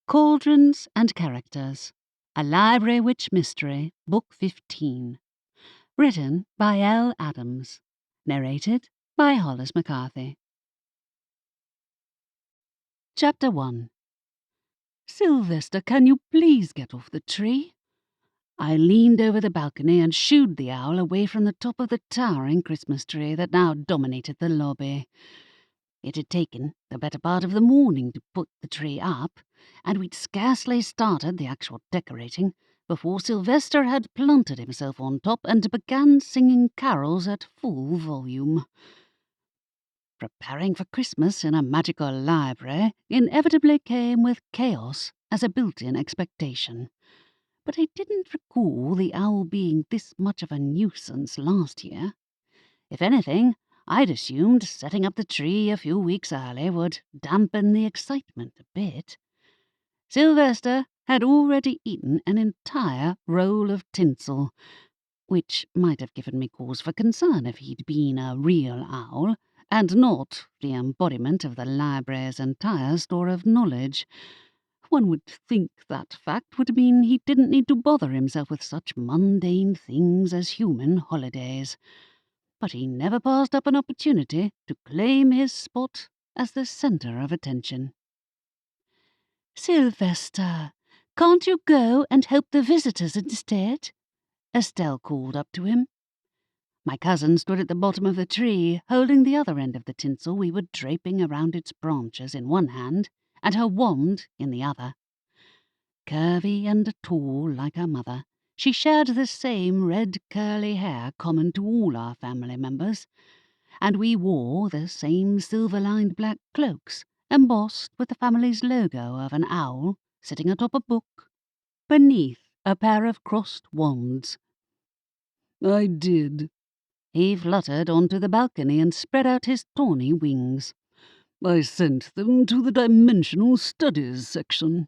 Cauldrons and Characters, A Library Witch Mystery, Book 15. Written by L. Adams. Narrated by Hollis McCarthy. Chapter 1. Sylvester, can you please get off the tree? I leaned over the balcony and shooed the owl away from the top of the towering Christmas tree that now dominated the lobby. It had taken the better part of the morning to put the tree up, and we'd scarcely started the actual decorating before Sylvester had planted himself on top and began singing carols at full volume. Preparing for Christmas in a magical library inevitably came with chaos as a built-in expectation. But I didn't recall the owl being this much of a nuisance last year. If anything, I'd assumed setting up the tree a few weeks early would dampen the excitement a bit. Sylvester had already eaten an entire roll of tinsel, which might have given me cause for concern if he'd been a real owl, and not the embodiment of the library's entire store of knowledge. One would think that fact would mean he didn't need to bother himself with such mundane things as human holidays. But he never passed up an opportunity to claim his spot as the centre of attention. "Sylvester, can't you go and help the visitors instead?" Estelle called up to him. My cousin stood at the bottom of the tree, holding the other end of the tinsel we were draping around its branches in one hand, and her wand in the other. Curvy and tall like her mother, she shared the same red curly hair common to all our family members, and we wore the same silver-lined black cloaks, embossed with the family's logo of an owl sitting atop a book, beneath a pair of crossed wands. "I did." He fluttered onto the balcony and spread out his tawny wings. "I sent them to the Dimensional Studies section."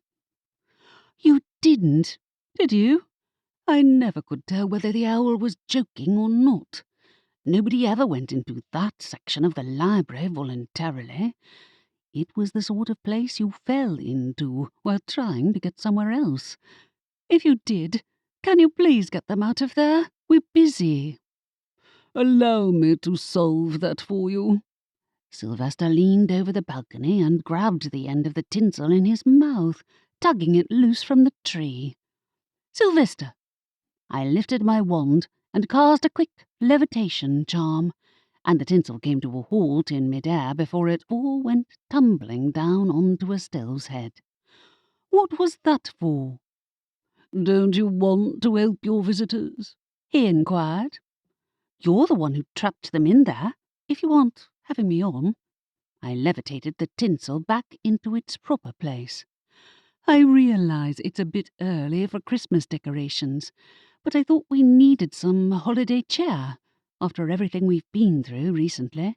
"You didn't, did you?" I never could tell whether the owl was joking or not. Nobody ever went into that section of the library voluntarily. It was the sort of place you fell into while trying to get somewhere else. "If you did, can you please get them out of there? We're busy." "Allow me to solve that for you." Sylvester leaned over the balcony and grabbed the end of the tinsel in his mouth, tugging it loose from the tree. "Sylvester!" I lifted my wand and cast a quick levitation charm, and the tinsel came to a halt in mid-air before it all went tumbling down onto Estelle's head. "What was that for?" "Don't you want to help your visitors?" he inquired. "You're the one who trapped them in there, if you aren't having me on." I levitated the tinsel back into its proper place. "I realize it's a bit early for Christmas decorations, but I thought we needed some holiday cheer after everything we've been through recently."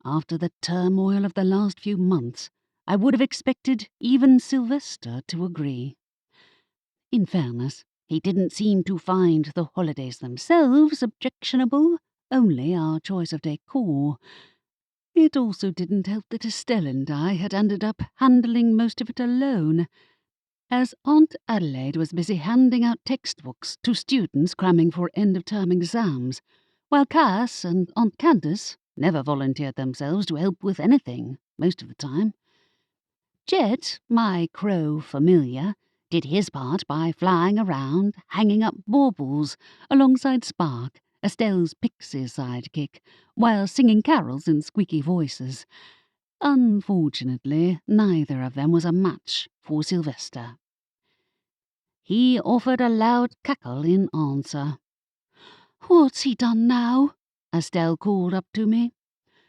After the turmoil of the last few months, I would have expected even Sylvester to agree. In fairness, he didn't seem to find the holidays themselves objectionable, only our choice of decor. It also didn't help that Estelle and I had ended up handling most of it alone, as Aunt Adelaide was busy handing out textbooks to students cramming for end-of-term exams, while Cass and Aunt Candace never volunteered themselves to help with anything most of the time. Jed, my crow familiar, did his part by flying around, hanging up baubles alongside Spark, Estelle's pixie sidekick, while singing carols in squeaky voices. Unfortunately, neither of them was a match for Sylvester. He offered a loud cackle in answer. "What's he done now?" Estelle called up to me.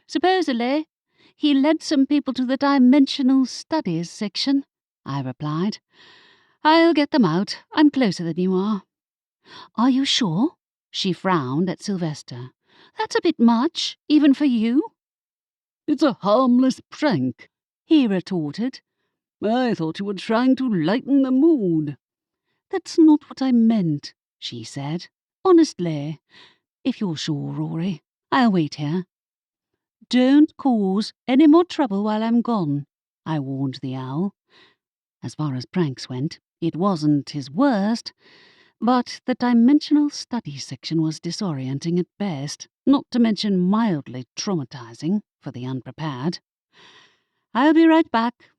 "Supposedly, he led some people to the Dimensional Studies section," I replied. "I'll get them out. I'm closer than you are." "Are you sure?" She frowned at Sylvester. "That's a bit much, even for you." "It's a harmless prank," he retorted. "I thought you were trying to lighten the mood." "That's not what I meant," she said. "Honestly. If you're sure, Rory, I'll wait here." "Don't cause any more trouble while I'm gone," I warned the owl. As far as pranks went, it wasn't his worst, but the dimensional study section was disorienting at best, not to mention mildly traumatizing for the unprepared. "I'll be right back."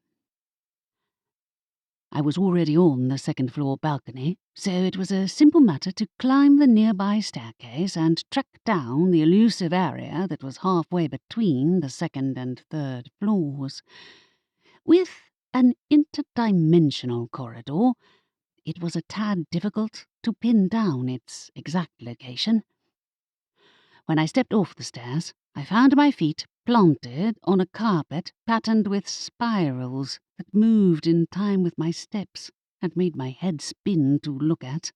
I was already on the second-floor balcony, so it was a simple matter to climb the nearby staircase and track down the elusive area that was halfway between the second and third floors. With an interdimensional corridor, it was a tad difficult to pin down its exact location. When I stepped off the stairs, I found my feet planted on a carpet patterned with spirals that moved in time with my steps and made my head spin to look at.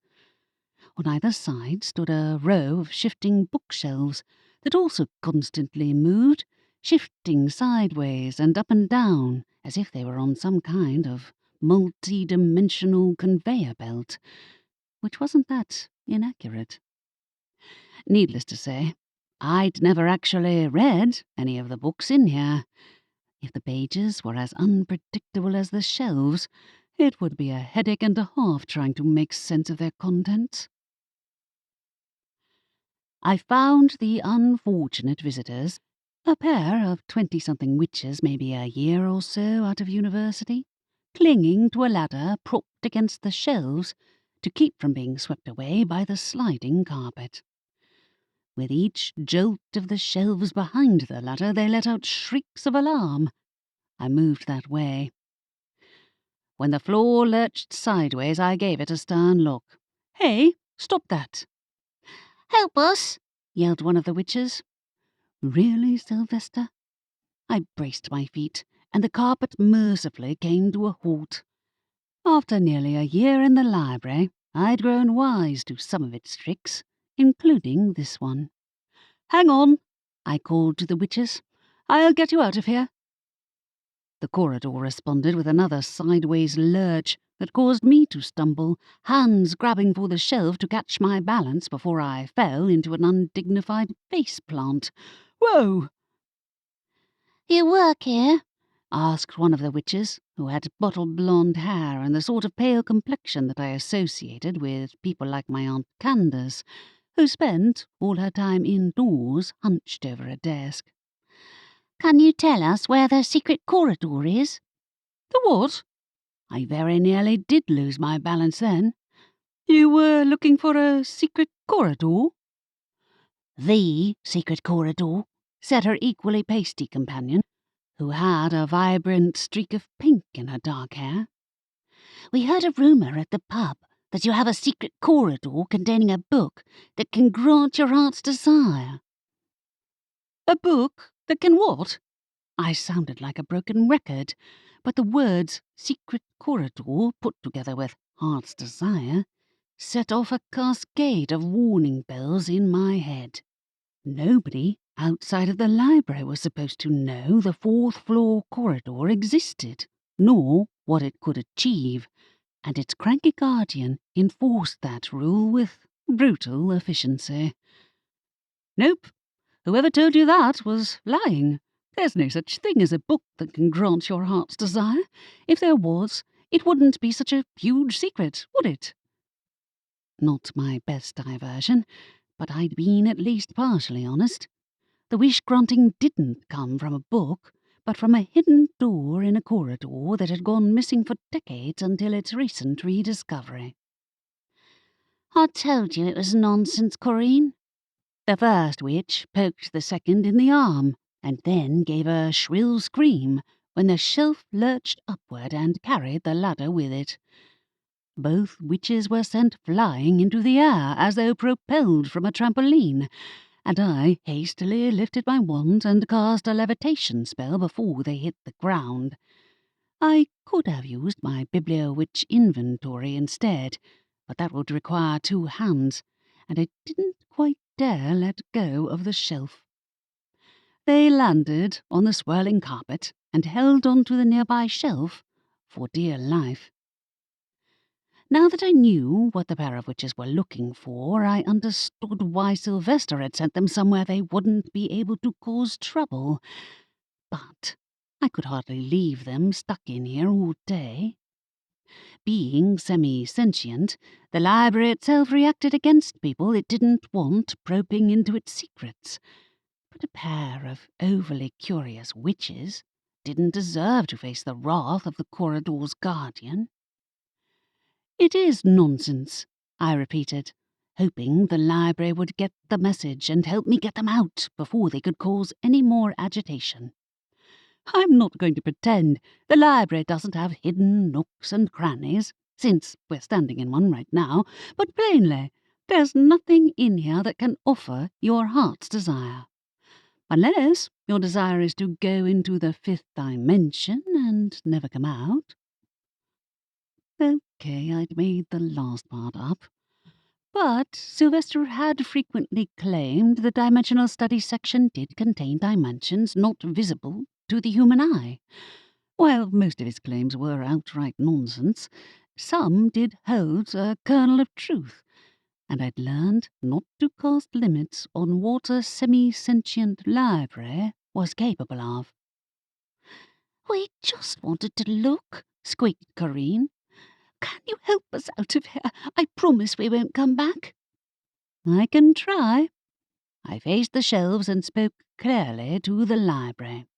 On either side stood a row of shifting bookshelves that also constantly moved, shifting sideways and up and down as if they were on some kind of multi-dimensional conveyor belt, which wasn't that inaccurate. Needless to say, I'd never actually read any of the books in here. If the pages were as unpredictable as the shelves, it would be a headache and a half trying to make sense of their contents. I found the unfortunate visitors, a pair of 20-something witches maybe a year or so out of university, clinging to a ladder propped against the shelves to keep from being swept away by the sliding carpet. With each jolt of the shelves behind the ladder, they let out shrieks of alarm. I moved that way. When the floor lurched sideways, I gave it a stern look. "Hey, stop that!" "Help us!" yelled one of the witches. "Really, Sylvester?" I braced my feet, and the carpet mercifully came to a halt. After nearly a year in the library, I'd grown wise to some of its tricks, including this one. "Hang on," I called to the witches. "I'll get you out of here." The corridor responded with another sideways lurch that caused me to stumble, hands grabbing for the shelf to catch my balance before I fell into an undignified face plant. "Whoa!" "You work here?" asked one of the witches, who had bottle-blonde hair and the sort of pale complexion that I associated with people like my Aunt Candace, who spent all her time indoors hunched over a desk. "Can you tell us where the secret corridor is?" "The what?" I very nearly did lose my balance then. "You were looking for a secret corridor?" "The secret corridor," said her equally pasty companion, who had a vibrant streak of pink in her dark hair. "We heard a rumour at the pub that you have a secret corridor containing a book that can grant your heart's desire." "A book that can what?" I sounded like a broken record, but the words secret corridor put together with heart's desire set off a cascade of warning bells in my head. Nobody outside of the library was supposed to know the fourth-floor corridor existed, nor what it could achieve, and its cranky guardian enforced that rule with brutal efficiency. "Nope. Whoever told you that was lying. There's no such thing as a book that can grant your heart's desire. If there was, it wouldn't be such a huge secret, would it?" Not my best diversion, but I'd been at least partially honest. The wish-granting didn't come from a book, but from a hidden door in a corridor that had gone missing for decades until its recent rediscovery. "I told you it was nonsense, Corinne." The first witch poked the second in the arm, and then gave a shrill scream when the shelf lurched upward and carried the ladder with it. Both witches were sent flying into the air as though propelled from a trampoline, and I hastily lifted my wand and cast a levitation spell before they hit the ground. I could have used my Biblio-Witch inventory instead, but that would require 2 hands, and I didn't quite dare let go of the shelf. They landed on the swirling carpet and held onto the nearby shelf for dear life. Now that I knew what the pair of witches were looking for, I understood why Sylvester had sent them somewhere they wouldn't be able to cause trouble. But I could hardly leave them stuck in here all day. being semi-sentient, the library itself reacted against people it didn't want probing into its secrets. But a pair of overly curious witches didn't deserve to face the wrath of the corridor's guardian. "It is nonsense," I repeated, hoping the library would get the message and help me get them out before they could cause any more agitation. "I'm not going to pretend the library doesn't have hidden nooks and crannies, since we're standing in one right now, but plainly, there's nothing in here that can offer your heart's desire. Unless your desire is to go into the fifth dimension and never come out." Okay, I'd made the last part up. But Sylvester had frequently claimed the dimensional studies section did contain dimensions not visible to the human eye. While most of his claims were outright nonsense, some did hold a kernel of truth, and I'd learned not to cast limits on what a semi-sentient library was capable of. "We just wanted to look," squeaked Corinne. "Can you help us out of here? I promise we won't come back." "I can try." I faced the shelves and spoke clearly to the library.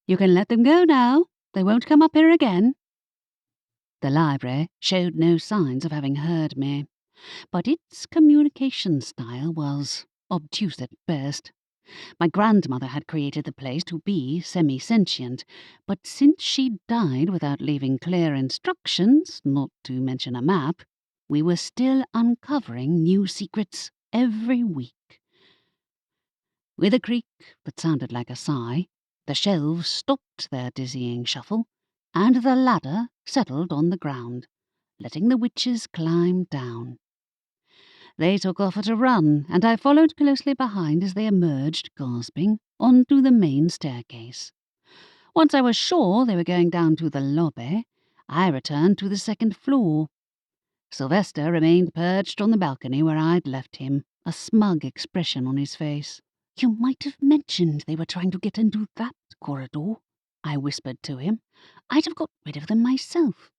"You can let them go now. They won't come up here again." The library showed no signs of having heard me, but its communication style was obtuse at best. My grandmother had created the place to be semi-sentient, but since she died without leaving clear instructions, not to mention a map, we were still uncovering new secrets every week. With a creak that sounded like a sigh, the shelves stopped their dizzying shuffle, and the ladder settled on the ground, letting the witches climb down. They took off at a run, and I followed closely behind as they emerged, gasping, onto the main staircase. Once I was sure they were going down to the lobby, I returned to the second floor. Sylvester remained perched on the balcony where I'd left him, a smug expression on his face. "You might have mentioned they were trying to get into that corridor," I whispered to him. "I'd have got rid of them myself."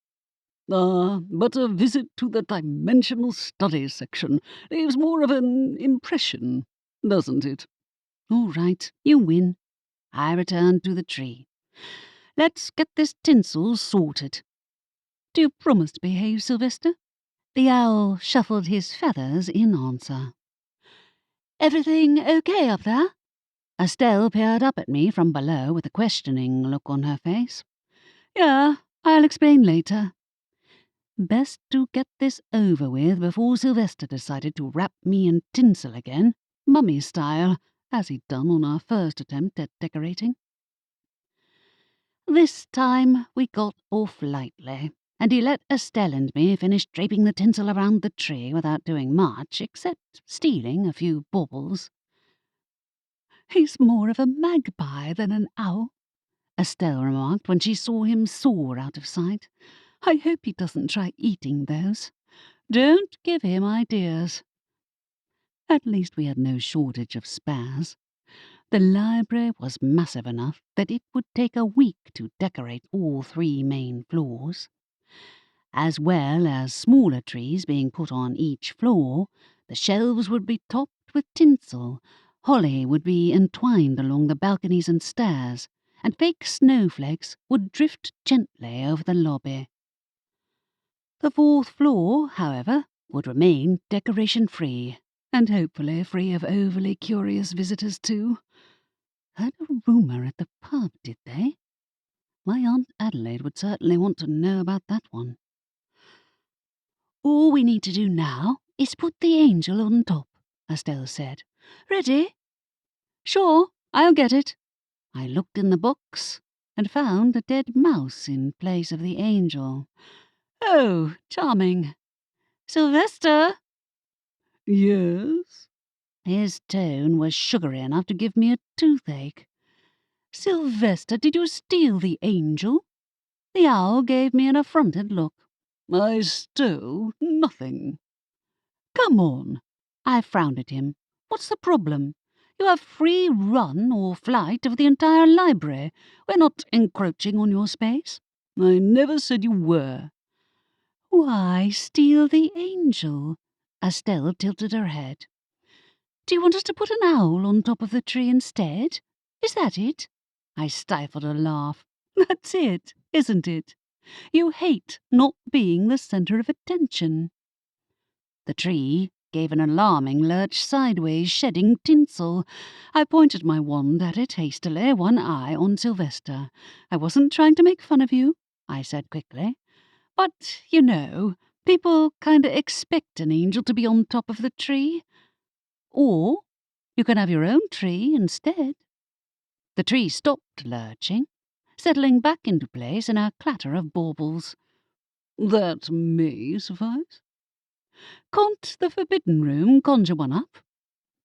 But a visit to the dimensional studies section leaves more of an impression, doesn't it?" "All right, you win." I returned to the tree. "Let's get this tinsel sorted. Do you promise to behave, Sylvester?" The owl shuffled his feathers in answer. "Everything okay up there?" Estelle peered up at me from below with a questioning look on her face. "Yeah, I'll explain later." Best to get this over with before Sylvester decided to wrap me in tinsel again, mummy style, as he'd done on our first attempt at decorating. This time we got off lightly, and he let Estelle and me finish draping the tinsel around the tree without doing much except stealing a few baubles. "He's more of a magpie than an owl," Estelle remarked when she saw him soar out of sight. "I hope he doesn't try eating those. Don't give him ideas." At least we had no shortage of spares. The library was massive enough that it would take a week to decorate all 3 main floors. As well as smaller trees being put on each floor, the shelves would be topped with tinsel, holly would be entwined along the balconies and stairs, and fake snowflakes would drift gently over the lobby. The 4th floor, however, would remain decoration-free, and hopefully free of overly curious visitors too. Heard a rumour at the pub, did they? My Aunt Adelaide would certainly want to know about that one. "All we need to do now is put the angel on top," Estelle said. "Ready?" "Sure, I'll get it." I looked in the box and found a dead mouse in place of the angel. "Oh, charming. Sylvester?" "Yes?" His tone was sugary enough to give me a toothache. "Sylvester, did you steal the angel?" The owl gave me an affronted look. "I stole nothing." "Come on." I frowned at him. "What's the problem? You have free run or flight of the entire library. We're not encroaching on your space." "I never said you were." Why steal the angel? Estelle tilted her head. Do you want us to put an owl on top of the tree instead? Is that it? I stifled a laugh. That's it, isn't it? You hate not being the centre of attention. The tree gave an alarming lurch sideways, shedding tinsel. I pointed my wand at it hastily, one eye on Sylvester. I wasn't trying to make fun of you, I said quickly. But, you know, people kinda expect an angel to be on top of the tree. Or you can have your own tree instead. The tree stopped lurching, settling back into place in a clatter of baubles. That may suffice. Can't the Forbidden Room conjure one up?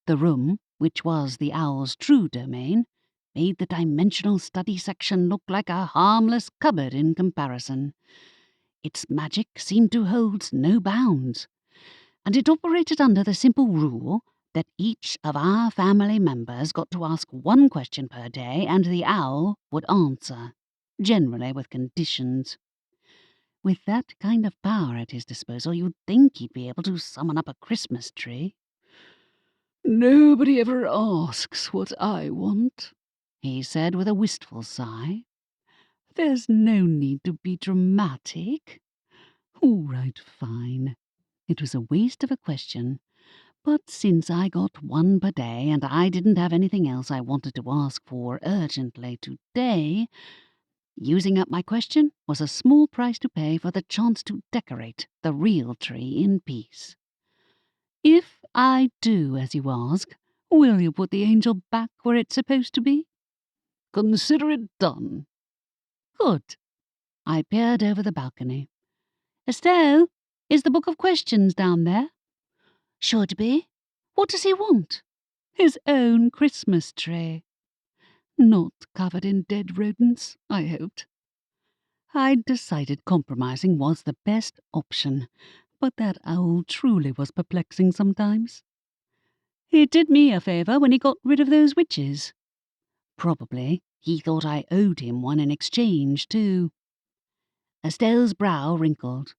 The room, which was the owl's true domain, made the dimensional study section look like a harmless cupboard in comparison. Its magic seemed to hold no bounds, and it operated under the simple rule that each of our family members got to ask one question per day and the owl would answer, generally with conditions. With that kind of power at his disposal, you'd think he'd be able to summon up a Christmas tree. Nobody ever asks what I want, he said with a wistful sigh. There's no need to be dramatic. All right, fine. It was a waste of a question, but since I got one per day and I didn't have anything else I wanted to ask for urgently today, using up my question was a small price to pay for the chance to decorate the real tree in peace. If I do as you ask, will you put the angel back where it's supposed to be? Consider it done. Good. I peered over the balcony. Estelle, is the book of questions down there? Should be. What does he want? His own Christmas tree. Not covered in dead rodents, I hoped. I'd decided compromising was the best option, but that owl truly was perplexing sometimes. He did me a favour when he got rid of those witches. Probably he thought I owed him one in exchange, too. Estelle's brow wrinkled.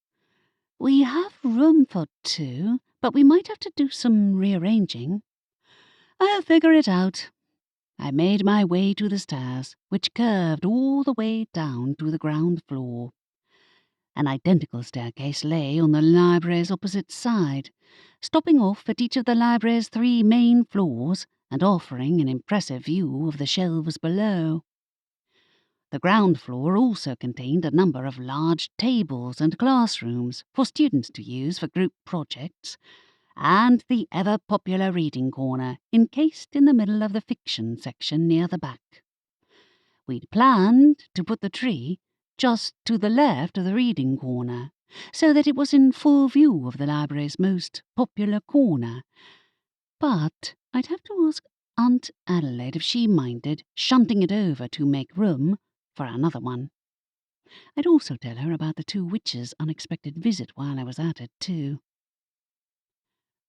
We have room for two, but we might have to do some rearranging. I'll figure it out. I made my way to the stairs, which curved all the way down to the ground floor. An identical staircase lay on the library's opposite side, stopping off at each of the library's 3 main floors and offering an impressive view of the shelves below. The ground floor also contained a number of large tables and classrooms for students to use for group projects, and the ever-popular reading corner encased in the middle of the fiction section near the back. We'd planned to put the tree just to the left of the reading corner, so that it was in full view of the library's most popular corner. But I'd have to ask Aunt Adelaide if she minded shunting it over to make room for another one. I'd also tell her about the 2 witches' unexpected visit while I was at it, too.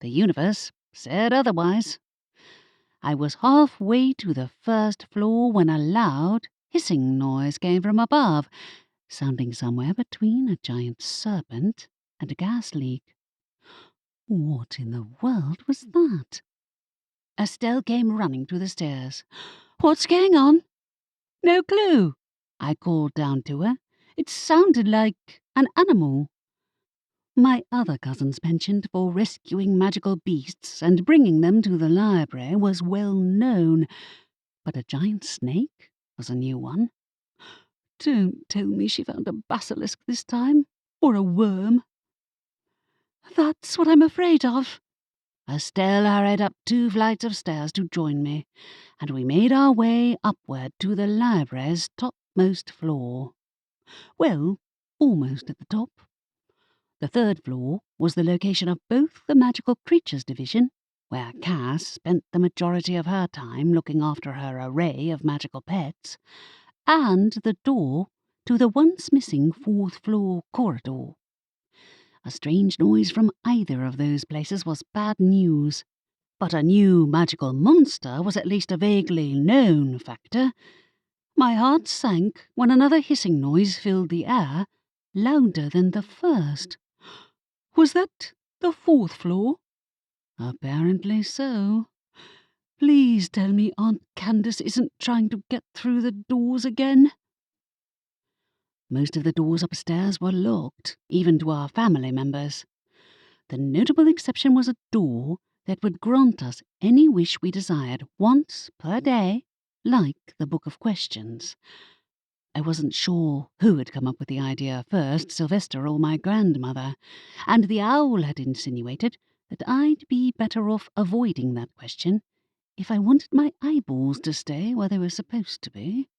The universe said otherwise. I was halfway to the first floor when a loud hissing noise came from above, sounding somewhere between a giant serpent and a gas leak. What in the world was that? Estelle came running to the stairs. What's going on? No clue, I called down to her. It sounded like an animal. My other cousin's penchant for rescuing magical beasts and bringing them to the library was well known, but a giant snake was a new one. Don't tell me she found a basilisk this time, or a worm. That's what I'm afraid of. Estelle hurried up 2 flights of stairs to join me, and we made our way upward to the library's topmost floor. Well, almost at the top. The 3rd floor was the location of both the Magical Creatures Division, where Cass spent the majority of her time looking after her array of magical pets, and the door to the once missing 4th floor corridor. A strange noise from either of those places was bad news, but a new magical monster was at least a vaguely known factor. My heart sank when another hissing noise filled the air, louder than the first. Was that the 4th floor? Apparently so. Please tell me Aunt Candace isn't trying to get through the doors again. Most of the doors upstairs were locked, even to our family members. The notable exception was a door that would grant us any wish we desired once per day, like the Book of Questions. I wasn't sure who had come up with the idea first, Sylvester or my grandmother, and the owl had insinuated that I'd be better off avoiding that question if I wanted my eyeballs to stay where they were supposed to be.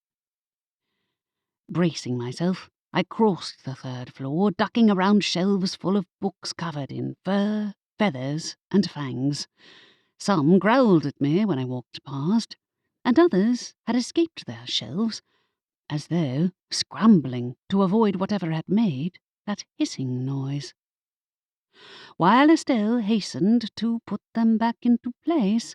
Bracing myself, I crossed the 3rd floor, ducking around shelves full of books covered in fur, feathers, and fangs. Some growled at me when I walked past, and others had escaped their shelves, as though scrambling to avoid whatever had made that hissing noise. While Estelle hastened to put them back into place,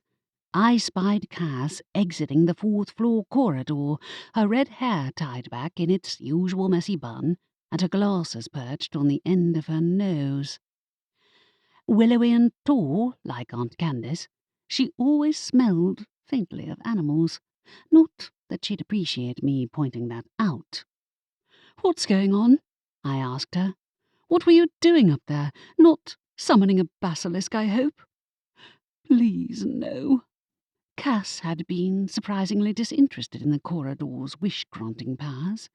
I spied Cass exiting the 4th floor corridor, her red hair tied back in its usual messy bun, and her glasses perched on the end of her nose. Willowy and tall, like Aunt Candace, she always smelled faintly of animals. Not that she'd appreciate me pointing that out. "What's going on?" I asked her. "What were you doing up there? Not summoning a basilisk, I hope?" "Please, no." Cass had been surprisingly disinterested in the corridor's wish-granting powers,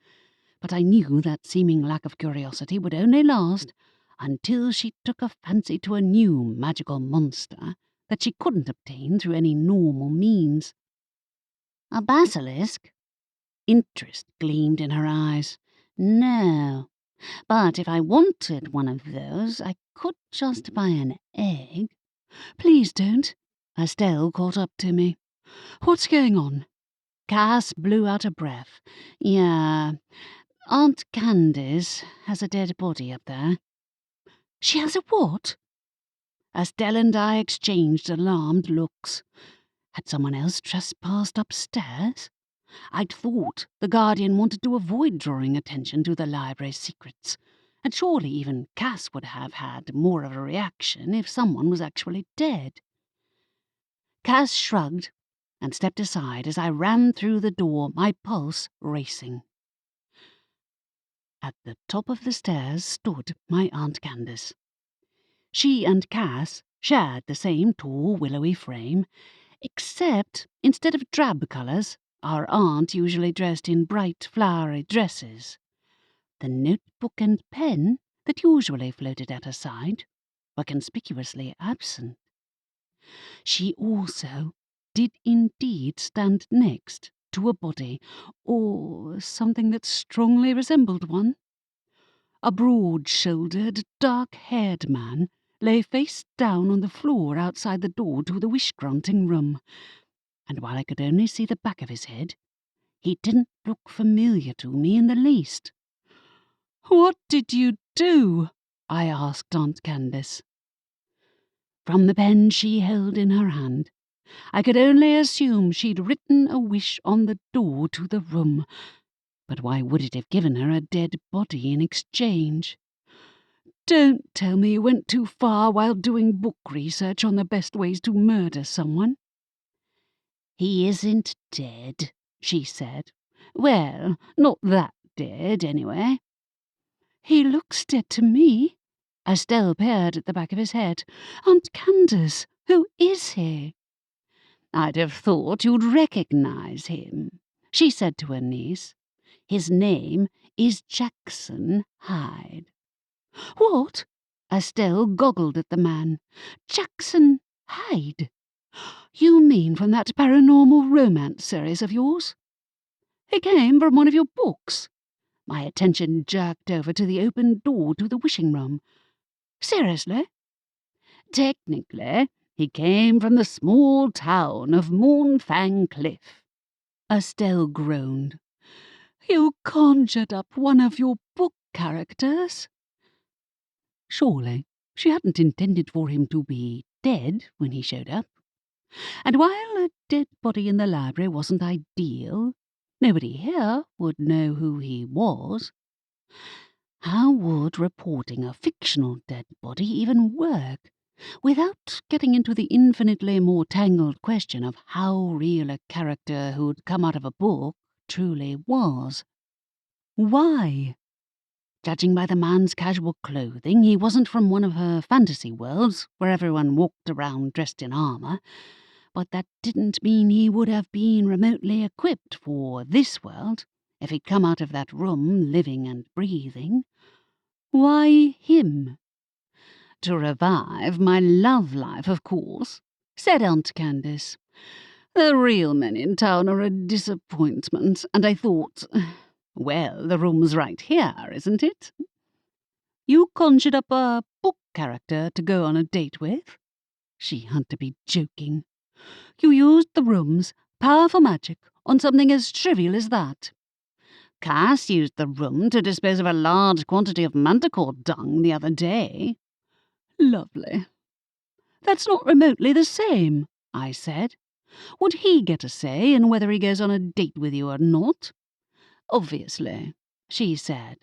but I knew that seeming lack of curiosity would only last until she took a fancy to a new magical monster that she couldn't obtain through any normal means. "A basilisk?" Interest gleamed in her eyes. "No, but if I wanted one of those, I could just buy an egg." "Please don't." Estelle caught up to me. "What's going on?" Cass blew out a breath. "Yeah, Aunt Candace has a dead body up there." "She has a what?" Estelle and I exchanged alarmed looks. Had someone else trespassed upstairs? I'd thought the Guardian wanted to avoid drawing attention to the library's secrets, and surely even Cass would have had more of a reaction if someone was actually dead. Cass shrugged and stepped aside as I ran through the door, my pulse racing. At the top of the stairs stood my Aunt Candace. She and Cass shared the same tall, willowy frame, except instead of drab colours, our aunt usually dressed in bright, flowery dresses. The notebook and pen that usually floated at her side were conspicuously absent. She also did indeed stand next to a body, or something that strongly resembled one. A broad-shouldered, dark-haired man lay face down on the floor outside the door to the wish-granting room, and while I could only see the back of his head, he didn't look familiar to me in the least. "What did you do?" I asked Aunt Candace. From the pen she held in her hand, I could only assume she'd written a wish on the door to the room, but why would it have given her a dead body in exchange? "Don't tell me you went too far while doing book research on the best ways to murder someone." "He isn't dead," she said. "Well, not that dead, anyway." "He looks dead to me." Estelle peered at the back of his head. "Aunt Candace, who is he?" "I'd have thought you'd recognize him," she said to her niece. "His name is Jackson Hyde." "What?" Estelle goggled at the man. "Jackson Hyde? You mean from that paranormal romance series of yours?" "He came from one of your books." My attention jerked over to the open door to the wishing room. "Seriously?" "Technically, he came from the small town of Mournfang Cliff." Estelle groaned. "You conjured up one of your book characters?" Surely she hadn't intended for him to be dead when he showed up. And while a dead body in the library wasn't ideal, nobody here would know who he was. How would reporting a fictional dead body even work, without getting into the infinitely more tangled question of how real a character who'd come out of a book truly was? Why? Judging by the man's casual clothing, he wasn't from one of her fantasy worlds where everyone walked around dressed in armour, but that didn't mean he would have been remotely equipped for this world if he'd come out of that room living and breathing. Why him? To revive my love life, of course, said Aunt Candace. The real men in town are a disappointment, and I thought, well, the room's right here, isn't it? You conjured up a book character to go on a date with? She had to be joking. You used the room's powerful magic on something as trivial as that. Cass used the room to dispose of a large quantity of manticore dung the other day. Lovely. That's not remotely the same, I said. Would he get a say in whether he goes on a date with you or not? Obviously, she said.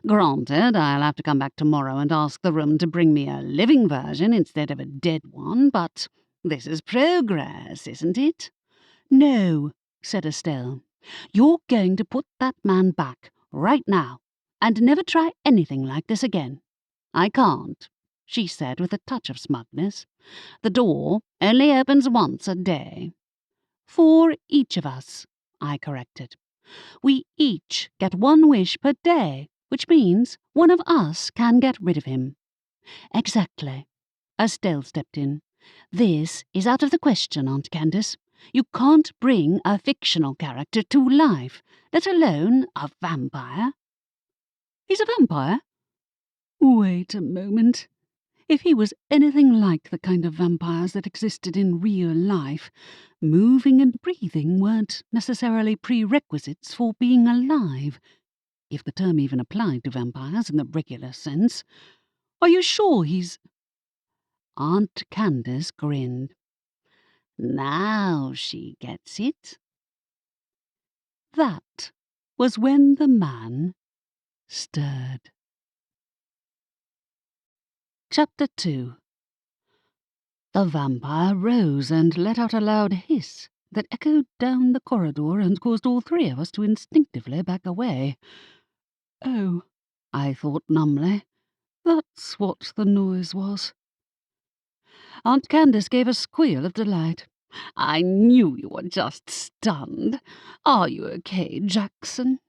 Granted, I'll have to come back tomorrow and ask the room to bring me a living version instead of a dead one, but this is progress, isn't it? No, said Estelle. You're going to put that man back, right now, and never try anything like this again. I can't, she said with a touch of smugness. The door only opens once a day. For each of us, I corrected. We each get one wish per day, which means one of us can get rid of him. Exactly. Estelle stepped in. This is out of the question, Aunt Candace. You can't bring a fictional character to life, let alone a vampire. He's a vampire? Wait a moment. If he was anything like the kind of vampires that existed in real life, moving and breathing weren't necessarily prerequisites for being alive, if the term even applied to vampires in the regular sense. Are you sure he's... Aunt Candace grinned. Now she gets it. That was when the man stirred. Chapter 2. The vampire rose and let out a loud hiss that echoed down the corridor and caused all three of us to instinctively back away. Oh, I thought numbly, that's what the noise was. Aunt Candace gave a squeal of delight. I knew you were just stunned. Are you okay, Jackson?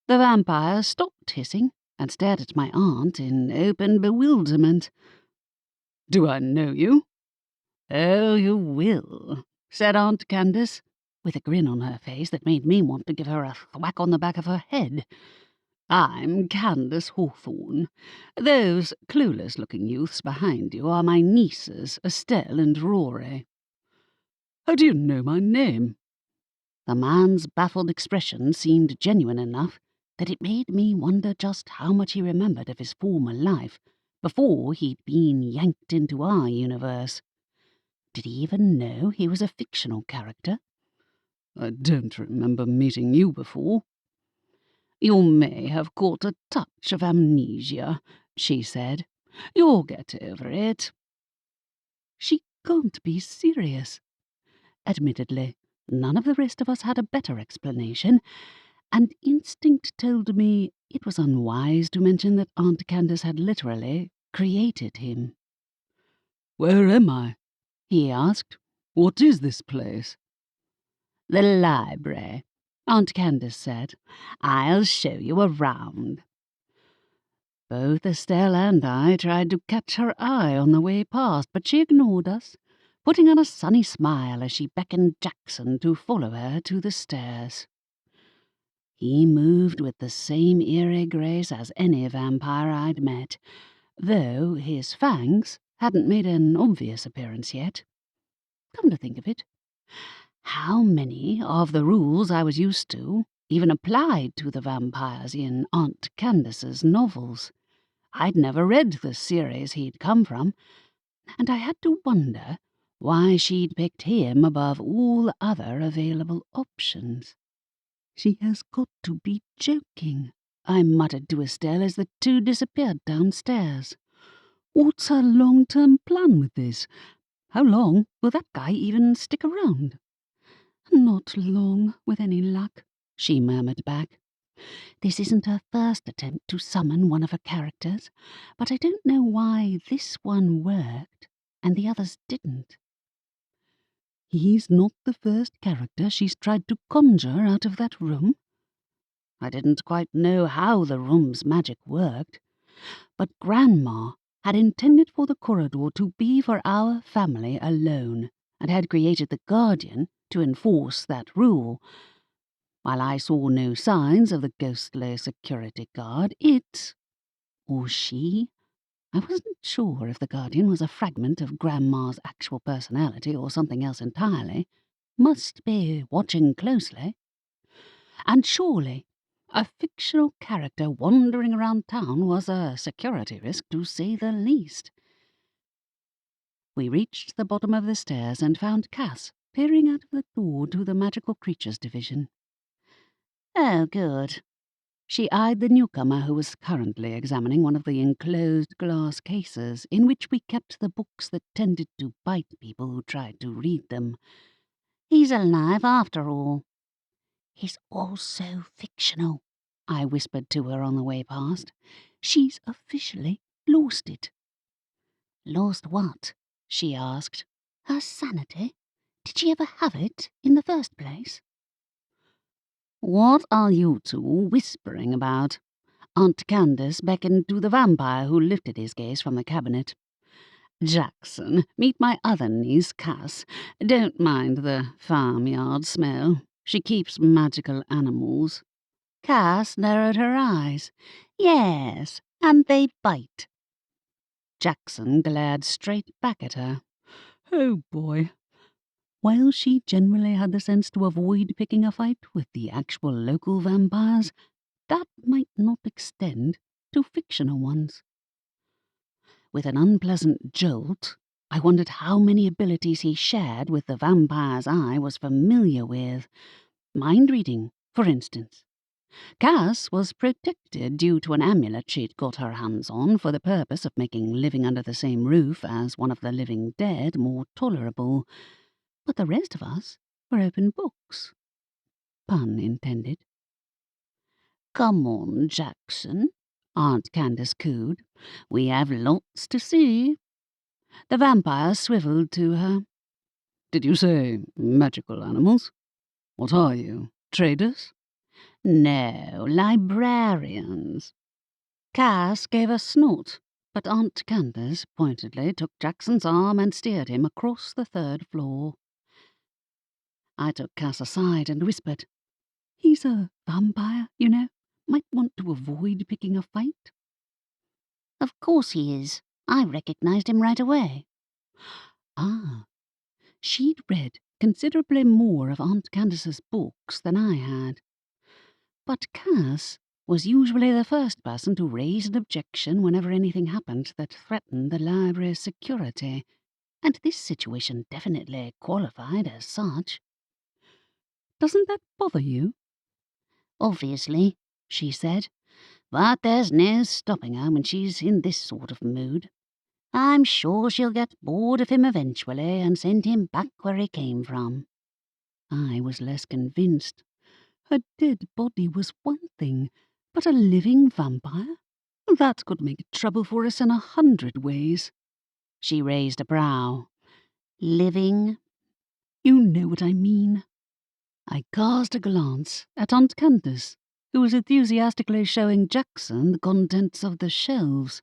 The vampire stopped hissing and stared at my aunt in open bewilderment. Do I know you? Oh, you will, said Aunt Candace, with a grin on her face that made me want to give her a thwack on the back of her head. I'm Candace Hawthorne. Those clueless-looking youths behind you are my nieces, Estelle and Rory. How do you know my name? The man's baffled expression seemed genuine enough that it made me wonder just how much he remembered of his former life before he'd been yanked into our universe. Did he even know he was a fictional character? I don't remember meeting you before. You may have caught a touch of amnesia, she said. You'll get over it. She can't be serious. Admittedly, none of the rest of us had a better explanation, and instinct told me it was unwise to mention that Aunt Candace had literally created him. Where am I? He asked. What is this place? The library, Aunt Candace said. I'll show you around. Both Estelle and I tried to catch her eye on the way past, but she ignored us, putting on a sunny smile as she beckoned Jackson to follow her to the stairs. He moved with the same eerie grace as any vampire I'd met, though his fangs hadn't made an obvious appearance yet. Come to think of it, how many of the rules I was used to even applied to the vampires in Aunt Candace's novels? I'd never read the series he'd come from, and I had to wonder why she'd picked him above all other available options. She has got to be joking. I muttered to Estelle as the two disappeared downstairs. What's her long-term plan with this? How long will that guy even stick around? Not long, with any luck, she murmured back. This isn't her first attempt to summon one of her characters, but I don't know why this one worked and the others didn't. He's not the first character she's tried to conjure out of that room. I didn't quite know how the room's magic worked, but Grandma had intended for the corridor to be for our family alone, and had created the Guardian to enforce that rule. While I saw no signs of the ghostly security guard, it, or she, I wasn't sure if the Guardian was a fragment of Grandma's actual personality or something else entirely, must be watching closely. And surely a fictional character wandering around town was a security risk, to say the least. We reached the bottom of the stairs and found Cass peering out of the door to the magical creatures division. Oh, good. She eyed the newcomer, who was currently examining one of the enclosed glass cases in which we kept the books that tended to bite people who tried to read them. He's alive after all. He's also fictional, I whispered to her on the way past. She's officially lost it. Lost what? She asked. Her sanity? Did she ever have it in the first place? What are you two whispering about? Aunt Candace beckoned to the vampire, who lifted his gaze from the cabinet. Jackson, meet my other niece, Cass. Don't mind the farmyard smell. She keeps magical animals. Cass narrowed her eyes. Yes, and they bite. Jackson glared straight back at her. Oh boy. While she generally had the sense to avoid picking a fight with the actual local vampires, that might not extend to fictional ones. With an unpleasant jolt, I wondered how many abilities he shared with the vampires I was familiar with. Mind reading, for instance. Cass was protected due to an amulet she'd got her hands on for the purpose of making living under the same roof as one of the living dead more tolerable. But the rest of us were open books. Pun intended. Come on, Jackson, Aunt Candace cooed. We have lots to see. The vampire swiveled to her. Did you say magical animals? What are you, traders? No, librarians. Cass gave a snort, but Aunt Candace pointedly took Jackson's arm and steered him across the third floor. I took Cass aside and whispered, He's a vampire, you know. Might want to avoid picking a fight. Of course he is. I recognized him right away. Ah, she'd read considerably more of Aunt Candace's books than I had. But Cass was usually the first person to raise an objection whenever anything happened that threatened the library's security, and this situation definitely qualified as such. Doesn't that bother you? Obviously, she said, but there's no stopping her when she's in this sort of mood. I'm sure she'll get bored of him eventually and send him back where he came from. I was less convinced. A dead body was one thing, but a living vampire? That could make trouble for us in 100 ways. She raised a brow. Living? You know what I mean. I cast a glance at Aunt Candace, who was enthusiastically showing Jackson the contents of the shelves.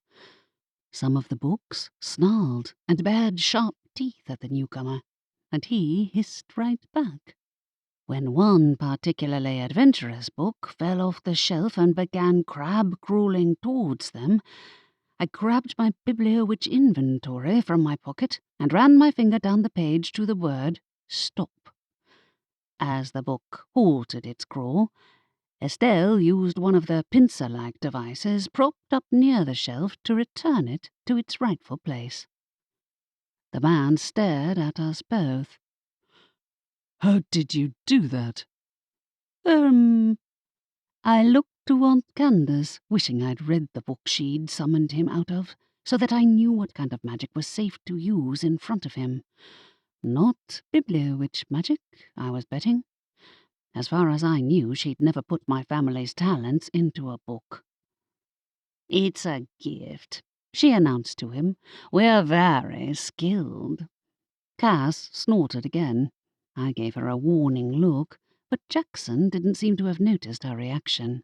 Some of the books snarled and bared sharp teeth at the newcomer, and he hissed right back. When one particularly adventurous book fell off the shelf and began crab-crawling towards them, I grabbed my Bibliowitch inventory from my pocket and ran my finger down the page to the word stop. As the book halted its crawl, Estelle used one of the pincer-like devices propped up near the shelf to return it to its rightful place. The man stared at us both. How did you do that? I looked to Aunt Candace, wishing I'd read the book she'd summoned him out of, so that I knew what kind of magic was safe to use in front of him. Not bibliowitch magic, I was betting. As far as I knew, she'd never put my family's talents into a book. "It's a gift," she announced to him. "We're very skilled." Cass snorted again. I gave her a warning look, but Jackson didn't seem to have noticed her reaction.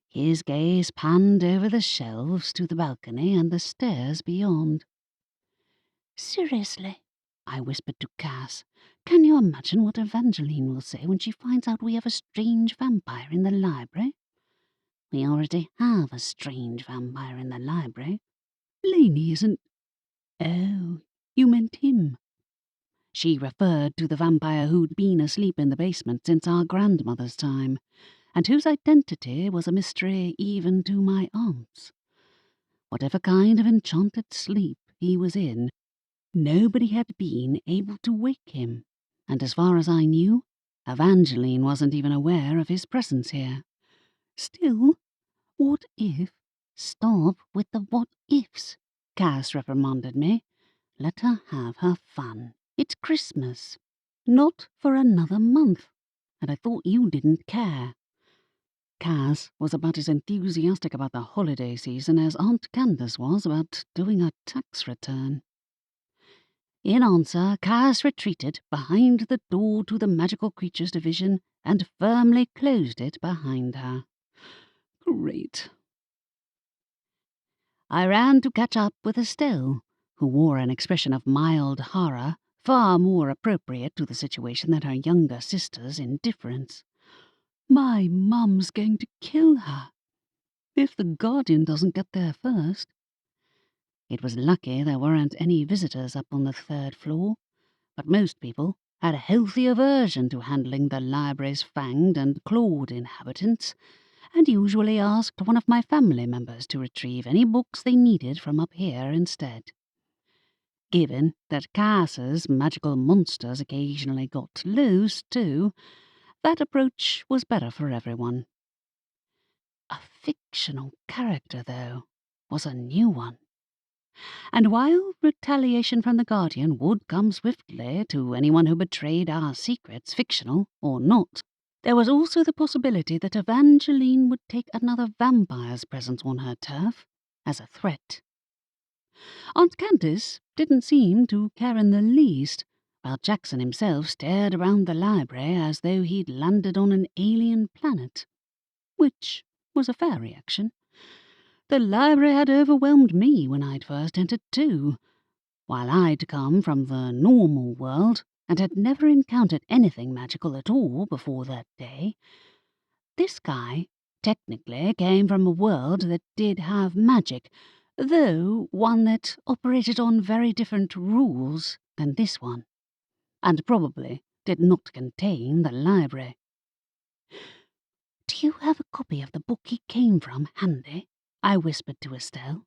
His gaze panned over the shelves to the balcony and the stairs beyond. "Seriously," I whispered to Cass, "can you imagine what Evangeline will say when she finds out we have a strange vampire in the library?" "We already have a strange vampire in the library." "Laney isn't—" "Oh, you meant him." She referred to the vampire who'd been asleep in the basement since our grandmother's time, and whose identity was a mystery even to my aunts. Whatever kind of enchanted sleep he was in, nobody had been able to wake him, and as far as I knew, Evangeline wasn't even aware of his presence here. Still, what if— "Stop with the what-ifs," Cass reprimanded me. "Let her have her fun. It's Christmas. Not for another month, and I thought you didn't care." Cass was about as enthusiastic about the holiday season as Aunt Candace was about doing a tax return. In answer, Cass retreated behind the door to the Magical Creatures Division and firmly closed it behind her. Great. I ran to catch up with Estelle, who wore an expression of mild horror, far more appropriate to the situation than her younger sister's indifference. "My mum's going to kill her, if the Guardian doesn't get there first." It was lucky there weren't any visitors up on the 3rd floor, but most people had a healthy aversion to handling the library's fanged and clawed inhabitants, and usually asked one of my family members to retrieve any books they needed from up here instead. Given that Cass's magical monsters occasionally got loose, too, that approach was better for everyone. A fictional character, though, was a new one. And while retaliation from the Guardian would come swiftly to anyone who betrayed our secrets, fictional or not, there was also the possibility that Evangeline would take another vampire's presence on her turf as a threat. Aunt Candace didn't seem to care in the least, while Jackson himself stared around the library as though he'd landed on an alien planet, which was a fair reaction. The library had overwhelmed me when I'd first entered too, while I'd come from the normal world and had never encountered anything magical at all before that day. This guy technically came from a world that did have magic, though one that operated on very different rules than this one, and probably did not contain the library. "Do you have a copy of the book he came from handy?" I whispered to Estelle.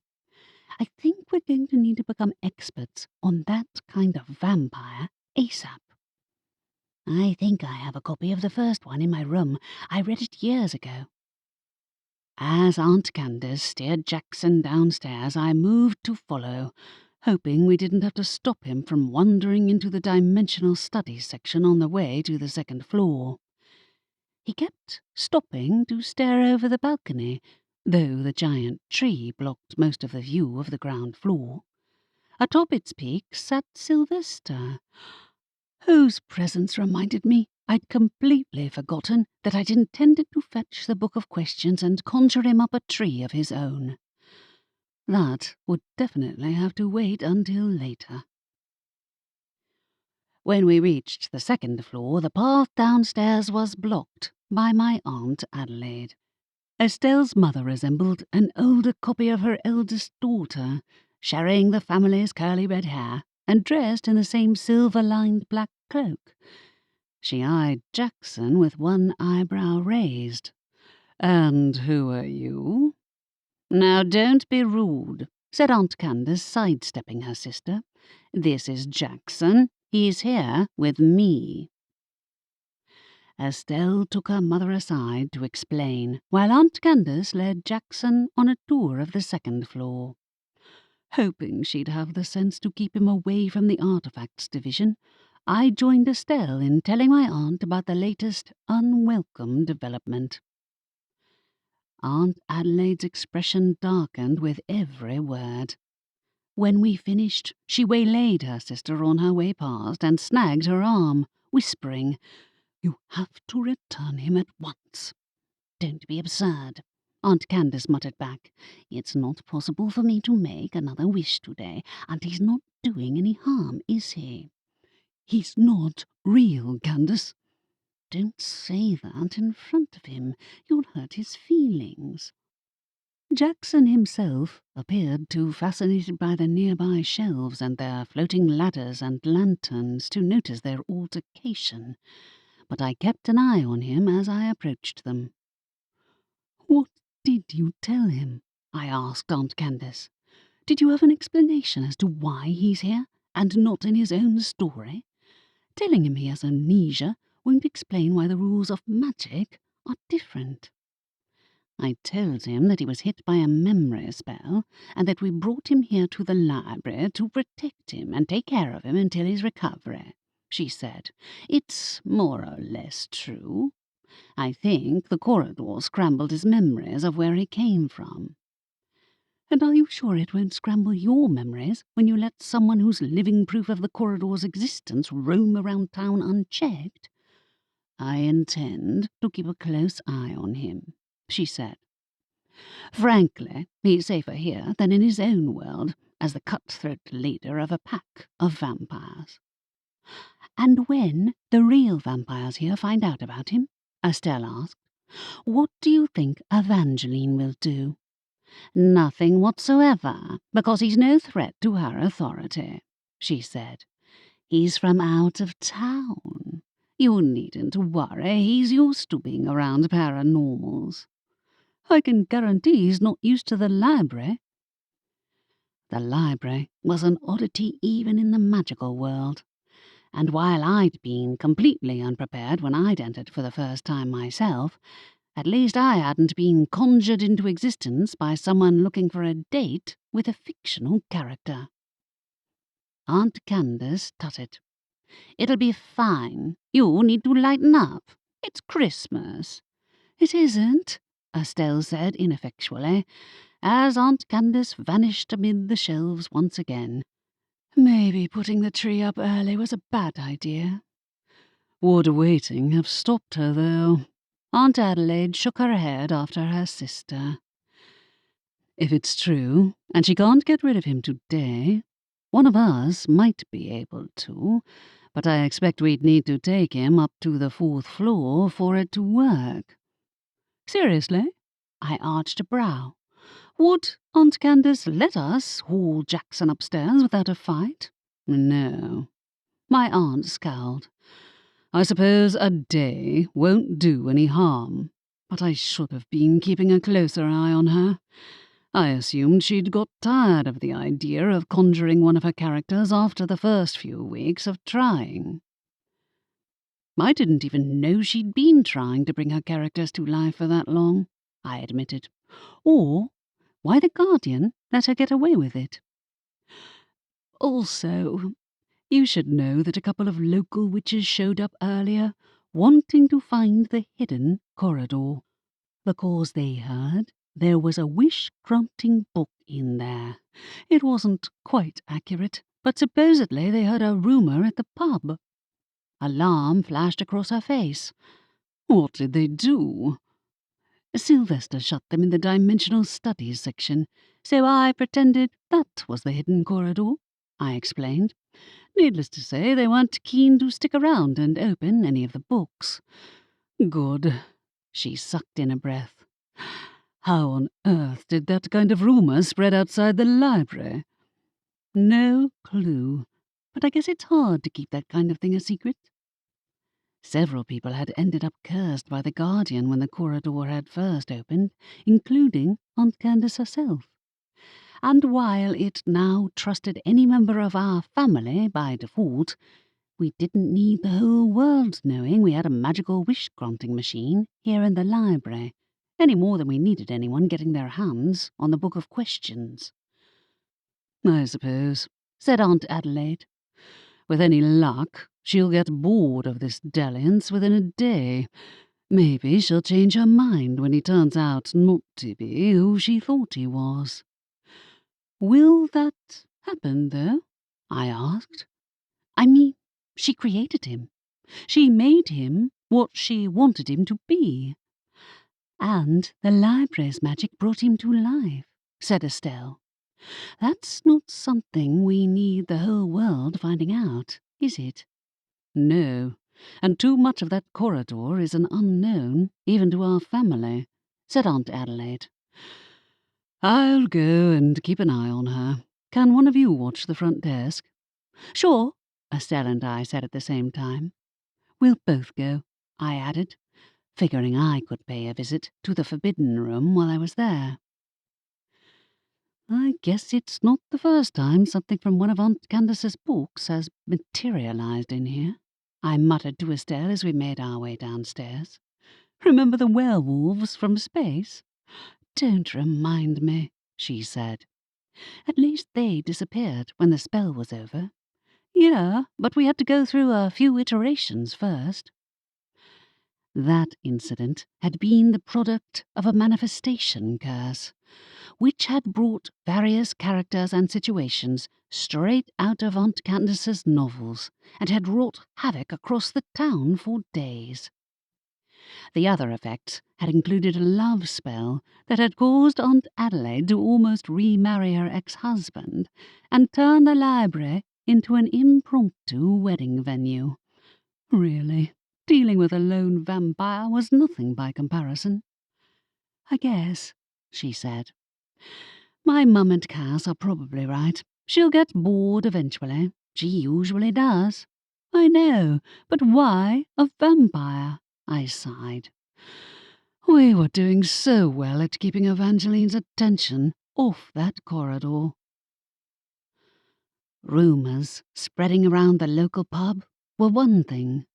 "I think we're going to need to become experts on that kind of vampire ASAP." "I think I have a copy of the first one in my room. I read it years ago." As Aunt Candace steered Jackson downstairs, I moved to follow, hoping we didn't have to stop him from wandering into the dimensional studies section on the way to the 2nd floor. He kept stopping to stare over the balcony, though the giant tree blocked most of the view of the ground floor. Atop its peak sat Sylvester, whose presence reminded me I'd completely forgotten that I'd intended to fetch the Book of Questions and conjure him up a tree of his own. That would definitely have to wait until later. When we reached the 2nd floor, the path downstairs was blocked by my Aunt Adelaide. Estelle's mother resembled an older copy of her eldest daughter, sharing the family's curly red hair and dressed in the same silver-lined black cloak. She eyed Jackson with one eyebrow raised. "And who are you?" "Now don't be rude," said Aunt Candace, sidestepping her sister. "This is Jackson. He's here with me." Estelle took her mother aside to explain, while Aunt Candace led Jackson on a tour of the second floor. Hoping she'd have the sense to keep him away from the artifacts division, I joined Estelle in telling my aunt about the latest unwelcome development. Aunt Adelaide's expression darkened with every word. When we finished, she waylaid her sister on her way past and snagged her arm, whispering, "You have to return him at once." "Don't be absurd," Aunt Candace muttered back. "It's not possible for me to make another wish today, and he's not doing any harm, is he?" "He's not real, Candace." "Don't say that in front of him. You'll hurt his feelings." Jackson himself appeared too fascinated by the nearby shelves and their floating ladders and lanterns to notice their altercation, but I kept an eye on him as I approached them. "What did you tell him?" I asked Aunt Candace. "Did you have an explanation as to why he's here, and not in his own story? Telling him he has amnesia won't explain why the rules of magic are different." I told him that he was hit by a memory spell, and that we brought him here to the library to protect him and take care of him until his recovery, she said. "It's more or less true. I think the corridor scrambled his memories of where he came from." "And are you sure it won't scramble your memories when you let someone who's living proof of the corridor's existence roam around town unchecked?" "I intend to keep a close eye on him," she said. "Frankly, he's safer here than in his own world as the cutthroat leader of a pack of vampires." "And when the real vampires here find out about him," Estelle asked, "what do you think Evangeline will do?" "Nothing whatsoever, because he's no threat to her authority," she said. "He's from out of town. You needn't worry, he's used to being around paranormals." "I can guarantee he's not used to the library." The library was an oddity even in the magical world, and while I'd been completely unprepared when I'd entered for the first time myself, at least I hadn't been conjured into existence by someone looking for a date with a fictional character. Aunt Candace tutted. "It'll be fine. You need to lighten up. It's Christmas." "It isn't," Estelle said ineffectually, as Aunt Candace vanished amid the shelves once again. "Maybe putting the tree up early was a bad idea." "Would waiting have stopped her, though?" Aunt Adelaide shook her head after her sister. "If it's true, and she can't get rid of him today, one of us might be able to, but I expect we'd need to take him up to the 4th floor for it to work." "Seriously?" I arched a brow. "Would Aunt Candace let us haul Jackson upstairs without a fight?" "No." My aunt scowled. "I suppose a day won't do any harm, but I should have been keeping a closer eye on her. I assumed she'd got tired of the idea of conjuring one of her characters after the first few weeks of trying." "I didn't even know she'd been trying to bring her characters to life for that long," I admitted. "Or why the Guardian let her get away with it. Also, you should know that a couple of local witches showed up earlier, wanting to find the hidden corridor, because they heard there was a wish-granting book in there. It wasn't quite accurate, but supposedly they heard a rumour at the pub." Alarm flashed across her face. "What did they do?" "Sylvester shut them in the Dimensional Studies section, so I pretended that was the hidden corridor," I explained. "Needless to say, they weren't keen to stick around and open any of the books." "Good." She sucked in a breath. "How on earth did that kind of rumour spread outside the library?" "No clue, but I guess it's hard to keep that kind of thing a secret." Several people had ended up cursed by the Guardian when the corridor had first opened, including Aunt Candace herself. And while it now trusted any member of our family by default, We didn't need the whole world knowing we had a magical wish-granting machine here in the library, any more than we needed anyone getting their hands on the Book of Questions. I suppose, said Aunt Adelaide. With any luck, she'll get bored of this dalliance within a day. Maybe she'll change her mind when he turns out not to be who she thought he was. Will that happen, though? I asked. I mean, she created him. She made him what she wanted him to be. And the library's magic brought him to life, said Estelle. That's not something we need the whole world finding out, is it? No, and too much of that corridor is an unknown, even to our family, said Aunt Adelaide. I'll go and keep an eye on her. Can one of you watch the front desk? Sure, Estelle and I said at the same time. We'll both go, I added, figuring I could pay a visit to the Forbidden Room while I was there. I guess it's not the first time something from one of Aunt Candace's books has materialized in here, I muttered to Estelle as we made our way downstairs. Remember the werewolves from space? Don't remind me, she said. At least they disappeared when the spell was over. Yeah, but we had to go through a few iterations first. That incident had been the product of a manifestation curse, which had brought various characters and situations straight out of Aunt Candace's novels and had wrought havoc across the town for days. The other effects had included a love spell that had caused Aunt Adelaide to almost remarry her ex-husband and turn the library into an impromptu wedding venue. Really, dealing with a lone vampire was nothing by comparison. I guess, she said. My mum and Cass are probably right. She'll get bored eventually. She usually does. I know, but why a vampire? I sighed. We were doing so well at keeping Evangeline's attention off that corridor. Rumours spreading around the local pub were one thing,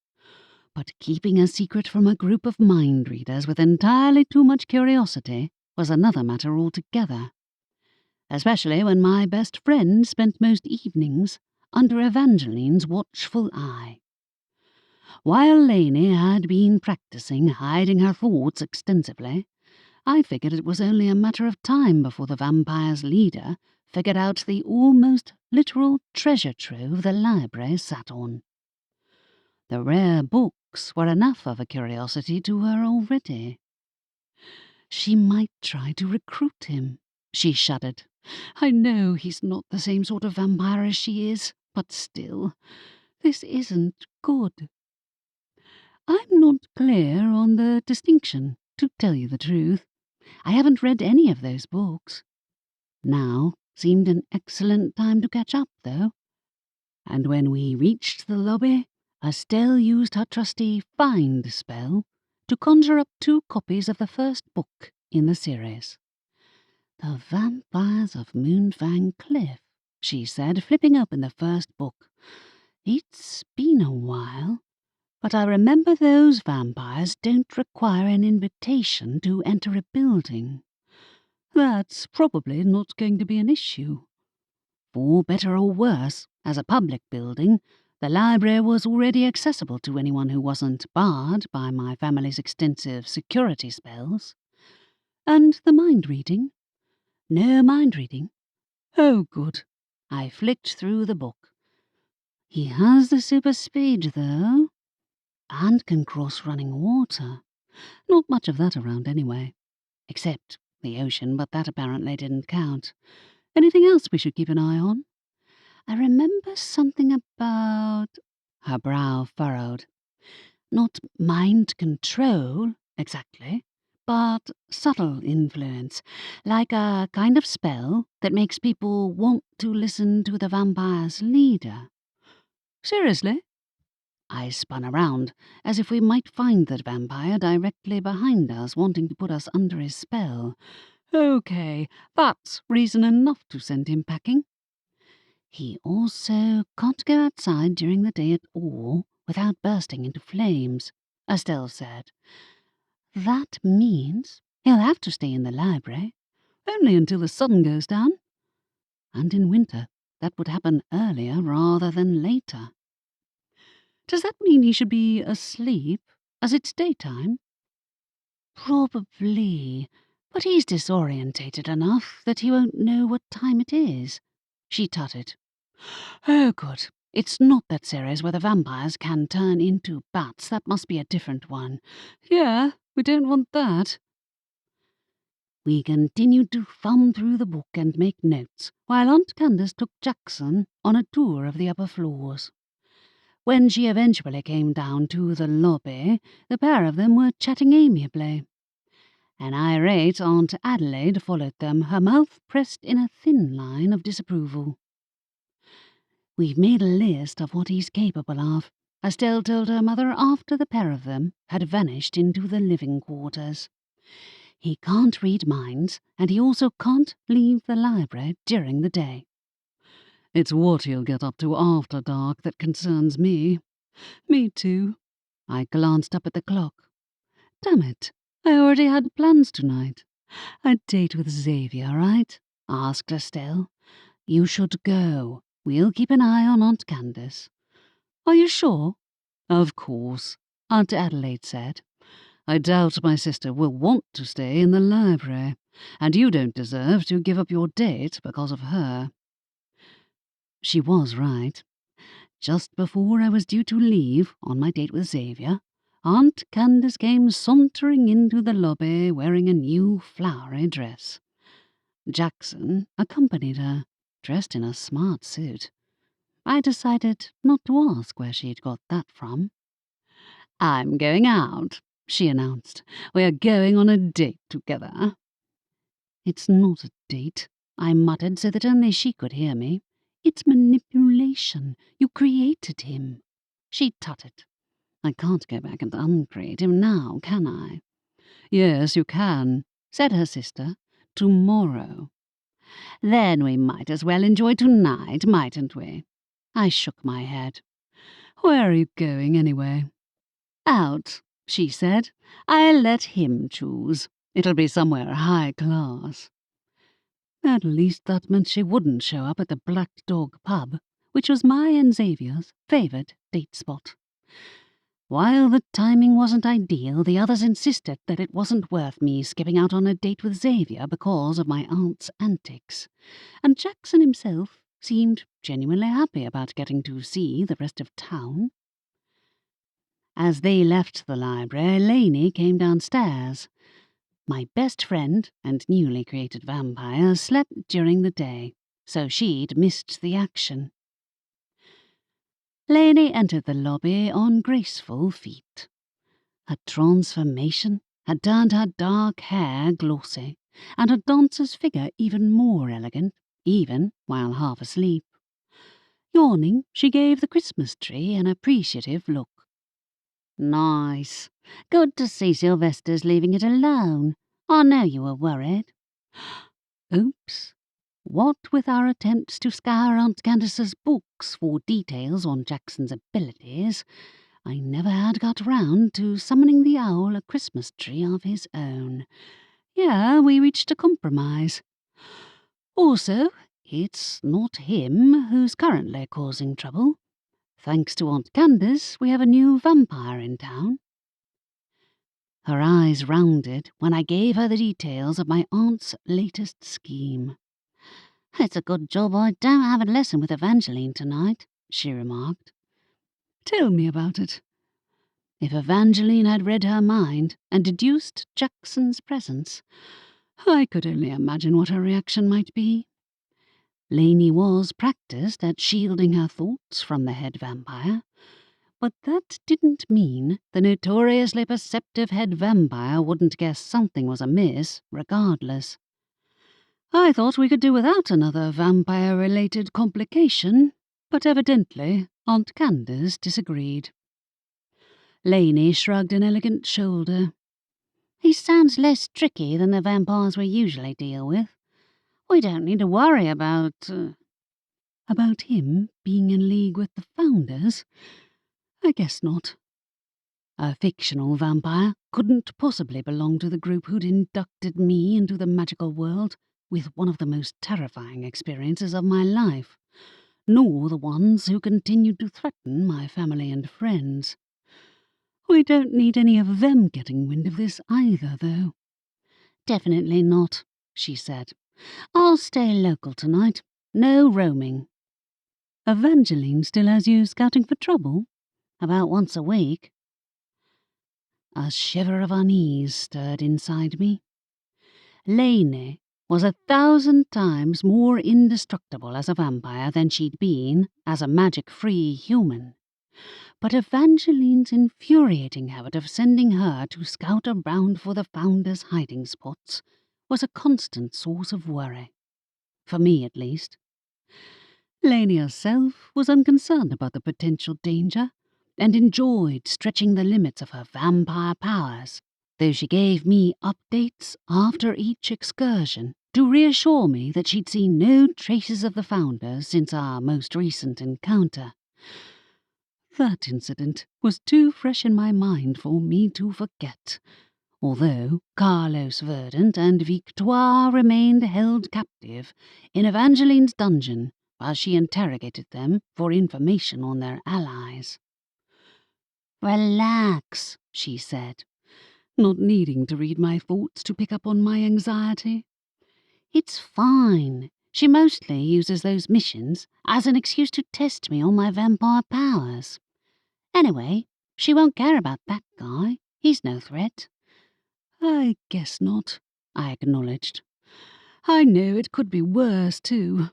but keeping a secret from a group of mind readers with entirely too much curiosity was another matter altogether, especially when my best friend spent most evenings under Evangeline's watchful eye. While Lainey had been practicing hiding her thoughts extensively, I figured it was only a matter of time before the vampire's leader figured out the almost literal treasure trove the library sat on. The rare books were enough of a curiosity to her already. She might try to recruit him, she shuddered. I know he's not the same sort of vampire as she is, but still, this isn't good. I'm not clear on the distinction, to tell you the truth. I haven't read any of those books. Now seemed an excellent time to catch up, though. And when we reached the lobby, Estelle used her trusty find spell to conjure up 2 copies of the first book in the series. The Vampires of Moonfang Cliff, she said, flipping open the first book. It's been a while, but I remember those vampires don't require an invitation to enter a building. That's probably not going to be an issue. For better or worse, as a public building, the library was already accessible to anyone who wasn't barred by my family's extensive security spells. And the mind reading? No mind reading? Oh, good. I flicked through the book. He has the super speed, though, and can cross running water. Not much of that around anyway. Except the ocean, but that apparently didn't count. Anything else we should keep an eye on? I remember something about... Her brow furrowed. Not mind control, exactly, but subtle influence, like a kind of spell that makes people want to listen to the vampire's leader. Seriously? I spun around, as if we might find the vampire directly behind us, wanting to put us under his spell. Okay, that's reason enough to send him packing. He also can't go outside during the day at all without bursting into flames, Estelle said. That means he'll have to stay in the library, only until the sun goes down. And in winter, that would happen earlier rather than later. Does that mean he should be asleep, as it's daytime? Probably, but he's disorientated enough that he won't know what time it is, she tutted. Oh, good. It's not that series where the vampires can turn into bats. That must be a different one. Yeah, we don't want that. We continued to thumb through the book and make notes, while Aunt Candace took Jackson on a tour of the upper floors. When she eventually came down to the lobby, the pair of them were chatting amiably. An irate Aunt Adelaide followed them, her mouth pressed in a thin line of disapproval. We've made a list of what he's capable of, Estelle told her mother after the pair of them had vanished into the living quarters. He can't read minds, and he also can't leave the library during the day. It's what he'll get up to after dark that concerns me. Me too. I glanced up at the clock. Damn it, I already had plans tonight. A date with Xavier, right? Asked Estelle. You should go. We'll keep an eye on Aunt Candace. Are you sure? Of course, Aunt Adelaide said. I doubt my sister will want to stay in the library, and you don't deserve to give up your date because of her. She was right. Just before I was due to leave on my date with Xavier, Aunt Candace came sauntering into the lobby wearing a new flowery dress. Jackson accompanied her, dressed in a smart suit. I decided not to ask where she'd got that from. I'm going out, she announced. We're going on a date together. It's not a date, I muttered so that only she could hear me. It's manipulation. You created him. She tutted. I can't go back and uncreate him now, can I? Yes, you can, said her sister. Tomorrow. Then we might as well enjoy tonight, mightn't we? I shook my head. Where are you going, anyway? Out, she said. I'll let him choose. It'll be somewhere high class. At least that meant she wouldn't show up at the Black Dog pub, which was my and Xavier's favourite date spot. While the timing wasn't ideal, the others insisted that it wasn't worth me skipping out on a date with Xavier because of my aunt's antics, and Jackson himself seemed genuinely happy about getting to see the rest of town. As they left the library, Lainey came downstairs. My best friend and newly created vampire slept during the day, so she'd missed the action. Lainey entered the lobby on graceful feet. Her transformation had turned her dark hair glossy, and her dancer's figure even more elegant, even while half asleep. Yawning, she gave the Christmas tree an appreciative look. Nice. Good to see Sylvester's leaving it alone. I know you were worried. Oops. What with our attempts to scour Aunt Candace's books for details on Jackson's abilities, I never had got round to summoning the owl a Christmas tree of his own. Yeah, we reached a compromise. Also, it's not him who's currently causing trouble. Thanks to Aunt Candace, we have a new vampire in town. Her eyes rounded when I gave her the details of my aunt's latest scheme. It's a good job I don't have a lesson with Evangeline tonight, she remarked. Tell me about it. If Evangeline had read her mind and deduced Jackson's presence, I could only imagine what her reaction might be. Lainey was practiced at shielding her thoughts from the head vampire, but that didn't mean the notoriously perceptive head vampire wouldn't guess something was amiss, regardless. I thought we could do without another vampire-related complication, but evidently Aunt Candace disagreed. Lainey shrugged an elegant shoulder. He sounds less tricky than the vampires we usually deal with. We don't need to worry about... About him being in league with the founders? I guess not. A fictional vampire couldn't possibly belong to the group who'd inducted me into the magical world with one of the most terrifying experiences of my life, nor the ones who continued to threaten my family and friends. We don't need any of them getting wind of this either, though. Definitely not, she said. I'll stay local tonight. No roaming. Evangeline still has you scouting for trouble? About once a week. A shiver of unease stirred inside me. Lainey was 1,000 times more indestructible as a vampire than she'd been as a magic-free human. But Evangeline's infuriating habit of sending her to scout around for the Founder's hiding spots was a constant source of worry. For me, at least. Lainey herself was unconcerned about the potential danger and enjoyed stretching the limits of her vampire powers, though she gave me updates after each excursion to reassure me that she'd seen no traces of the Founders since our most recent encounter. That incident was too fresh in my mind for me to forget, although Carlos Verdant and Victoire remained held captive in Evangeline's dungeon while she interrogated them for information on their allies. Relax, she said, not needing to read my thoughts to pick up on my anxiety. It's fine. She mostly uses those missions as an excuse to test me on my vampire powers. Anyway, she won't care about that guy. He's no threat. I guess not, I acknowledged. I know it could be worse, too.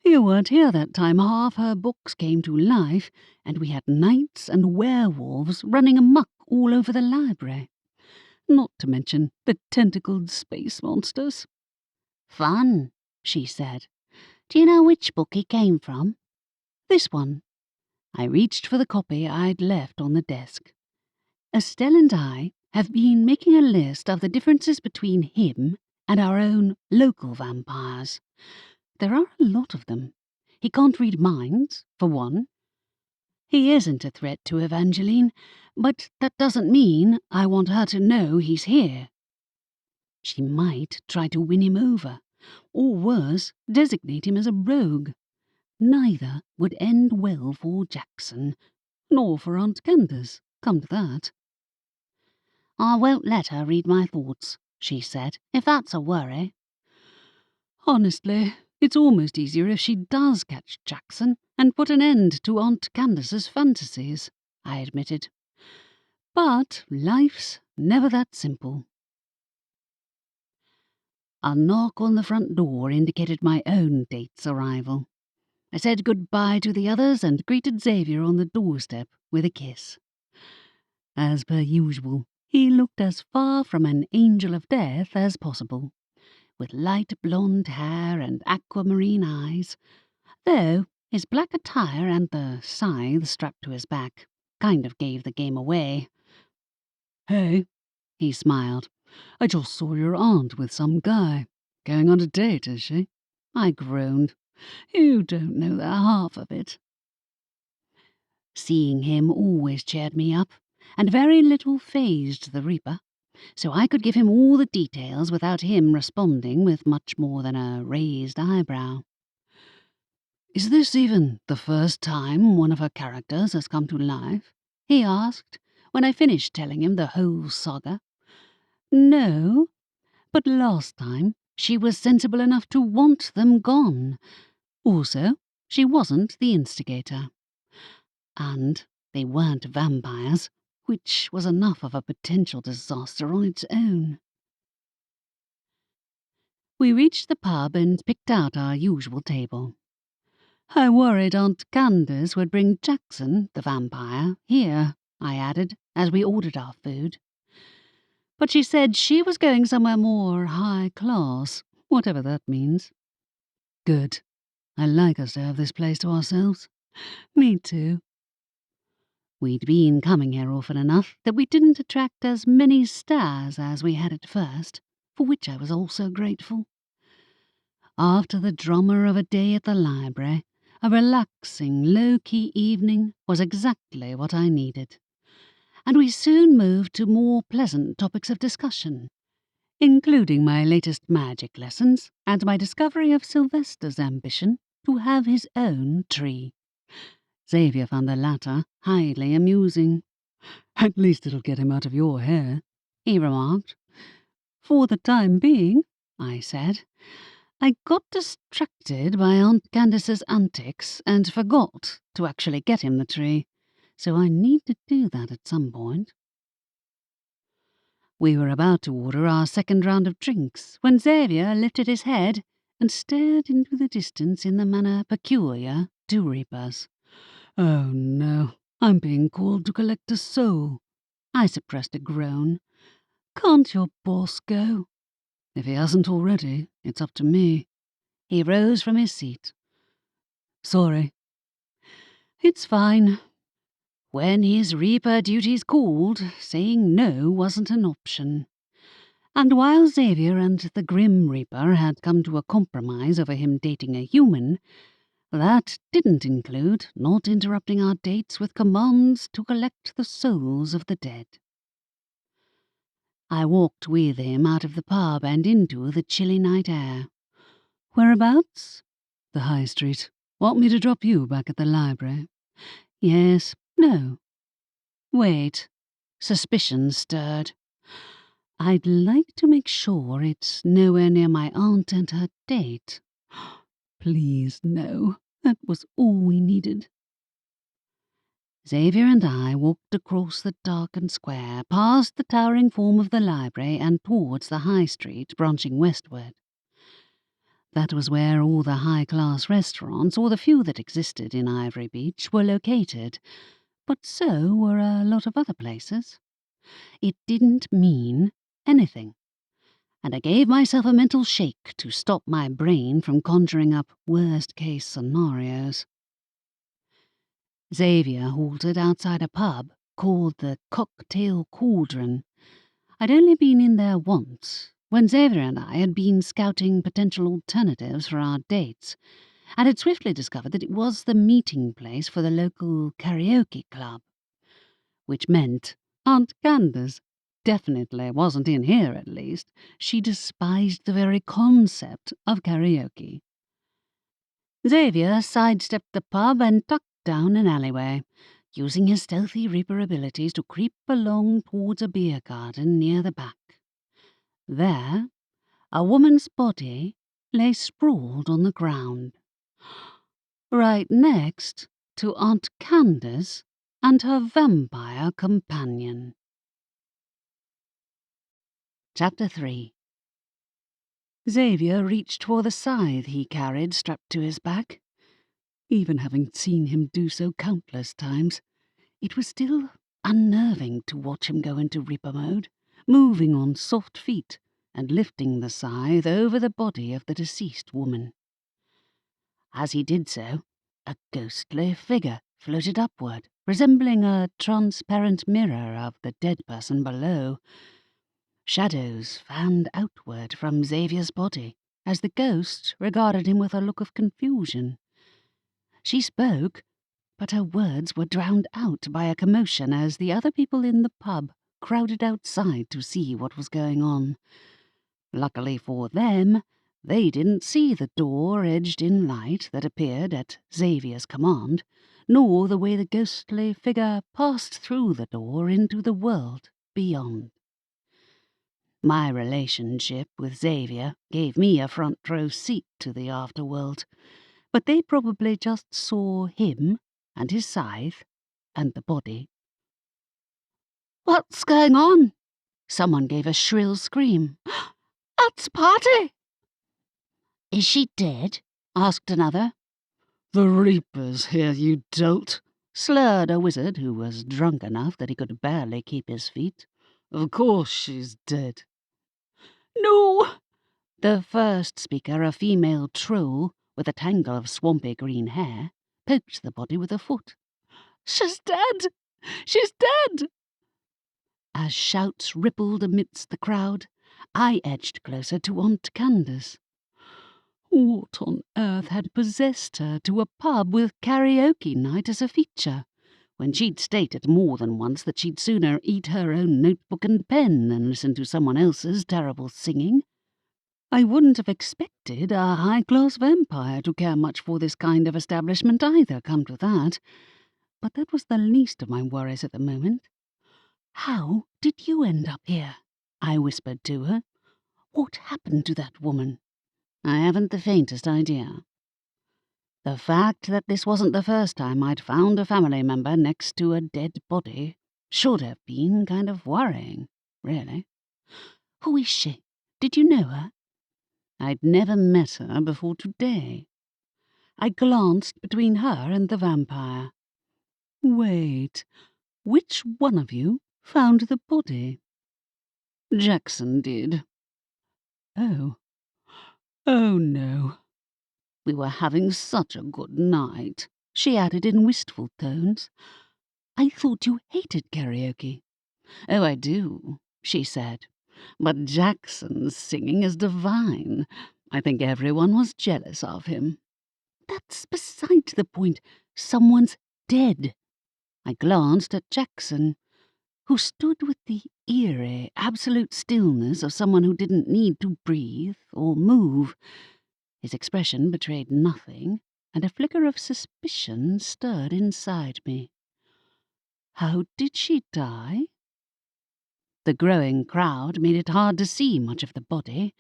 You weren't here that time half her books came to life, and we had knights and werewolves running amok all over the library. Not to mention the tentacled space monsters. Fun, she said. Do you know which book he came from? This one. I reached for the copy I'd left on the desk. Estelle and I have been making a list of the differences between him and our own local vampires. There are a lot of them. He can't read minds, for one. He isn't a threat to Evangeline, but that doesn't mean I want her to know he's here. She might try to win him over, or worse, designate him as a rogue. Neither would end well for Jackson, nor for Aunt Candace, come to that. I won't let her read my thoughts, she said, if that's a worry. Honestly, it's almost easier if she does catch Jackson and put an end to Aunt Candace's fantasies, I admitted. But life's never that simple. A knock on the front door indicated my own date's arrival. I said goodbye to the others and greeted Xavier on the doorstep with a kiss. As per usual, he looked as far from an angel of death as possible, with light blonde hair and aquamarine eyes, though his black attire and the scythe strapped to his back kind of gave the game away. Hey, he smiled. I just saw your aunt with some guy. Going on a date, is she? I groaned. You don't know the half of it. Seeing him always cheered me up, and very little fazed the Reaper, so I could give him all the details without him responding with much more than a raised eyebrow. Is this even the first time one of her characters has come to life? He asked, when I finished telling him the whole saga. No, but last time she was sensible enough to want them gone. Also, she wasn't the instigator. And they weren't vampires, which was enough of a potential disaster on its own. We reached the pub and picked out our usual table. I worried Aunt Candace would bring Jackson, the vampire, here, I added, as we ordered our food. But she said she was going somewhere more high class, whatever that means. Good. I like us to have this place to ourselves. Me too. We'd been coming here often enough that we didn't attract as many stares as we had at first, for which I was also grateful. After the drama of a day at the library, A relaxing, low-key evening was exactly what I needed, and we soon moved to more pleasant topics of discussion, including my latest magic lessons and my discovery of Sylvester's ambition to have his own tree. Xavier found the latter highly amusing. "At least it'll get him out of your hair," he remarked. "For the time being," I said. I got distracted by Aunt Candace's antics and forgot to actually get him the tree, so I need to do that at some point. We were about to order our second round of drinks when Xavier lifted his head and stared into the distance in the manner peculiar to reapers. "Oh no, I'm being called to collect a soul." I suppressed a groan. "Can't your boss go?" "If he hasn't already, it's up to me." He rose from his seat. "Sorry." "It's fine." When his reaper duties called, saying no wasn't an option. And while Xavier and the Grim Reaper had come to a compromise over him dating a human, that didn't include not interrupting our dates with commands to collect the souls of the dead. I walked with him out of the pub and into the chilly night air. "Whereabouts?" "The High Street. Want me to drop you back at the library?" "Yes. No. Wait." Suspicion stirred. "I'd like to make sure it's nowhere near my aunt and her date." "Please, no. That was all we needed." Xavier and I walked across the darkened square, past the towering form of the library and towards the High Street branching westward. That was where all the high-class restaurants, or the few that existed in Ivory Beach, were located, but so were a lot of other places. It didn't mean anything, and I gave myself a mental shake to stop my brain from conjuring up worst-case scenarios. Xavier halted outside a pub called the Cocktail Cauldron. I'd only been in there once, when Xavier and I had been scouting potential alternatives for our dates, and had swiftly discovered that it was the meeting place for the local karaoke club. Which meant Aunt Candace definitely wasn't in here, at least. She despised the very concept of karaoke. Xavier sidestepped the pub and tucked down an alleyway, using his stealthy reaper abilities to creep along towards a beer garden near the back. There, a woman's body lay sprawled on the ground, right next to Aunt Candace and her vampire companion. Chapter 3. Xavier reached for the scythe he carried strapped to his back. Even having seen him do so countless times, it was still unnerving to watch him go into reaper mode, moving on soft feet and lifting the scythe over the body of the deceased woman. As he did so, a ghostly figure floated upward, resembling a transparent mirror of the dead person below. Shadows fanned outward from Xavier's body, as the ghost regarded him with a look of confusion. She spoke, but her words were drowned out by a commotion as the other people in the pub crowded outside to see what was going on. Luckily for them, they didn't see the door edged in light that appeared at Xavier's command, nor the way the ghostly figure passed through the door into the world beyond. My relationship with Xavier gave me a front-row seat to the afterworld, but they probably just saw him and his scythe and the body. "What's going on?" Someone gave a shrill scream. "That's Party!" "Is she dead?" asked another. "The Reaper's here, you dolt," slurred a wizard who was drunk enough that he could barely keep his feet. "Of course she's dead." "No!" The first speaker, a female troll with a tangle of swampy green hair, poked the body with a foot. "She's dead! She's dead!" As shouts rippled amidst the crowd, I edged closer to Aunt Candace. What on earth had possessed her to a pub with karaoke night as a feature, when she'd stated more than once that she'd sooner eat her own notebook and pen than listen to someone else's terrible singing? I wouldn't have expected a high-class vampire to care much for this kind of establishment either, come to that. But that was the least of my worries at the moment. "How did you end up here?" I whispered to her. "What happened to that woman?" "I haven't the faintest idea." The fact that this wasn't the first time I'd found a family member next to a dead body should have been kind of worrying, really. "Who is she? Did you know her?" I'd never met her before today. I glanced between her and the vampire. "Wait, which one of you found the body?" "Jackson did." "Oh. Oh, no." "We were having such a good night," she added in wistful tones. "I thought you hated karaoke." "Oh, I do," she said. "But Jackson's singing is divine. I think everyone was jealous of him." "That's beside the point. Someone's dead." I glanced at Jackson, who stood with the eerie, absolute stillness of someone who didn't need to breathe or move. His expression betrayed nothing, and a flicker of suspicion stirred inside me. "How did she die?" The growing crowd made it hard to see much of the body,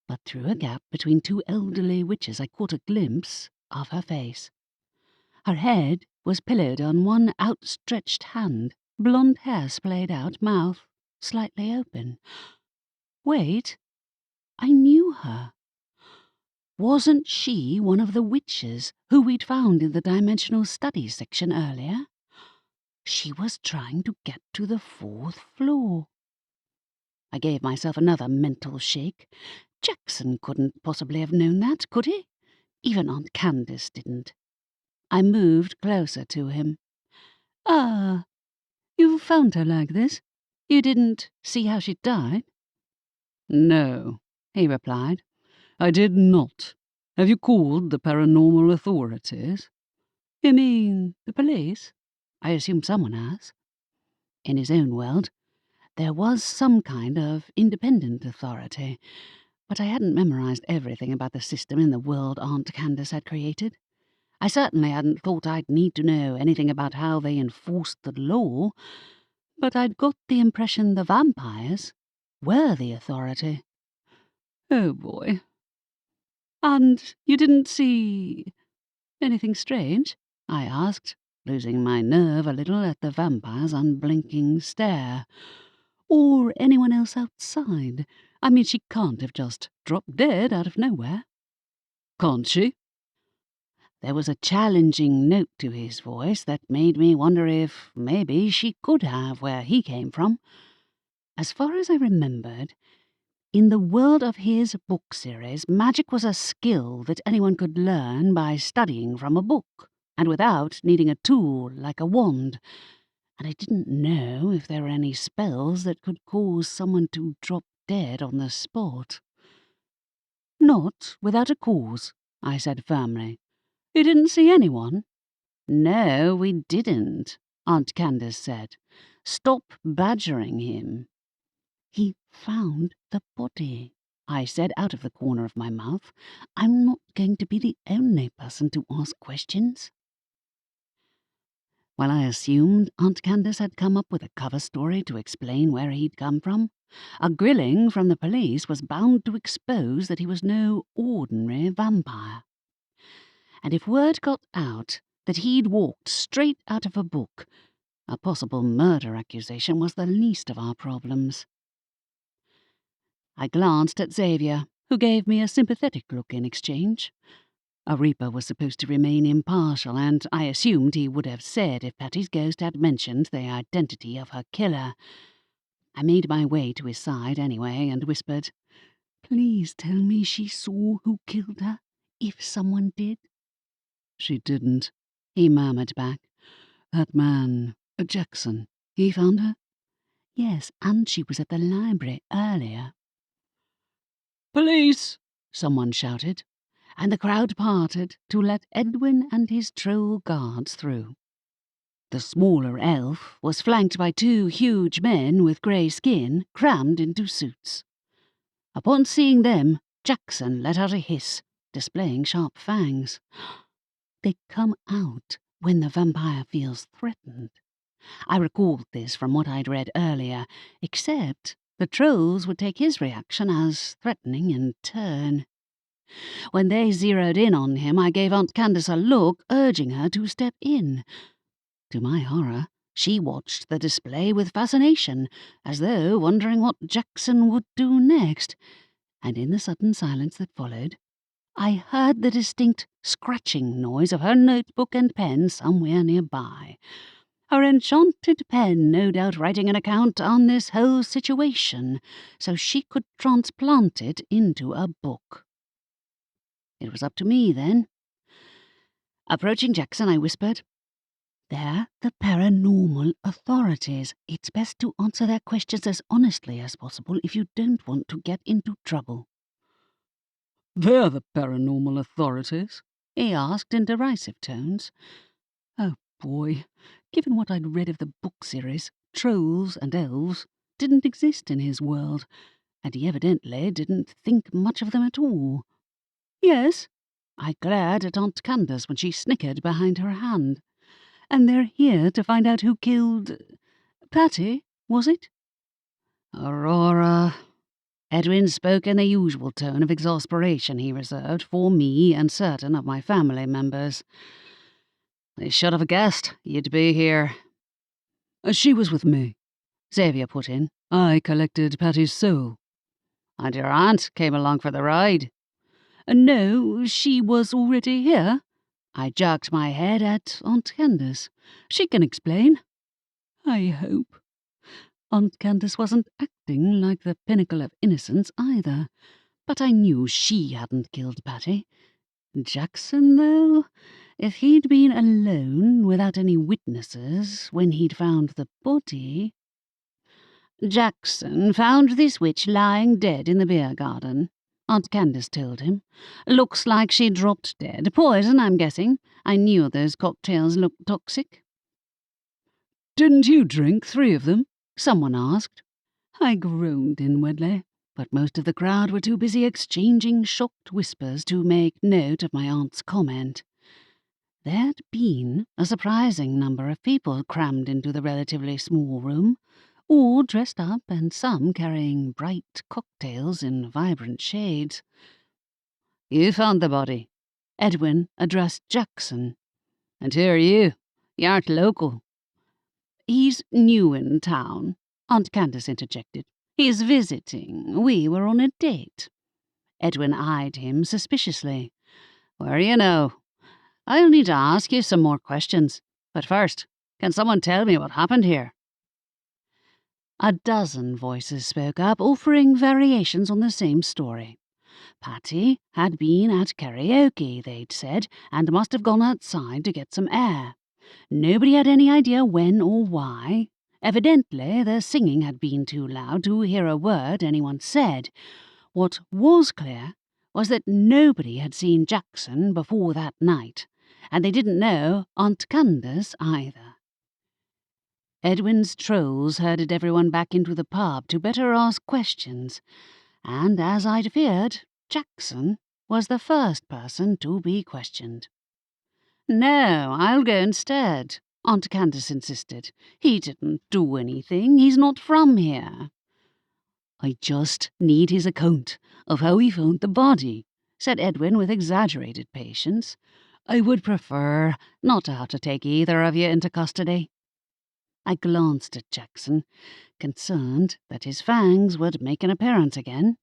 but through a gap between two elderly witches I caught a glimpse of her face. Her head was pillowed on one outstretched hand, blonde hair splayed out, mouth slightly open. Wait, I knew her. Wasn't she one of the witches who we'd found in the Dimensional Studies section earlier? She was trying to get to the 4th floor. I gave myself another mental shake. Jackson couldn't possibly have known that, could he? Even Aunt Candace didn't. I moved closer to him. "Ah, you found her like this? You didn't see how she died?" "No," he replied. "I did not. Have you called the paranormal authorities?" "You mean the police? I assume someone has." In his own world, there was some kind of independent authority, but I hadn't memorized everything about the system in the world Aunt Candace had created. I certainly hadn't thought I'd need to know anything about how they enforced the law, but I'd got the impression the vampires were the authority. "Oh, boy. And you didn't see anything strange?" I asked, losing my nerve a little at the vampire's unblinking stare. "Or anyone else outside? I mean, she can't have just dropped dead out of nowhere." "Can't she?" There was a challenging note to his voice that made me wonder if maybe she could have where he came from. As far as I remembered, in the world of his book series, magic was a skill that anyone could learn by studying from a book, and without needing a tool like a wand, and I didn't know if there were any spells that could cause someone to drop dead on the spot. "Not without a cause," I said firmly. "You didn't see anyone?" "No, we didn't," Aunt Candace said. "Stop badgering him." "He found the body," I said out of the corner of my mouth. "I'm not going to be the only person to ask questions." While I assumed Aunt Candace had come up with a cover story to explain where he'd come from, a grilling from the police was bound to expose that he was no ordinary vampire. And if word got out that he'd walked straight out of a book, a possible murder accusation was the least of our problems. I glanced at Xavier, who gave me a sympathetic look in exchange. A Reaper was supposed to remain impartial, and I assumed he would have said if Patty's ghost had mentioned the identity of her killer. I made my way to his side anyway and whispered, "Please tell me she saw who killed her, if someone did." "She didn't," he murmured back. "That man, Jackson, he found her?" "Yes, and she was at the library earlier." "Police!" someone shouted. and the crowd parted to let Edwin and his troll guards through. The smaller elf was flanked by 2 huge men with grey skin crammed into suits. Upon seeing them, Jackson let out a hiss, displaying sharp fangs. They come out when the vampire feels threatened. I recalled this from what I'd read earlier, except the trolls would take his reaction as threatening in turn. When they zeroed in on him, I gave Aunt Candace a look, urging her to step in. To my horror, she watched the display with fascination, as though wondering what Jackson would do next, and in the sudden silence that followed, I heard the distinct scratching noise of her notebook and pen somewhere nearby. Her enchanted pen, no doubt writing an account on this whole situation, so she could transplant it into a book. It was up to me then. Approaching Jackson, I whispered, "They're the paranormal authorities. It's best to answer their questions as honestly as possible if you don't want to get into trouble." "They're the paranormal authorities?" he asked in derisive tones. Oh boy, given what I'd read of the book series, trolls and elves didn't exist in his world, and he evidently didn't think much of them at all. "Yes," I glared at Aunt Candace when she snickered behind her hand. "And they're here to find out who killed... Patty, was it?" "Aurora." Edwin spoke in the usual tone of exasperation he reserved for me and certain of my family members. "They should have guessed you'd be here." "She was with me," Xavier put in. "I collected Patty's soul." "And your aunt came along for the ride?" "No, she was already here." I jerked my head at Aunt Candace. "She can explain." I hope. Aunt Candace wasn't acting like the pinnacle of innocence either, but I knew she hadn't killed Patty. Jackson, though, if he'd been alone without any witnesses when he'd found the body... "Jackson found this witch lying dead in the beer garden," Aunt Candace told him. "Looks like she dropped dead. Poison, I'm guessing. I knew those cocktails looked toxic." "Didn't you drink 3 of them?" someone asked. I groaned inwardly, but most of the crowd were too busy exchanging shocked whispers to make note of my aunt's comment. There'd been a surprising number of people crammed into the relatively small room, all dressed up and some carrying bright cocktails in vibrant shades. "You found the body," Edwin addressed Jackson. "And who are you? You aren't local." "He's new in town," Aunt Candace interjected. "He's visiting. We were on a date." Edwin eyed him suspiciously. "Where you know? I'll need to ask you some more questions. But first, can someone tell me what happened here?" A dozen voices spoke up, offering variations on the same story. Patty had been at karaoke, they'd said, and must have gone outside to get some air. Nobody had any idea when or why. Evidently, the singing had been too loud to hear a word anyone said. What was clear was that nobody had seen Jackson before that night, and they didn't know Aunt Candace either. Edwin's trolls herded everyone back into the pub to better ask questions, and as I'd feared, Jackson was the first person to be questioned. "No, I'll go instead," Aunt Candace insisted. "He didn't do anything. He's not from here." "I just need his account of how he found the body," said Edwin with exaggerated patience. "I would prefer not to have to take either of you into custody." I glanced at Jackson, concerned that his fangs would make an appearance again.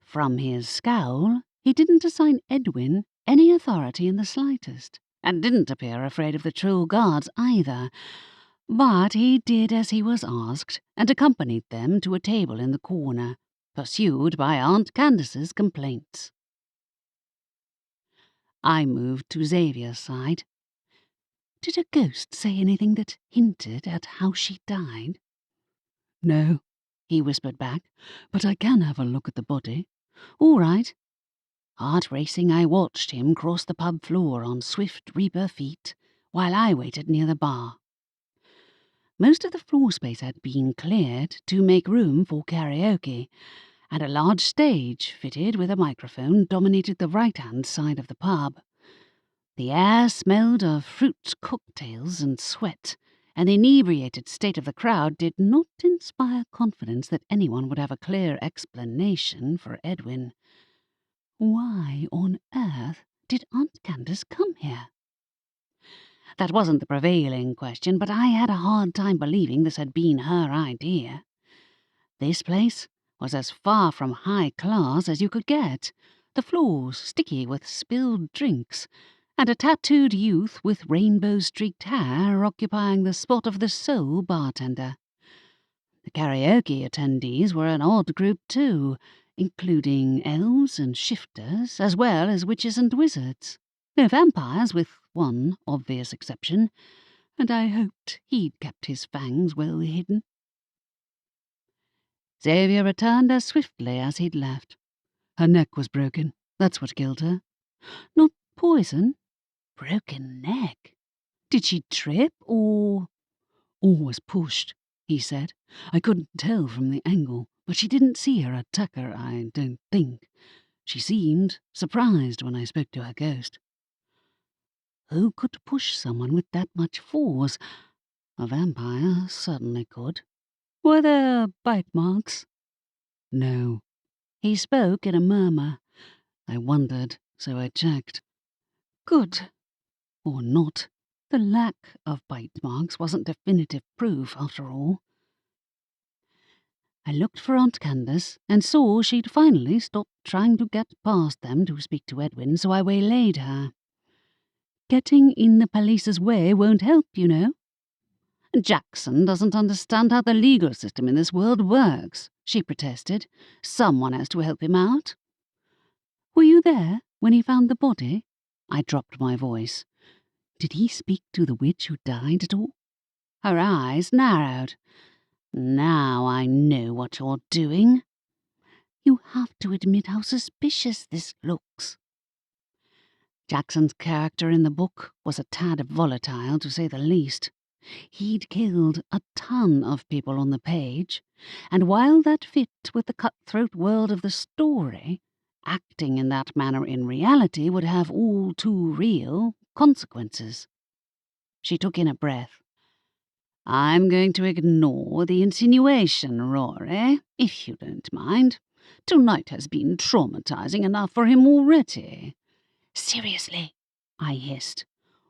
From his scowl, he didn't assign Edwin any authority in the slightest, and didn't appear afraid of the troll guards either. But he did as he was asked, and accompanied them to a table in the corner, pursued by Aunt Candace's complaints. I moved to Xavier's side. "Did a ghost say anything that hinted at how she died?" "No," he whispered back, "but I can have a look at the body." "All right." Heart racing, I watched him cross the pub floor on swift reaper feet, while I waited near the bar. Most of the floor space had been cleared to make room for karaoke, and a large stage fitted with a microphone dominated the right-hand side of the pub. The air smelled of fruit cocktails and sweat, and the inebriated state of the crowd did not inspire confidence that anyone would have a clear explanation for Edwin. Why on earth did Aunt Candace come here? That wasn't the prevailing question, but I had a hard time believing this had been her idea. This place was as far from high class as you could get, the floors sticky with spilled drinks, and a tattooed youth with rainbow-streaked hair occupying the spot of the sole bartender. The karaoke attendees were an odd group too, including elves and shifters, as well as witches and wizards. No vampires, with one obvious exception, and I hoped he'd kept his fangs well hidden. Xavier returned as swiftly as he'd left. Her neck was broken. That's what killed her. Not poison. Broken neck. Did she trip or was pushed, he said. I couldn't tell from the angle, but she didn't see her attacker, I don't think. She seemed surprised when I spoke to her ghost. Who could push someone with that much force? A vampire certainly could. Were there bite marks? No. He spoke in a murmur. I wondered, so I checked. Good. Or not. The lack of bite marks wasn't definitive proof, after all. I looked for Aunt Candace and saw she'd finally stopped trying to get past them to speak to Edwin, so I waylaid her. Getting in the police's way won't help, you know. Jackson doesn't understand how the legal system in this world works, she protested. Someone has to help him out. Were you there when he found the body? I dropped my voice. Did he speak to the witch who died at all? Her eyes narrowed. Now I know what you're doing. You have to admit how suspicious this looks. Jackson's character in the book was a tad volatile, to say the least. He'd killed a ton of people on the page, and while that fit with the cutthroat world of the story, acting in that manner in reality would have all too real consequences. She took in a breath. I'm going to ignore the insinuation, Rory, if you don't mind. Tonight has been traumatizing enough for him already. Seriously, I hissed.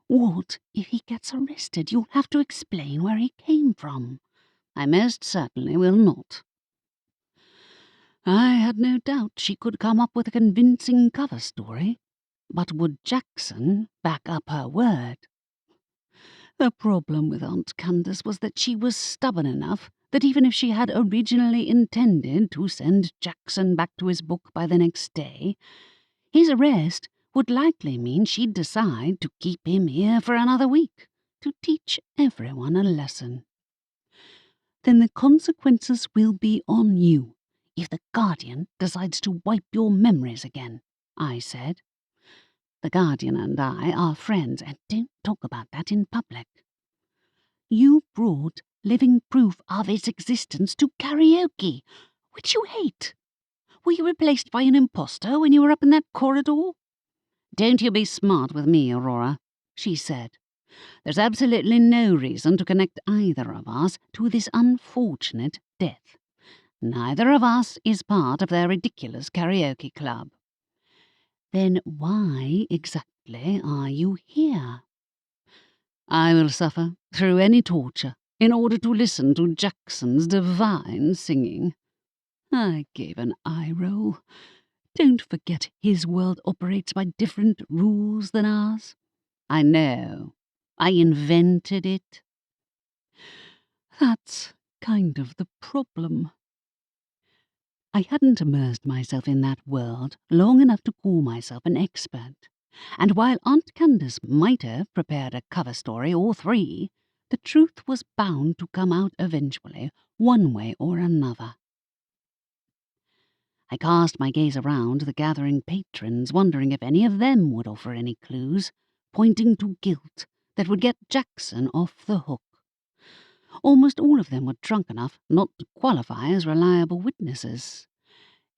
What if he gets arrested? You'll have to explain where he came from. I most certainly will not. I had no doubt she could come up with a convincing cover story, but would Jackson back up her word? The problem with Aunt Candace was that she was stubborn enough that even if she had originally intended to send Jackson back to his book by the next day, his arrest would likely mean she'd decide to keep him here for another week, to teach everyone a lesson. Then the consequences will be on you if the Guardian decides to wipe your memories again, I said. The Guardian and I are friends, and don't talk about that in public. You brought living proof of its existence to karaoke, which you hate. Were you replaced by an imposter when you were up in that corridor? Don't you be smart with me, Aurora, she said. There's absolutely no reason to connect either of us to this unfortunate death. Neither of us is part of their ridiculous karaoke club. Then why exactly are you here? I will suffer through any torture in order to listen to Jackson's divine singing. I gave an eye roll. Don't forget his world operates by different rules than ours. I know. I invented it. That's kind of the problem. I hadn't immersed myself in that world long enough to call myself an expert, and while Aunt Candace might have prepared a cover story or three, the truth was bound to come out eventually, one way or another. I cast my gaze around the gathering patrons, wondering if any of them would offer any clues, pointing to guilt that would get Jackson off the hook. Almost all of them were drunk enough not to qualify as reliable witnesses,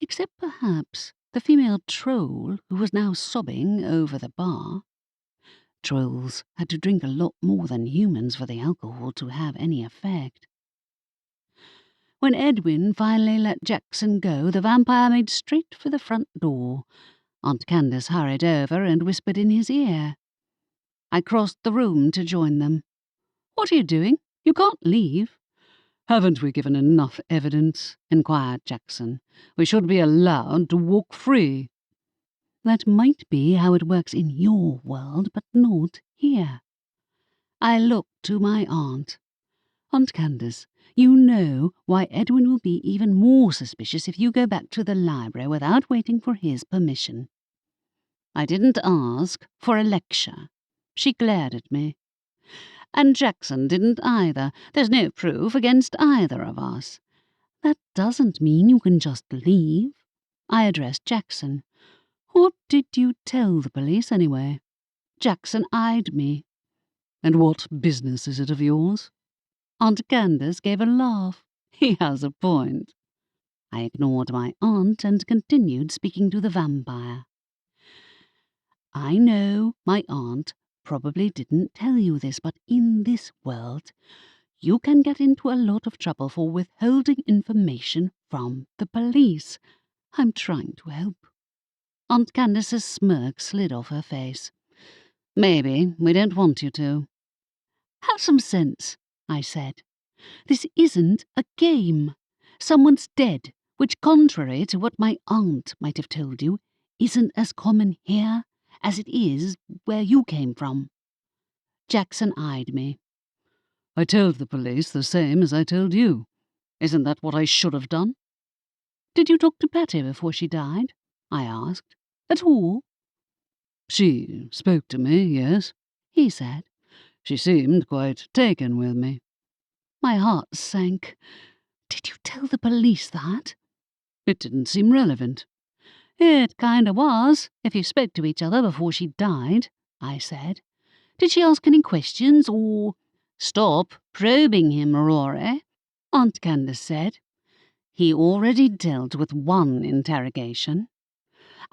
except perhaps the female troll who was now sobbing over the bar. Trolls had to drink a lot more than humans for the alcohol to have any effect. When Edwin finally let Jackson go, the vampire made straight for the front door. Aunt Candace hurried over and whispered in his ear. I crossed the room to join them. "What are you doing? You can't leave." "Haven't we given enough evidence?" inquired Jackson. "We should be allowed to walk free." "That might be how it works in your world, but not here." I looked to my aunt. "Aunt Candace, you know why Edwin will be even more suspicious if you go back to the library without waiting for his permission." I didn't ask for a lecture. She glared at me. "And Jackson didn't either. There's no proof against either of us." "That doesn't mean you can just leave." I addressed Jackson. "What did you tell the police, anyway?" Jackson eyed me. "And what business is it of yours?" Aunt Candace gave a laugh. "He has a point." I ignored my aunt and continued speaking to the vampire. "I know my aunt probably didn't tell you this, but in this world, you can get into a lot of trouble for withholding information from the police. I'm trying to help." Aunt Candace's smirk slid off her face. "Maybe we don't want you to." "Have some sense," I said. "This isn't a game. Someone's dead, which, contrary to what my aunt might have told you, isn't as common here as it is where you came from." Jackson eyed me. "I told the police the same as I told you. Isn't that what I should have done?" "Did you talk to Patty before she died?" I asked. "At all?" "She spoke to me, yes," he said. "She seemed quite taken with me." My heart sank. "Did you tell the police that?" "It didn't seem relevant." "It kinda was, if you spoke to each other before she died," I said. "Did she ask any questions, or—" "Stop probing him, Rory," Aunt Candace said. "He already dealt with one interrogation."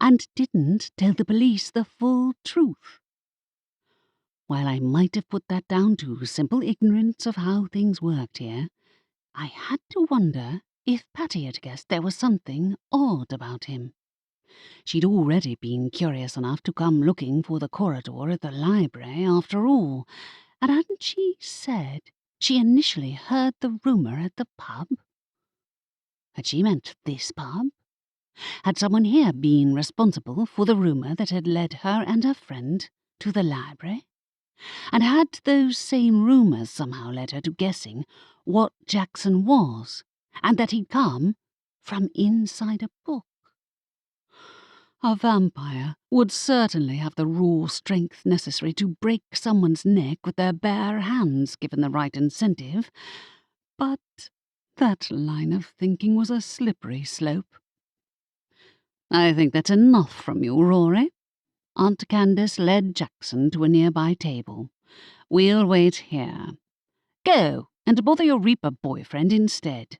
"And didn't tell the police the full truth." While I might have put that down to simple ignorance of how things worked here, I had to wonder if Patty had guessed there was something odd about him. She'd already been curious enough to come looking for the corridor at the library after all, and hadn't she said she initially heard the rumour at the pub? Had she meant this pub? Had someone here been responsible for the rumour that had led her and her friend to the library? And had those same rumours somehow led her to guessing what Jackson was, and that he'd come from inside a book? A vampire would certainly have the raw strength necessary to break someone's neck with their bare hands, given the right incentive, but that line of thinking was a slippery slope. "I think that's enough from you, Rory." Aunt Candace led Jackson to a nearby table. "We'll wait here. Go and bother your Reaper boyfriend instead."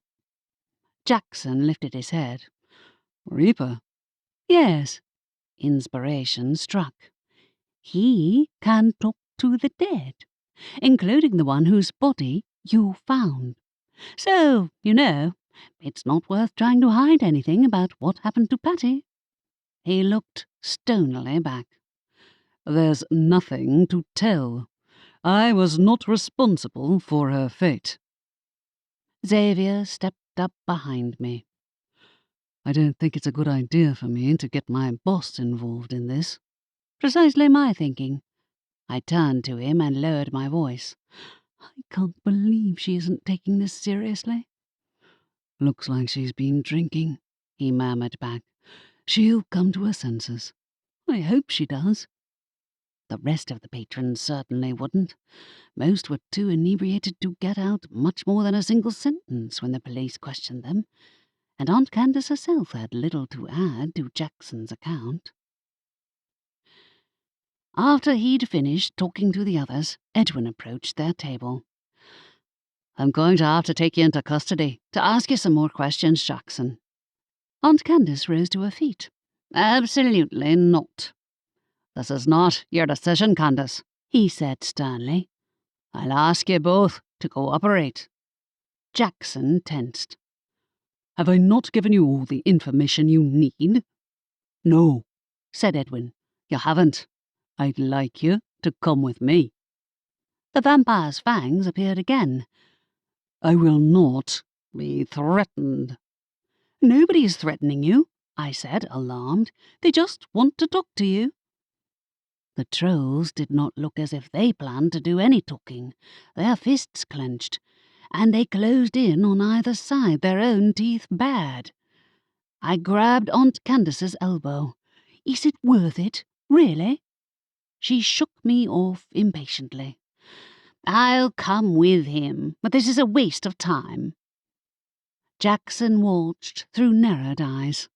Jackson lifted his head. "Reaper?" "Yes." Inspiration struck. "He can talk to the dead, including the one whose body you found. So, you know, it's not worth trying to hide anything about what happened to Patty." He looked stonily back. "There's nothing to tell. I was not responsible for her fate." Xavier stepped up behind me. "I don't think it's a good idea for me to get my boss involved in this." "Precisely my thinking." I turned to him and lowered my voice. "I can't believe she isn't taking this seriously." "Looks like she's been drinking," he murmured back. "She'll come to her senses." "I hope she does." The rest of the patrons certainly wouldn't. Most were too inebriated to get out much more than a single sentence when the police questioned them, and Aunt Candace herself had little to add to Jackson's account. After he'd finished talking to the others, Edwin approached their table. "I'm going to have to take you into custody to ask you some more questions, Jackson." Aunt Candace rose to her feet. "Absolutely not. This is not your decision, Candace," he said sternly. "I'll ask you both to cooperate." Jackson tensed. "Have I not given you all the information you need?" "No," said Edwin. "You haven't. I'd like you to come with me." The vampire's fangs appeared again. "I will not be threatened." "Nobody is threatening you," I said, alarmed. "They just want to talk to you." The trolls did not look as if they planned to do any talking. Their fists clenched, and they closed in on either side, their own teeth bared. I grabbed Aunt Candace's elbow. "Is it worth it? Really?" She shook me off impatiently. "I'll come with him, but this is a waste of time." Jackson watched through narrowed eyes.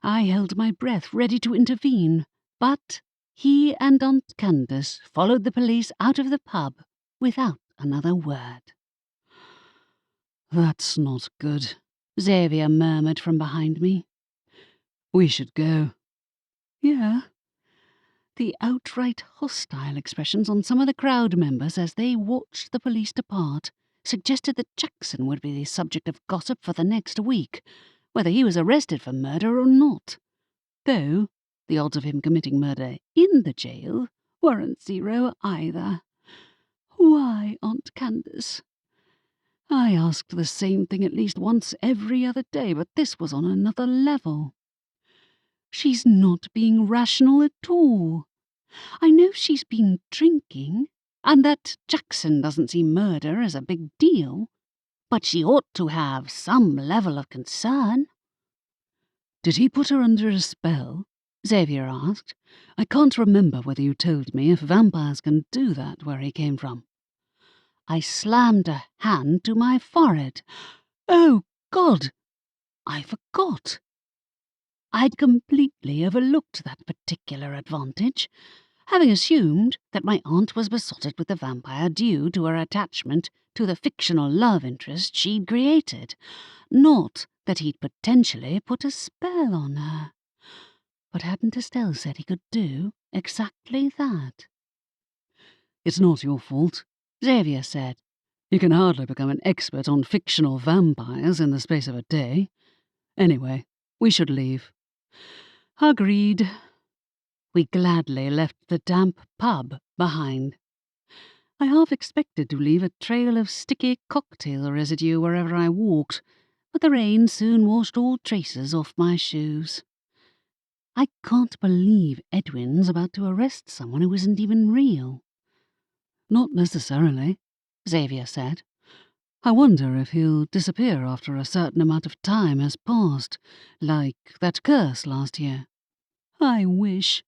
I held my breath, ready to intervene, but he and Aunt Candace followed the police out of the pub without another word. "That's not good," Xavier murmured from behind me. "We should go." "Yeah." The outright hostile expressions on some of the crowd members as they watched the police depart suggested that Jackson would be the subject of gossip for the next week, whether he was arrested for murder or not. Though the odds of him committing murder in the jail weren't zero either. Why, Aunt Candace? I asked the same thing at least once every other day, but this was on another level. She's not being rational at all. I know she's been drinking, and that Jackson doesn't see murder as a big deal, but she ought to have some level of concern." "Did he put her under a spell?" Xavier asked. "I can't remember whether you told me if vampires can do that where he came from." I slammed a hand to my forehead. "Oh, God! I forgot." I'd completely overlooked that particular advantage, having assumed that my aunt was besotted with the vampire due to her attachment to the fictional love interest she'd created, not that he'd potentially put a spell on her. But hadn't Estelle said he could do exactly that? "It's not your fault," Xavier said. "You can hardly become an expert on fictional vampires in the space of a day. Anyway, we should leave." Agreed. We gladly left the damp pub behind. I half expected to leave a trail of sticky cocktail residue wherever I walked, but the rain soon washed all traces off my shoes. I can't believe Edwin's about to arrest someone who isn't even real. "Not necessarily," Xavier said. "I wonder if he'll disappear after a certain amount of time has passed, like that curse last year." I wish.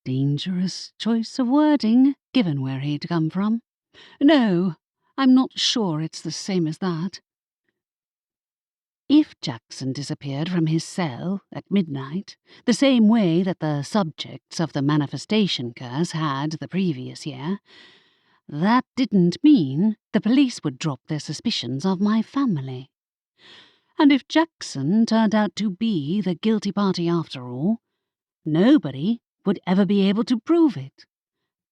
Dangerous choice of wording, given where he'd come from. No, I'm not sure it's the same as that. If Jackson disappeared from his cell at midnight, the same way that the subjects of the manifestation curse had the previous year, that didn't mean the police would drop their suspicions of my family. And if Jackson turned out to be the guilty party after all, nobody would ever be able to prove it.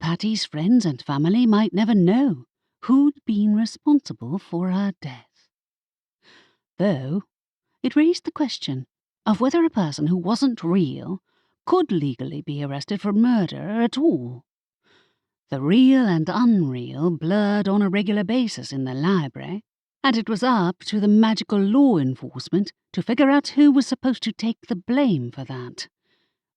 Patty's friends and family might never know who'd been responsible for her death. Though it raised the question of whether a person who wasn't real could legally be arrested for murder at all. The real and unreal blurred on a regular basis in the library, and it was up to the magical law enforcement to figure out who was supposed to take the blame for that,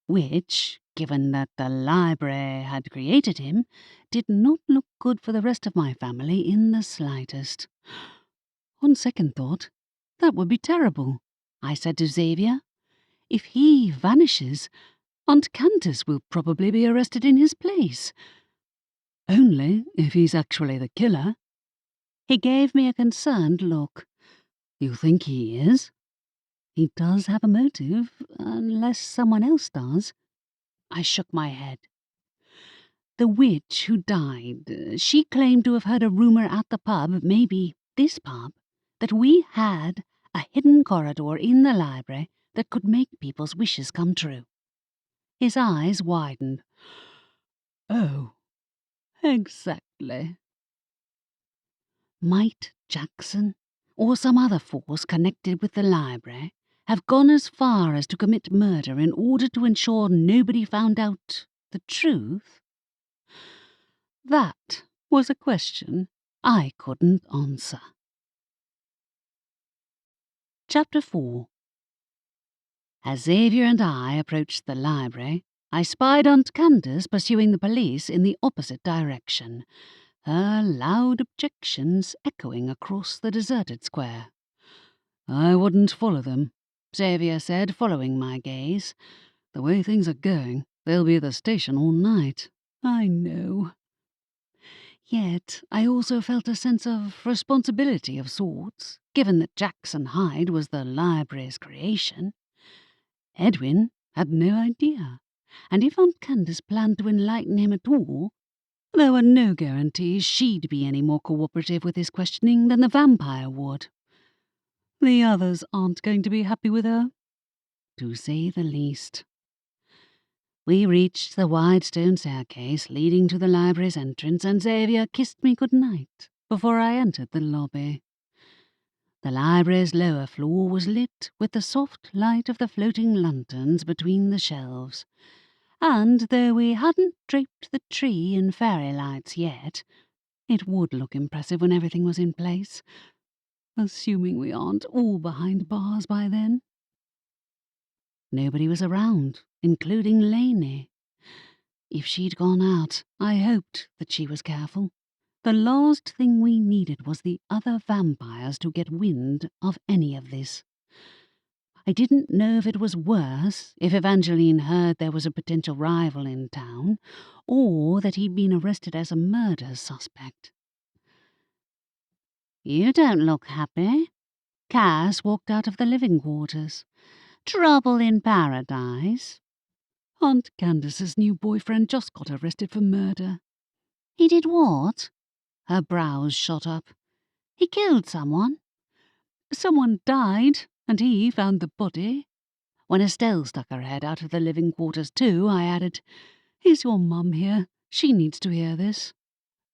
which, given that the library had created him, did not look good for the rest of my family in the slightest. On second thought, that would be terrible, I said to Xavier. If he vanishes, Aunt Candace will probably be arrested in his place. Only if he's actually the killer. He gave me a concerned look. You think he is? He does have a motive, unless someone else does. I shook my head. The witch who died, she claimed to have heard a rumour at the pub, maybe this pub, that we had a hidden corridor in the library that could make people's wishes come true. His eyes widened. Oh, exactly. Might Jackson, or some other force connected with the library, have gone as far as to commit murder in order to ensure nobody found out the truth? That was a question I couldn't answer. Chapter 4. As Xavier and I approached the library, I spied Aunt Candace pursuing the police in the opposite direction, her loud objections echoing across the deserted square. I wouldn't follow them, Xavier said, following my gaze. The way things are going, they'll be at the station all night. I know. Yet I also felt a sense of responsibility of sorts, given that Jackson Hyde was the library's creation. Edwin had no idea, and if Aunt Candace planned to enlighten him at all, there were no guarantees she'd be any more cooperative with his questioning than the vampire would. The others aren't going to be happy with her, to say the least. We reached the wide stone staircase leading to the library's entrance, and Xavier kissed me good night before I entered the lobby. The library's lower floor was lit with the soft light of the floating lanterns between the shelves, and though we hadn't draped the tree in fairy lights yet, it would look impressive when everything was in place, assuming we aren't all behind bars by then. Nobody was around, including Lainey. If she'd gone out, I hoped that she was careful. The last thing we needed was the other vampires to get wind of any of this. I didn't know if it was worse if Evangeline heard there was a potential rival in town, or that he'd been arrested as a murder suspect. You don't look happy. Cass walked out of the living quarters. Trouble in paradise? Aunt Candace's new boyfriend just got arrested for murder. He did what? Her brows shot up. He killed someone? Someone died, and he found the body. When Estelle stuck her head out of the living quarters too, I added, Is your mum here? She needs to hear this.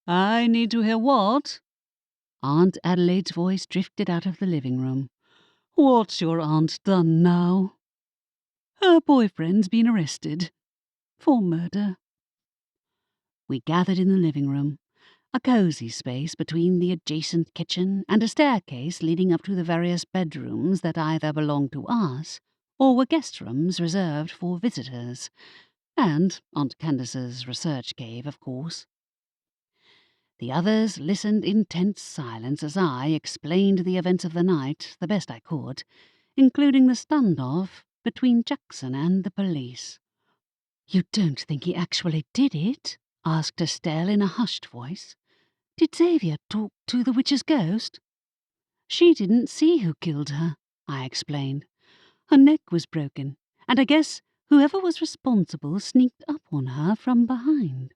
I need to hear what? Aunt Adelaide's voice drifted out of the living room. What's your aunt done now? Her boyfriend's been arrested. For murder. We gathered in the living room, a cosy space between the adjacent kitchen and a staircase leading up to the various bedrooms that either belonged to us or were guest rooms reserved for visitors, and Aunt Candace's research cave, of course. The others listened in tense silence as I explained the events of the night the best I could, including the standoff between Jackson and the police. You don't think he actually did it? Asked Estelle in a hushed voice. Did Xavier talk to the witch's ghost? She didn't see who killed her, I explained. Her neck was broken, and I guess whoever was responsible sneaked up on her from behind.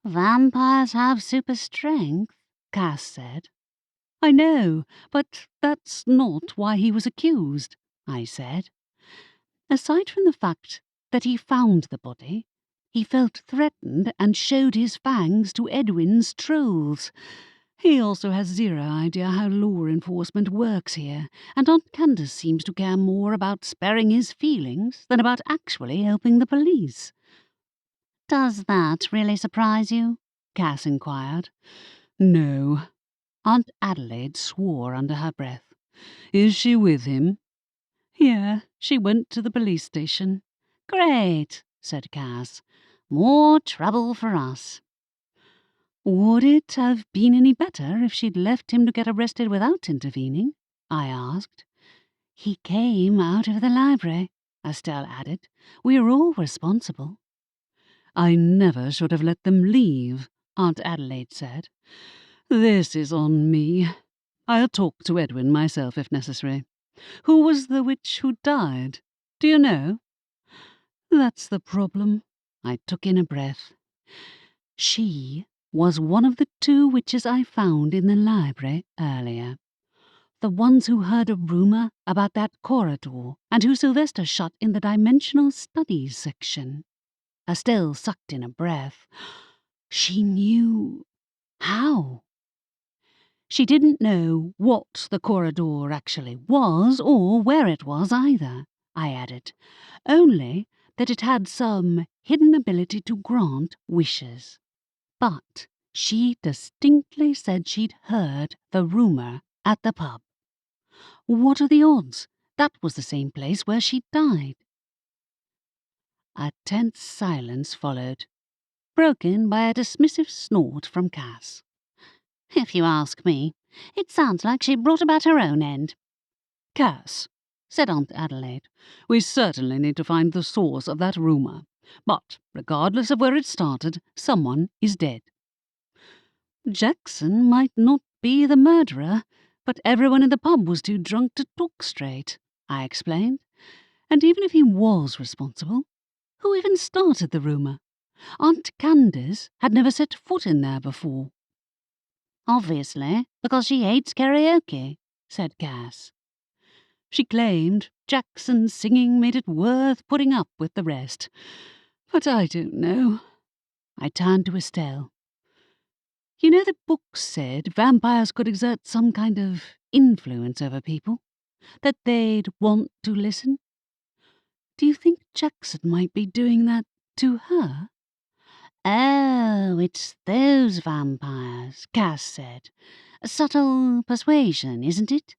Vampires have super strength, Cass said. I know, but that's not why he was accused, I said. Aside from the fact that he found the body, he felt threatened and showed his fangs to Edwin's trolls. He also has zero idea how law enforcement works here, and Aunt Candace seems to care more about sparing his feelings than about actually helping the police. Does that really surprise you? Cass inquired. No. Aunt Adelaide swore under her breath. Is she with him? Yeah, she went to the police station. Great, said Cass. More trouble for us. Would it have been any better if she'd left him to get arrested without intervening? I asked. He came out of the library, Estelle added. We're all responsible. I never should have let them leave, Aunt Adelaide said. This is on me. I'll talk to Edwin myself if necessary. Who was the witch who died? Do you know? That's the problem. I took in a breath. She was one of the two witches I found in the library earlier. The ones who heard a rumour about that corridor and who Sylvester shut in the dimensional studies section. Estelle sucked in a breath. She knew. How? She didn't know what the corridor actually was or where it was either, I added, only that it had some hidden ability to grant wishes. But she distinctly said she'd heard the rumour at the pub. What are the odds? That was the same place where she died. A tense silence followed, broken by a dismissive snort from Cass. If you ask me, it sounds like she brought about her own end. Cass, said Aunt Adelaide, we certainly need to find the source of that rumour. But, regardless of where it started, someone is dead. Jackson might not be the murderer, but everyone in the pub was too drunk to talk straight, I explained. And even if he was responsible, who even started the rumour? Aunt Candace had never set foot in there before. Obviously, because she hates karaoke, said Cass. She claimed Jackson's singing made it worth putting up with the rest. But I don't know. I turned to Estelle. You know the book said vampires could exert some kind of influence over people? That they'd want to listen? Do you think Jackson might be doing that to her? Oh, it's those vampires, Cass said. A subtle persuasion, isn't it?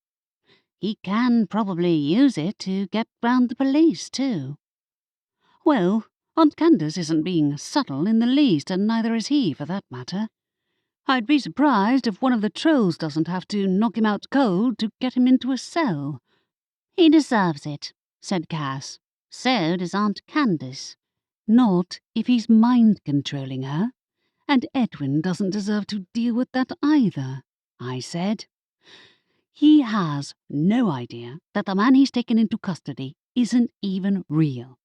He can probably use it to get round the police, too. Well, Aunt Candace isn't being subtle in the least, and neither is he, for that matter. I'd be surprised if one of the trolls doesn't have to knock him out cold to get him into a cell. He deserves it, said Cass. So does Aunt Candace. Not if he's mind-controlling her. And Edwin doesn't deserve to deal with that either, I said. He has no idea that the man he's taken into custody isn't even real.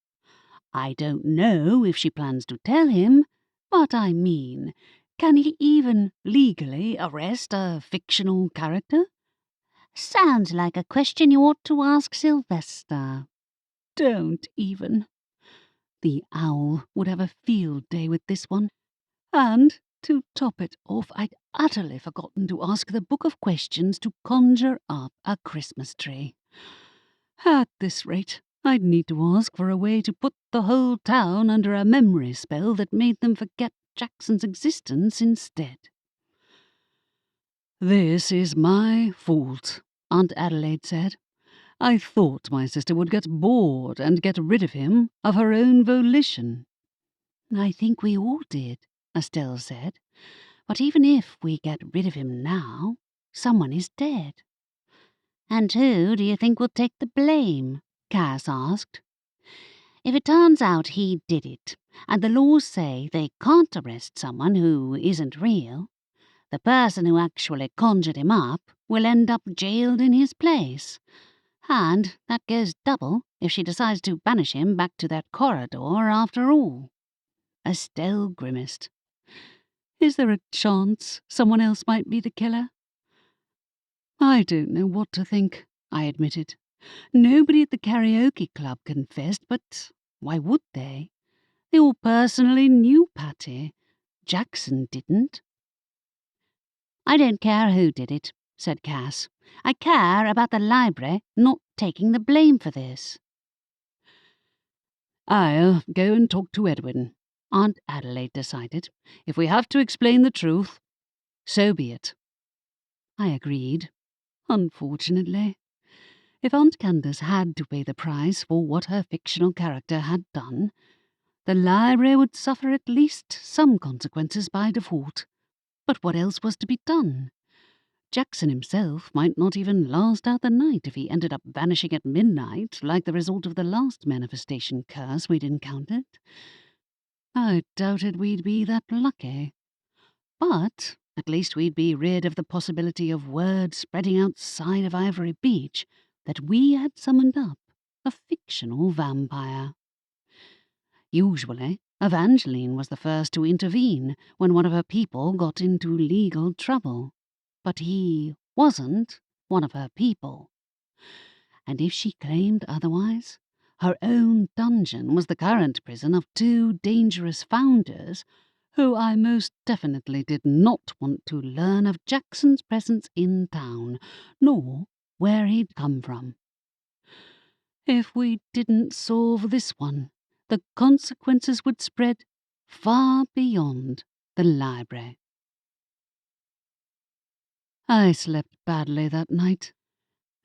I don't know if she plans to tell him, but I mean, can he even legally arrest a fictional character? Sounds like a question you ought to ask Sylvester. Don't even. The owl would have a field day with this one. And, to top it off, I'd utterly forgotten to ask the Book of Questions to conjure up a Christmas tree. At this rate, I'd need to ask for a way to put the whole town under a memory spell that made them forget Jackson's existence instead. This is my fault, Aunt Adelaide said. I thought my sister would get bored and get rid of him of her own volition. I think we all did, Estelle said. But even if we get rid of him now, someone is dead. And who do you think will take the blame? Cass asked. If it turns out he did it, and the laws say they can't arrest someone who isn't real, the person who actually conjured him up will end up jailed in his place. And that goes double if she decides to banish him back to that corridor after all. Estelle grimaced. Is there a chance someone else might be the killer? I don't know what to think, I admitted. Nobody at the karaoke club confessed, but why would they? They all personally knew Patty. Jackson didn't. I don't care who did it, said Cass. I care about the library not taking the blame for this. I'll go and talk to Edwin, Aunt Adelaide decided. If we have to explain the truth, so be it. I agreed. Unfortunately. If Aunt Candace had to pay the price for what her fictional character had done, the library would suffer at least some consequences by default. But what else was to be done? Jackson himself might not even last out the night if he ended up vanishing at midnight, like the result of the last manifestation curse we'd encountered. I doubted we'd be that lucky. But at least we'd be rid of the possibility of word spreading outside of Ivory Beach, that we had summoned up a fictional vampire. Usually, Evangeline was the first to intervene when one of her people got into legal trouble. But he wasn't one of her people. And if she claimed otherwise, her own dungeon was the current prison of two dangerous founders who I most definitely did not want to learn of Jackson's presence in town, nor where he'd come from. If we didn't solve this one, the consequences would spread far beyond the library. I slept badly that night,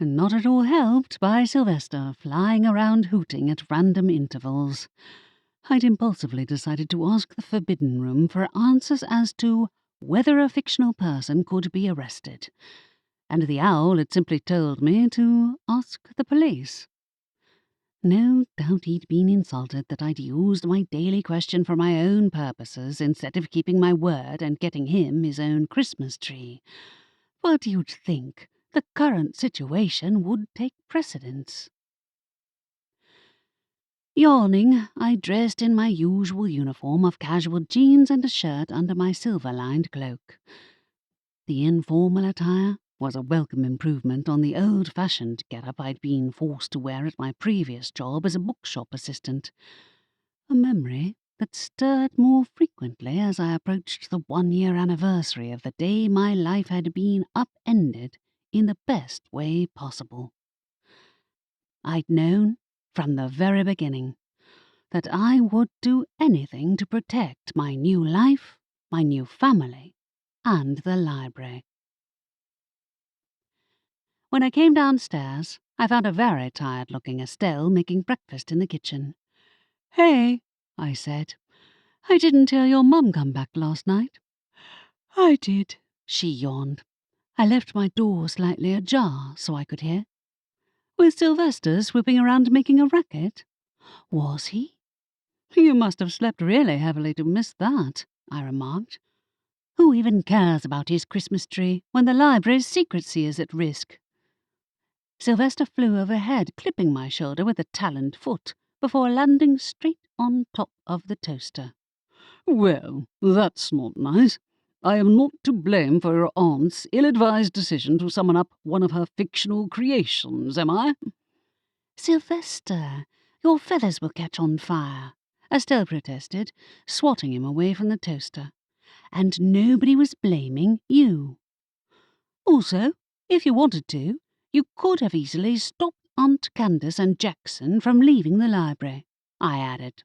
and not at all helped by Sylvester flying around hooting at random intervals. I'd impulsively decided to ask the Forbidden Room for answers as to whether a fictional person could be arrested, and the owl had simply told me to ask the police. No doubt he'd been insulted that I'd used my daily question for my own purposes instead of keeping my word and getting him his own Christmas tree. But you'd think the current situation would take precedence. Yawning, I dressed in my usual uniform of casual jeans and a shirt under my silver-lined cloak. The informal attire was a welcome improvement on the old-fashioned get-up I'd been forced to wear at my previous job as a bookshop assistant, a memory that stirred more frequently as I approached the one-year anniversary of the day my life had been upended in the best way possible. I'd known, from the very beginning, that I would do anything to protect my new life, my new family, and the library. When I came downstairs, I found a very tired-looking Estelle making breakfast in the kitchen. "Hey," I said, "I didn't hear your mum come back last night." "I did," she yawned. "I left my door slightly ajar so I could hear." "Was Sylvester swooping around making a racket?" "Was he?" "You must have slept really heavily to miss that," I remarked. "Who even cares about his Christmas tree when the library's secrecy is at risk?" Sylvester flew overhead, clipping my shoulder with a taloned foot, before landing straight on top of the toaster. "Well, that's not nice. I am not to blame for your aunt's ill-advised decision to summon up one of her fictional creations, am I?" "Sylvester, your feathers will catch on fire," Estelle protested, swatting him away from the toaster. "And nobody was blaming you. Also, if you wanted to, you could have easily stopped Aunt Candace and Jackson from leaving the library," I added.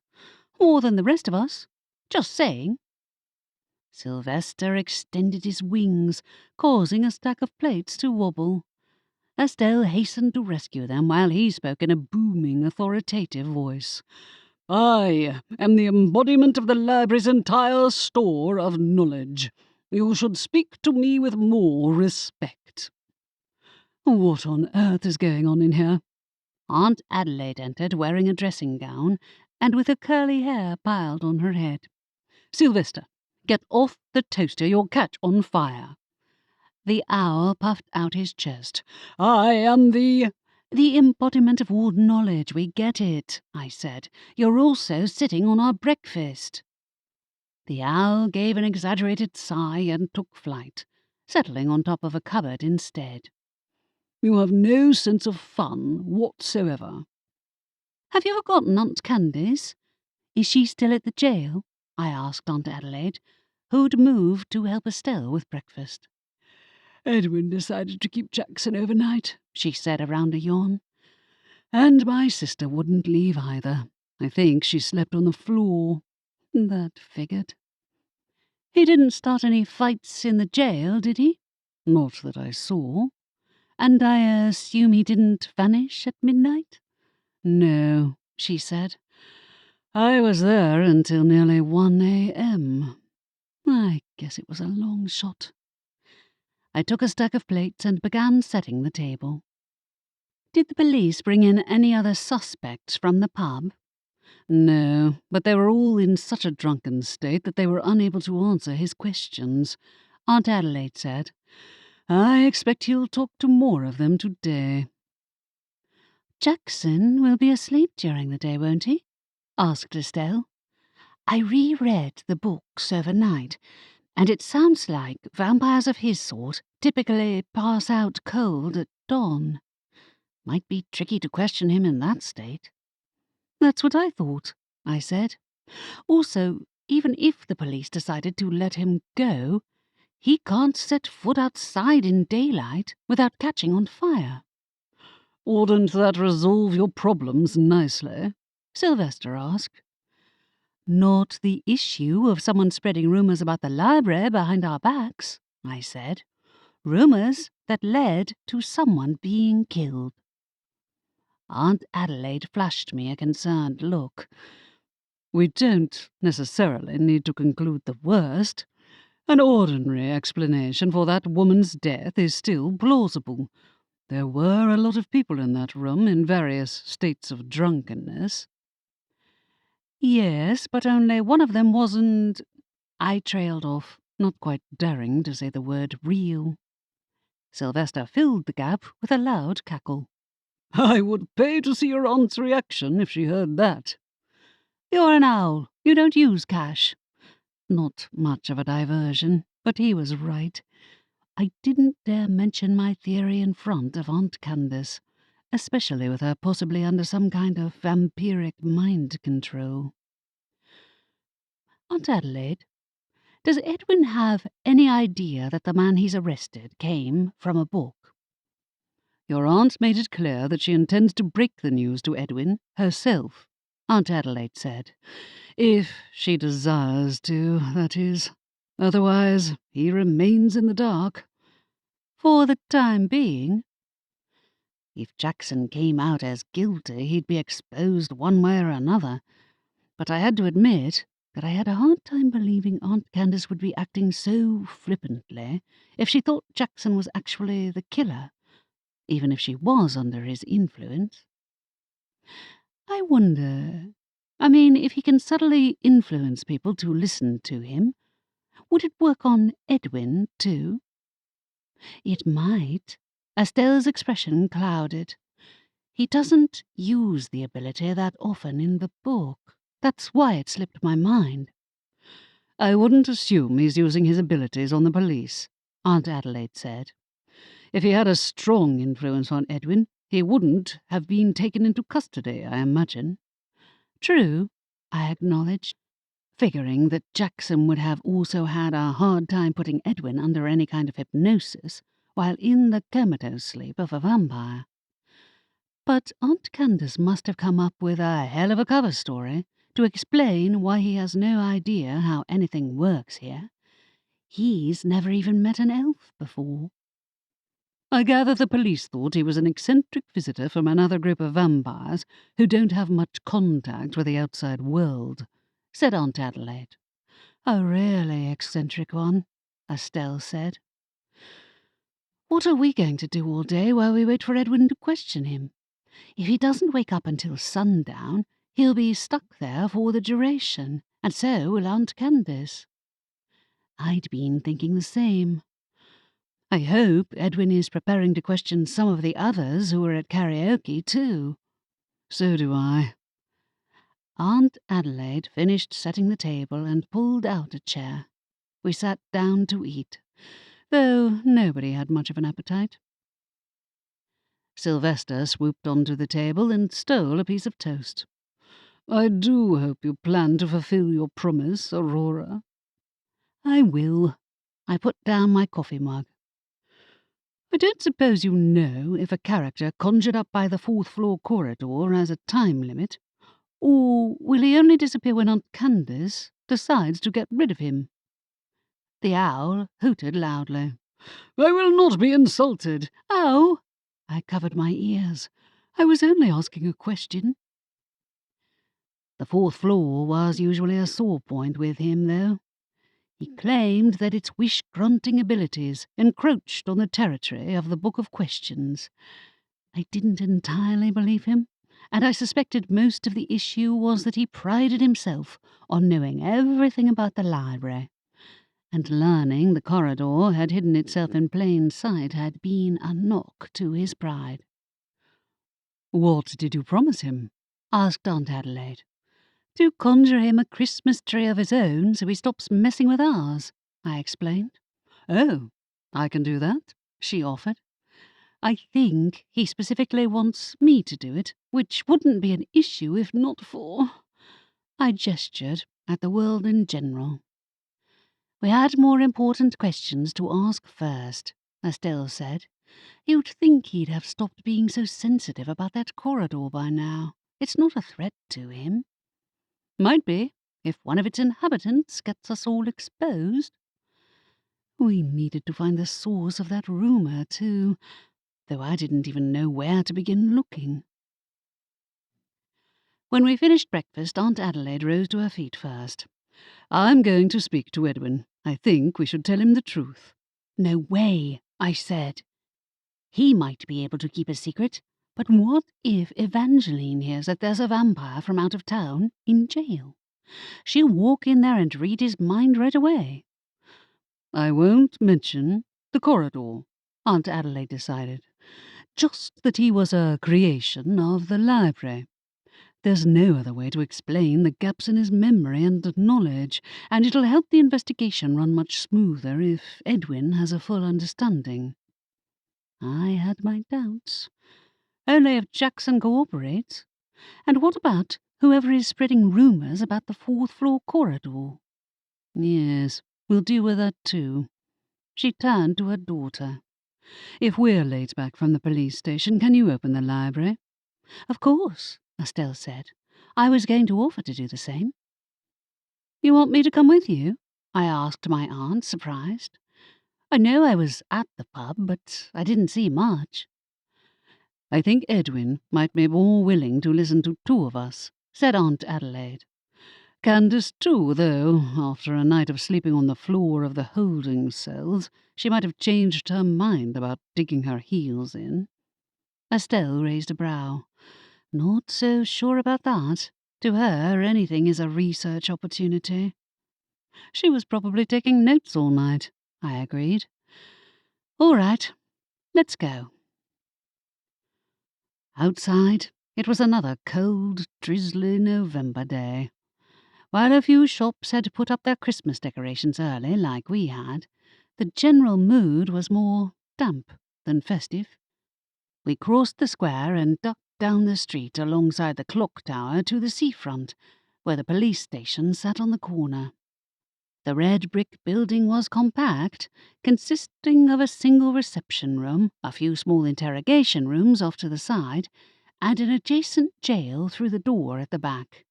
"More than the rest of us. Just saying." Sylvester extended his wings, causing a stack of plates to wobble. Estelle hastened to rescue them while he spoke in a booming, authoritative voice. "I am the embodiment of the library's entire store of knowledge. You should speak to me with more respect." What on earth is going on in here? Aunt Adelaide entered wearing a dressing gown and with her curly hair piled on her head. "Sylvester, get off the toaster, you'll catch on fire." The owl puffed out his chest. "I am the embodiment of all knowledge, we get it," I said. "You're also sitting on our breakfast." The owl gave an exaggerated sigh and took flight, settling on top of a cupboard instead. "You have no sense of fun whatsoever." "Have you forgotten Aunt Candace? Is she still at the jail?" I asked Aunt Adelaide, who'd moved to help Estelle with breakfast. "Edwin decided to keep Jackson overnight," she said around a yawn. "And my sister wouldn't leave either. I think she slept on the floor." That figured. "He didn't start any fights in the jail, did he?" "Not that I saw." "And I assume he didn't vanish at midnight?" "No," she said. "I was there until nearly 1 a.m. I guess it was a long shot." I took a stack of plates and began setting the table. "Did the police bring in any other suspects from the pub?" "No, but they were all in such a drunken state that they were unable to answer his questions," Aunt Adelaide said. "I expect he'll talk to more of them today." Jackson will be asleep during the day, won't he? Asked Estelle. I reread the books overnight, and it sounds like vampires of his sort typically pass out cold at dawn. Might be tricky to question him in that state. That's what I thought, I said. Also, even if the police decided to let him go, he can't set foot outside in daylight without catching on fire. Wouldn't that resolve your problems nicely? Sylvester asked. Not the issue of someone spreading rumours about the library behind our backs, I said. Rumours that led to someone being killed. Aunt Adelaide flashed me a concerned look. We don't necessarily need to conclude the worst. An ordinary explanation for that woman's death is still plausible. There were a lot of people in that room in various states of drunkenness. Yes, but only one of them wasn't... I trailed off, not quite daring to say the word real. Sylvester filled the gap with a loud cackle. I would pay to see your aunt's reaction if she heard that. You're an owl. You don't use cash. Not much of a diversion, but he was right. I didn't dare mention my theory in front of Aunt Candace, especially with her possibly under some kind of vampiric mind control. Aunt Adelaide, does Edwin have any idea that the man he's arrested came from a book? Your aunt made it clear that she intends to break the news to Edwin herself, Aunt Adelaide said. If she desires to, that is. Otherwise, he remains in the dark. For the time being. If Jackson came out as guilty, he'd be exposed one way or another. But I had to admit that I had a hard time believing Aunt Candace would be acting so flippantly if she thought Jackson was actually the killer, even if she was under his influence. I wonder... if he can subtly influence people to listen to him, would it work on Edwin, too? It might. Estelle's expression clouded. He doesn't use the ability that often in the book. That's why it slipped my mind. I wouldn't assume he's using his abilities on the police, Aunt Adelaide said. If he had a strong influence on Edwin, he wouldn't have been taken into custody, I imagine. True, I acknowledged, figuring that Jackson would have also had a hard time putting Edwin under any kind of hypnosis while in the comatose sleep of a vampire. But Aunt Candace must have come up with a hell of a cover story to explain why he has no idea how anything works here. He's never even met an elf before. I gather the police thought he was an eccentric visitor from another group of vampires who don't have much contact with the outside world, said Aunt Adelaide. A really eccentric one, Estelle said. What are we going to do all day while we wait for Edwin to question him? If he doesn't wake up until sundown, he'll be stuck there for the duration, and so will Aunt Candace. I'd been thinking the same. I hope Edwin is preparing to question some of the others who were at karaoke, too. So do I. Aunt Adelaide finished setting the table and pulled out a chair. We sat down to eat, though nobody had much of an appetite. Sylvester swooped onto the table and stole a piece of toast. I do hope you plan to fulfill your promise, Aurora. I will. I put down my coffee mug. I don't suppose you know if a character conjured up by the fourth-floor corridor has a time limit, or will he only disappear when Aunt Candace decides to get rid of him? The owl hooted loudly. I will not be insulted. Oh! I covered my ears. I was only asking a question. The fourth floor was usually a sore point with him, though. He claimed that its wish-granting abilities encroached on the territory of the Book of Questions. I didn't entirely believe him, and I suspected most of the issue was that he prided himself on knowing everything about the library, and learning the corridor had hidden itself in plain sight had been a knock to his pride. What did you promise him? Asked Aunt Adelaide. To conjure him a Christmas tree of his own so he stops messing with ours, I explained. Oh, I can do that, she offered. I think he specifically wants me to do it, which wouldn't be an issue if not for... I gestured at the world in general. We had more important questions to ask first, Estelle said. You'd think he'd have stopped being so sensitive about that corridor by now. It's not a threat to him. Might be, if one of its inhabitants gets us all exposed. We needed to find the source of that rumour, too, though I didn't even know where to begin looking. When we finished breakfast, Aunt Adelaide rose to her feet first. I'm going to speak to Edwin. I think we should tell him the truth. No way, I said. He might be able to keep a secret, but what if Evangeline hears that there's a vampire from out of town in jail? She'll walk in there and read his mind right away. I won't mention the corridor, Aunt Adelaide decided. Just that he was a creation of the library. There's no other way to explain the gaps in his memory and knowledge, and it'll help the investigation run much smoother if Edwin has a full understanding. I had my doubts. Only if Jackson cooperates. And what about whoever is spreading rumours about the fourth-floor corridor? Yes, we'll deal with that too. She turned to her daughter. If we're late back from the police station, can you open the library? Of course, Estelle said. I was going to offer to do the same. You want me to come with you? I asked my aunt, surprised. I know I was at the pub, but I didn't see much. I think Edwin might be more willing to listen to two of us, said Aunt Adelaide. Candace too, though, after a night of sleeping on the floor of the holding cells, she might have changed her mind about digging her heels in. Estelle raised a brow. Not so sure about that. To her, anything is a research opportunity. She was probably taking notes all night, I agreed. All right, let's go. Outside, it was another cold, drizzly November day. While a few shops had put up their Christmas decorations early, like we had, the general mood was more damp than festive. We crossed the square and ducked down the street alongside the clock tower to the seafront, where the police station sat on the corner. The red brick building was compact, consisting of a single reception room, a few small interrogation rooms off to the side, and an adjacent jail through the door at the back.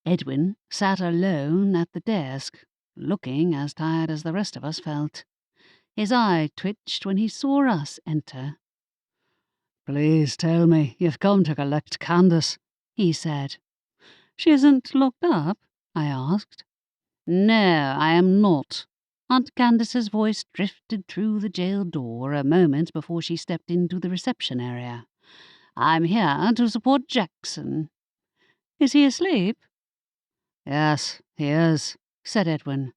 Edwin sat alone at the desk, looking as tired as the rest of us felt. His eye twitched when he saw us enter. Please tell me you've come to collect Candace, he said. She isn't locked up? I asked. No, I am not. Aunt Candace's voice drifted through the jail door a moment before she stepped into the reception area. I'm here to support Jackson. Is he asleep? Yes, he is, said Edwin.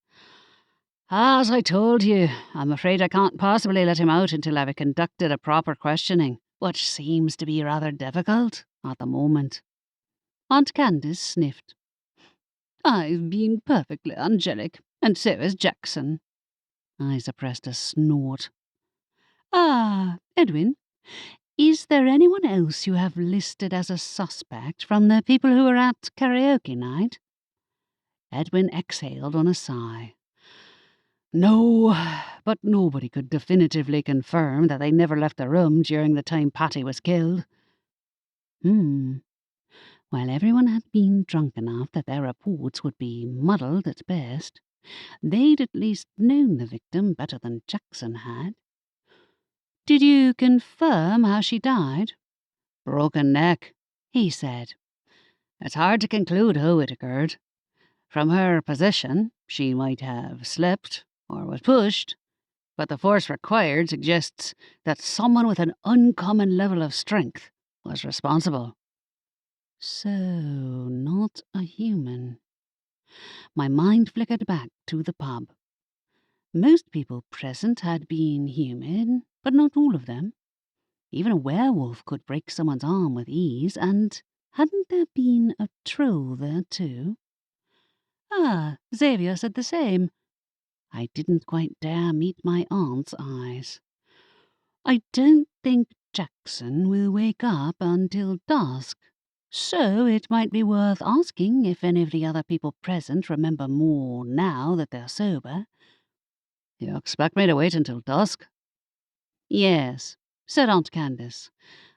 As I told you, I'm afraid I can't possibly let him out until I've conducted a proper questioning, which seems to be rather difficult at the moment. Aunt Candace sniffed. I've been perfectly angelic, and so has Jackson. I suppressed a snort. Edwin, is there anyone else you have listed as a suspect from the people who were at karaoke night? Edwin exhaled on a sigh. No, but nobody could definitively confirm that they never left the room during the time Patty was killed. While everyone had been drunk enough that their reports would be muddled at best, they'd at least known the victim better than Jackson had. Did you confirm how she died? Broken neck, he said. It's hard to conclude how it occurred. From her position, she might have slipped or was pushed, but the force required suggests that someone with an uncommon level of strength was responsible. So, not a human. My mind flickered back to the pub. Most people present had been human, but not all of them. Even a werewolf could break someone's arm with ease, and hadn't there been a troll there too? Ah, Xavier said the same. I didn't quite dare meet my aunt's eyes. I don't think Jackson will wake up until dusk, so it might be worth asking if any of the other people present remember more now that they're sober. You expect me to wait until dusk? Yes, said Aunt Candace.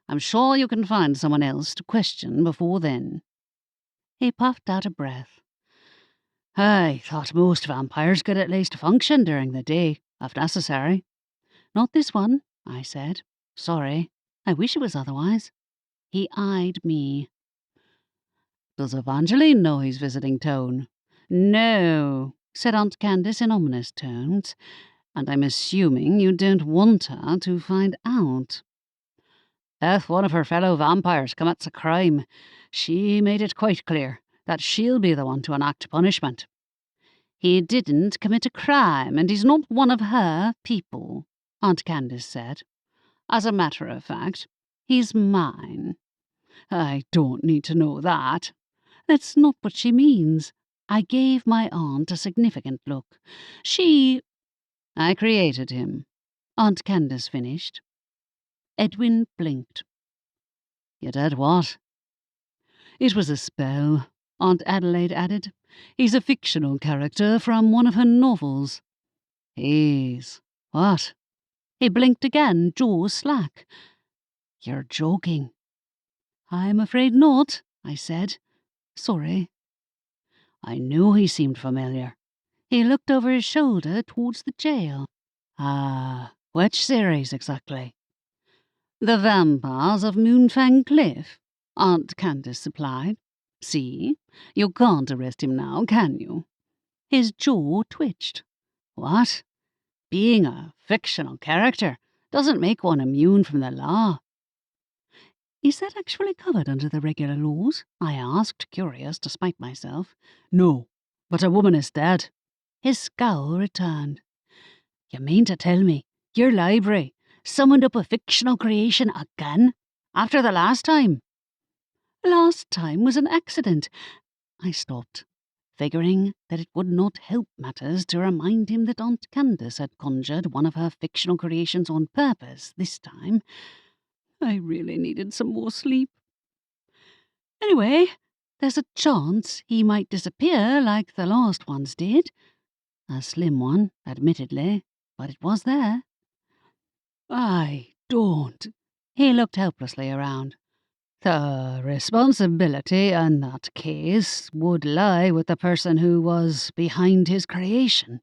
I'm sure you can find someone else to question before then. He puffed out a breath. I thought most vampires could at least function during the day, if necessary. Not this one, I said. Sorry. I wish it was otherwise. He eyed me. Does Evangeline know he's visiting town? No, said Aunt Candace in ominous tones, and I'm assuming you don't want her to find out. If one of her fellow vampires commits a crime, she made it quite clear that she'll be the one to enact punishment. He didn't commit a crime, and he's not one of her people, Aunt Candace said. As a matter of fact, he's mine. I don't need to know that. That's not what she means. I gave my aunt a significant look. I created him, Aunt Candace finished. Edwin blinked. You did what? It was a spell, Aunt Adelaide added. He's a fictional character from one of her novels. He's... What? He blinked again, jaws slack. You're joking. I'm afraid not, I said. Sorry. I knew he seemed familiar. He looked over his shoulder towards the jail. Ah, which series exactly? The Vampires of Moonfang Cliff, Aunt Candace supplied. See, you can't arrest him now, can you? His jaw twitched. What? Being a fictional character doesn't make one immune from the law. Is that actually covered under the regular laws? I asked, curious to spite myself. No, but a woman is dead. His scowl returned. You mean to tell me your library summoned up a fictional creation again? After the last time? Last time was an accident. I stopped, figuring that it would not help matters to remind him that Aunt Candace had conjured one of her fictional creations on purpose this time. I really needed some more sleep. Anyway, there's a chance he might disappear like the last ones did. A slim one, admittedly, but it was there. I don't. He looked helplessly around. The responsibility in that case would lie with the person who was behind his creation.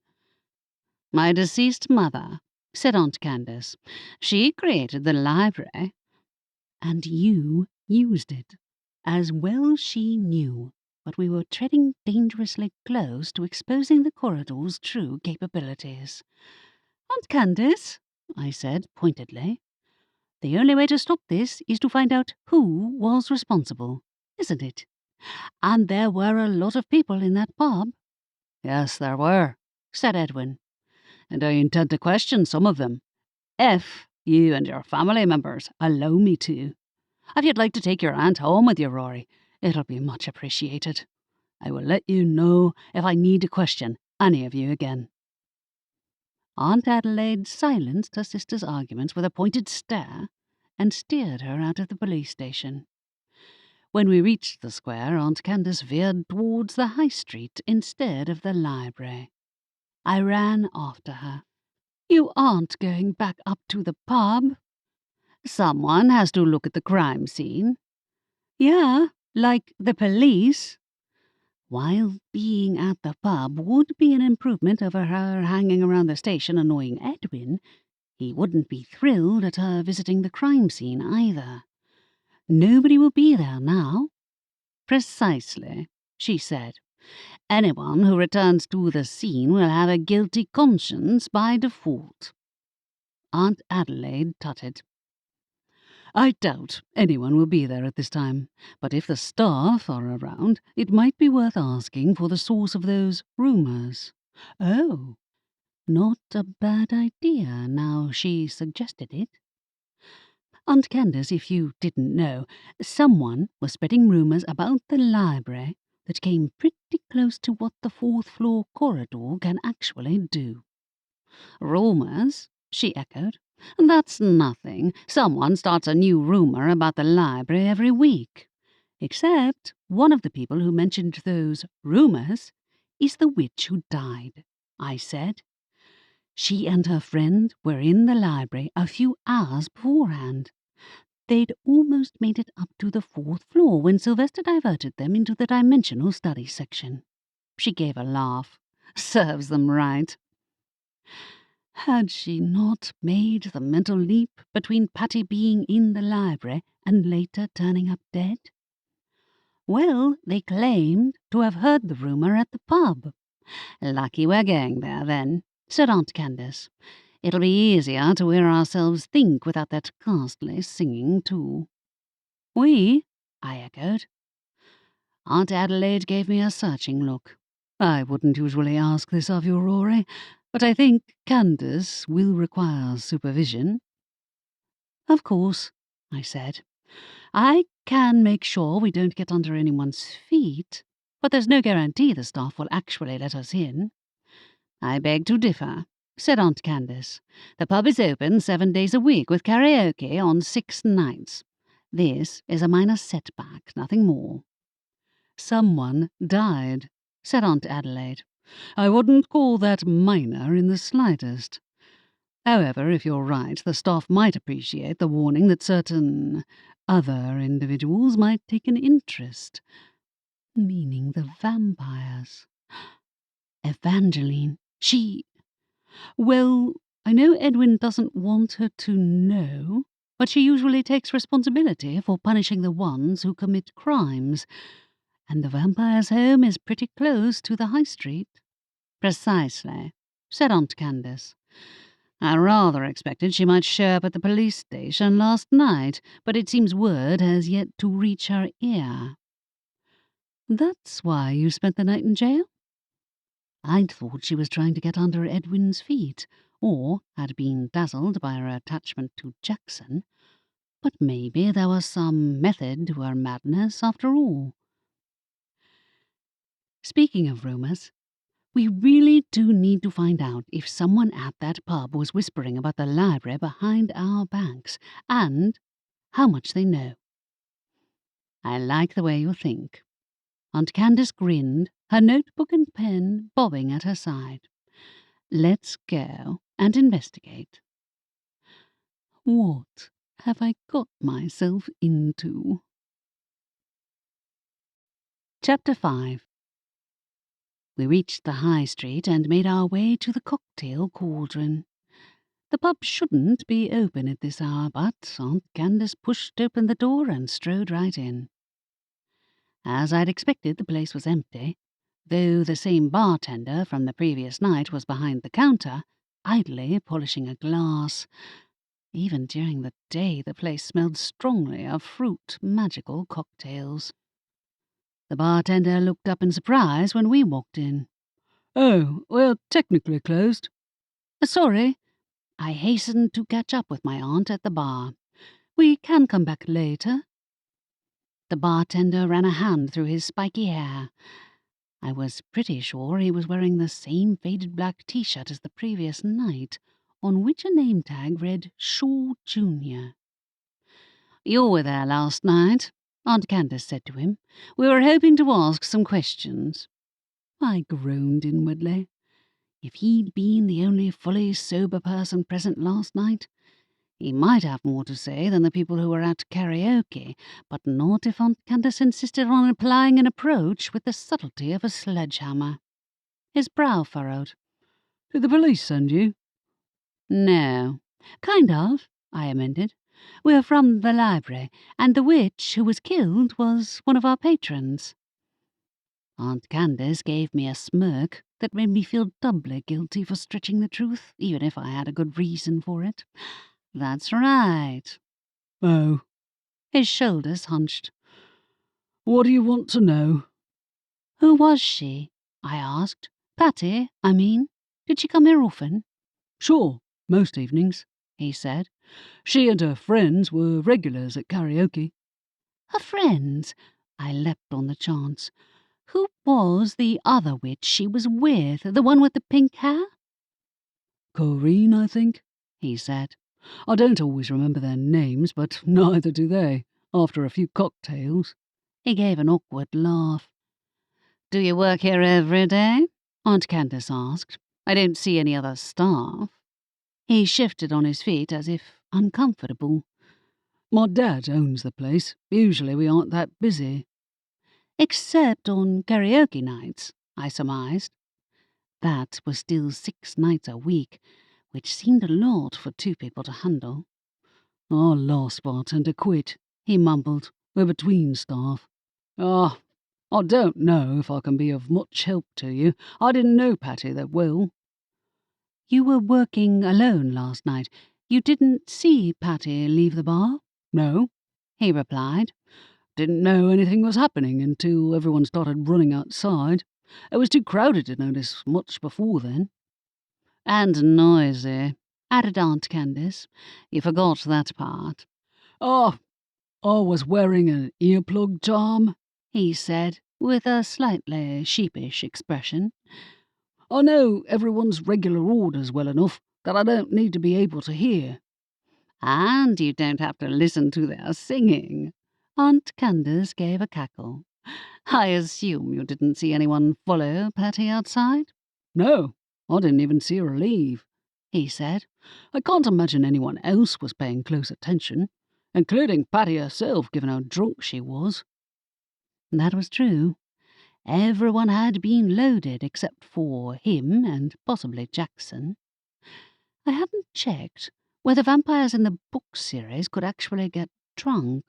My deceased mother, said Aunt Candace. She created the library. And you used it. As well she knew, but we were treading dangerously close to exposing the corridor's true capabilities. Aunt Candace, I said pointedly, the only way to stop this is to find out who was responsible, isn't it? And there were a lot of people in that pub. Yes, there were, said Edwin, and I intend to question some of them, if you and your family members allow me to. If you'd like to take your aunt home with you, Rory, it'll be much appreciated. I will let you know if I need to question any of you again. Aunt Adelaide silenced her sister's arguments with a pointed stare and steered her out of the police station. When we reached the square, Aunt Candace veered towards the high street instead of the library. I ran after her. You aren't going back up to the pub? Someone has to look at the crime scene. Yeah, like the police. While being at the pub would be an improvement over her hanging around the station annoying Edwin, he wouldn't be thrilled at her visiting the crime scene either. Nobody will be there now. Precisely, she said. Anyone who returns to the scene will have a guilty conscience by default. Aunt Adelaide tutted. I doubt anyone will be there at this time, but if the staff are around, it might be worth asking for the source of those rumours. Oh, not a bad idea now she suggested it. Aunt Candace, if you didn't know, someone was spreading rumours about the library that came pretty close to what the fourth-floor corridor can actually do. Rumours? She echoed. That's nothing. Someone starts a new rumour about the library every week. Except one of the people who mentioned those rumours is the witch who died, I said. She and her friend were in the library a few hours beforehand. They'd almost made it up to the fourth floor when Sylvester diverted them into the dimensional study section. She gave a laugh. Serves them right. Had she not made the mental leap between Patty being in the library and later turning up dead? Well, they claimed to have heard the rumour at the pub. Lucky we're going there, then, said Aunt Candace. It'll be easier to hear ourselves think without that ghastly singing, too. We? I echoed. Aunt Adelaide gave me a searching look. I wouldn't usually ask this of you, Rory, but I think Candace will require supervision. Of course, I said. I can make sure we don't get under anyone's feet, but there's no guarantee the staff will actually let us in. I beg to differ, said Aunt Candace. The pub is open 7 days a week with karaoke on 6 nights. This is a minor setback, nothing more. Someone died, said Aunt Adelaide. I wouldn't call that minor in the slightest. However, if you're right, the staff might appreciate the warning that certain other individuals might take an interest. Meaning the vampires. Evangeline, well, I know Edwin doesn't want her to know, but she usually takes responsibility for punishing the ones who commit crimes, and the vampire's home is pretty close to the high street. Precisely, said Aunt Candace. I rather expected she might show up at the police station last night, but it seems word has yet to reach her ear. That's why you spent the night in jail? I'd thought she was trying to get under Edwin's feet, or had been dazzled by her attachment to Jackson, but maybe there was some method to her madness after all. Speaking of rumours, we really do need to find out if someone at that pub was whispering about the library behind our backs, and how much they know. I like the way you think. Aunt Candace grinned, her notebook and pen bobbing at her side. Let's go and investigate. What have I got myself into? Chapter 5. We reached the high street and made our way to the cocktail Cauldron. The pub shouldn't be open at this hour, but Aunt Candace pushed open the door and strode right in. As I'd expected, the place was empty, though the same bartender from the previous night was behind the counter, idly polishing a glass. Even during the day, the place smelled strongly of fruit magical cocktails. The bartender looked up in surprise when we walked in. Oh, we're technically closed. Sorry. I hastened to catch up with my aunt at the bar. We can come back later. The bartender ran a hand through his spiky hair. I was pretty sure he was wearing the same faded black t-shirt as the previous night, on which a name tag read Shaw Jr. You were there last night, Aunt Candace said to him. We were hoping to ask some questions. I groaned inwardly. If he'd been the only fully sober person present last night, he might have more to say than the people who were at karaoke, but not if Aunt Candace insisted on applying an approach with the subtlety of a sledgehammer. His brow furrowed. Did the police send you? No. Kind of, I amended. We're from the library, and the witch who was killed was one of our patrons. Aunt Candace gave me a smirk that made me feel doubly guilty for stretching the truth, even if I had a good reason for it. That's right. Oh. His shoulders hunched. What do you want to know? Who was she? I asked. Patty, I mean. Did she come here often? Sure, most evenings, he said. "She and her friends were regulars at karaoke." Her friends? I leapt on the chance. Who was the other witch she was with, the one with the pink hair? "Corrine, I think," he said. "I don't always remember their names, but neither do they, after a few cocktails." He gave an awkward laugh. "Do you work here every day?" Aunt Candace asked. "I don't see any other staff." He shifted on his feet as if uncomfortable. "My dad owns the place. Usually we aren't that busy." "Except on karaoke nights," I surmised. That was still 6 nights a week, which seemed a lot for 2 people to handle. "Our last bartender quit," he mumbled. "We're between staff." "Ah, I don't know if I can be of much help to you. I didn't know Patty that well." "You were working alone last night. You didn't see Patty leave the bar?" "No," he replied. "Didn't know anything was happening until everyone started running outside. It was too crowded to notice much before then." "And noisy," added Aunt Candace. "You forgot that part." "Oh, I was wearing an earplug charm," he said, with a slightly sheepish expression. "I know everyone's regular orders well enough that I don't need to be able to hear." "And you don't have to listen to their singing." Aunt Candace gave a cackle. "I assume you didn't see anyone follow Patty outside?" "No, I didn't even see her leave," he said. "I can't imagine anyone else was paying close attention, including Patty herself, given how drunk she was." That was true. Everyone had been loaded except for him and possibly Jackson. I hadn't checked whether vampires in the book series could actually get drunk,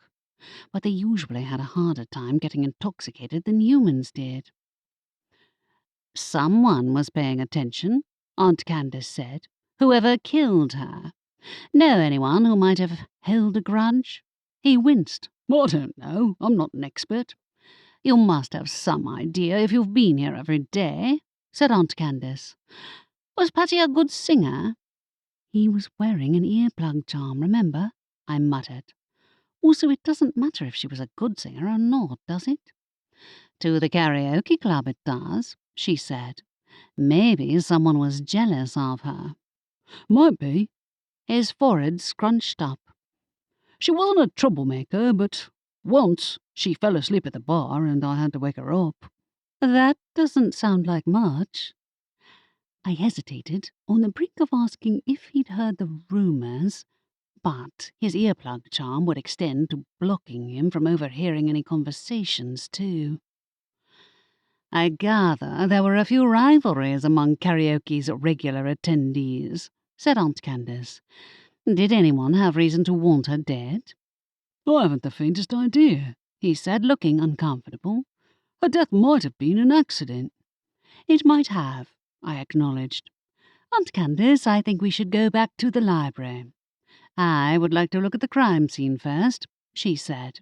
but they usually had a harder time getting intoxicated than humans did. "Someone was paying attention," Aunt Candace said. "Whoever killed her. Know anyone who might have held a grudge?" He winced. "I don't know. I'm not an expert." "You must have some idea if you've been here every day," said Aunt Candace. "Was Patty a good singer?" "He was wearing an earplug charm, remember?" I muttered. "Also, it doesn't matter if she was a good singer or not, does it?" "To the karaoke club it does," she said. "Maybe someone was jealous of her." "Might be." His forehead scrunched up. "She wasn't a troublemaker, but once she fell asleep at the bar and I had to wake her up." "That doesn't sound like much." I hesitated, on the brink of asking if he'd heard the rumours, but his earplug charm would extend to blocking him from overhearing any conversations, too. "I gather there were a few rivalries among karaoke's regular attendees," said Aunt Candace. "Did anyone have reason to want her dead?" "I haven't the faintest idea," he said, looking uncomfortable. "Her death might have been an accident." "It might have," I acknowledged. "Aunt Candace, I think we should go back to the library." "I would like to look at the crime scene first," she said.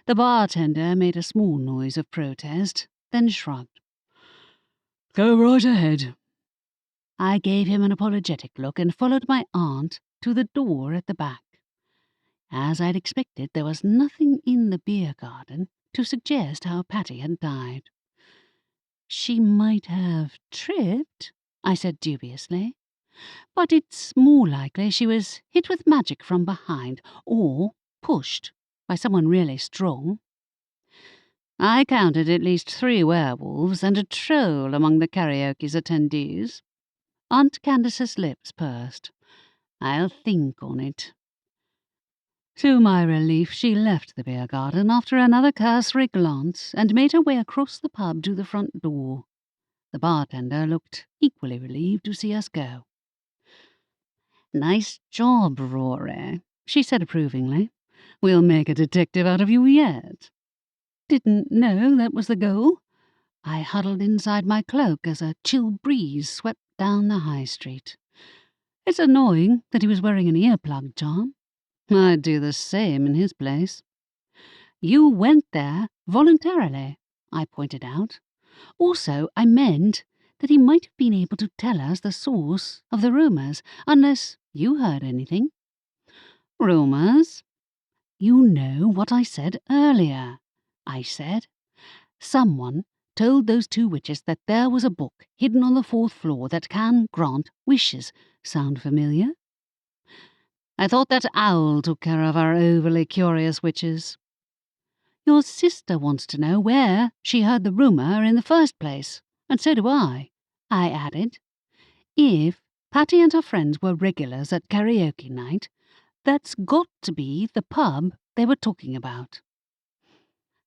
The bartender made a small noise of protest, then shrugged. "Go right ahead." I gave him an apologetic look and followed my aunt to the door at the back. As I'd expected, there was nothing in the beer garden to suggest how Patty had died. "She might have tripped," I said dubiously. "But it's more likely she was hit with magic from behind, or pushed by someone really strong." I counted at least 3 werewolves and a troll among the karaoke's attendees. Aunt Candace's lips pursed. "I'll think on it." To my relief, she left the beer garden after another cursory glance and made her way across the pub to the front door. The bartender looked equally relieved to see us go. "Nice job, Rory," she said approvingly. "We'll make a detective out of you yet." "Didn't know that was the goal." I huddled inside my cloak as a chill breeze swept down the high street. It's annoying that he was wearing an earplug charm. I'd do the same in his place. "You went there voluntarily," I pointed out. "Also, I meant that he might have been able to tell us the source of the rumours, unless you heard anything. Rumours? You know what I said earlier. I said, someone told those two witches that there was a book hidden on the 4th floor that can grant wishes. Sound familiar? I thought that owl took care of our overly curious witches. Your sister wants to know where she heard the rumour in the first place, and so do I added. If Patty and her friends were regulars at karaoke night, that's got to be the pub they were talking about.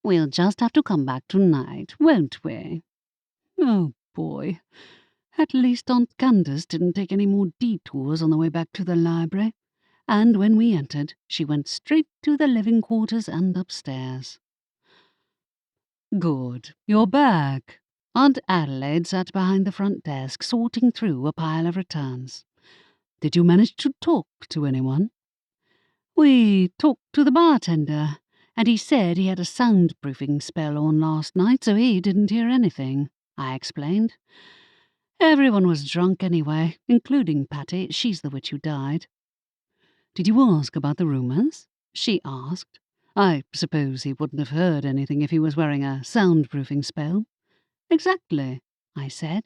We'll just have to come back tonight, won't we? Oh, boy. At least Aunt Candace didn't take any more detours on the way back to the library, and when we entered, she went straight to the living quarters and upstairs. Good, you're back. Aunt Adelaide sat behind the front desk, sorting through a pile of returns. Did you manage to talk to anyone? We talked to the bartender, and he said he had a soundproofing spell on last night, so he didn't hear anything, I explained. Everyone was drunk anyway, including Patty. She's the witch who died. Did you ask about the rumours? She asked. I suppose he wouldn't have heard anything if he was wearing a soundproofing spell. Exactly, I said.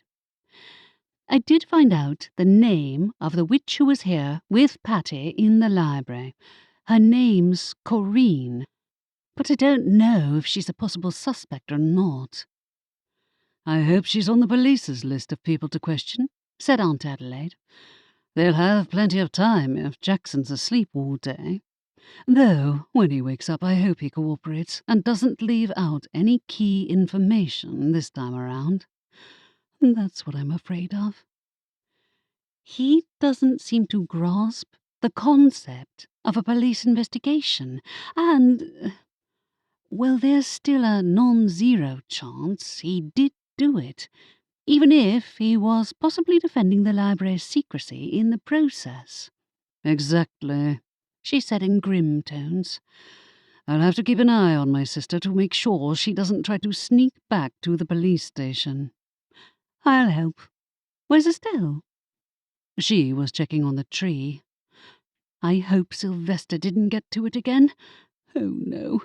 I did find out the name of the witch who was here with Patty in the library. Her name's Corinne, but I don't know if she's a possible suspect or not. I hope she's on the police's list of people to question, said Aunt Adelaide. They'll have plenty of time if Jackson's asleep all day. Though, when he wakes up, I hope he cooperates and doesn't leave out any key information this time around. That's what I'm afraid of. He doesn't seem to grasp the concept of a police investigation, and, well, there's still a non-zero chance he did do it, even if he was possibly defending the library's secrecy in the process. Exactly, she said in grim tones. I'll have to keep an eye on my sister to make sure she doesn't try to sneak back to the police station. I'll help. Where's Estelle? She was checking on the tree. I hope Sylvester didn't get to it again. Oh, no.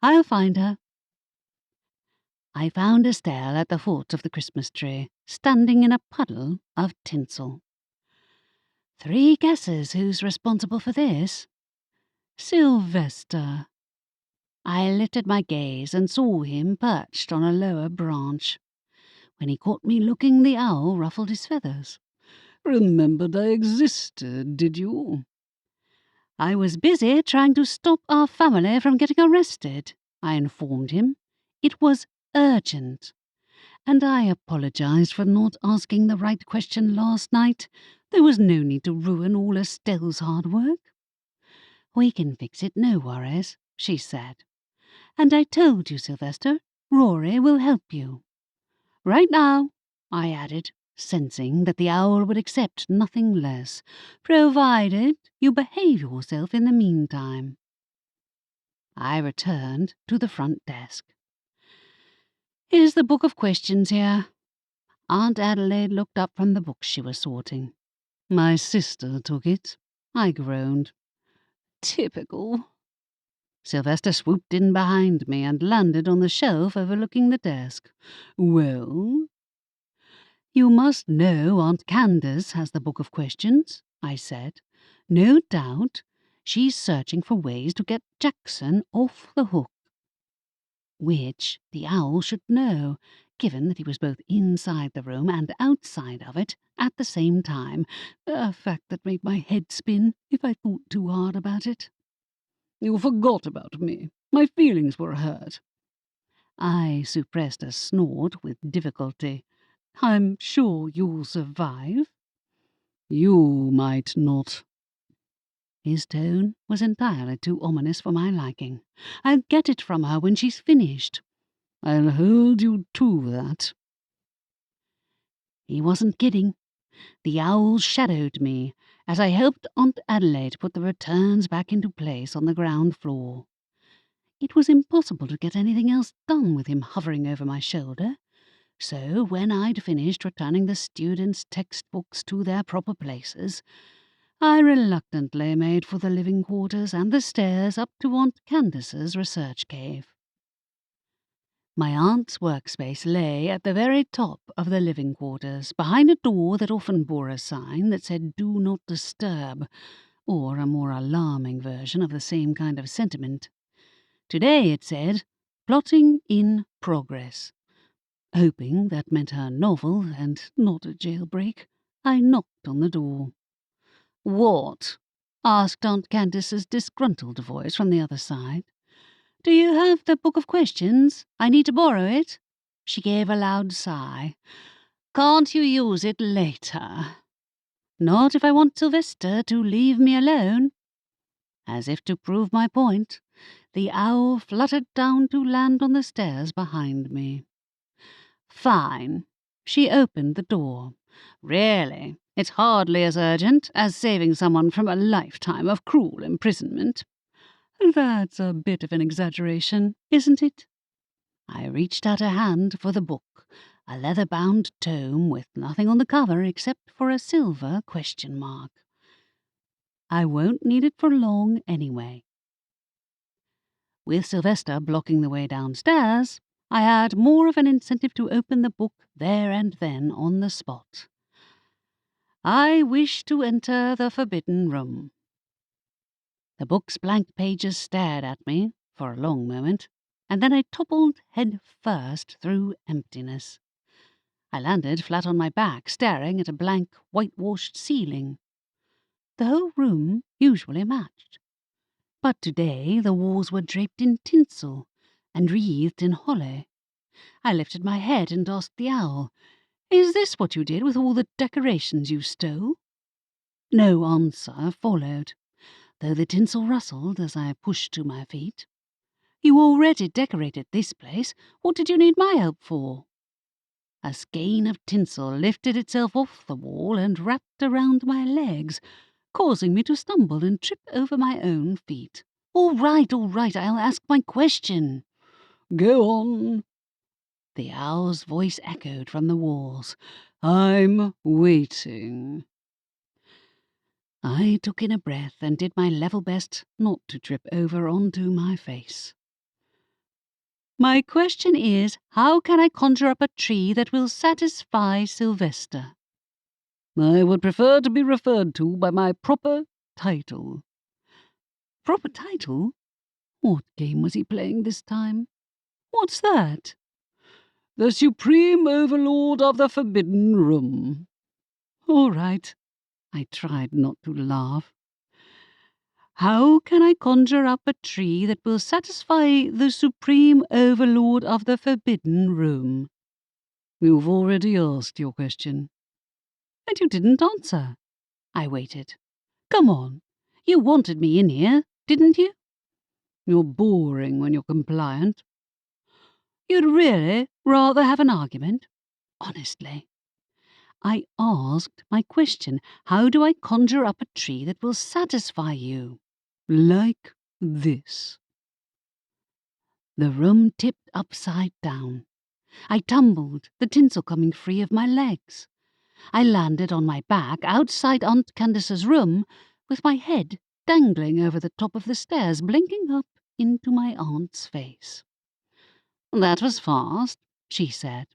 I'll find her. I found Estelle at the foot of the Christmas tree, standing in a puddle of tinsel. 3 guesses who's responsible for this. Sylvester. I lifted my gaze and saw him perched on a lower branch. When he caught me looking, the owl ruffled his feathers. Remembered I existed, did you? I was busy trying to stop our family from getting arrested, I informed him. It was urgent. And I apologized for not asking the right question last night. There was no need to ruin all Estelle's hard work. We can fix it, no worries, she said. And I told you, Sylvester, Rory will help you. Right now, I added, sensing that the owl would accept nothing less, provided you behave yourself in the meantime. I returned to the front desk. Here's the book of questions here. Aunt Adelaide looked up from the books she was sorting. My sister took it, I groaned. Typical. Sylvester swooped in behind me and landed on the shelf overlooking the desk. Well? You must know Aunt Candace has the book of questions, I said. No doubt she's searching for ways to get Jackson off the hook. Which the owl should know, given that he was both inside the room and outside of it at the same time, a fact that made my head spin if I thought too hard about it. You forgot about me. My feelings were hurt. I suppressed a snort with difficulty. I'm sure you'll survive. You might not. His tone was entirely too ominous for my liking. I'll get it from her when she's finished. I'll hold you to that. He wasn't kidding. The owl shadowed me as I helped Aunt Adelaide put the returns back into place on the ground floor. It was impossible to get anything else done with him hovering over my shoulder, So when I'd finished returning the students' textbooks to their proper places, I reluctantly made for the living quarters and the stairs up to Aunt Candace's research cave. My aunt's workspace lay at the very top of the living quarters, behind a door that often bore a sign that said "Do not disturb," or a more alarming version of the same kind of sentiment. Today it said, "Plotting in progress." Hoping that meant her novel and not a jailbreak, I knocked on the door. "What?" asked Aunt Candace's disgruntled voice from the other side. "Do you have the book of questions? I need to borrow it." She gave a loud sigh. "Can't you use it later?" "Not if I want Sylvester to leave me alone." As if to prove my point, the owl fluttered down to land on the stairs behind me. "Fine." She opened the door. "Really, it's hardly as urgent as saving someone from a lifetime of cruel imprisonment." "That's a bit of an exaggeration, isn't it?" I reached out a hand for the book, a leather-bound tome with nothing on the cover except for a silver question mark. I won't need it for long anyway. With Sylvester blocking the way downstairs, I had more of an incentive to open the book there and then on the spot. I wish to enter the forbidden room. The book's blank pages stared at me for a long moment, and then I toppled head first through emptiness. I landed flat on my back, staring at a blank, whitewashed ceiling. The whole room usually matched, but today the walls were draped in tinsel and wreathed in holly. I lifted my head and asked the owl, "Is this what you did with all the decorations you stole?" No answer followed, though the tinsel rustled as I pushed to my feet. "You already decorated this place. What did you need my help for?" A skein of tinsel lifted itself off the wall and wrapped around my legs, causing me to stumble and trip over my own feet. All right, I'll ask my question." "Go on." The owl's voice echoed from the walls. "I'm waiting." I took in a breath and did my level best not to trip over onto my face. "My question is, how can I conjure up a tree that will satisfy Sylvester?" "I would prefer to be referred to by my proper title." Proper title? What game was he playing this time? "What's that?" "The Supreme Overlord of the Forbidden Room." "All right." I tried not to laugh. "How can I conjure up a tree that will satisfy the Supreme Overlord of the Forbidden Room?" "You've already asked your question." "And you didn't answer." I waited. "Come on. You wanted me in here, didn't you?" "You're boring when you're compliant." "You'd really rather have an argument?" "Honestly." "I asked my question. How do I conjure up a tree that will satisfy you?" "Like this." The room tipped upside down. I tumbled, the tinsel coming free of my legs. I landed on my back outside Aunt Candace's room, with my head dangling over the top of the stairs, blinking up into my aunt's face. "That was fast," she said.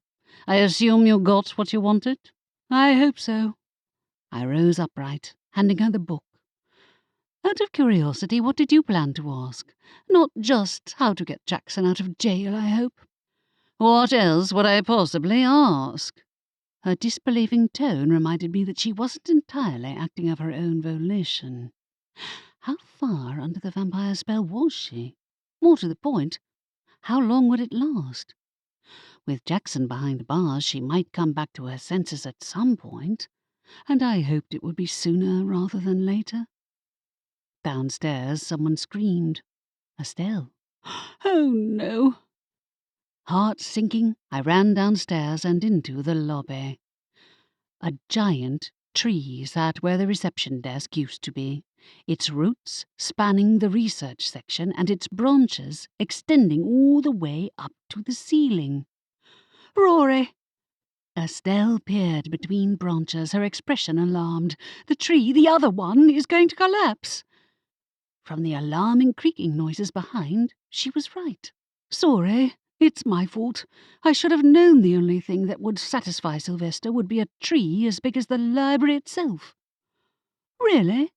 "I assume you got what you wanted?" "I hope so." I rose upright, handing her the book. "Out of curiosity, what did you plan to ask? Not just how to get Jackson out of jail, I hope." "What else would I possibly ask?" Her disbelieving tone reminded me that she wasn't entirely acting of her own volition. How far under the vampire spell was she? More to the point, how long would it last? With Jackson behind bars, she might come back to her senses at some point, and I hoped it would be sooner rather than later. Downstairs, someone screamed. Estelle. "Oh, no." Heart sinking, I ran downstairs and into the lobby. A giant tree sat where the reception desk used to be, its roots spanning the research section and its branches extending all the way up to the ceiling. "Rory!" Estelle peered between branches, her expression alarmed. The tree, the other one, is going to collapse. From the alarming creaking noises behind, she was right. Sorry, it's my fault. I should have known the only thing that would satisfy Sylvester would be a tree as big as the library itself. Really?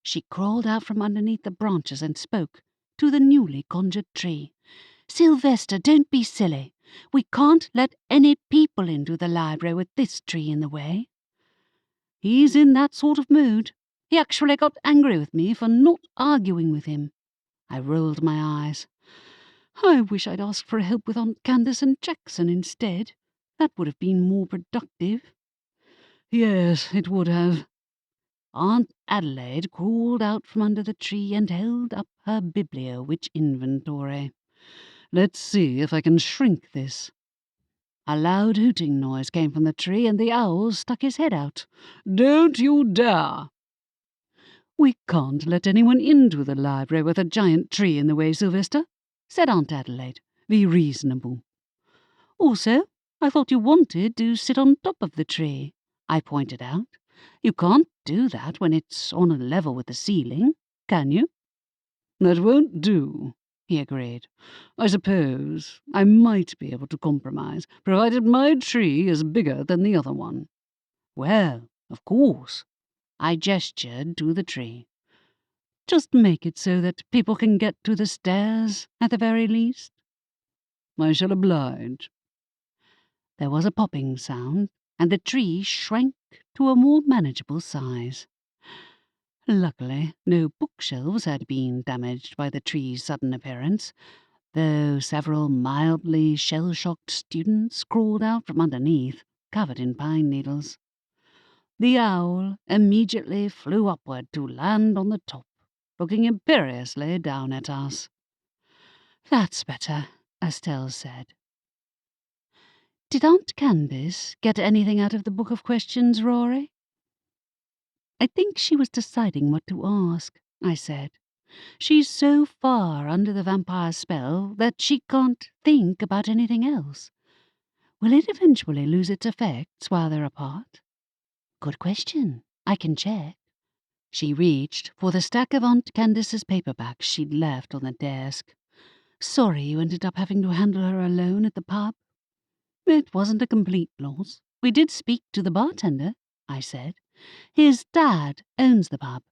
She crawled out from underneath the branches and spoke to the newly conjured tree. Sylvester, don't be silly. We can't let any people into the library with this tree in the way. He's in that sort of mood. He actually got angry with me for not arguing with him. I rolled my eyes. I wish I'd asked for help with Aunt Candace and Jackson instead. That would have been more productive. Yes, it would have. Aunt Adelaide crawled out from under the tree and held up her bibliowitch inventory. Let's see if I can shrink this. A loud hooting noise came from the tree, and the owl stuck his head out. Don't you dare! We can't let anyone into the library with a giant tree in the way, Sylvester, said Aunt Adelaide. Be reasonable. Also, I thought you wanted to sit on top of the tree, I pointed out. You can't do that when it's on a level with the ceiling, can you? That won't do, he agreed. I suppose I might be able to compromise, provided my tree is bigger than the other one. Well, of course. I gestured to the tree. Just make it so that people can get to the stairs, at the very least. I shall oblige. There was a popping sound, and the tree shrank to a more manageable size. Luckily, no bookshelves had been damaged by the tree's sudden appearance, though several mildly shell-shocked students crawled out from underneath, covered in pine needles. The owl immediately flew upward to land on the top, looking imperiously down at us. That's better, Estelle said. Did Aunt Candace get anything out of the book of questions, Rory? I think she was deciding what to ask, I said. She's so far under the vampire spell that she can't think about anything else. Will it eventually lose its effects while they're apart? Good question. I can check. She reached for the stack of Aunt Candace's paperbacks she'd left on the desk. Sorry you ended up having to handle her alone at the pub. It wasn't a complete loss. We did speak to the bartender, I said. His dad owns the pub.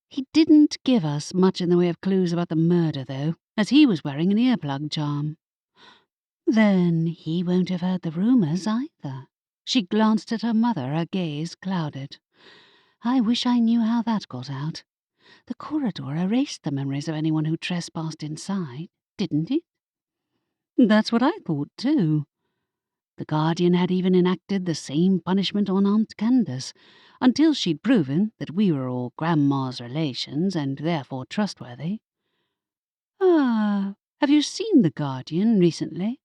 He didn't give us much in the way of clues about the murder, though, as he was wearing an earplug charm. Then he won't have heard the rumours either. She glanced at her mother, her gaze clouded. I wish I knew how that got out. The corridor erased the memories of anyone who trespassed inside, didn't it? That's what I thought, too. The Guardian had even enacted the same punishment on Aunt Candace, until she'd proven that we were all Grandma's relations and therefore trustworthy. Ah, have you seen the Guardian recently?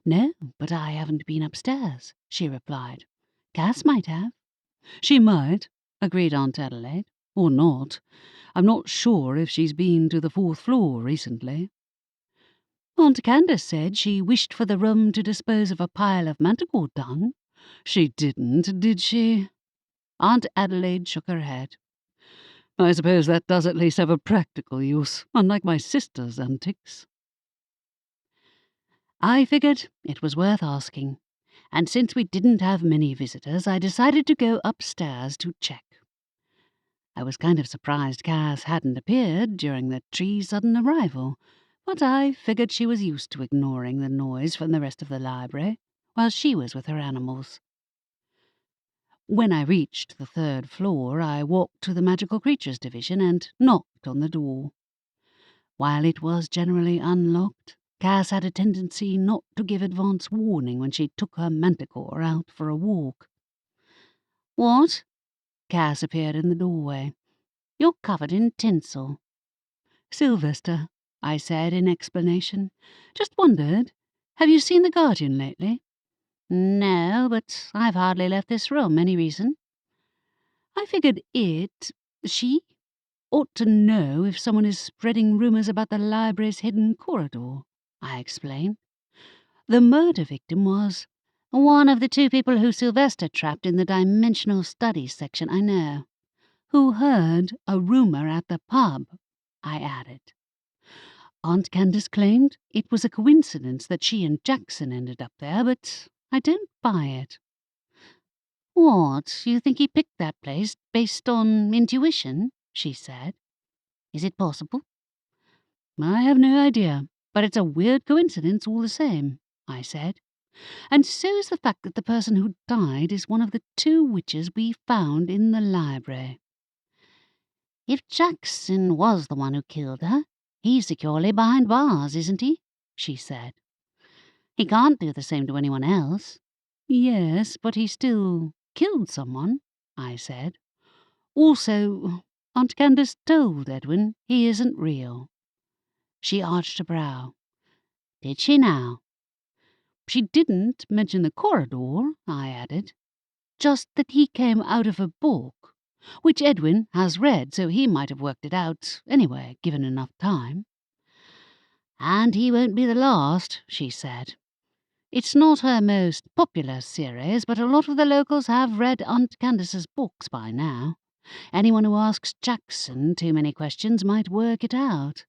No, but I haven't been upstairs, she replied. Cass might have. She might, agreed Aunt Adelaide. Or not. I'm not sure if she's been to the 4th floor recently. Aunt Candace said she wished for the room to dispose of a pile of manticore dung. She didn't, did she? Aunt Adelaide shook her head. I suppose that does at least have a practical use, unlike my sister's antics. I figured it was worth asking, and since we didn't have many visitors, I decided to go upstairs to check. I was kind of surprised Cass hadn't appeared during the tree's sudden arrival, but I figured she was used to ignoring the noise from the rest of the library while she was with her animals. When I reached the 3rd floor, I walked to the Magical Creatures division and knocked on the door. While it was generally unlocked, Cass had a tendency not to give advance warning when she took her manticore out for a walk. What? Cass appeared in the doorway. You're covered in tinsel. Sylvester, I said in explanation. Just wondered, have you seen the Guardian lately? No, but I've hardly left this room. Any reason? I figured she, ought to know if someone is spreading rumours about the library's hidden corridor, I explained. The murder victim was, One of the two people who Sylvester trapped in the dimensional studies section, I know. Who heard a rumour at the pub, I added. Aunt Candace claimed it was a coincidence that she and Jackson ended up there, but I don't buy it. What, you think he picked that place based on intuition? She said. Is it possible? I have no idea, but it's a weird coincidence all the same, I said. And so is the fact that the person who died is one of the two witches we found in the library. If Jackson was the one who killed her, he's securely behind bars, isn't he? She said. He can't do the same to anyone else. Yes, but he still killed someone, I said. Also, Aunt Candace told Edwin he isn't real. She arched a brow. Did she now? She didn't mention the corridor, I added. Just that he came out of a book, which Edwin has read, so he might have worked it out anyway, given enough time. And he won't be the last, she said. It's not her most popular series, but a lot of the locals have read Aunt Candace's books by now. Anyone who asks Jackson too many questions might work it out.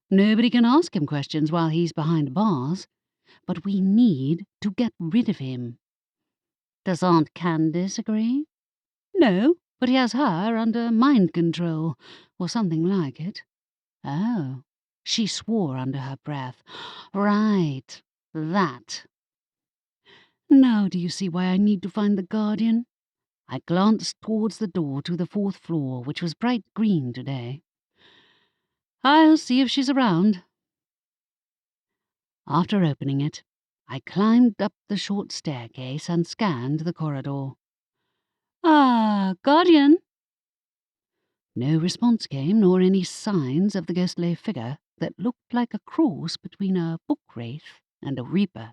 Nobody can ask him questions while he's behind bars, but we need to get rid of him. Does Aunt Candace agree? No, but he has her under mind control, or something like it. Oh, she swore under her breath. Right, that. Now do you see why I need to find the Guardian? I glanced towards the door to the 4th floor, which was bright green today. I'll see if she's around. After opening it, I climbed up the short staircase and scanned the corridor. Ah, Guardian! No response came, nor any signs of the ghostly figure that looked like a cross between a book wraith and a reaper.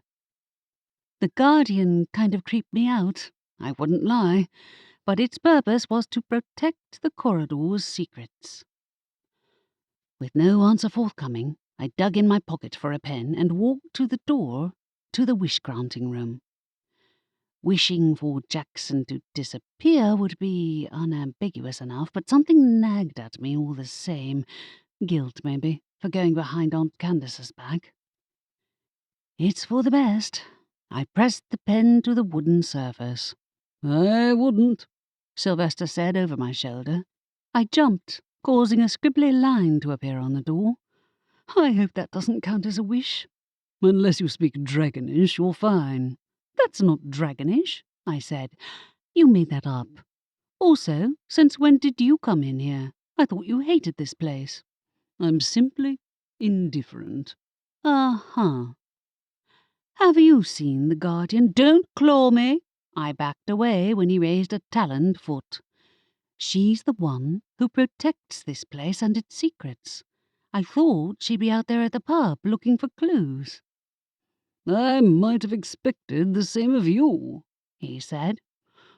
The Guardian kind of creeped me out, I wouldn't lie, but its purpose was to protect the corridor's secrets. With no answer forthcoming, I dug in my pocket for a pen and walked to the door to the wish-granting room. Wishing for Jackson to disappear would be unambiguous enough, but something nagged at me all the same. Guilt, maybe, for going behind Aunt Candace's back. It's for the best. I pressed the pen to the wooden surface. I wouldn't, Sylvester said over my shoulder. I jumped, causing a scribbly line to appear on the door. I hope that doesn't count as a wish. Unless you speak Dragonish, you're fine. That's not Dragonish, I said. You made that up. Also, since when did you come in here? I thought you hated this place. I'm simply indifferent. Uh-huh. Have you seen the Guardian? Don't claw me. I backed away when he raised a taloned foot. She's the one who protects this place and its secrets. I thought she'd be out there at the pub looking for clues. I might have expected the same of you, he said.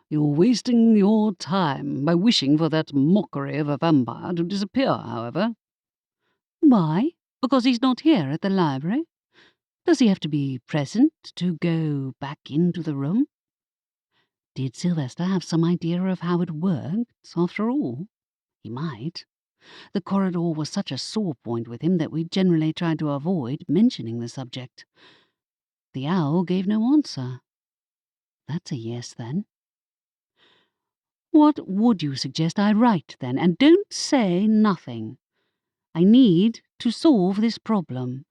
You're wasting your time by wishing for that mockery of a vampire to disappear, however. Why? Because he's not here at the library? Does he have to be present to go back into the room? Did Sylvester have some idea of how it worked, after all? He might. The corridor was such a sore point with him that we generally tried to avoid mentioning the subject. The owl gave no answer. That's a yes, then. What would you suggest I write, then? And don't say nothing. I need to solve this problem,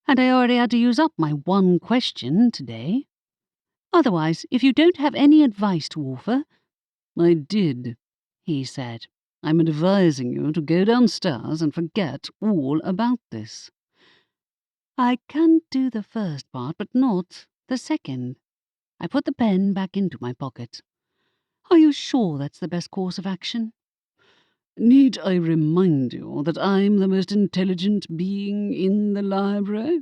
and I already had to use up my one question today. Otherwise, if you don't have any advice to offer— I did, he said. I'm advising you to go downstairs and forget all about this. I can do the first part, but not the second. I put the pen back into my pocket. Are you sure that's the best course of action? Need I remind you that I'm the most intelligent being in the library?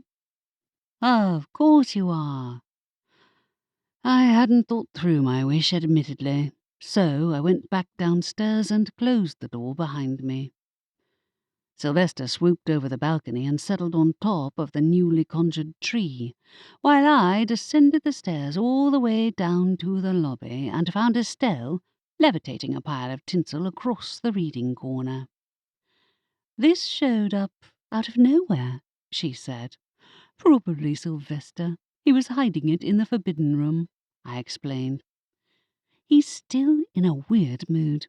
Of course you are. I hadn't thought through my wish, admittedly, so I went back downstairs and closed the door behind me. Sylvester swooped over the balcony and settled on top of the newly conjured tree, while I descended the stairs all the way down to the lobby and found Estelle levitating a pile of tinsel across the reading corner. "This showed up out of nowhere," she said. "Probably Sylvester. He was hiding it in the forbidden room," I explained. "He's still in a weird mood.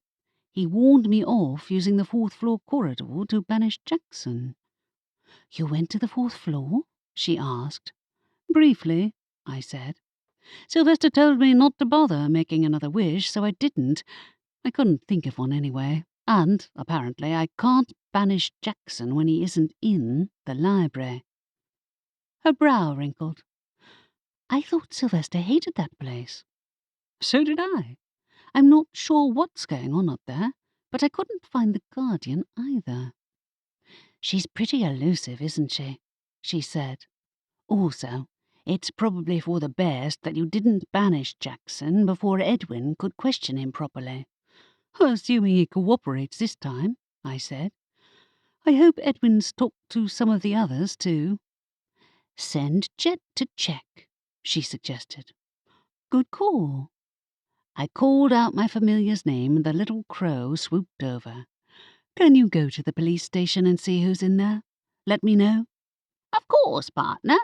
He warned me off using the fourth-floor corridor to banish Jackson." "You went to the fourth floor?" she asked. "Briefly," I said. "Sylvester told me not to bother making another wish, so I didn't. I couldn't think of one anyway, and, apparently, I can't banish Jackson when he isn't in the library." Her brow wrinkled. "I thought Sylvester hated that place." "So did I. I'm not sure what's going on up there, but I couldn't find the Guardian either." "She's pretty elusive, isn't she?" she said. "Also, it's probably for the best that you didn't banish Jackson before Edwin could question him properly." "Assuming he cooperates this time," I said. "I hope Edwin's talked to some of the others, too." "Send Jet to check," she suggested. "Good call." I called out my familiar's name and the little crow swooped over. "Can you go to the police station and see who's in there? Let me know." "Of course, partner."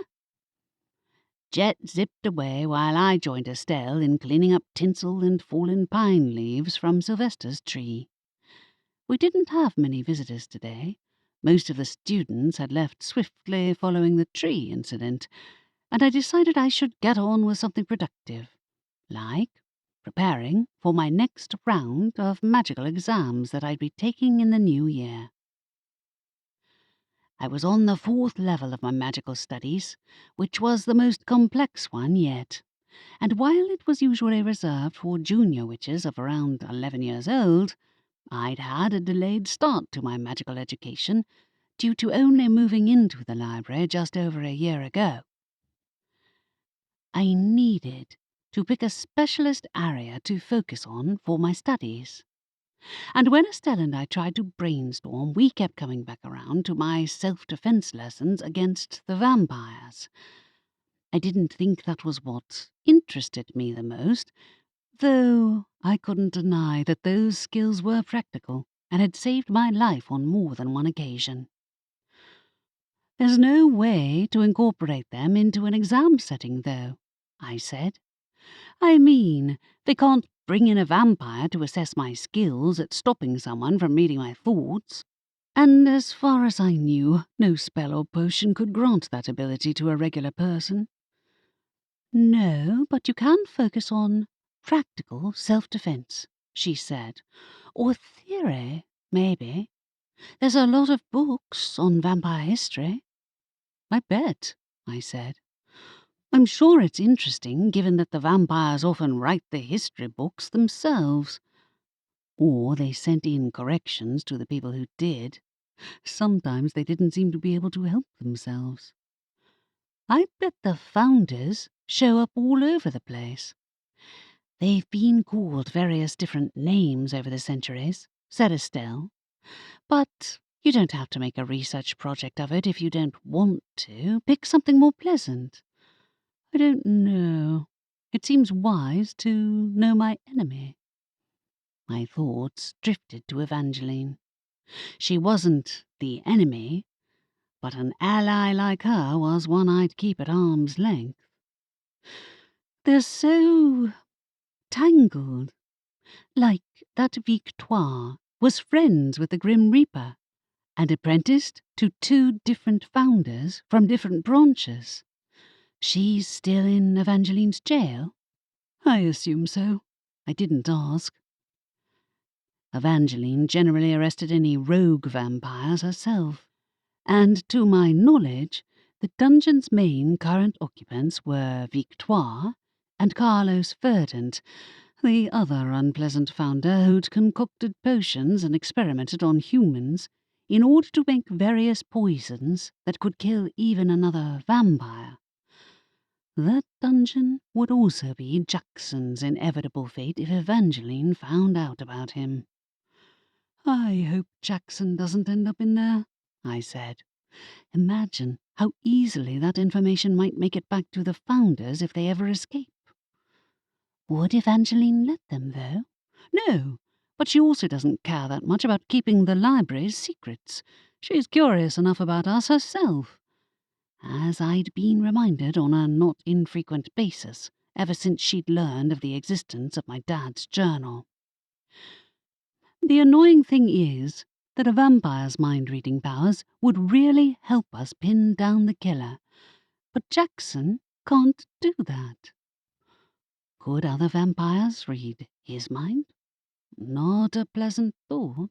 Jet zipped away while I joined Estelle in cleaning up tinsel and fallen pine leaves from Sylvester's tree. We didn't have many visitors today. Most of the students had left swiftly following the tree incident, and I decided I should get on with something productive, like preparing for my next round of magical exams that I'd be taking in the new year. I was on the 4th level of my magical studies, which was the most complex one yet, and while it was usually reserved for junior witches of around 11 years old, I'd had a delayed start to my magical education due to only moving into the library just over a year ago. I needed to pick a specialist area to focus on for my studies. And when Estelle and I tried to brainstorm, we kept coming back around to my self-defense lessons against the vampires. I didn't think that was what interested me the most, though I couldn't deny that those skills were practical and had saved my life on more than one occasion. "There's no way to incorporate them into an exam setting, though," I said. "I mean, they can't bring in a vampire to assess my skills at stopping someone from reading my thoughts. And as far as I knew, no spell or potion could grant that ability to a regular person." "No, but you can focus on practical self-defense," she said. "Or theory, maybe. There's a lot of books on vampire history." "I bet," I said. "I'm sure it's interesting, given that the vampires often write the history books themselves. Or they sent in corrections to the people who did. Sometimes they didn't seem to be able to help themselves. I bet the founders show up all over the place." "They've been called various different names over the centuries," said Estelle. "But you don't have to make a research project of it if you don't want to. Pick something more pleasant." "I don't know. It seems wise to know my enemy." My thoughts drifted to Evangeline. She wasn't the enemy, but an ally like her was one I'd keep at arm's length. "They're so tangled. Like that Victoire was friends with the Grim Reaper and apprenticed to 2 different founders from different branches. She's still in Evangeline's jail?" "I assume so. I didn't ask." Evangeline generally arrested any rogue vampires herself, and to my knowledge, the dungeon's main current occupants were Victoire and Carlos Verdant, the other unpleasant founder who'd concocted potions and experimented on humans in order to make various poisons that could kill even another vampire. That dungeon would also be Jackson's inevitable fate if Evangeline found out about him. "I hope Jackson doesn't end up in there," I said. Imagine how easily that information might make it back to the founders if they ever escape. Would Evangeline let them, though? No, but she also doesn't care that much about keeping the library's secrets. She's curious enough about us herself, as I'd been reminded on a not infrequent basis ever since she'd learned of the existence of my dad's journal. The annoying thing is that a vampire's mind-reading powers would really help us pin down the killer, but Jackson can't do that. Could other vampires read his mind? Not a pleasant thought.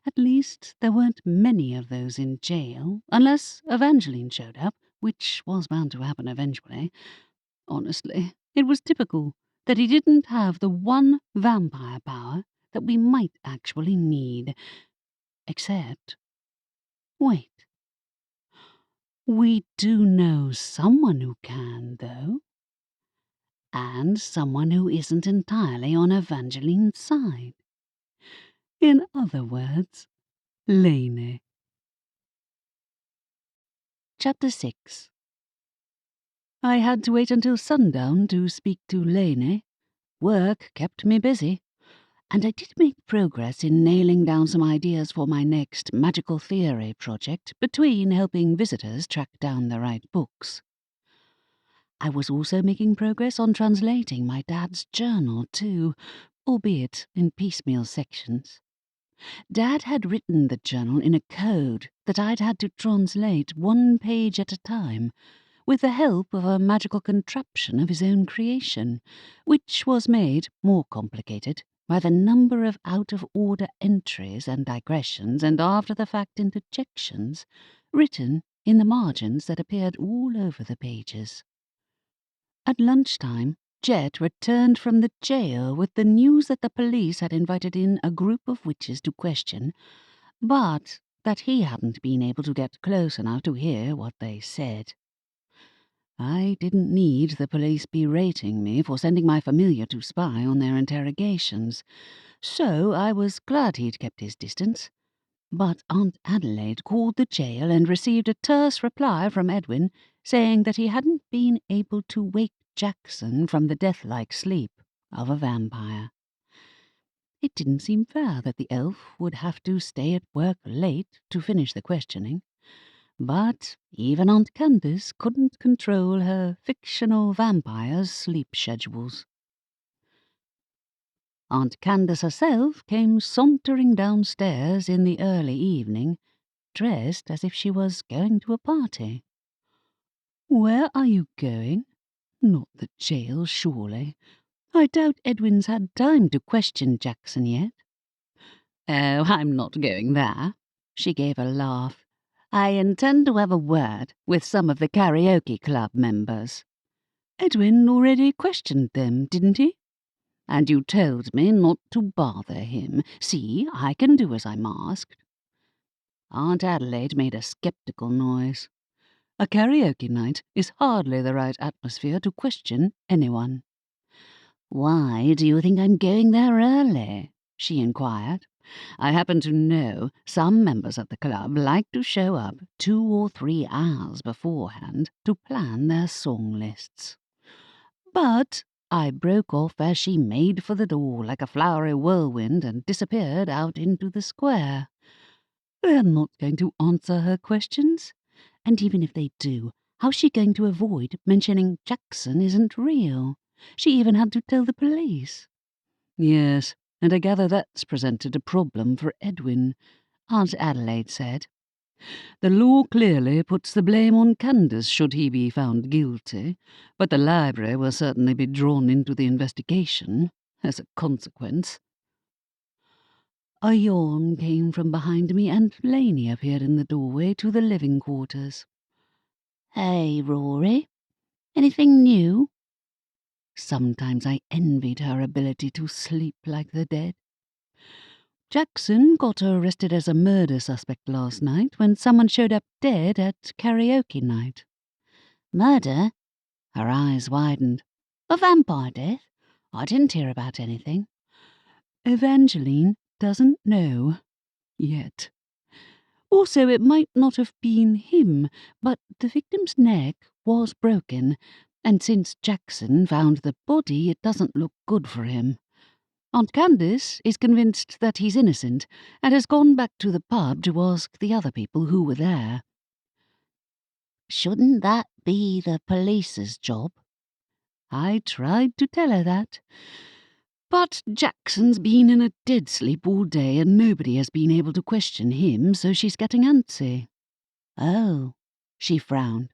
At least there weren't many of those in jail, unless Evangeline showed up, which was bound to happen eventually. Honestly, it was typical that he didn't have the one vampire power that we might actually need. Except... wait. We do know someone who can, though. And someone who isn't entirely on Evangeline's side. In other words, Lainey. Chapter 6. I had to wait until sundown to speak to Lainey. Work kept me busy, and I did make progress in nailing down some ideas for my next magical theory project between helping visitors track down the right books. I was also making progress on translating my dad's journal, too, albeit in piecemeal sections. Dad had written the journal in a code that I'd had to translate one page at a time, with the help of a magical contraption of his own creation, which was made more complicated by the number of out-of-order entries and digressions and after-the-fact interjections written in the margins that appeared all over the pages. At lunchtime, Jet returned from the jail with the news that the police had invited in a group of witches to question, but that he hadn't been able to get close enough to hear what they said. I didn't need the police berating me for sending my familiar to spy on their interrogations, so I was glad he'd kept his distance. But Aunt Adelaide called the jail and received a terse reply from Edwin saying that he hadn't been able to wake Jackson from the death-like sleep of a vampire. It didn't seem fair that the elf would have to stay at work late to finish the questioning, but even Aunt Candace couldn't control her fictional vampires' sleep schedules. Aunt Candace herself came sauntering downstairs in the early evening, dressed as if she was going to a party. "Where are you going? Not the jail, surely. I doubt Edwin's had time to question Jackson yet." "Oh, I'm not going there." She gave a laugh. "I intend to have a word with some of the karaoke club members." "Edwin already questioned them, didn't he?" "And you told me not to bother him. See, I can do as I'm asked." Aunt Adelaide made a sceptical noise. A karaoke night is hardly the right atmosphere to question anyone. "Why do you think I'm going there early?" she inquired. "I happen to know some members of the club like to show up 2 or 3 hours beforehand to plan their song lists." But I broke off as she made for the door like a flowery whirlwind and disappeared out into the square. They're not going to answer her questions. And even if they do, how's she going to avoid mentioning Jackson isn't real? She even had to tell the police. "Yes, and I gather that's presented a problem for Edwin," Aunt Adelaide said. "The law clearly puts the blame on Candace should he be found guilty, but the library will certainly be drawn into the investigation as a consequence." A yawn came from behind me, and Lainey appeared in the doorway to the living quarters. "Hey, Rory. Anything new?" Sometimes I envied her ability to sleep like the dead. "Jackson got arrested as a murder suspect last night when someone showed up dead at karaoke night." "Murder?" Her eyes widened. "A vampire death? I didn't hear about anything." "Evangeline doesn't know. Yet. Also, it might not have been him, but the victim's neck was broken, and since Jackson found the body, it doesn't look good for him. Aunt Candace is convinced that he's innocent and has gone back to the pub to ask the other people who were there. Shouldn't that be the police's job? I tried to tell her that. But Jackson's been in a dead sleep all day and nobody has been able to question him, so she's getting antsy. Oh, she frowned.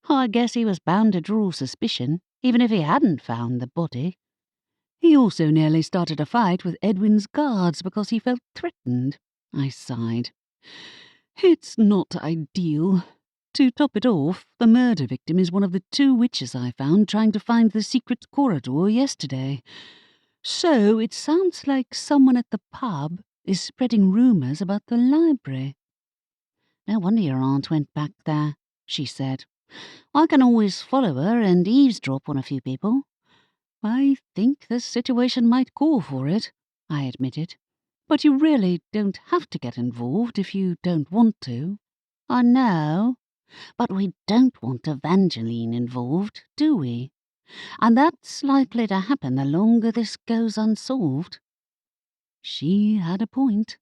I guess he was bound to draw suspicion, even if he hadn't found the body. He also nearly started a fight with Edwin's guards because he felt threatened. I sighed. It's not ideal. To top it off, the murder victim is one of the 2 witches I found trying to find the secret corridor yesterday. So it sounds like someone at the pub is spreading rumours about the library. No wonder your aunt went back there, she said. I can always follow her and eavesdrop on a few people. I think the situation might call for it, I admitted. But you really don't have to get involved if you don't want to. I know, but we don't want Evangeline involved, do we? And that's likely to happen the longer this goes unsolved. She had a point.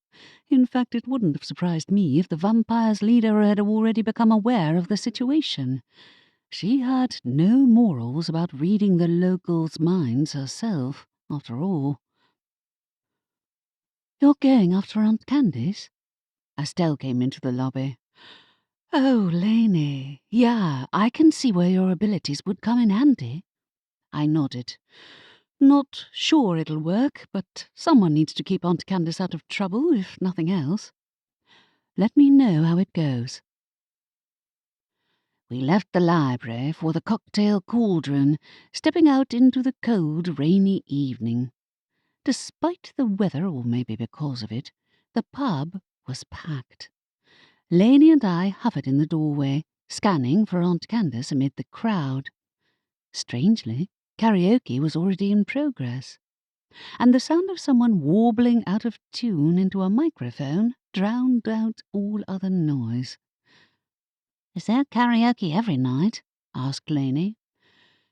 In fact, it wouldn't have surprised me if the vampire's leader had already become aware of the situation. She had no morals about reading the locals' minds herself, after all. You're going after Aunt Candace? Estelle came into the lobby. Oh, Lainey, yeah, I can see where your abilities would come in handy. I nodded. Not sure it'll work, but someone needs to keep Aunt Candace out of trouble, if nothing else. Let me know how it goes. We left the library for the cocktail Cauldron, stepping out into the cold, rainy evening. Despite the weather, or maybe because of it, the pub was packed. Lainey and I hovered in the doorway, scanning for Aunt Candace amid the crowd. Strangely, karaoke was already in progress, and the sound of someone warbling out of tune into a microphone drowned out all other noise. Is there karaoke every night? Asked Lainey.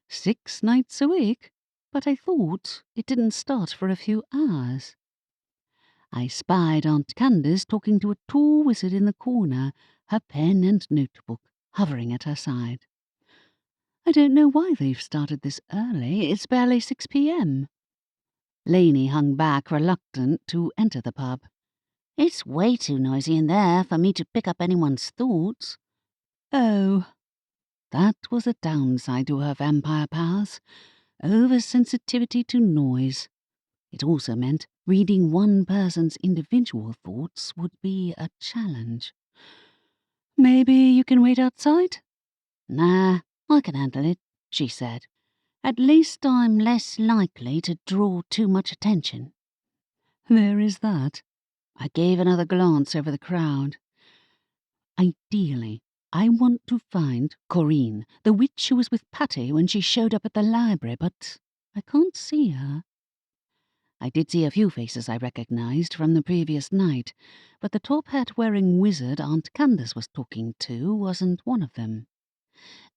6 nights a week, but I thought it didn't start for a few hours. I spied Aunt Candace talking to a tall wizard in the corner, her pen and notebook hovering at her side. I don't know why they've started this early. It's barely 6 p.m. Lainey hung back, reluctant to enter the pub. It's way too noisy in there for me to pick up anyone's thoughts. Oh, that was a downside to her vampire powers. Oversensitivity to noise. It also meant reading one person's individual thoughts would be a challenge. Maybe you can wait outside? Nah, I can handle it, she said. At least I'm less likely to draw too much attention. There is that. I gave another glance over the crowd. Ideally, I want to find Corinne, the witch who was with Patty when she showed up at the library, but I can't see her. I did see a few faces I recognized from the previous night, but the top-hat-wearing wizard Aunt Candace was talking to wasn't one of them.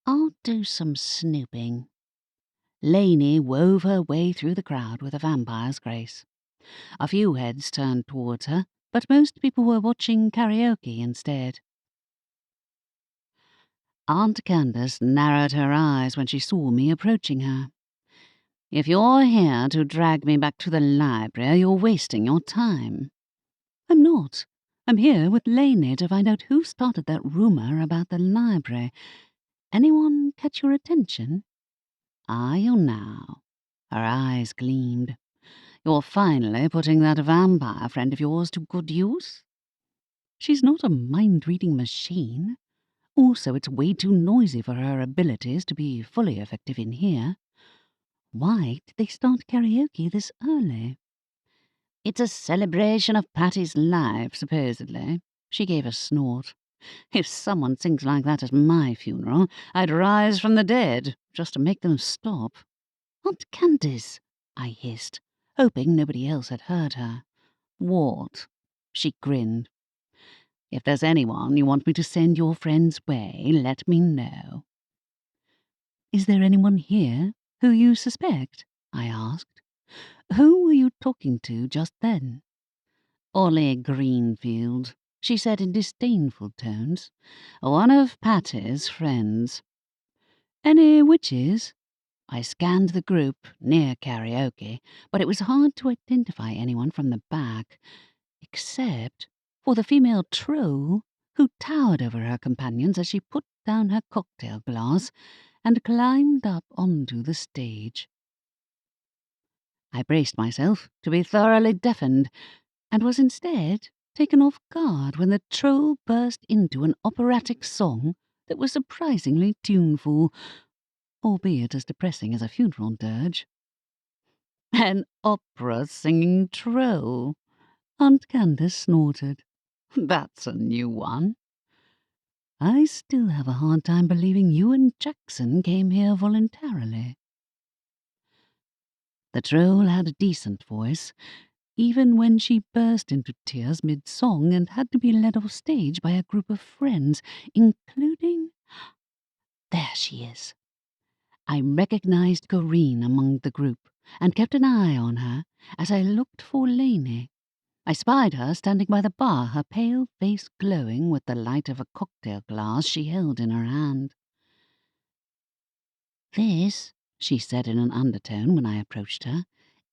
I'll do some snooping. Lainey wove her way through the crowd with a vampire's grace. A few heads turned towards her, but most people were watching karaoke instead. Aunt Candace narrowed her eyes when she saw me approaching her. If you're here to drag me back to the library, you're wasting your time. I'm not. I'm here with Lainey to find out who started that rumour about the library. Anyone catch your attention? Are you now? Her eyes gleamed. You're finally putting that vampire friend of yours to good use? She's not a mind-reading machine. Also, it's way too noisy for her abilities to be fully effective in here. Why did they start karaoke this early? It's a celebration of Patty's life, supposedly. She gave a snort. If someone sings like that at my funeral, I'd rise from the dead, just to make them stop. Aunt Candace, I hissed, hoping nobody else had heard her. What? She grinned. If there's anyone you want me to send your friend's way, let me know." "Is there anyone here who you suspect?" I asked. "Who were you talking to just then?" "Ollie Greenfield," she said in disdainful tones. "One of Patty's friends." "Any witches?" I scanned the group near karaoke, but it was hard to identify anyone from the back, except for the female troll who towered over her companions as she put down her cocktail glass and climbed up onto the stage. I braced myself to be thoroughly deafened, and was instead taken off guard when the troll burst into an operatic song that was surprisingly tuneful, albeit as depressing as a funeral dirge. "An opera-singing troll," Aunt Candace snorted. "That's a new one." "I still have a hard time believing you and Jackson came here voluntarily." The troll had a decent voice, even when she burst into tears mid-song and had to be led off stage by a group of friends, including... There she is. I recognized Corinne among the group and kept an eye on her as I looked for Lainey. I spied her standing by the bar, her pale face glowing with the light of a cocktail glass she held in her hand. "This," she said in an undertone when I approached her,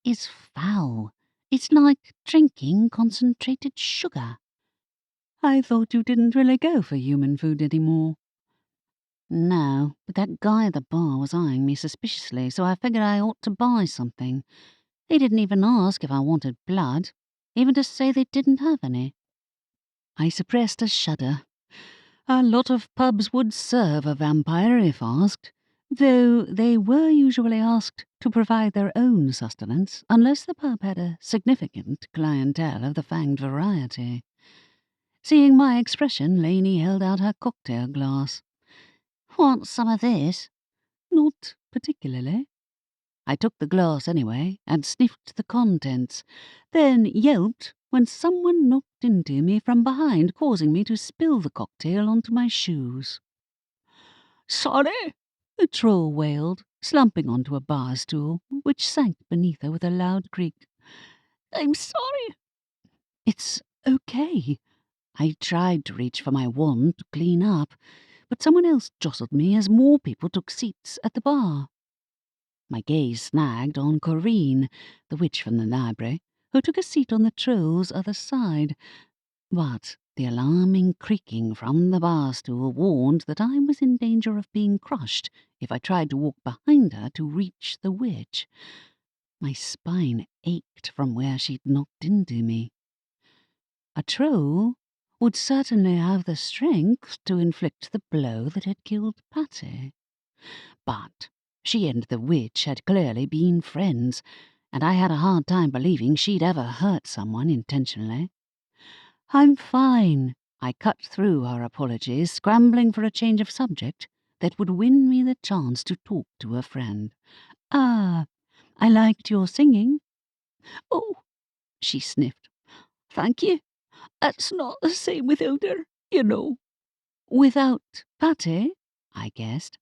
"is foul. It's like drinking concentrated sugar." "I thought you didn't really go for human food anymore." "No, but that guy at the bar was eyeing me suspiciously, so I figured I ought to buy something. They didn't even ask if I wanted blood, even to say they didn't have any." I suppressed a shudder. A lot of pubs would serve a vampire if asked, though they were usually asked to provide their own sustenance, unless the pub had a significant clientele of the fanged variety. Seeing my expression, Lainey held out her cocktail glass. "Want some of this?" "Not particularly." I took the glass anyway and sniffed the contents, then yelped when someone knocked into me from behind, causing me to spill the cocktail onto my shoes. "Sorry," the troll wailed, slumping onto a bar stool, which sank beneath her with a loud creak. "I'm sorry." "It's okay." I tried to reach for my wand to clean up, but someone else jostled me as more people took seats at the bar. My gaze snagged on Corinne, the witch from the library, who took a seat on the troll's other side, but the alarming creaking from the bar stool warned that I was in danger of being crushed if I tried to walk behind her to reach the witch. My spine ached from where she'd knocked into me. A troll would certainly have the strength to inflict the blow that had killed Patty. But she and the witch had clearly been friends, and I had a hard time believing she'd ever hurt someone intentionally. "I'm fine," I cut through her apologies, scrambling for a change of subject that would win me the chance to talk to a friend. "Ah, I liked your singing." "Oh," she sniffed. "Thank you. It's not the same without her, you know." "Without Patty?" I guessed.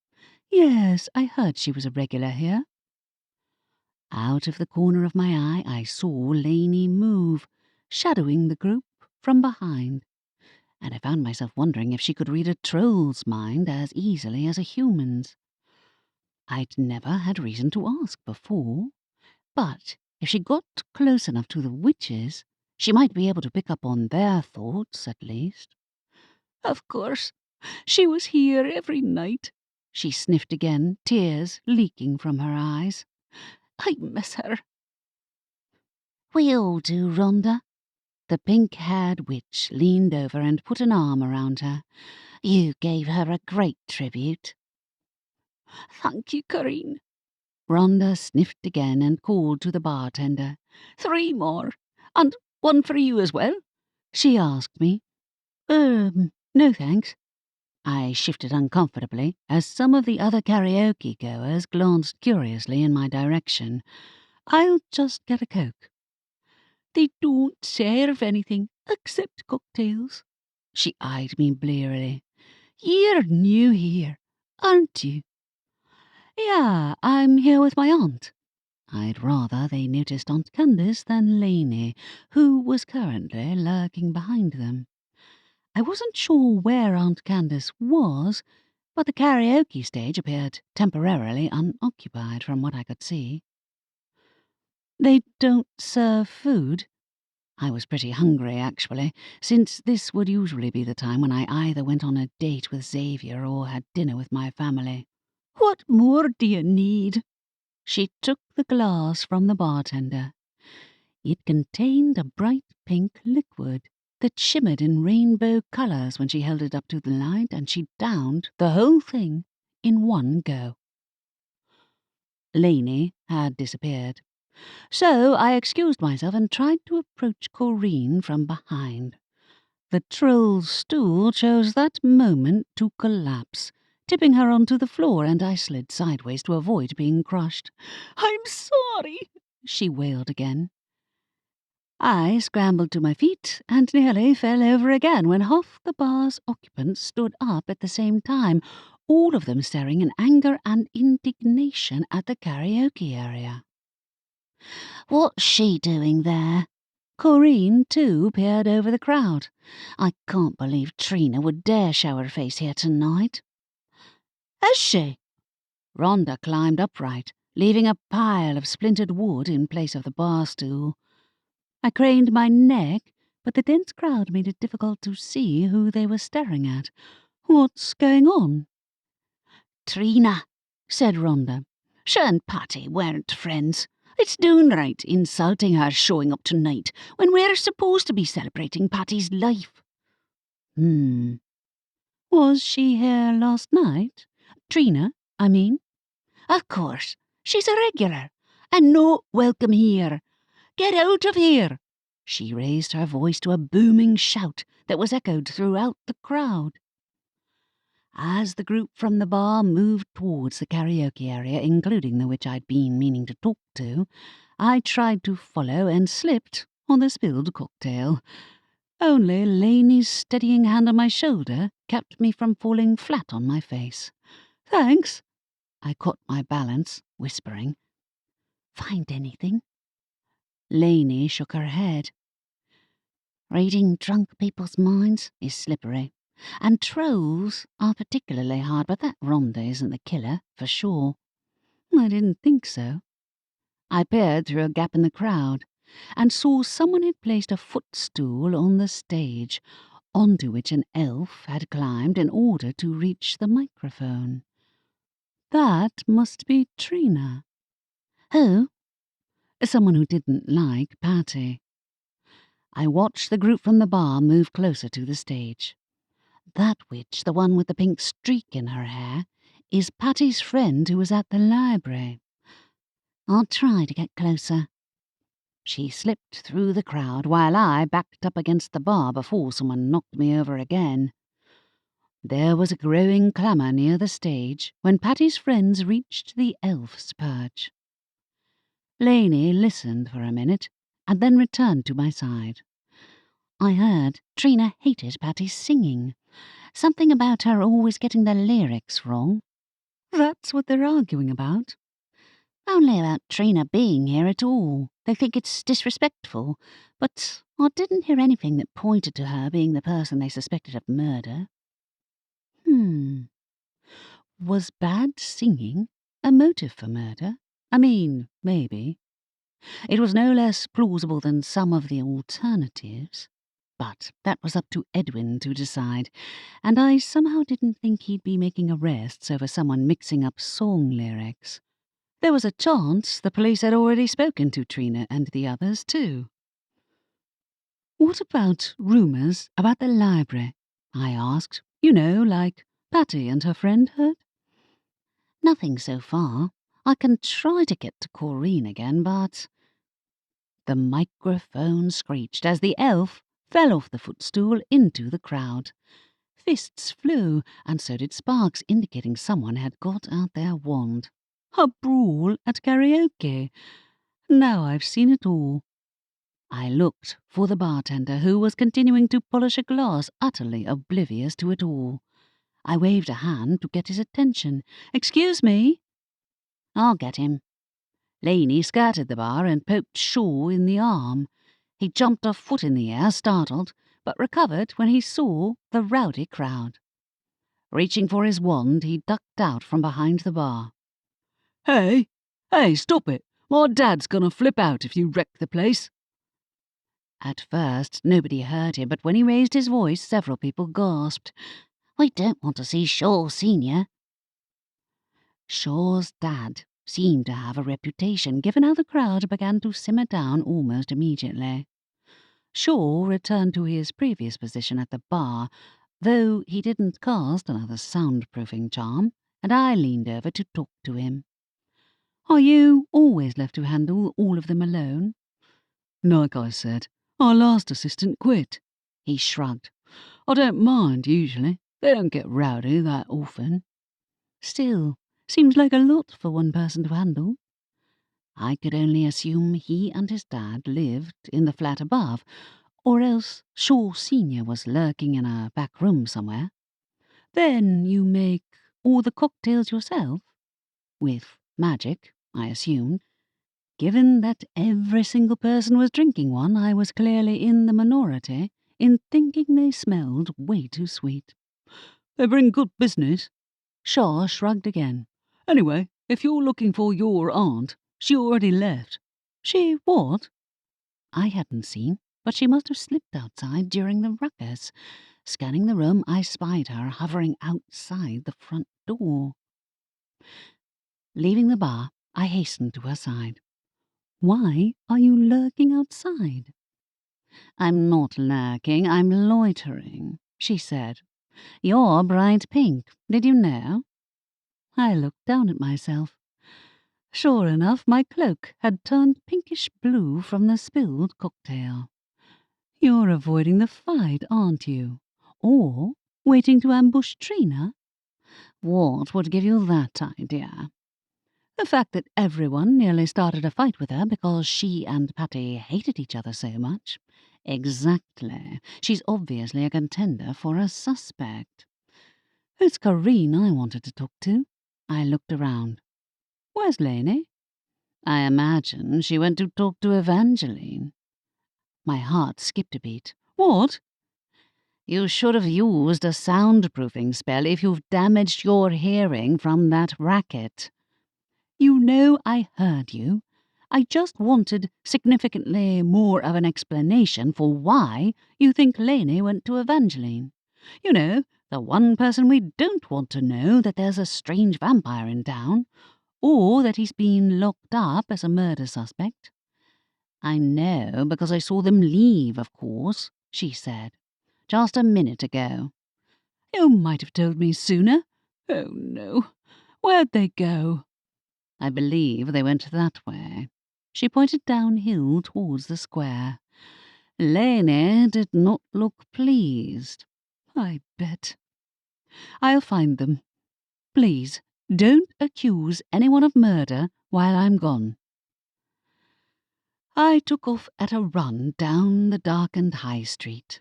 "Yes, I heard she was a regular here." Out of the corner of my eye I saw Lainey move, shadowing the group from behind, and I found myself wondering if she could read a troll's mind as easily as a human's. I'd never had reason to ask before, but if she got close enough to the witches, she might be able to pick up on their thoughts, at least. "Of course, she was here every night," she sniffed again, tears leaking from her eyes. "I miss her." "We all do, Rhonda." The pink-haired witch leaned over and put an arm around her. "You gave her a great tribute." "Thank you, Corinne." Rhonda sniffed again and called to the bartender. "3 more, and one for you as well?" she asked me. No thanks." I shifted uncomfortably as some of the other karaoke goers glanced curiously in my direction. "I'll just get a Coke." "They don't serve anything except cocktails," She eyed me blearily. "You're new here, aren't you?" "Yeah, I'm here with my aunt." I'd rather they noticed Aunt Candace than Lainey, who was currently lurking behind them. I wasn't sure where Aunt Candace was, but the karaoke stage appeared temporarily unoccupied from what I could see. "They don't serve food?" I was pretty hungry, actually, since this would usually be the time when I either went on a date with Xavier or had dinner with my family. "What more do you need?" She took the glass from the bartender. It contained a bright pink liquid that shimmered in rainbow colours when she held it up to the light, and she downed the whole thing in one go. Lainey had disappeared, so I excused myself and tried to approach Corinne from behind. The troll's stool chose that moment to collapse, tipping her onto the floor, and I slid sideways to avoid being crushed. "I'm sorry," she wailed again. I scrambled to my feet and nearly fell over again when half the bar's occupants stood up at the same time, all of them staring in anger and indignation at the karaoke area. "What's she doing there?" Corinne, too, peered over the crowd. "I can't believe Trina would dare show her face here tonight." "Has she?" Rhonda climbed upright, leaving a pile of splintered wood in place of the bar stool. I craned my neck, but the dense crowd made it difficult to see who they were staring at. "What's going on?" "Trina," said Rhonda. "She and Patty weren't friends. It's downright insulting her showing up tonight when we're supposed to be celebrating Patty's life." "Was she here last night? Trina, I mean?" "Of course. She's a regular. And no welcome here. Get out of here!" She raised her voice to a booming shout that was echoed throughout the crowd. As the group from the bar moved towards the karaoke area, including the witch I'd been meaning to talk to, I tried to follow and slipped on the spilled cocktail. Only Lainey's steadying hand on my shoulder kept me from falling flat on my face. "Thanks." I caught my balance, whispering. "Find anything?" Lainey shook her head. "Reading drunk people's minds is slippery, and trolls are particularly hard, but that Rhonda isn't the killer, for sure." I didn't think so. I peered through a gap in the crowd and saw someone had placed a footstool on the stage, onto which an elf had climbed in order to reach the microphone. That must be Trina. "Who?" "Someone who didn't like Patty." I watched the group from the bar move closer to the stage. That witch, the one with the pink streak in her hair, is Patty's friend who was at the library. I'll try to get closer." She slipped through the crowd while I backed up against the bar before someone knocked me over again. There was a growing clamour near the stage when Patty's friends reached the elf's perch. Lainey listened for a minute and then returned to my side. I heard Trina hated Patty's singing. Something about her always getting the lyrics wrong. That's what they're arguing about. Only about Trina being here at all. They think it's disrespectful, but I didn't hear anything that pointed to her being the person they suspected of murder. Was bad singing a motive for murder? I mean, maybe. It was no less plausible than some of the alternatives. But that was up to Edwin to decide, and I somehow didn't think he'd be making arrests over someone mixing up song lyrics. There was a chance the police had already spoken to Trina and the others, too. "What about rumours about the library?" I asked. "You know, like Patty and her friend heard?" "Nothing so far. I can try to get to Corinne again, but—" The microphone screeched as the elf fell off the footstool into the crowd. Fists flew, and so did sparks, indicating someone had got out their wand. A brawl at karaoke. Now I've seen it all. I looked for the bartender, who was continuing to polish a glass, utterly oblivious to it all. I waved a hand to get his attention. "Excuse me." "I'll get him." Laney skirted the bar and poked Shaw in the arm. He jumped a foot in the air, startled, but recovered when he saw the rowdy crowd. Reaching for his wand, he ducked out from behind the bar. Hey, stop it. My dad's gonna flip out if you wreck the place." At first, nobody heard him, but when he raised his voice, several people gasped. "I don't want to see Shaw Senior." Shaw's dad seemed to have a reputation, given how the crowd began to simmer down almost immediately. Shaw returned to his previous position at the bar, though he didn't cast another soundproofing charm, and I leaned over to talk to him. "Are you always left to handle all of them alone?" "Like I said, our last assistant quit." He shrugged. "I don't mind, usually. They don't get rowdy that often." "Still, seems like a lot for one person to handle." I could only assume he and his dad lived in the flat above, or else Shaw Senior was lurking in a back room somewhere. "Then you make all the cocktails yourself?" "With magic," I assumed. Given that every single person was drinking one, I was clearly in the minority in thinking they smelled way too sweet. "They bring good business." Shaw shrugged again. "Anyway, if you're looking for your aunt, she already left." "She what?" I hadn't seen, but she must have slipped outside during the ruckus. Scanning the room, I spied her hovering outside the front door. Leaving the bar, I hastened to her side. "Why are you lurking outside?" "I'm not lurking, I'm loitering," she said. "You're bright pink, did you know?" I looked down at myself. Sure enough, my cloak had turned pinkish blue from the spilled cocktail. "You're avoiding the fight, aren't you? Or waiting to ambush Trina?" "What would give you that idea?" "The fact that everyone nearly started a fight with her because she and Patty hated each other so much." "Exactly. She's obviously a contender for a suspect." "It's Kareen I wanted to talk to." I looked around. "Where's Laney?" "I imagine she went to talk to Evangeline." My heart skipped a beat. "What?" "You should have used a soundproofing spell if you've damaged your hearing from that racket." "You know I heard you. I just wanted significantly more of an explanation for why you think Laney went to Evangeline. You know, the one person we don't want to know that there's a strange vampire in town, or that he's been locked up as a murder suspect." "I know, because I saw them leave, of course," she said. "Just a minute ago." "You might have told me sooner." "Oh, no. Where'd they go?" "I believe they went that way." She pointed downhill towards the square. Laney did not look pleased. "I bet. I'll find them. Please, don't accuse anyone of murder while I'm gone." I took off at a run down the darkened high street.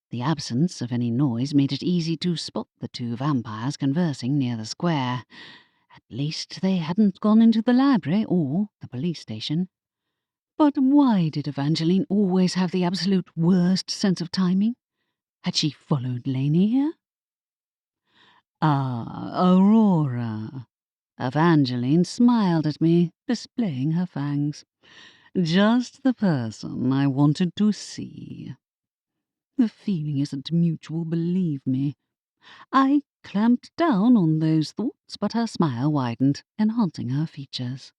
The absence of any noise made it easy to spot the two vampires conversing near the square. At least they hadn't gone into the library or the police station. But why did Evangeline always have the absolute worst sense of timing? Had she followed Laney here? "Ah, Aurora." Evangeline smiled at me, displaying her fangs. "Just the person I wanted to see." "The feeling isn't mutual, believe me." I clamped down on those thoughts, but her smile widened, enhancing her features.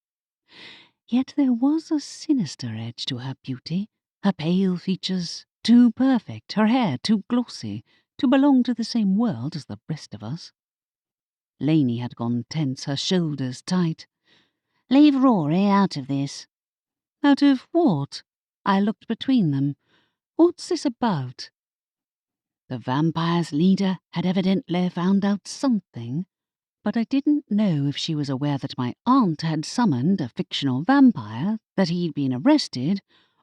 Yet there was a sinister edge to her beauty, her pale features too perfect, her hair too glossy, to belong to the same world as the rest of us. Laney had gone tense, her shoulders tight. "Leave Rory out of this." "Out of what?" I looked between them. "What's this about?" The vampire's leader had evidently found out something, but I didn't know if she was aware that my aunt had summoned a fictional vampire, that he'd been arrested,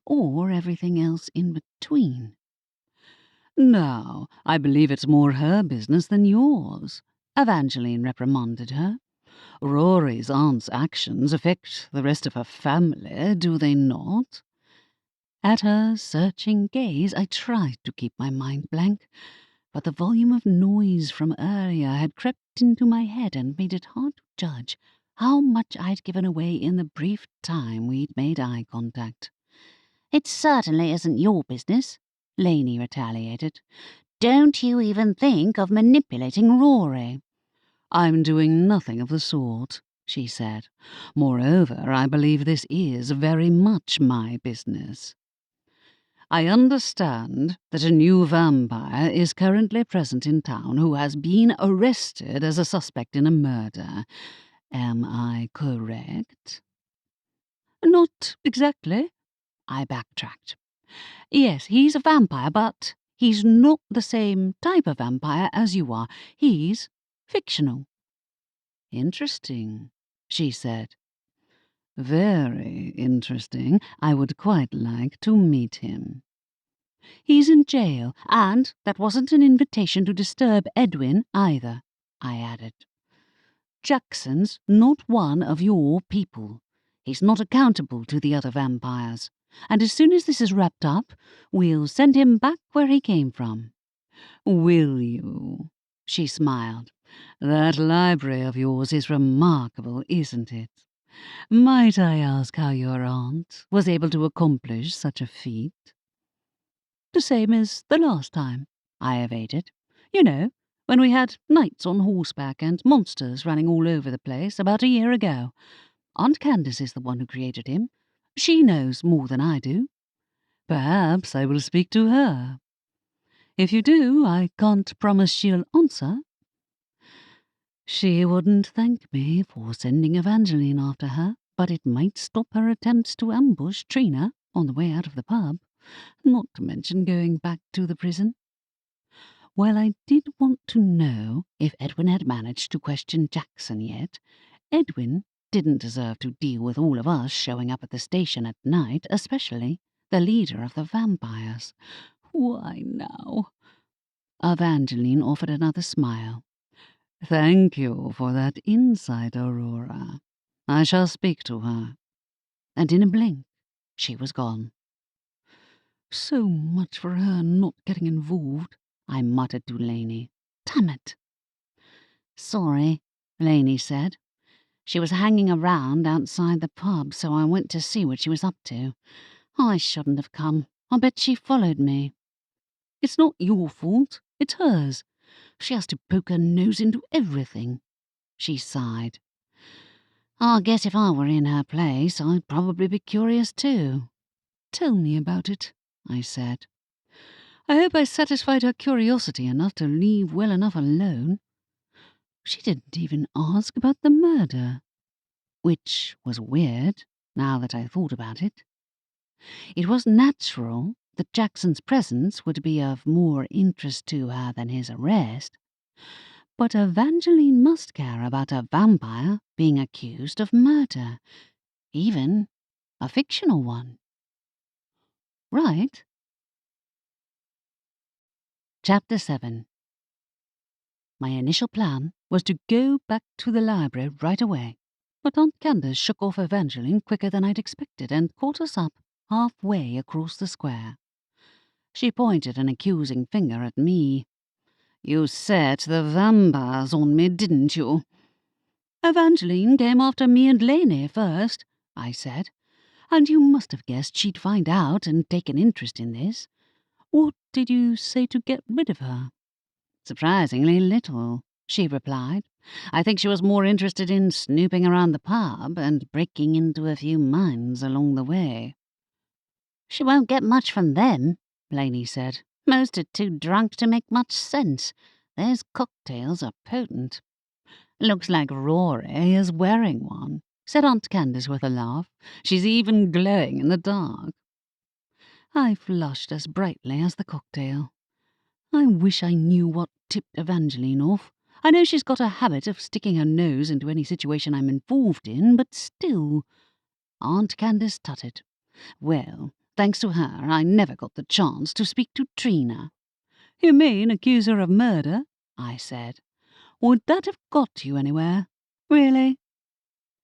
or everything else in between. "Now, I believe it's more her business than yours," Evangeline reprimanded her. "Rory's aunt's actions affect the rest of her family, do they not?" At her searching gaze, I tried to keep my mind blank, but the volume of noise from earlier had crept into my head and made it hard to judge how much I'd given away in the brief time we'd made eye contact. "It certainly isn't your business," Lainey retaliated. "Don't you even think of manipulating Rory." "I'm doing nothing of the sort," she said. "Moreover, I believe this is very much my business. I understand that a new vampire is currently present in town who has been arrested as a suspect in a murder. Am I correct?" "Not exactly," I backtracked. "Yes, he's a vampire, but he's not the same type of vampire as you are. He's fictional." "Interesting," she said. "Very interesting. I would quite like to meet him." "He's in jail, and that wasn't an invitation to disturb Edwin either," I added. "Jackson's not one of your people. He's not accountable to the other vampires, and as soon as this is wrapped up, we'll send him back where he came from." "Will you?" She smiled. "That library of yours is remarkable, isn't it? Might I ask how your aunt was able to accomplish such a feat?" "The same as the last time," I evaded. "You know, when we had knights on horseback and monsters running all over the place about a year ago. Aunt Candace is the one who created him. She knows more than I do." "Perhaps I will speak to her. If you do, I can't promise she'll answer." "She wouldn't thank me for sending Evangeline after her, but it might stop her attempts to ambush Trina on the way out of the pub, not to mention going back to the prison." While I did want to know if Edwin had managed to question Jackson yet, Edwin didn't deserve to deal with all of us showing up at the station at night, especially the leader of the vampires. "Why now?" Evangeline offered another smile. "Thank you for that insight, Aurora. I shall speak to her." And in a blink, she was gone. "So much for her not getting involved," I muttered to Lainey. "Damn it." "Sorry," Lainey said. "She was hanging around outside the pub, so I went to see what she was up to. I shouldn't have come. I bet she followed me." "It's not your fault. It's hers. She has to poke her nose into everything." She sighed. "I guess if I were in her place, I'd probably be curious too." "Tell me about it," I said. I hope I satisfied her curiosity enough to leave well enough alone. She didn't even ask about the murder, which was weird, now that I thought about it. It was natural that Jackson's presence would be of more interest to her than his arrest, but Evangeline must care about a vampire being accused of murder, even a fictional one. Right? Chapter 7. My initial plan was to go back to the library right away, but Aunt Candace shook off Evangeline quicker than I'd expected and caught us up halfway across the square. She pointed an accusing finger at me. "You set the vampires on me, didn't you?" "Evangeline came after me and Lainey first," I said, "and you must have guessed she'd find out and take an interest in this. What did you say to get rid of her?" "Surprisingly little," she replied. "I think she was more interested in snooping around the pub and breaking into a few minds along the way." "She won't get much from them," Lainey said. "Most are too drunk to make much sense. Those cocktails are potent." "Looks like Rory is wearing one," said Aunt Candace with a laugh. "She's even glowing in the dark." I flushed as brightly as the cocktail. I wish I knew what tipped Evangeline off. I know she's got a habit of sticking her nose into any situation I'm involved in, but still. Aunt Candace tutted. "Well, Thanks to her, I never got the chance to speak to Trina. You mean accuse her of murder? I said. Would that have got you anywhere? Really?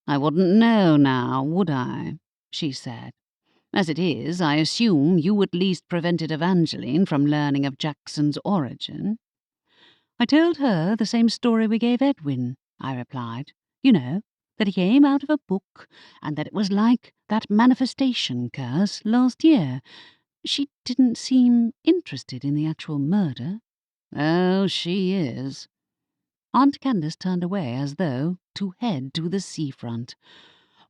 I wouldn't know now, would I? She said. As it is, I assume you at least prevented Evangeline from learning of Jackson's origin. I told her the same story we gave Edwin, I replied. You know, that he came out of a book, and that it was like that manifestation curse last year. She didn't seem interested in the actual murder. Oh, she is. Aunt Candace turned away as though to head to the seafront.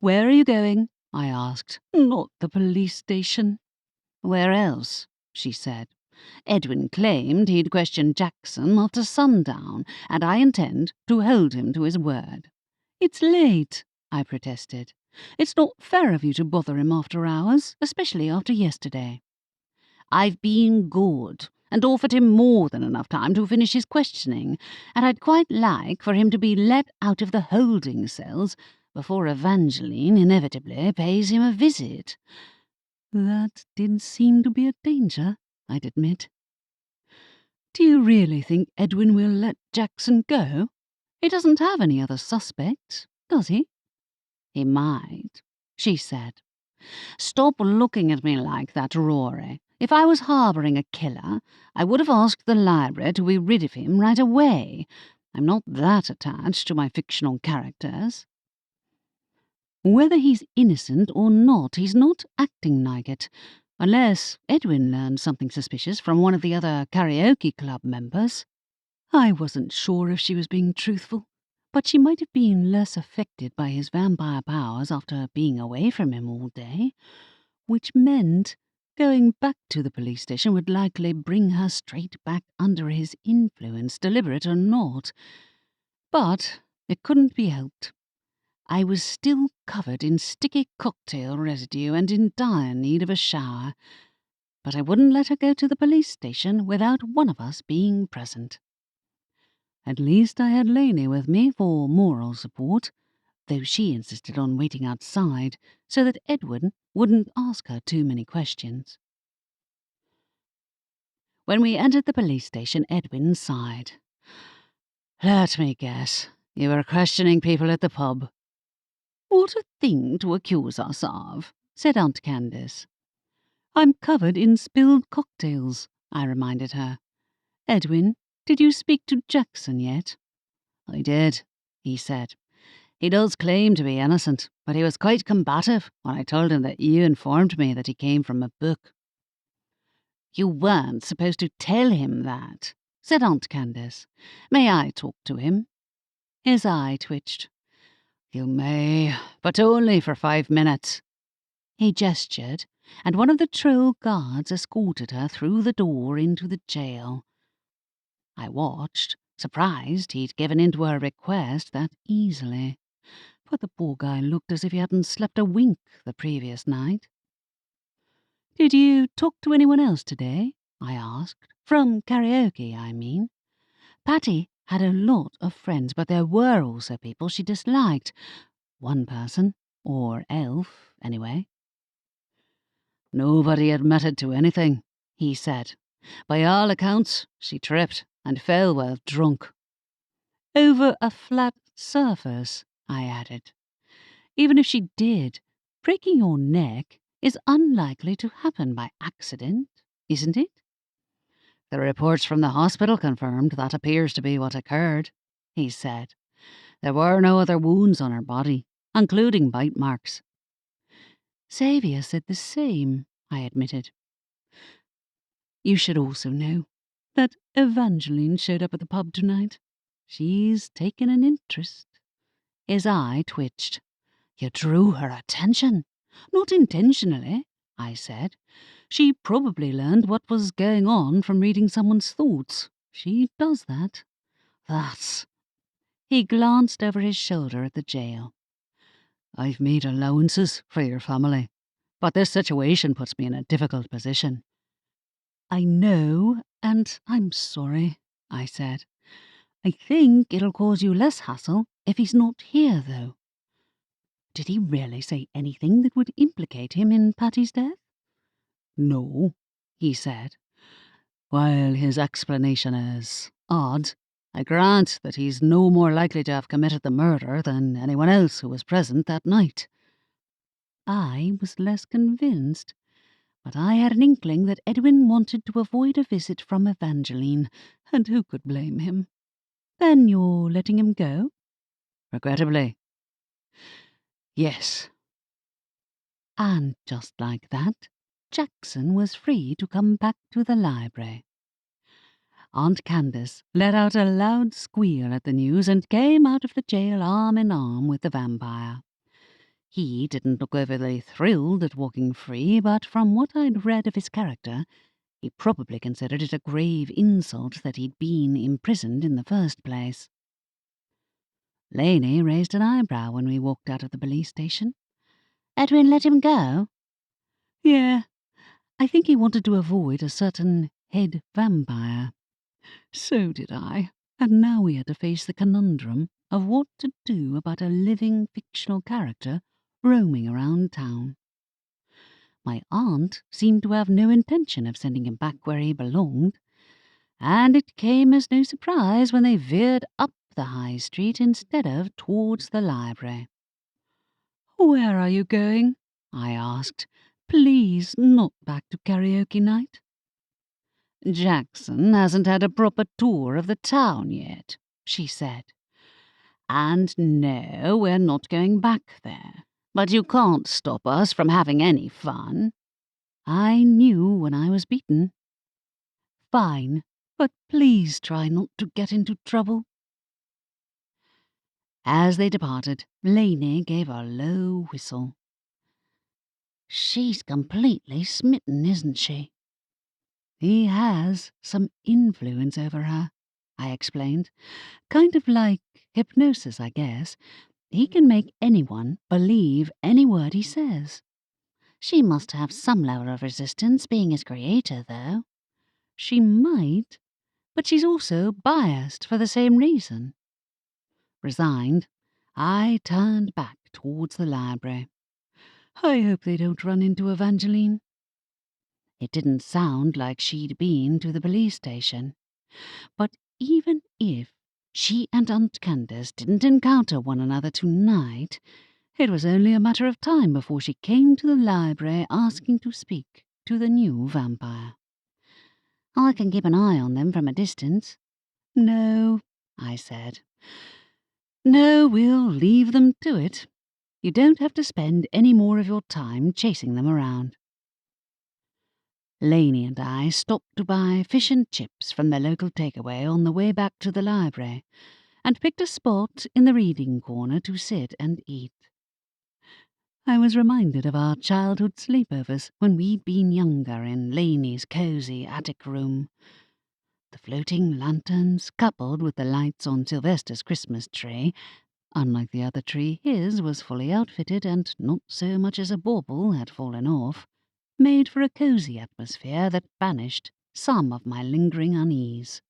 Where are you going? I asked. Not the police station. Where else? She said. Edwin claimed he'd questioned Jackson after sundown, and I intend to hold him to his word. It's late, I protested. It's not fair of you to bother him after hours, especially after yesterday. I've been good, and offered him more than enough time to finish his questioning, and I'd quite like for him to be let out of the holding cells before Evangeline inevitably pays him a visit. That did seem to be a danger, I'd admit. Do you really think Edwin will let Jackson go? He doesn't have any other suspects, does he? He might, she said. Stop looking at me like that, Rory. If I was harbouring a killer, I would have asked the library to be rid of him right away. I'm not that attached to my fictional characters. Whether he's innocent or not, he's not acting like it. Unless Edwin learned something suspicious from one of the other karaoke club members. I wasn't sure if she was being truthful, but she might have been less affected by his vampire powers after being away from him all day, which meant going back to the police station would likely bring her straight back under his influence, deliberate or not. But it couldn't be helped. I was still covered in sticky cocktail residue and in dire need of a shower, but I wouldn't let her go to the police station without one of us being present. At least I had Lainey with me for moral support, though she insisted on waiting outside so that Edwin wouldn't ask her too many questions. When we entered the police station, Edwin sighed. Let me guess, you were questioning people at the pub. What a thing to accuse us of, said Aunt Candace. I'm covered in spilled cocktails, I reminded her. Edwin, did you speak to Jackson yet? I did, he said. He does claim to be innocent, but he was quite combative when I told him that you informed me that he came from a book. You weren't supposed to tell him that, said Aunt Candace. May I talk to him? His eye twitched. You may, but only for 5 minutes. He gestured, and one of the troll guards escorted her through the door into the jail. I watched, surprised he'd given in to her request that easily, but the poor guy looked as if he hadn't slept a wink the previous night. Did you talk to anyone else today? I asked. From karaoke, I mean. Patty had a lot of friends, but there were also people she disliked. One person, or elf, anyway. Nobody admitted to anything, he said. By all accounts, she tripped and fell while drunk. Over a flat surface, I added. Even if she did, breaking your neck is unlikely to happen by accident, isn't it? The reports from the hospital confirmed that appears to be what occurred, he said. There were no other wounds on her body, including bite marks. Xavier said the same, I admitted. You should also know that Evangeline showed up at the pub tonight. She's taken an interest. His eye twitched. You drew her attention. Not intentionally, I said. She probably learned what was going on from reading someone's thoughts. She does that. That's... He glanced over his shoulder at the jail. I've made allowances for your family, but this situation puts me in a difficult position. I know, and I'm sorry, I said. I think it'll cause you less hassle if he's not here, though. Did he really say anything that would implicate him in Patty's death? No, he said. While his explanation is odd, I grant that he's no more likely to have committed the murder than anyone else who was present that night. I was less convinced, but I had an inkling that Edwin wanted to avoid a visit from Evangeline, and who could blame him? Then you're letting him go? Regrettably. Yes. And just like that, Jackson was free to come back to the library. Aunt Candace let out a loud squeal at the news and came out of the jail arm in arm with the vampire. He didn't look overly thrilled at walking free, but from what I'd read of his character, he probably considered it a grave insult that he'd been imprisoned in the first place. Lainey raised an eyebrow when we walked out of the police station. Edwin let him go? Yeah, I think he wanted to avoid a certain head vampire. So did I, and now we had to face the conundrum of what to do about a living fictional character roaming around town. My aunt seemed to have no intention of sending him back where he belonged, and it came as no surprise when they veered up the high street instead of towards the library. Where are you going? I asked. Please not back to karaoke night. Jackson hasn't had a proper tour of the town yet, she said. And no, we're not going back there. But you can't stop us from having any fun. I knew when I was beaten. Fine, but please try not to get into trouble. As they departed, Lainey gave a low whistle. She's completely smitten, isn't she? He has some influence over her, I explained. Kind of like hypnosis, I guess. He can make anyone believe any word he says. She must have some level of resistance, being his creator, though. She might, but she's also biased for the same reason. Resigned, I turned back towards the library. I hope they don't run into Evangeline. It didn't sound like she'd been to the police station. But even if she and Aunt Candace didn't encounter one another tonight, it was only a matter of time before she came to the library asking to speak to the new vampire. I can keep an eye on them from a distance. No, I said. No, we'll leave them to it. You don't have to spend any more of your time chasing them around. Lainey and I stopped to buy fish and chips from the local takeaway on the way back to the library, and picked a spot in the reading corner to sit and eat. I was reminded of our childhood sleepovers when we'd been younger in Lainey's cosy attic room. The floating lanterns, coupled with the lights on Sylvester's Christmas tree, unlike the other tree, his was fully outfitted and not so much as a bauble had fallen off, made for a cosy atmosphere that banished some of my lingering unease.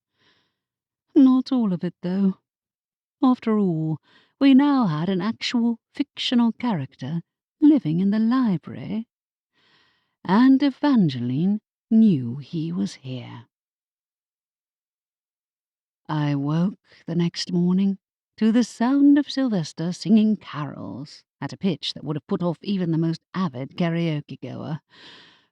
Not all of it, though. After all, we now had an actual fictional character living in the library, and Evangeline knew he was here. I woke the next morning to the sound of Sylvester singing carols at a pitch that would have put off even the most avid karaoke goer.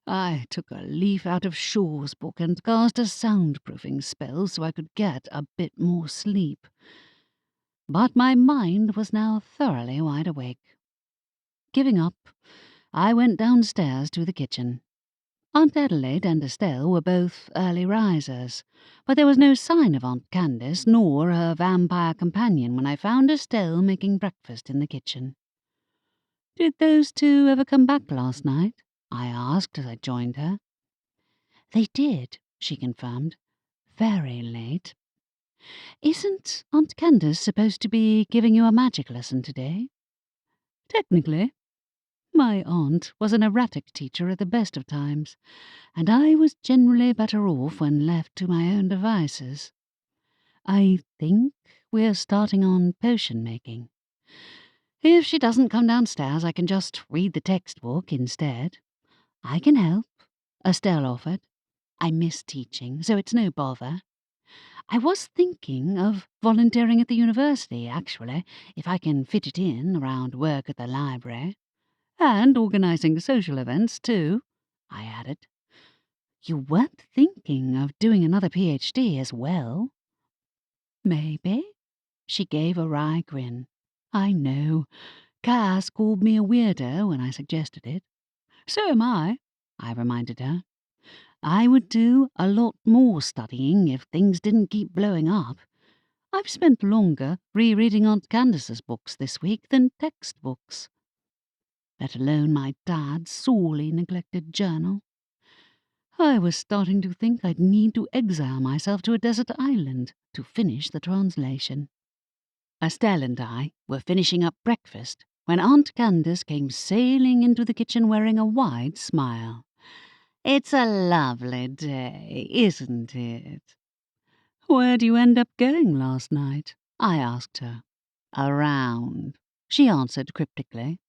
I took a leaf out of Shaw's book and cast a soundproofing spell so I could get a bit more sleep. But my mind was now thoroughly wide awake. Giving up, I went downstairs to the kitchen. Aunt Adelaide and Estelle were both early risers, but there was no sign of Aunt Candace nor her vampire companion when I found Estelle making breakfast in the kitchen. "Did those two ever come back last night?" I asked as I joined her. "They did," she confirmed. "Very late." "Isn't Aunt Candace supposed to be giving you a magic lesson today?" "Technically. My aunt was an erratic teacher at the best of times, and I was generally better off when left to my own devices. I think we're starting on potion making. If she doesn't come downstairs, I can just read the textbook instead. I can help, Estelle offered. I miss teaching, so it's no bother. I was thinking of volunteering at the university, actually, if I can fit it in around work at the library. And organising social events, too, I added. You weren't thinking of doing another PhD as well? Maybe. She gave a wry grin. I know. Cass called me a weirdo when I suggested it. So am I reminded her. I would do a lot more studying if things didn't keep blowing up. I've spent longer rereading Aunt Candace's books this week than textbooks, let alone my dad's sorely neglected journal. I was starting to think I'd need to exile myself to a desert island to finish the translation. Estelle and I were finishing up breakfast when Aunt Candace came sailing into the kitchen wearing a wide smile. It's a lovely day, isn't it? Where'd you end up going last night? I asked her. Around, she answered cryptically.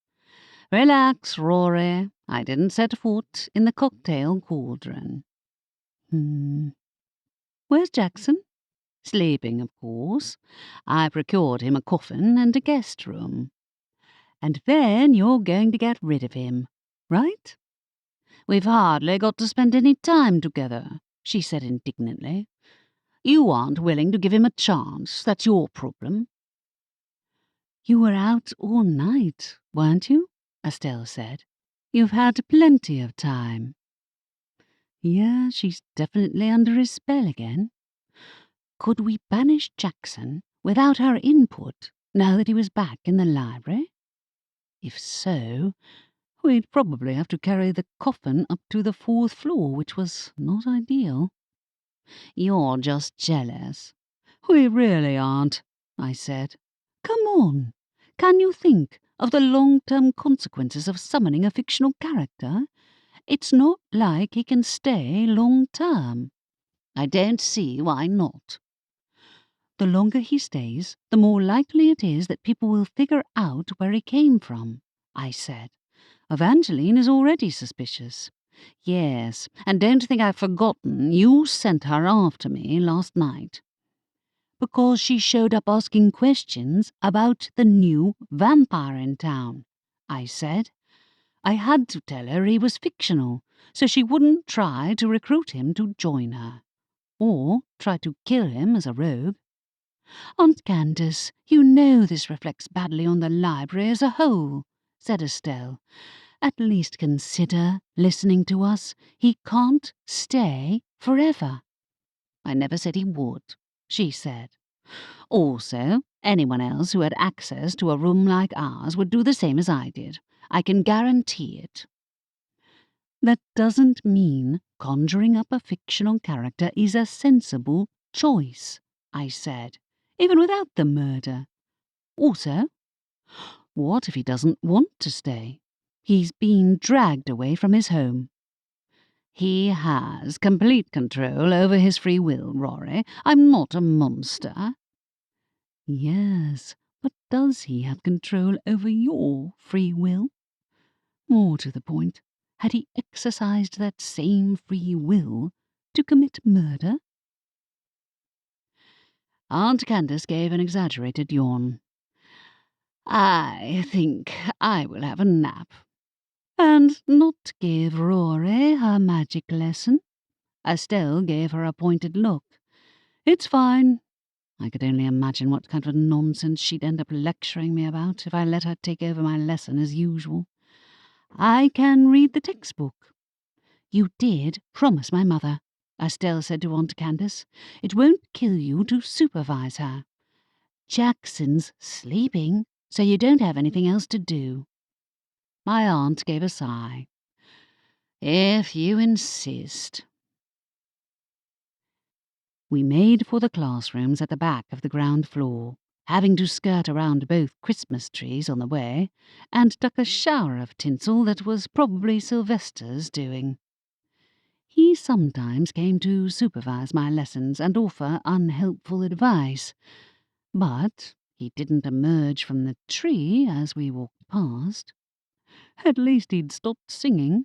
Relax, Rory. I didn't set foot in the cocktail cauldron. Where's Jackson? Sleeping, of course. I procured him a coffin and a guest room. And then you're going to get rid of him, right? We've hardly got to spend any time together, she said indignantly. You aren't willing to give him a chance, that's your problem. You were out all night, weren't you? Estelle said. You've had plenty of time. Yeah, she's definitely under his spell again. Could we banish Jackson without her input now that he was back in the library? If so, we'd probably have to carry the coffin up to the 4th floor, which was not ideal. You're just jealous. We really aren't, I said. Come on. Can you think of the long-term consequences of summoning a fictional character? It's not like he can stay long-term. I don't see why not. The longer he stays, the more likely it is that people will figure out where he came from, I said. Evangeline is already suspicious. Yes, and don't think I've forgotten you sent her after me last night. Because she showed up asking questions about the new vampire in town, I said. I had to tell her he was fictional, so she wouldn't try to recruit him to join her, or try to kill him as a rogue. Aunt Candace, you know this reflects badly on the library as a whole, said Estelle. At least consider listening to us. He can't stay forever. I never said he would, she said. Also, anyone else who had access to a room like ours would do the same as I did. I can guarantee it. That doesn't mean conjuring up a fictional character is a sensible choice, I said, even without the murder. Also, what if he doesn't want to stay? He's been dragged away from his home. He has complete control over his free will, Rory. I'm not a monster. Yes, but does he have control over your free will? More to the point, had he exercised that same free will to commit murder? Aunt Candace gave an exaggerated yawn. I think I will have a nap. And not give Rory her magic lesson. Estelle gave her a pointed look. It's fine. I could only imagine what kind of nonsense she'd end up lecturing me about if I let her take over my lesson as usual. I can read the textbook. You did promise my mother, Estelle said to Aunt Candace. It won't kill you to supervise her. Jackson's sleeping, so you don't have anything else to do. My aunt gave a sigh. If you insist. We made for the classrooms at the back of the ground floor, having to skirt around both Christmas trees on the way and duck a shower of tinsel that was probably Sylvester's doing. He sometimes came to supervise my lessons and offer unhelpful advice, but he didn't emerge from the tree as we walked past. At least he'd stopped singing.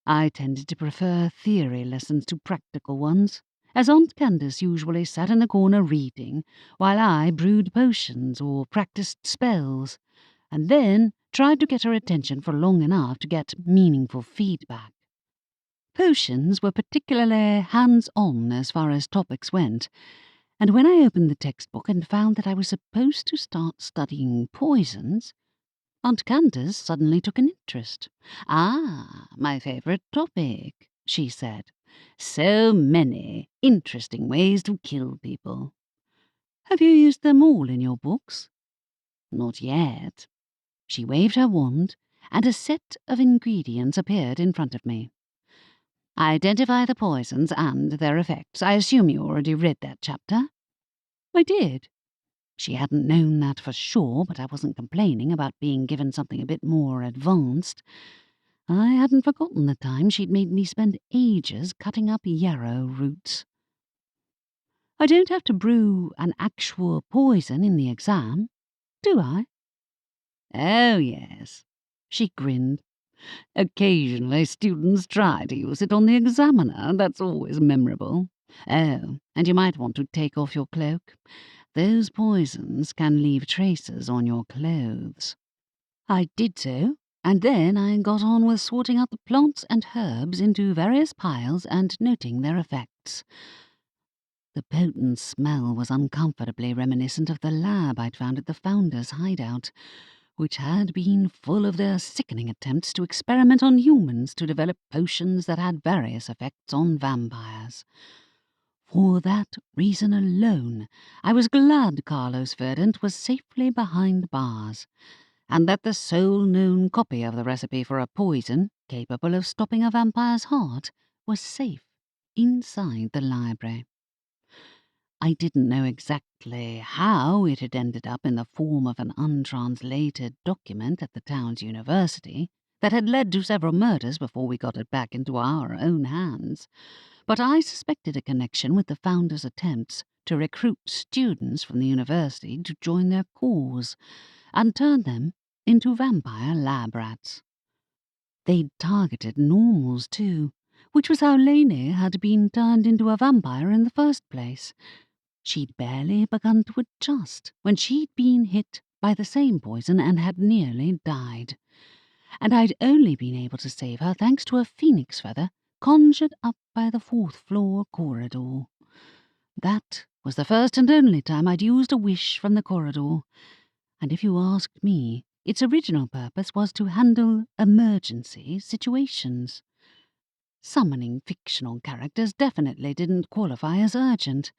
I tended to prefer theory lessons to practical ones, as Aunt Candace usually sat in the corner reading, while I brewed potions or practiced spells, and then tried to get her attention for long enough to get meaningful feedback. Potions were particularly hands-on as far as topics went, and when I opened the textbook and found that I was supposed to start studying poisons, Aunt Candace suddenly took an interest. "Ah, my favourite topic," she said. "So many interesting ways to kill people. Have you used them all in your books?" "Not yet." She waved her wand, and a set of ingredients appeared in front of me. "Identify the poisons and their effects. I assume you already read that chapter?" I did. She hadn't known that for sure, but I wasn't complaining about being given something a bit more advanced. I hadn't forgotten the time she'd made me spend ages cutting up yarrow roots. "I don't have to brew an actual poison in the exam, do I?" "Oh, yes." She grinned. "Occasionally students try to use it on the examiner. That's always memorable. Oh, and you might want to take off your cloak. Those poisons can leave traces on your clothes." I did so, and then I got on with sorting out the plants and herbs into various piles and noting their effects. The potent smell was uncomfortably reminiscent of the lab I'd found at the Founder's hideout, which had been full of their sickening attempts to experiment on humans to develop potions that had various effects on vampires. For that reason alone, I was glad Carlos Verdant was safely behind bars, and that the sole known copy of the recipe for a poison capable of stopping a vampire's heart was safe inside the library. I didn't know exactly how it had ended up in the form of an untranslated document at the town's university that had led to several murders before we got it back into our own hands, but I suspected a connection with the Founder's attempts to recruit students from the university to join their cause and turn them into vampire lab rats. They'd targeted normals too, which was how Lainey had been turned into a vampire in the first place. She'd barely begun to adjust when she'd been hit by the same poison and had nearly died. And I'd only been able to save her thanks to a phoenix feather conjured up by the fourth-floor corridor. That was the first and only time I'd used a wish from the corridor, and if you asked me, its original purpose was to handle emergency situations. Summoning fictional characters definitely didn't qualify as urgent,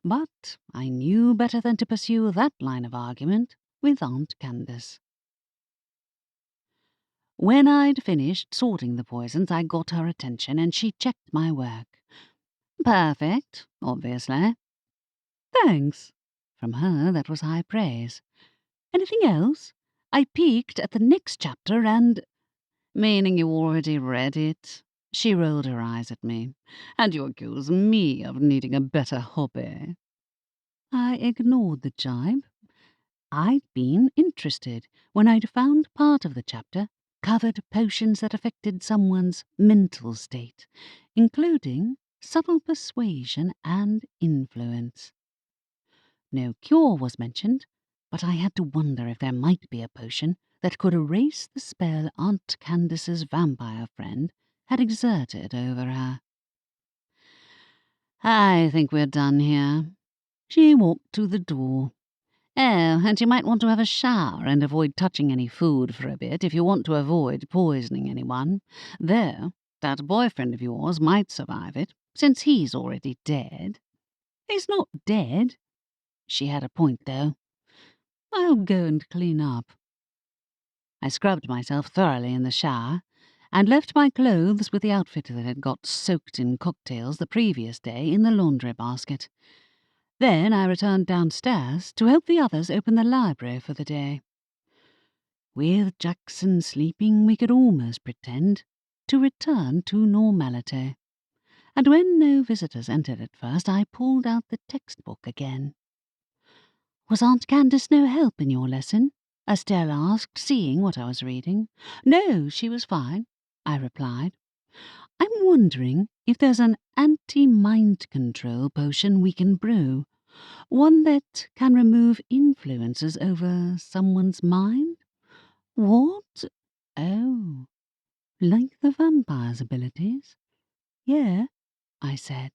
but I knew better than to pursue that line of argument with Aunt Candace. When I'd finished sorting the poisons, I got her attention and she checked my work. "Perfect, obviously." "Thanks." From her, that was high praise. "Anything else?" I peeked at the next chapter and... "Meaning you already read it?" She rolled her eyes at me. "And you accuse me of needing a better hobby." I ignored the jibe. I'd been interested when I'd found part of the chapter covered potions that affected someone's mental state, including subtle persuasion and influence. No cure was mentioned, but I had to wonder if there might be a potion that could erase the spell Aunt Candace's vampire friend had exerted over her. "I think we're done here." She walked to the door. "Oh, and you might want to have a shower and avoid touching any food for a bit if you want to avoid poisoning anyone. Though, that boyfriend of yours might survive it, since he's already dead." "He's not dead." She had a point, though. "I'll go and clean up." I scrubbed myself thoroughly in the shower, and left my clothes with the outfit that had got soaked in cocktails the previous day in the laundry basket. Then I returned downstairs to help the others open the library for the day. With Jackson sleeping, we could almost pretend to return to normality. And when no visitors entered at first, I pulled out the textbook again. "Was Aunt Candace no help in your lesson?" Estelle asked, seeing what I was reading. "No, she was fine," I replied. I'm wondering if there's an anti-mind control potion we can brew. One that can remove influences over someone's mind? What? Oh, like the vampire's abilities? Yeah, I said.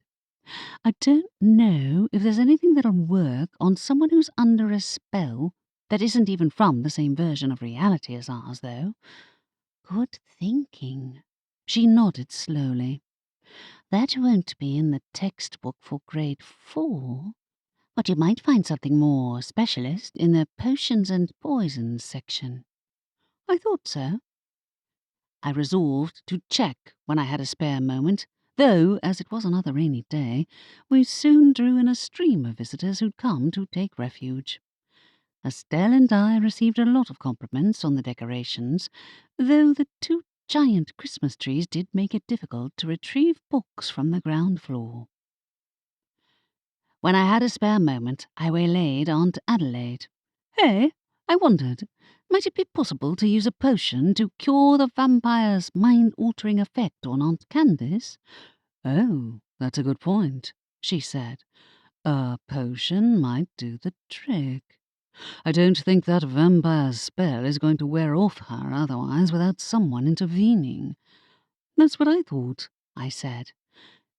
I don't know if there's anything that'll work on someone who's under a spell that isn't even from the same version of reality as ours, though. Good thinking. She nodded slowly. That won't be in the textbook for grade 4, but you might find something more specialist in the potions and poisons section. I thought so. I resolved to check when I had a spare moment, though, as it was another rainy day, we soon drew in a stream of visitors who'd come to take refuge. Estelle and I received a lot of compliments on the decorations, though the 2 giant Christmas trees did make it difficult to retrieve books from the ground floor. When I had a spare moment, I waylaid Aunt Adelaide. Hey, I wondered, might it be possible to use a potion to cure the vampire's mind-altering effect on Aunt Candace? Oh, that's a good point, she said. A potion might do the trick. I don't think that vampire's spell is going to wear off her otherwise without someone intervening. That's what I thought, I said.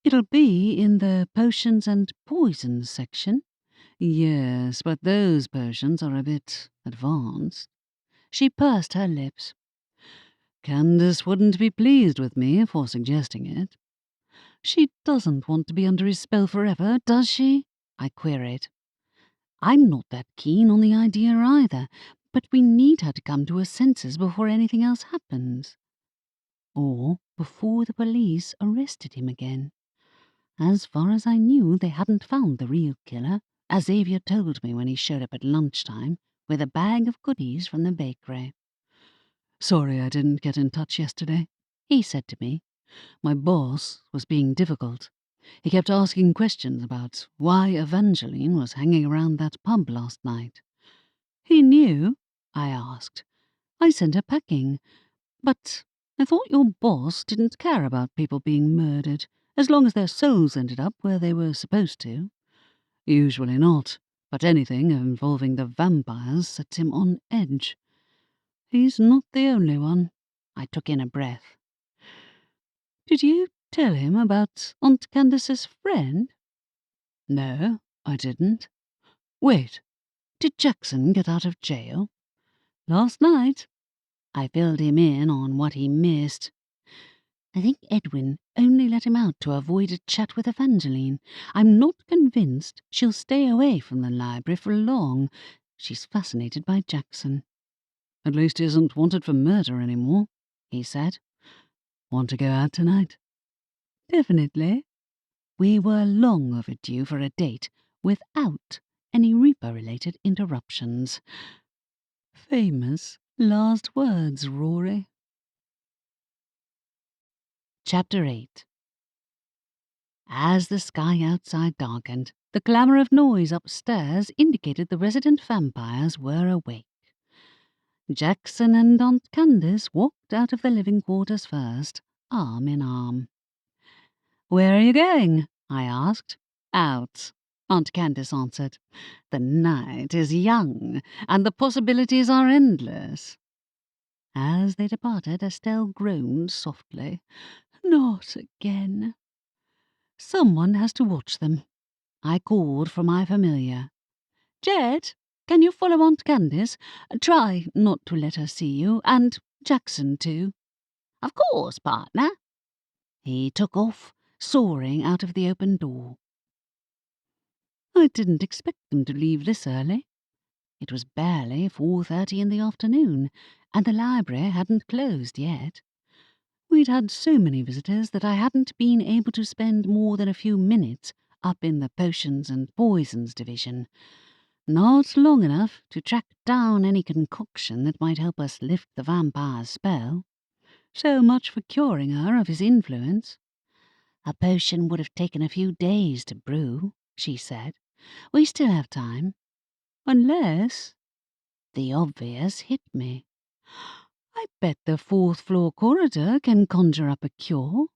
It'll be in the potions and poisons section. Yes, but those potions are a bit advanced. She pursed her lips. Candace wouldn't be pleased with me for suggesting it. She doesn't want to be under his spell forever, does she? I queried. I'm not that keen on the idea either, but we need her to come to her senses before anything else happens. Or before the police arrested him again. As far as I knew, they hadn't found the real killer, as Xavier told me when he showed up at lunchtime with a bag of goodies from the bakery. Sorry I didn't get in touch yesterday, he said to me. My boss was being difficult. He kept asking questions about why Evangeline was hanging around that pub last night. He knew, I asked. I sent her packing. But I thought your boss didn't care about people being murdered, as long as their souls ended up where they were supposed to. Usually not, but anything involving the vampires sets him on edge. He's not the only one. I took in a breath. Did you tell him about Aunt Candace's friend? No, I didn't. Wait, did Jackson get out of jail? Last night. I filled him in on what he missed. I think Edwin only let him out to avoid a chat with Evangeline. I'm not convinced she'll stay away from the library for long. She's fascinated by Jackson. At least he isn't wanted for murder anymore, he said. Want to go out tonight? Definitely. We were long overdue for a date without any Reaper-related interruptions. Famous last words, Rory. Chapter 8. As the sky outside darkened, the clamour of noise upstairs indicated the resident vampires were awake. Jackson and Aunt Candace walked out of the living quarters first, arm in arm. "Where are you going?" I asked. "Out," Aunt Candace answered. "The night is young, and the possibilities are endless." As they departed, Estelle groaned softly. "Not again." Someone has to watch them. I called for my familiar. "Jed, can you follow Aunt Candace? Try not to let her see you, and Jackson too." "Of course, partner." He took off, soaring out of the open door. I didn't expect them to leave this early. It was barely 4:30 in the afternoon, and the library hadn't closed yet. We'd had so many visitors that I hadn't been able to spend more than a few minutes up in the potions and poisons division. Not long enough to track down any concoction that might help us lift the vampire's spell. So much for curing her of his influence. "A potion would have taken a few days to brew," she said. "We still have time. Unless—" The obvious hit me. I bet the fourth-floor corridor can conjure up a cure.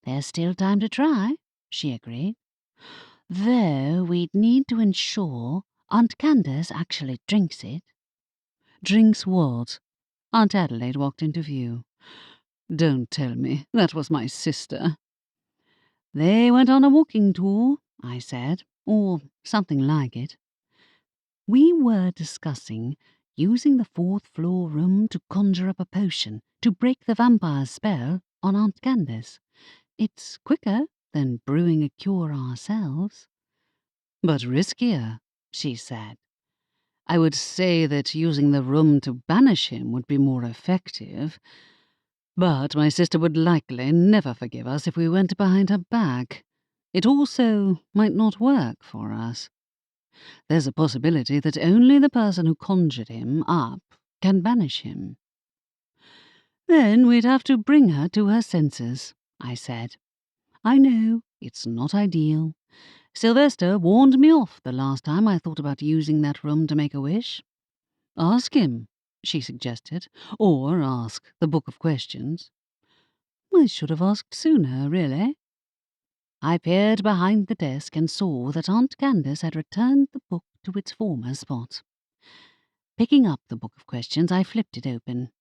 There's still time to try, she agreed. Though we'd need to ensure Aunt Candace actually drinks it. Drinks what? Aunt Adelaide walked into view. Don't tell me, that was my sister. They went on a walking tour, I said, or something like it. We were discussing using the fourth-floor room to conjure up a potion to break the vampire's spell on Aunt Candace. It's quicker than brewing a cure ourselves. But riskier, she said. I would say that using the room to banish him would be more effective, but my sister would likely never forgive us if we went behind her back. It also might not work for us. There's a possibility that only the person who conjured him up can banish him. Then we'd have to bring her to her senses, I said. I know, it's not ideal. Sylvester warned me off the last time I thought about using that room to make a wish. Ask him, she suggested, or ask the Book of Questions. I should have asked sooner, really. I peered behind the desk and saw that Aunt Candace had returned the book to its former spot. Picking up the Book of Questions, I flipped it open.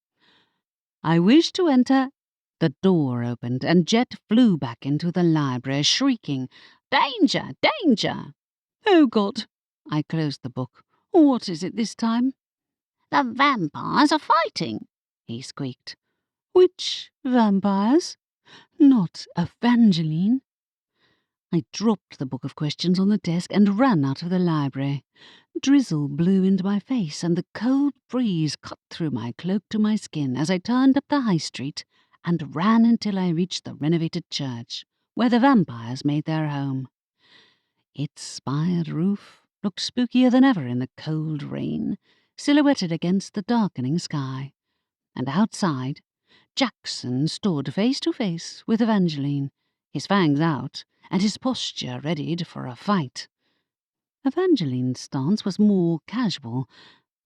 I wish to enter. The door opened, and Jet flew back into the library, shrieking, Danger! Danger! Oh, God! I closed the book. What is it this time? The vampires are fighting, he squeaked. Which vampires? Not Evangeline. I dropped the Book of Questions on the desk and ran out of the library. Drizzle blew into my face, and the cold breeze cut through my cloak to my skin as I turned up the high street and ran until I reached the renovated church, where the vampires made their home. Its spired roof looked spookier than ever in the cold rain, silhouetted against the darkening sky. And outside, Jackson stood face to face with Evangeline, his fangs out and his posture readied for a fight. Evangeline's stance was more casual,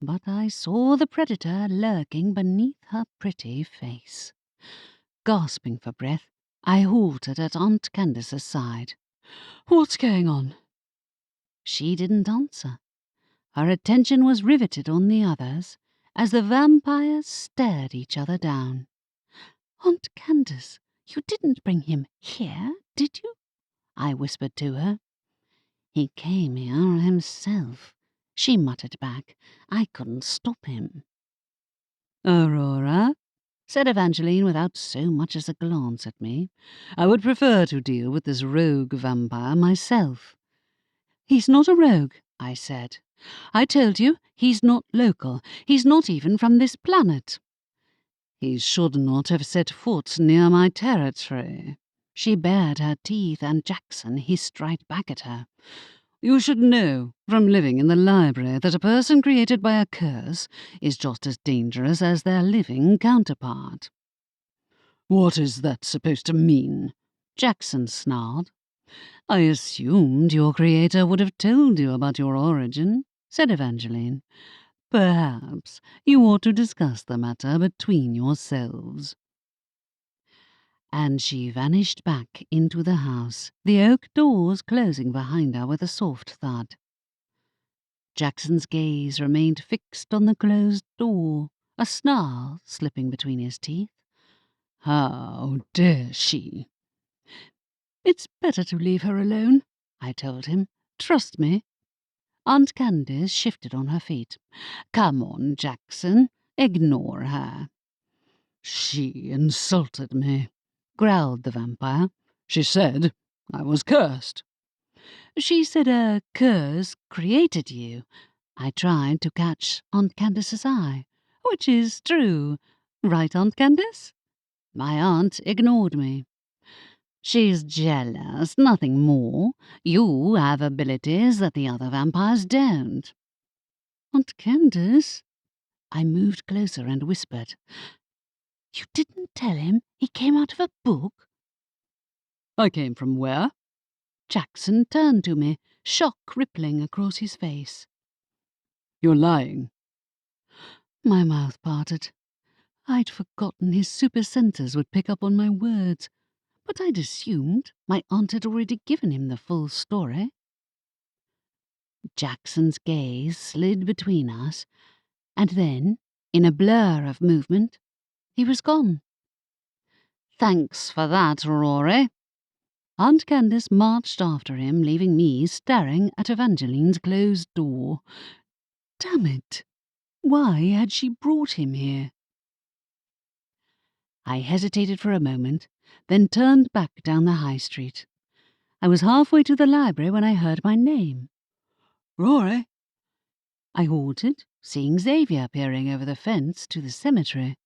but I saw the predator lurking beneath her pretty face. Gasping for breath, I halted at Aunt Candace's side. What's going on? She didn't answer. Her attention was riveted on the others as the vampires stared each other down. Aunt Candace, you didn't bring him here, did you? I whispered to her. He came here himself, she muttered back. I couldn't stop him. Aurora, said Evangeline without so much as a glance at me. I would prefer to deal with this rogue vampire myself. He's not a rogue, I said. I told you, he's not local. He's not even from this planet. He should not have set foot near my territory. She bared her teeth, and Jackson hissed right back at her. You should know, from living in the library, that a person created by a curse is just as dangerous as their living counterpart. What is that supposed to mean? Jackson snarled. I assumed your creator would have told you about your origin, said Evangeline. Perhaps you ought to discuss the matter between yourselves. And she vanished back into the house, the oak doors closing behind her with a soft thud. Jackson's gaze remained fixed on the closed door, a snarl slipping between his teeth. How dare she? It's better to leave her alone, I told him. Trust me. Aunt Candace shifted on her feet. Come on, Jackson. Ignore her. She insulted me, growled the vampire. She said I was cursed. She said a curse created you. I tried to catch Aunt Candace's eye, which is true. Right, Aunt Candace? My aunt ignored me. She's jealous, nothing more. You have abilities that the other vampires don't. Aunt Candace? I moved closer and whispered. You didn't tell him he came out of a book? I came from where? Jackson turned to me, shock rippling across his face. You're lying. My mouth parted. I'd forgotten his super senses would pick up on my words, but I'd assumed my aunt had already given him the full story. Jackson's gaze slid between us, and then, in a blur of movement, he was gone. "Thanks for that, Rory." Aunt Candace marched after him, leaving me staring at Evangeline's closed door. Damn it! Why had she brought him here? I hesitated for a moment, then turned back down the high street. I was halfway to the library when I heard my name. "Rory!" I halted, seeing Xavier peering over the fence to the cemetery.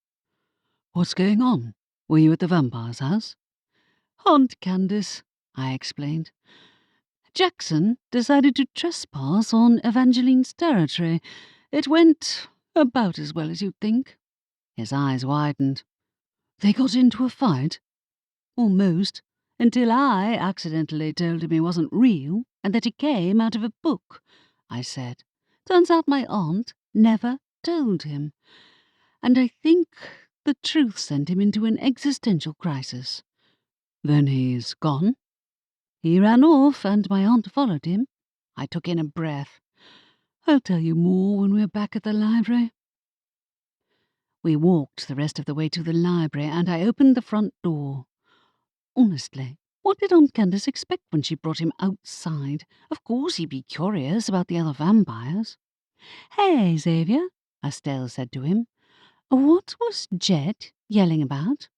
"What's going on? Were you at the vampire's house?" "Aunt Candace," I explained. "Jackson decided to trespass on Evangeline's territory. It went about as well as you'd think." His eyes widened. "They got into a fight?" "Almost, until I accidentally told him he wasn't real and that he came out of a book," I said. "Turns out my aunt never told him. And I think the truth sent him into an existential crisis." "Then he's gone?" "He ran off and my aunt followed him." I took in a breath. "I'll tell you more when we're back at the library." We walked the rest of the way to the library and I opened the front door. Honestly, what did Aunt Candace expect when she brought him outside? Of course he'd be curious about the other vampires. "Hey, Xavier," Estelle said to him. "What was Jet yelling about?"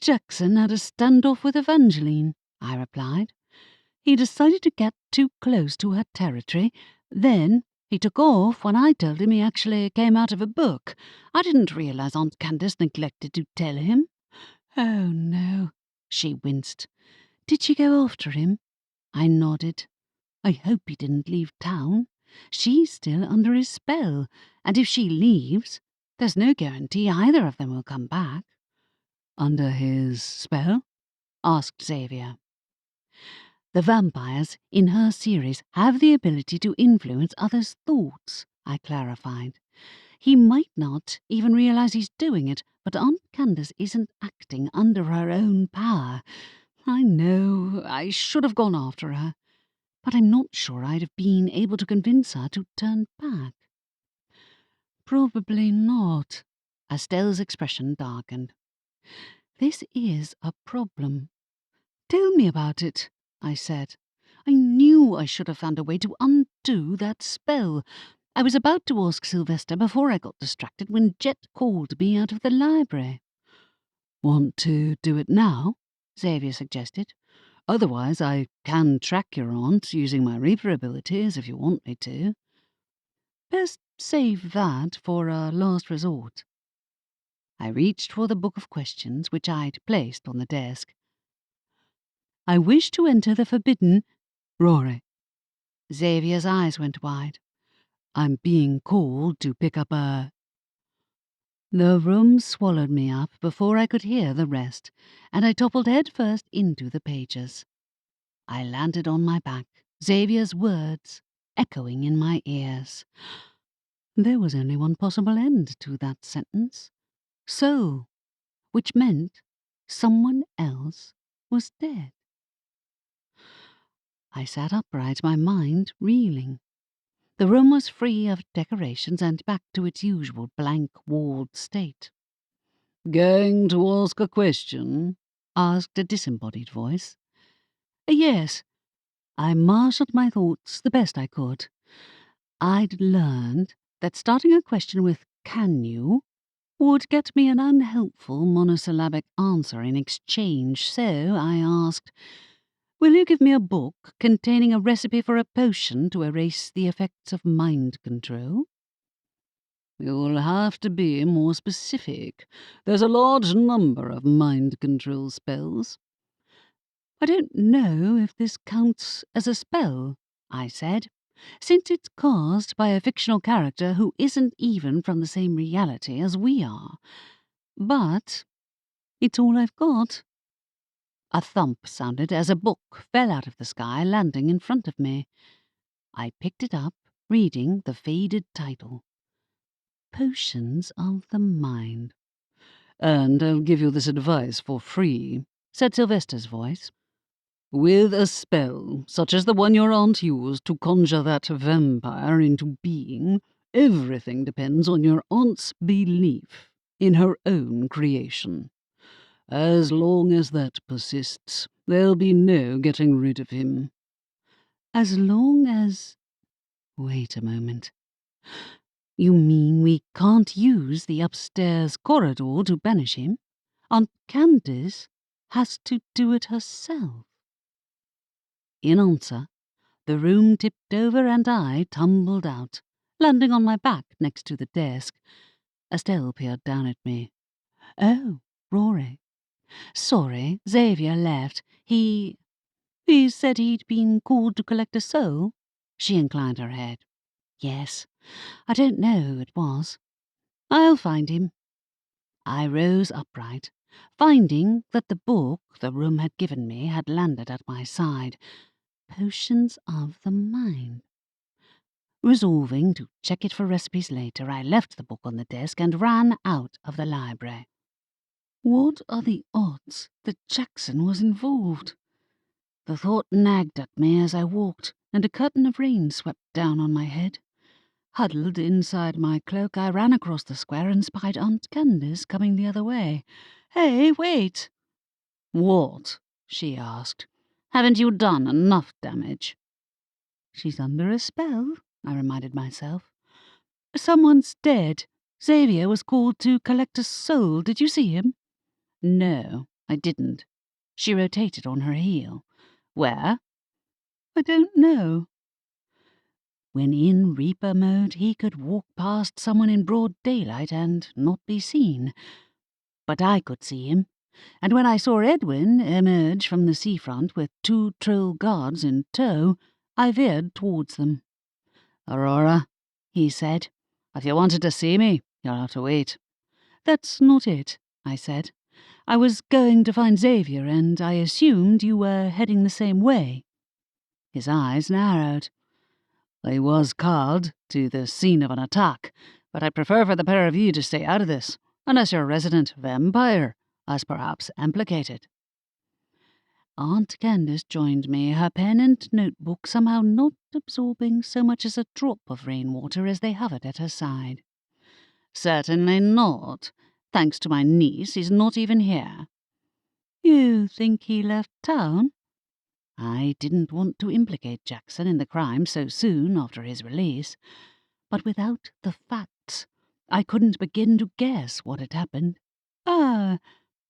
"Jackson had a standoff with Evangeline," I replied. "He decided to get too close to her territory. Then he took off when I told him he actually came out of a book. I didn't realize Aunt Candace neglected to tell him." "Oh, no," she winced. "Did she go after him?" I nodded. "I hope he didn't leave town. She's still under his spell, and if she leaves, there's no guarantee either of them will come back." "Under his spell?" asked Xavier. "The vampires in her series have the ability to influence others' thoughts," I clarified. "He might not even realize he's doing it, but Aunt Candace isn't acting under her own power. I know, I should have gone after her, but I'm not sure I'd have been able to convince her to turn back." "Probably not." Estelle's expression darkened. "This is a problem." "Tell me about it," I said. I knew I should have found a way to undo that spell. I was about to ask Sylvester before I got distracted when Jet called me out of the library. "Want to do it now?" Xavier suggested. "Otherwise, I can track your aunt using my Reaper abilities if you want me to." "Best save that for a last resort." I reached for the book of questions which I'd placed on the desk. "I wish to enter the forbidden—" "Rory." Xavier's eyes went wide. "I'm being called to pick up a—" The room swallowed me up before I could hear the rest, and I toppled headfirst into the pages. I landed on my back, Xavier's words echoing in my ears. There was only one possible end to that sentence. So, which meant someone else was dead. I sat upright, my mind reeling. The room was free of decorations and back to its usual blank-walled state. "Going to ask a question?" asked a disembodied voice. "Yes." I marshalled my thoughts the best I could. I'd learned that starting a question with "can you" would get me an unhelpful monosyllabic answer in exchange, so I asked, "Will you give me a book containing a recipe for a potion to erase the effects of mind control?" "You'll have to be more specific. There's a large number of mind control spells." "I don't know if this counts as a spell," I said, "since it's cast by a fictional character who isn't even from the same reality as we are. But it's all I've got." A thump sounded as a book fell out of the sky, landing in front of me. I picked it up, reading the faded title. Potions of the Mind. And I'll give you this advice for free," said Sylvester's voice. "With a spell, such as the one your aunt used to conjure that vampire into being, everything depends on your aunt's belief in her own creation. As long as that persists, there'll be no getting rid of him." As long as... Wait a moment. You mean we can't use the upstairs corridor to banish him? Aunt Candace has to do it herself. In answer, the room tipped over and I tumbled out, landing on my back next to the desk. Estelle peered down at me. "Oh, Rory. Sorry, Xavier left. He said he'd been called to collect a soul." She inclined her head. "Yes, I don't know who it was. I'll find him." I rose upright, finding that the book the room had given me had landed at my side. Potions of the mind. Resolving to check it for recipes later, I left the book on the desk and ran out of the library. What are the odds that Jackson was involved? The thought nagged at me as I walked, and a curtain of rain swept down on my head. Huddled inside my cloak, I ran across the square and spied Aunt Candace coming the other way. "Hey, wait!" "What?" she asked. "Haven't you done enough damage?" "She's under a spell," I reminded myself. "Someone's dead. Xavier was called to collect a soul. Did you see him?" "No, I didn't." She rotated on her heel. "Where?" "I don't know." When in Reaper mode, he could walk past someone in broad daylight and not be seen. But I could see him, and when I saw Edwin emerge from the seafront with 2 troll guards in tow, I veered towards them. "Aurora," he said, "if you wanted to see me, you'll have to wait." "That's not it," I said. "I was going to find Xavier, and I assumed you were heading the same way." His eyes narrowed. "I was called to the scene of an attack, but I prefer for the pair of you to stay out of this, unless you're a resident vampire, as perhaps implicated." Aunt Candace joined me, her pen and notebook somehow not absorbing so much as a drop of rainwater as they hovered at her side. "Certainly not. Thanks to my niece, he's not even here." "You think he left town?" I didn't want to implicate Jackson in the crime so soon after his release, but without the facts, I couldn't begin to guess what had happened. "Ah,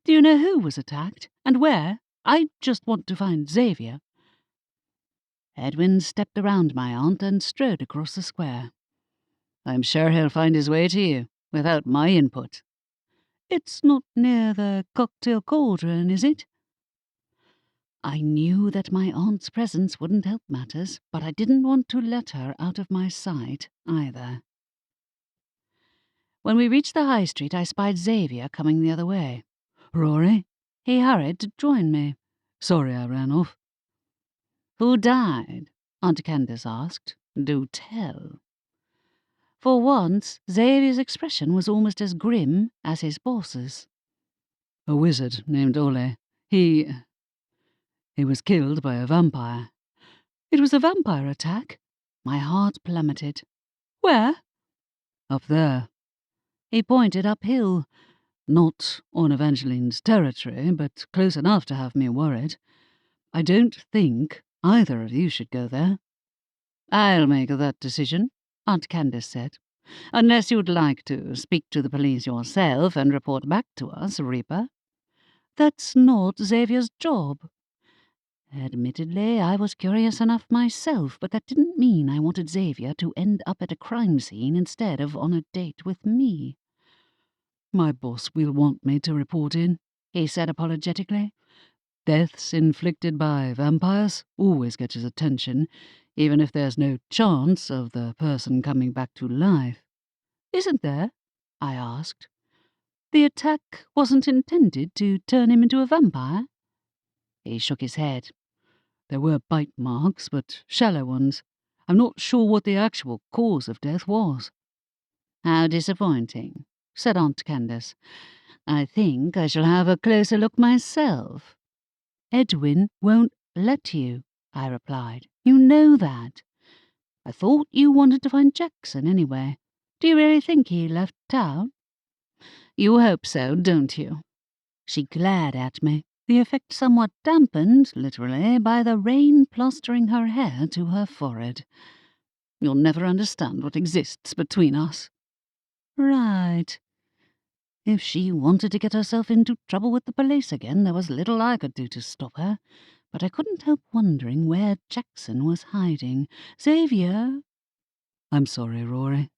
do you know who was attacked, and where? I just want to find Xavier." Edwin stepped around my aunt and strode across the square. "I'm sure he'll find his way to you, without my input." "It's not near the cocktail Cauldron, is it?" I knew that my aunt's presence wouldn't help matters, but I didn't want to let her out of my sight either. When we reached the high street, I spied Xavier coming the other way. "Rory?" He hurried to join me. "Sorry I ran off." "Who died?" Aunt Candace asked. "Do tell." For once, Xavier's expression was almost as grim as his boss's. "A wizard named Ole. He was killed by a vampire." "It was a vampire attack?" My heart plummeted. "Where?" "Up there." He pointed uphill. "Not on Evangeline's territory, but close enough to have me worried. I don't think either of you should go there." "I'll make that decision," Aunt Candace said. "Unless you'd like to speak to the police yourself and report back to us, Reaper." "That's not Xavier's job." Admittedly, I was curious enough myself, but that didn't mean I wanted Xavier to end up at a crime scene instead of on a date with me. "My boss will want me to report in," he said apologetically. "Deaths inflicted by vampires always get his attention, even if there's no chance of the person coming back to life." "Isn't there?" I asked. "The attack wasn't intended to turn him into a vampire?" He shook his head. "There were bite marks, but shallow ones. I'm not sure what the actual cause of death was." "How disappointing," said Aunt Candace. I think I shall have a closer look myself. Edwin won't let you, I replied. You know that. I thought you wanted to find Jackson anyway. Do you really think he left town? You hope so, don't you? She glared at me, the effect somewhat dampened, literally, by the rain plastering her hair to her forehead. You'll never understand what exists between us. Right. If she wanted to get herself into trouble with the police again, there was little I could do to stop her. But I couldn't help wondering where Jackson was hiding. Xavier? I'm sorry, Rory.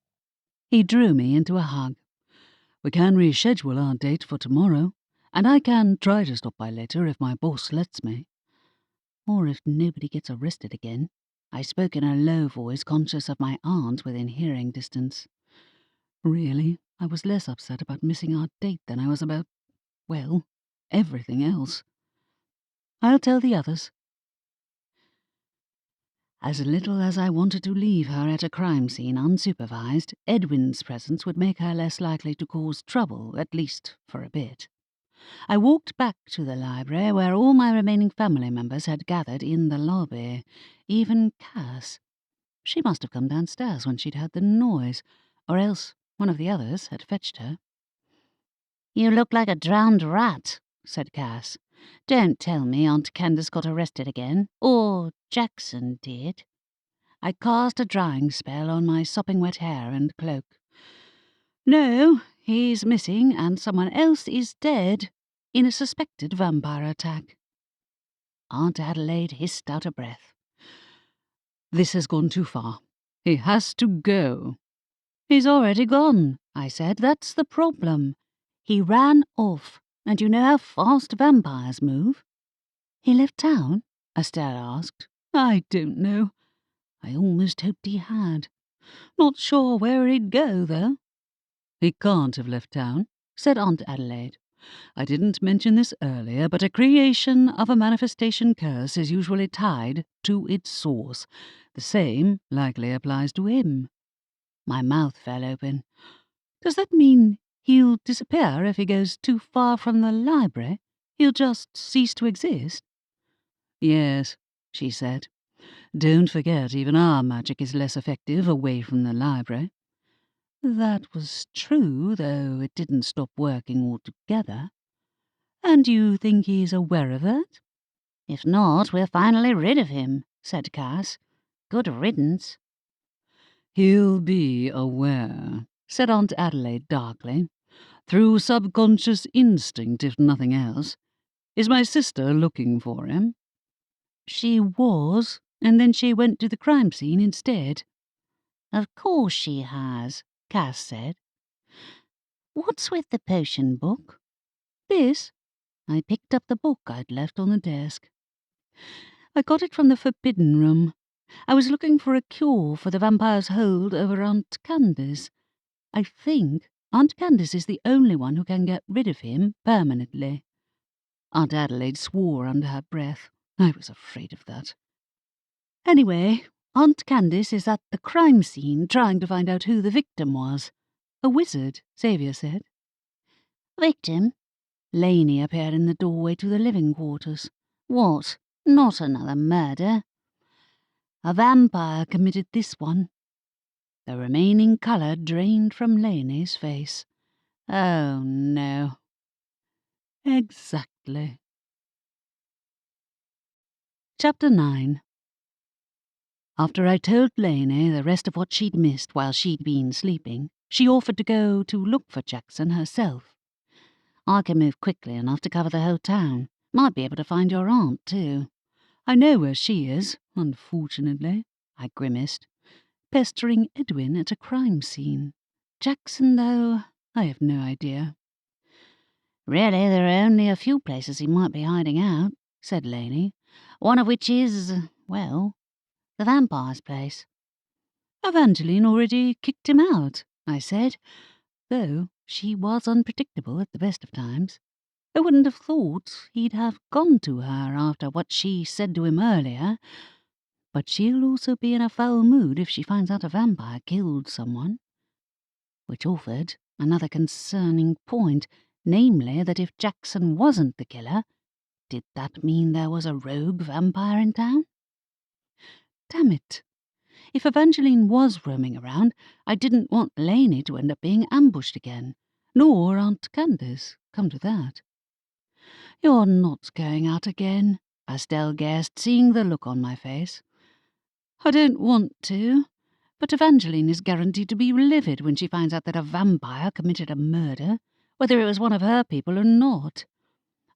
He drew me into a hug. We can reschedule our date for tomorrow, and I can try to stop by later if my boss lets me. Or if nobody gets arrested again. I spoke in a low voice, conscious of my aunt within hearing distance. Really, I was less upset about missing our date than I was about, well, everything else. I'll tell the others. As little as I wanted to leave her at a crime scene unsupervised, Edwin's presence would make her less likely to cause trouble, at least for a bit. I walked back to the library where all my remaining family members had gathered in the lobby, even Cass. She must have come downstairs when she'd heard the noise, or else one of the others had fetched her. You look like a drowned rat, said Cass. Don't tell me Aunt Candace got arrested again, or Jackson did. I cast a drying spell on my sopping wet hair and cloak. No, he's missing, and someone else is dead in a suspected vampire attack. Aunt Adelaide hissed out a breath. This has gone too far. He has to go. He's already gone, I said. That's the problem. He ran off, and you know how fast vampires move. He left town? Estelle asked. I don't know. I almost hoped he had. Not sure where he'd go, though. He can't have left town, said Aunt Adelaide. I didn't mention this earlier, but a creation of a manifestation curse is usually tied to its source. The same likely applies to him. My mouth fell open. Does that mean he'll disappear if he goes too far from the library? He'll just cease to exist? Yes, she said. Don't forget, even our magic is less effective away from the library. That was true, though it didn't stop working altogether. And you think he's aware of that? If not, we're finally rid of him, said Cass. Good riddance. He'll be aware, said Aunt Adelaide darkly. Through subconscious instinct, if nothing else. Is my sister looking for him? She was, and then she went to the crime scene instead. Of course she has, Cass said. What's with the potion book? This? I picked up the book I'd left on the desk. I got it from the Forbidden Room. I was looking for a cure for the vampire's hold over Aunt Candace. I think Aunt Candace is the only one who can get rid of him permanently. Aunt Adelaide swore under her breath. I was afraid of that. Anyway, Aunt Candace is at the crime scene trying to find out who the victim was. A wizard, Xavier said. Victim? Lainey appeared in the doorway to the living quarters. What? Not another murder? A vampire committed this one. The remaining colour drained from Lainey's face. Oh, no. Exactly. Chapter 9. After I told Lainey the rest of what she'd missed while she'd been sleeping, she offered to go to look for Jackson herself. I can move quickly enough to cover the whole town. Might be able to find your aunt, too. I know where she is, unfortunately, I grimaced. Pestering Edwin at a crime scene. Jackson, though, I have no idea. Really, there are only a few places he might be hiding out, said Lainey. One of which is, well, the vampire's place. Evangeline already kicked him out, I said, though she was unpredictable at the best of times. I wouldn't have thought he'd have gone to her after what she said to him earlier, but she'll also be in a foul mood if she finds out a vampire killed someone. Which offered another concerning point. namely that if Jackson wasn't the killer, did that mean there was a rogue vampire in town? Damn it. If Evangeline was roaming around, I didn't want Lainey to end up being ambushed again, nor Aunt Candace, come to that. "You're not going out again," Estelle guessed, seeing the look on my face. "I don't want to, but Evangeline is guaranteed to be livid when she finds out that a vampire committed a murder, whether it was one of her people or not.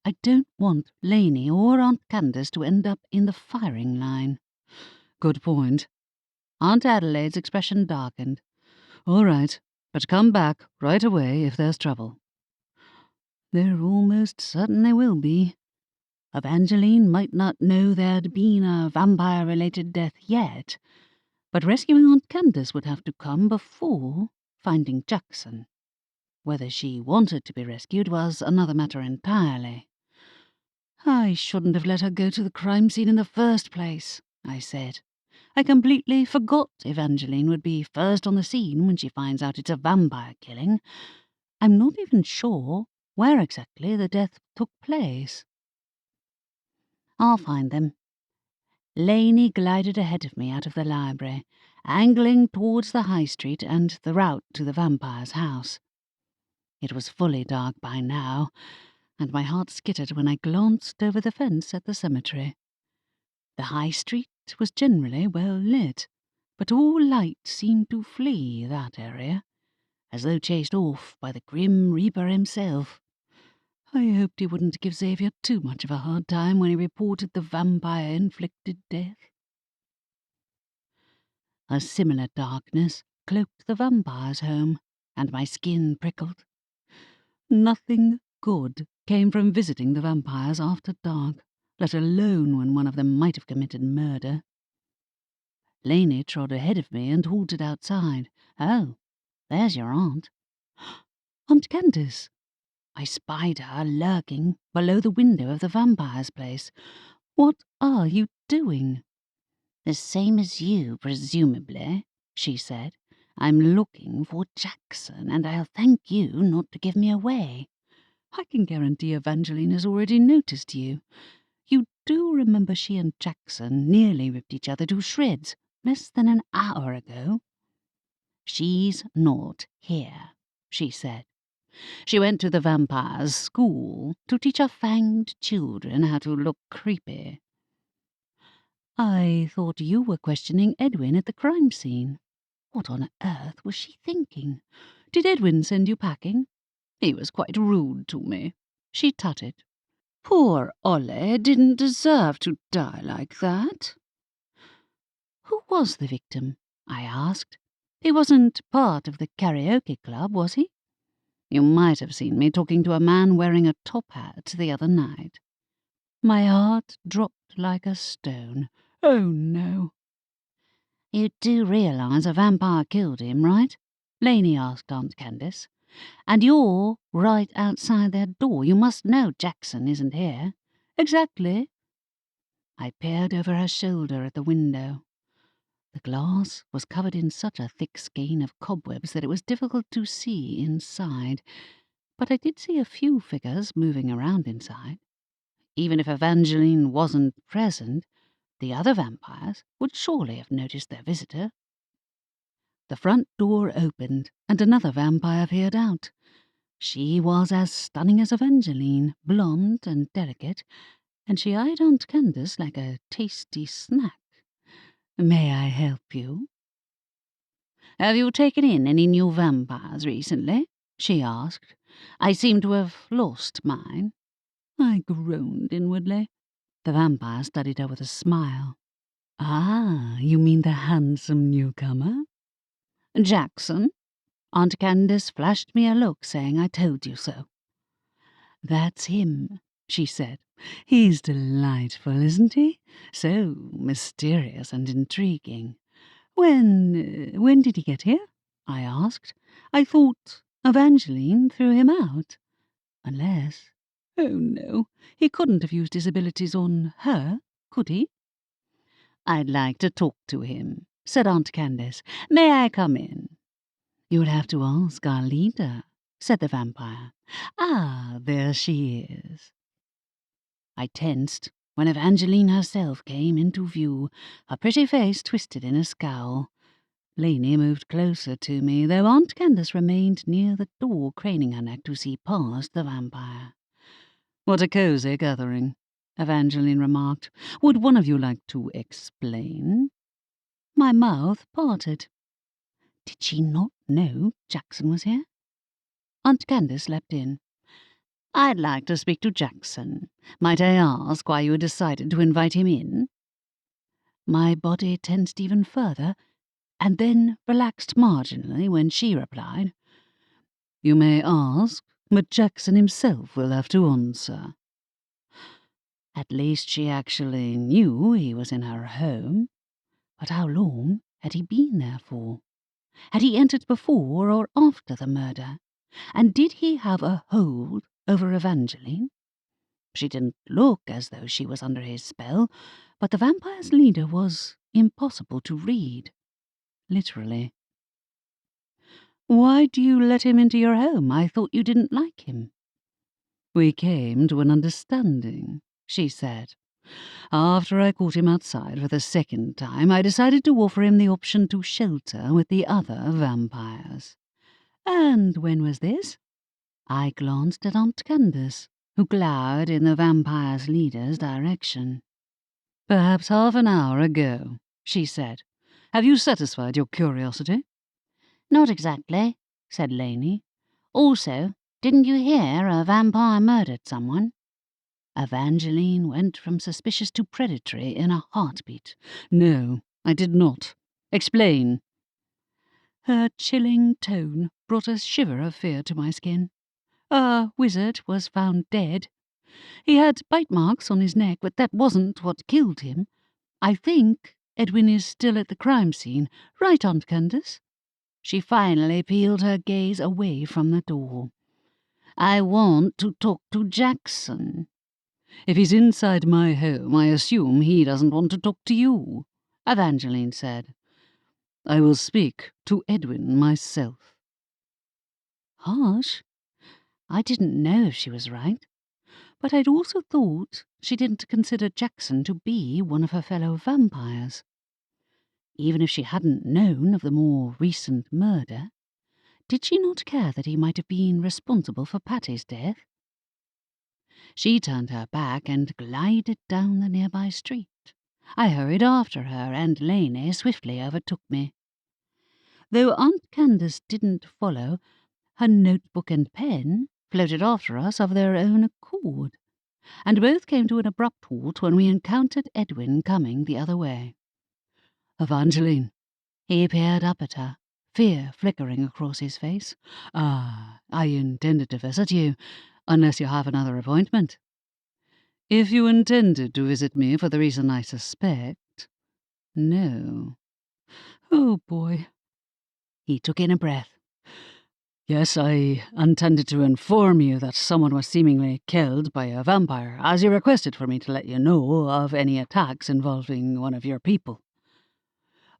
I don't want Lainey or Aunt Candace to end up in the firing line." "Good point." Aunt Adelaide's expression darkened. "All right, but come back right away if there's trouble." "There almost certainly will be. Evangeline might not know there'd been a vampire-related death yet, but rescuing Aunt Candace would have to come before finding Jackson. Whether she wanted to be rescued was another matter entirely. "I shouldn't have let her go to the crime scene in the first place," I said. "I completely forgot Evangeline would be first on the scene when she finds out it's a vampire killing. I'm not even sure where exactly the death took place." "I'll find them." Lainey glided ahead of me out of the library, angling towards the high street and the route to the vampire's house. It was fully dark by now, and my heart skittered when I glanced over the fence at the cemetery. The high street was generally well lit, but all light seemed to flee that area, as though chased off by the grim Reaper himself. I hoped he wouldn't give Xavier too much of a hard time when he reported the vampire-inflicted death. A similar darkness cloaked the vampire's home, and my skin prickled. Nothing good came from visiting the vampires after dark, let alone when one of them might have committed murder. Lainey trod ahead of me and halted outside. "Oh, there's your aunt." "Aunt Candace." I spied her lurking below the window of the vampire's place. "What are you doing?" "The same as you, presumably," she said. "I'm looking for Jackson, and I'll thank you not to give me away." "I can guarantee Evangeline has already noticed you. You do remember she and Jackson nearly ripped each other to shreds less than an hour ago?" "She's not here," she said. "She went to the vampire's school to teach her fanged children how to look creepy." "I thought you were questioning Edwin at the crime scene. What on earth was she thinking? Did Edwin send you packing?" "He was quite rude to me," she tutted. "Poor Ollie didn't deserve to die like that." "Who was the victim?" I asked. "He wasn't part of the karaoke club, was he?" "You might have seen me talking to a man wearing a top hat the other night." My heart dropped like a stone. Oh no. "You do realise a vampire killed him, right?" Lainey asked Aunt Candace. "And you're right outside their door. You must know Jackson isn't here." "Exactly." I peered over her shoulder at the window. The glass was covered in such a thick skein of cobwebs that it was difficult to see inside, but I did see a few figures moving around inside. Even if Evangeline wasn't present, the other vampires would surely have noticed their visitor. The front door opened, and another vampire peered out. She was as stunning as Evangeline, blonde and delicate, and she eyed Aunt Candace like a tasty snack. "May I help you?" "Have you taken in any new vampires recently?" she asked. "I seem to have lost mine." I groaned inwardly. The vampire studied her with a smile. "Ah, you mean the handsome newcomer?" "Jackson." Aunt Candace flashed me a look, saying I told you so. "That's him," she said. "He's delightful, isn't he? So mysterious and intriguing. When did he get here?" I asked. "I thought Evangeline threw him out. Unless... Oh no, he couldn't have used his abilities on her, could he?" "I'd like to talk to him," said Aunt Candace. "May I come in?" "You'll have to ask our leader," said the vampire. "Ah, there she is." I tensed when Evangeline herself came into view, her pretty face twisted in a scowl. Lainey moved closer to me, though Aunt Candace remained near the door, craning her neck to see past the vampire. "What a cosy gathering," Evangeline remarked. "Would one of you like to explain?" My mouth parted. Did she not know Jackson was here? Aunt Candace leapt in. "I'd like to speak to Jackson. Might I ask why you decided to invite him in?" My body tensed even further, and then relaxed marginally when she replied, "You may ask, but Jackson himself will have to answer." At least she actually knew he was in her home. But how long had he been there for? Had he entered before or after the murder? And did he have a hold over Evangeline? She didn't look as though she was under his spell, but the vampire's leader was impossible to read. Literally. "Why do you let him into your home? I thought you didn't like him." "We came to an understanding," she said. "After I caught him outside for the second time, I decided to offer him the option to shelter with the other vampires." "And when was this?" I glanced at Aunt Candace, who glowered in the vampire's leader's direction. "Perhaps half an hour ago," she said. "Have you satisfied your curiosity?" "Not exactly," said Lainey. "Also, didn't you hear a vampire murdered someone?" Evangeline went from suspicious to predatory in a heartbeat. "No, I did not. Explain." Her chilling tone brought a shiver of fear to my skin. "A wizard was found dead. He had bite marks on his neck, but that wasn't what killed him. I think Edwin is still at the crime scene. Right, Aunt Candace?" She finally peeled her gaze away from the door. "I want to talk to Jackson." "If he's inside my home, I assume he doesn't want to talk to you," Evangeline said. "I will speak to Edwin myself." Harsh? I didn't know if she was right, but I'd also thought she didn't consider Jackson to be one of her fellow vampires. Even if she hadn't known of the more recent murder, did she not care that he might have been responsible for Patty's death? She turned her back and glided down the nearby street. I hurried after her, and Lainey swiftly overtook me. Though Aunt Candace didn't follow, her notebook and pen floated after us of their own accord, and both came to an abrupt halt when we encountered Edwin coming the other way. "Evangeline." He peered up at her, fear flickering across his face. "I intended to visit you, unless you have another appointment." "If you intended to visit me for the reason I suspect, no." "Oh, boy." He took in a breath. "Yes, I intended to inform you that someone was seemingly killed by a vampire, as you requested for me to let you know of any attacks involving one of your people.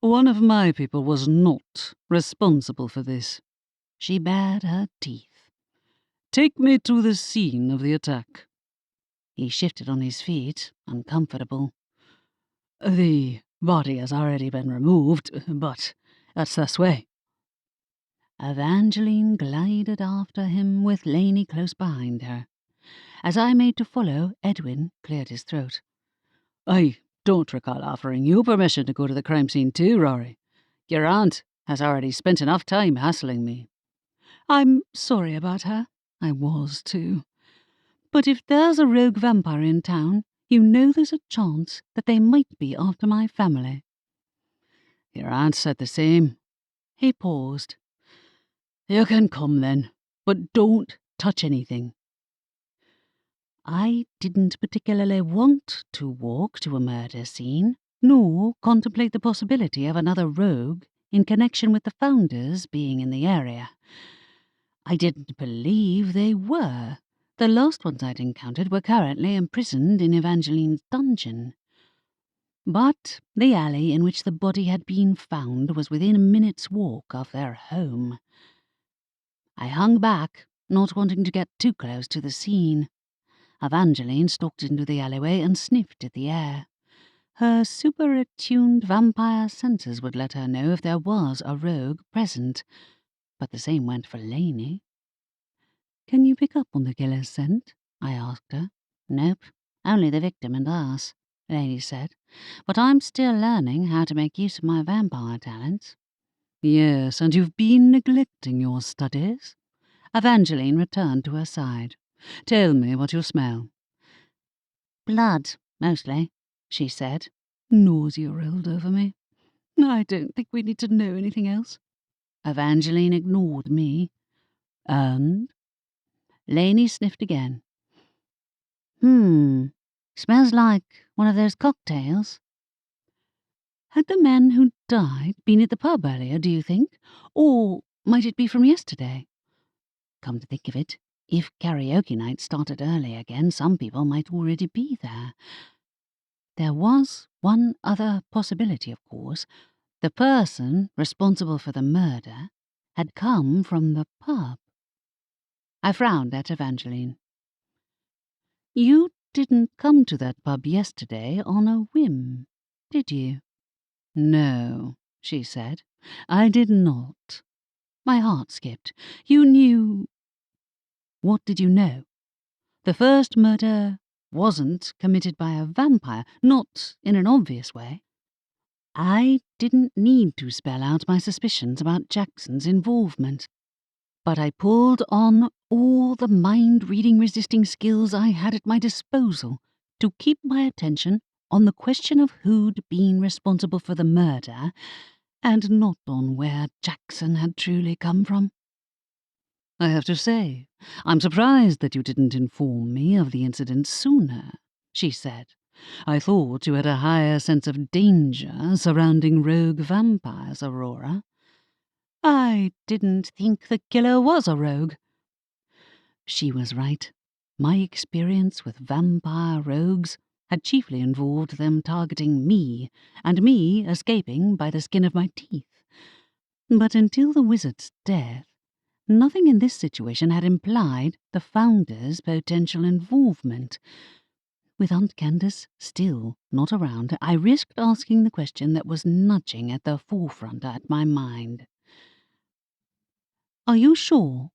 One of my people was not responsible for this." She bared her teeth. "Take me to the scene of the attack." He shifted on his feet, uncomfortable. "The body has already been removed, but that's this way." Evangeline glided after him with Lainey close behind her. As I made to follow, Edwin cleared his throat. "I don't recall offering you permission to go to the crime scene too, Rory. Your aunt has already spent enough time hassling me." "I'm sorry about her. I was too. But if there's a rogue vampire in town, you know there's a chance that they might be after my family." "Your aunt said the same." He paused. "You can come then, but don't touch anything." I didn't particularly want to walk to a murder scene, nor contemplate the possibility of another rogue in connection with the founders being in the area. I didn't believe they were. The last ones I'd encountered were currently imprisoned in Evangeline's dungeon. But the alley in which the body had been found was within a minute's walk of their home. I hung back, not wanting to get too close to the scene. Evangeline stalked into the alleyway and sniffed at the air. Her super-attuned vampire senses would let her know if there was a rogue present, but the same went for Lainey. "Can you pick up on the killer's scent?" I asked her. "Nope, only the victim and us," Lainey said, "but I'm still learning how to make use of my vampire talents." "Yes, and you've been neglecting your studies." Evangeline returned to her side. "Tell me what you smell." "Blood, mostly," she said. Nausea rolled over me. "I don't think we need to know anything else." Evangeline ignored me. "And?" Lainey sniffed again. Smells like one of those cocktails." Had the man who died been at the pub earlier, do you think? Or might it be from yesterday? Come to think of it, if karaoke night started early again, some people might already be there. There was one other possibility, of course. The person responsible for the murder had come from the pub. I frowned at Evangeline. "You didn't come to that pub yesterday on a whim, did you?" "No," she said, "I did not." My heart skipped. "You knew—" "What did you know?" "The first murder wasn't committed by a vampire, not in an obvious way." I didn't need to spell out my suspicions about Jackson's involvement, but I pulled on all the mind-reading resisting skills I had at my disposal to keep my attention on the question of who'd been responsible for the murder, and not on where Jackson had truly come from. "I have to say, I'm surprised that you didn't inform me of the incident sooner," she said. "I thought you had a higher sense of danger surrounding rogue vampires, Aurora." "I didn't think the killer was a rogue." She was right. My experience with vampire rogues had chiefly involved them targeting me, and me escaping by the skin of my teeth. But until the wizard's death, nothing in this situation had implied the Founder's potential involvement. With Aunt Candace still not around, I risked asking the question that was nudging at the forefront at my mind. "Are you sure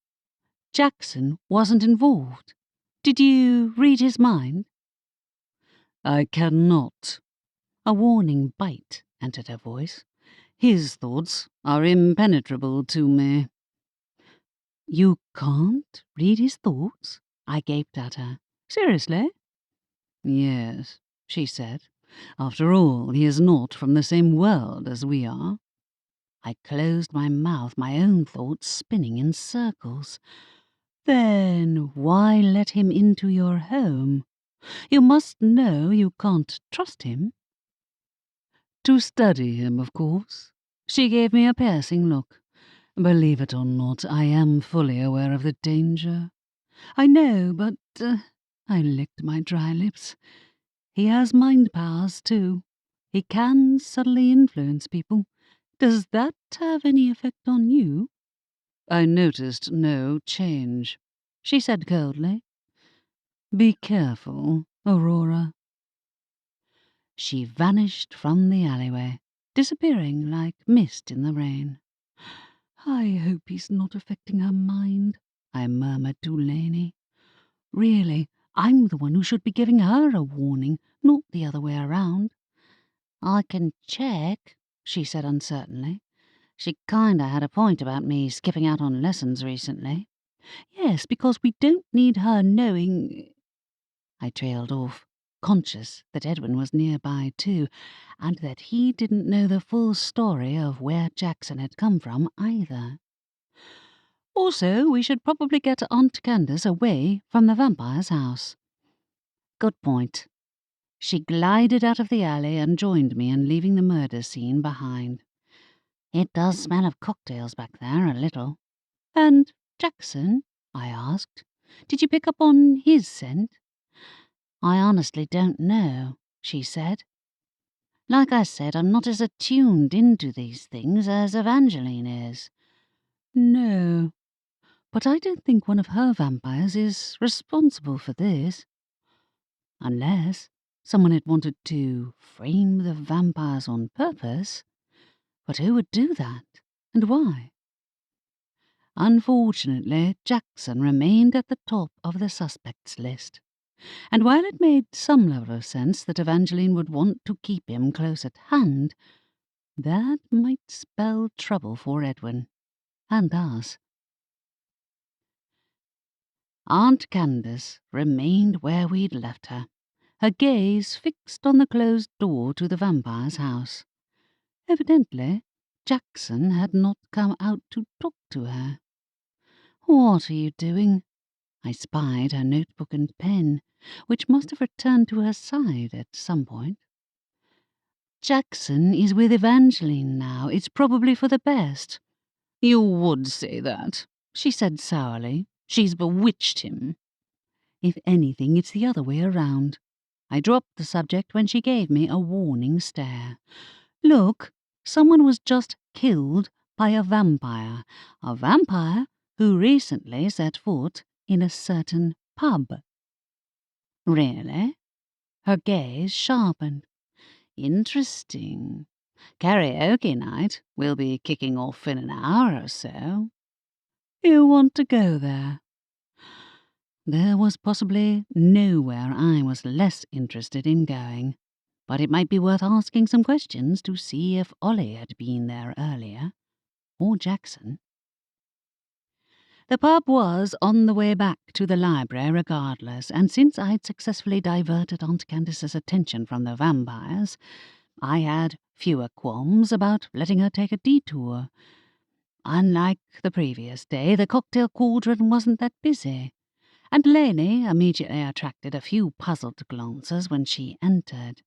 Jackson wasn't involved? Did you read his mind?" "I cannot." A warning bite entered her voice. "His thoughts are impenetrable to me." "You can't read his thoughts?" I gaped at her. "Seriously?" "Yes," she said. "After all, he is not from the same world as we are." I closed my mouth, my own thoughts spinning in circles. "Then why let him into your home? You must know you can't trust him." "To study him, of course." She gave me a piercing look. "Believe it or not, I am fully aware of the danger." "I know, but—" I licked my dry lips. "He has mind powers, too. He can subtly influence people. Does that have any effect on you?" "I noticed no change," she said coldly. "Be careful, Aurora." She vanished from the alleyway, disappearing like mist in the rain. "I hope he's not affecting her mind," I murmured to Lainey. "Really, I'm the one who should be giving her a warning, not the other way around." "I can check," she said uncertainly. "She kinda had a point about me skipping out on lessons recently." "Yes, because we don't need her knowing—" I trailed off, conscious that Edwin was nearby too, and that he didn't know the full story of where Jackson had come from either. "Also, we should probably get Aunt Candace away from the vampire's house." "Good point." She glided out of the alley and joined me in leaving the murder scene behind. "It does smell of cocktails back there, a little." "And Jackson?" I asked. "Did you pick up on his scent?" "I honestly don't know," she said. "Like I said, I'm not as attuned into these things as Evangeline is." "No. But I don't think one of her vampires is responsible for this. Unless someone had wanted to frame the vampires on purpose. But who would do that, and why? Unfortunately, Jackson remained at the top of the suspects list, and while it made some level of sense that Evangeline would want to keep him close at hand, that might spell trouble for Edwin, and us. Aunt Candace remained where we'd left her, her gaze fixed on the closed door to the vampire's house. Evidently, Jackson had not come out to talk to her. "What are you doing?" I spied her notebook and pen, which must have returned to her side at some point. "Jackson is with Evangeline now. It's probably for the best." "You would say that," she said sourly. "She's bewitched him." "If anything, it's the other way around." I dropped the subject when she gave me a warning stare. "Look, someone was just killed by a vampire who recently set foot in a certain pub." "Really?" Her gaze sharpened. "Interesting. Karaoke night will be kicking off in an hour or so." "You want to go there?" There was possibly nowhere I was less interested in going, but it might be worth asking some questions to see if Ollie had been there earlier, or Jackson. The pub was on the way back to the library regardless, and since I'd successfully diverted Aunt Candace's attention from the vampires, I had fewer qualms about letting her take a detour. Unlike the previous day, the cocktail cauldron wasn't that busy, and Lainey immediately attracted a few puzzled glances when she entered.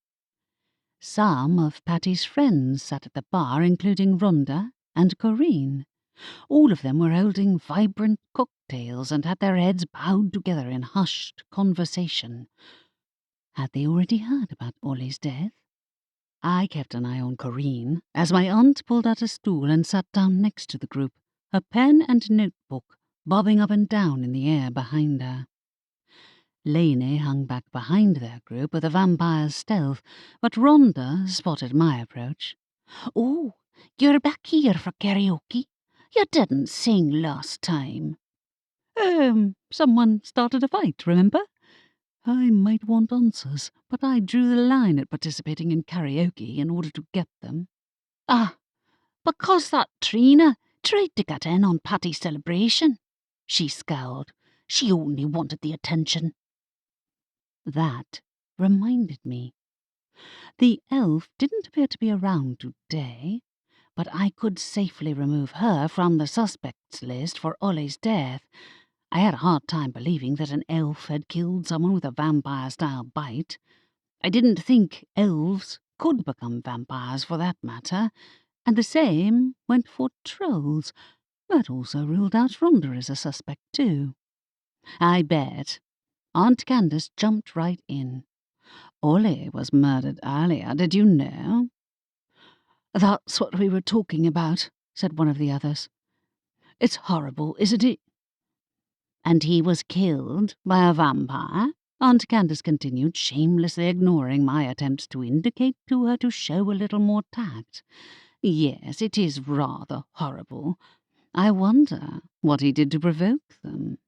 Some of Patty's friends sat at the bar, including Rhonda and Corinne. All of them were holding vibrant cocktails and had their heads bowed together in hushed conversation. Had they already heard about Ollie's death? I kept an eye on Corinne as my aunt pulled out a stool and sat down next to the group, a pen and notebook bobbing up and down in the air behind her. Lainey hung back behind their group with a vampire's stealth, but Rhonda spotted my approach. "Oh, you're back here for karaoke? You didn't sing last time." Someone started a fight, remember? I might want answers, but I drew the line at participating in karaoke in order to get them. "Ah, because that Trina tried to get in on Patty's celebration," she scowled. "She only wanted the attention." That reminded me. The elf didn't appear to be around today, but I could safely remove her from the suspects list for Ollie's death. I had a hard time believing that an elf had killed someone with a vampire-style bite. I didn't think elves could become vampires for that matter, and the same went for trolls. That also ruled out Rhonda as a suspect too. I bet. Aunt Candace jumped right in. "Ollie was murdered earlier, did you know?" "That's what we were talking about," said one of the others. "It's horrible, isn't it?" "And he was killed by a vampire?" Aunt Candace continued, shamelessly ignoring my attempts to indicate to her to show a little more tact. "Yes, it is rather horrible. I wonder what he did to provoke them."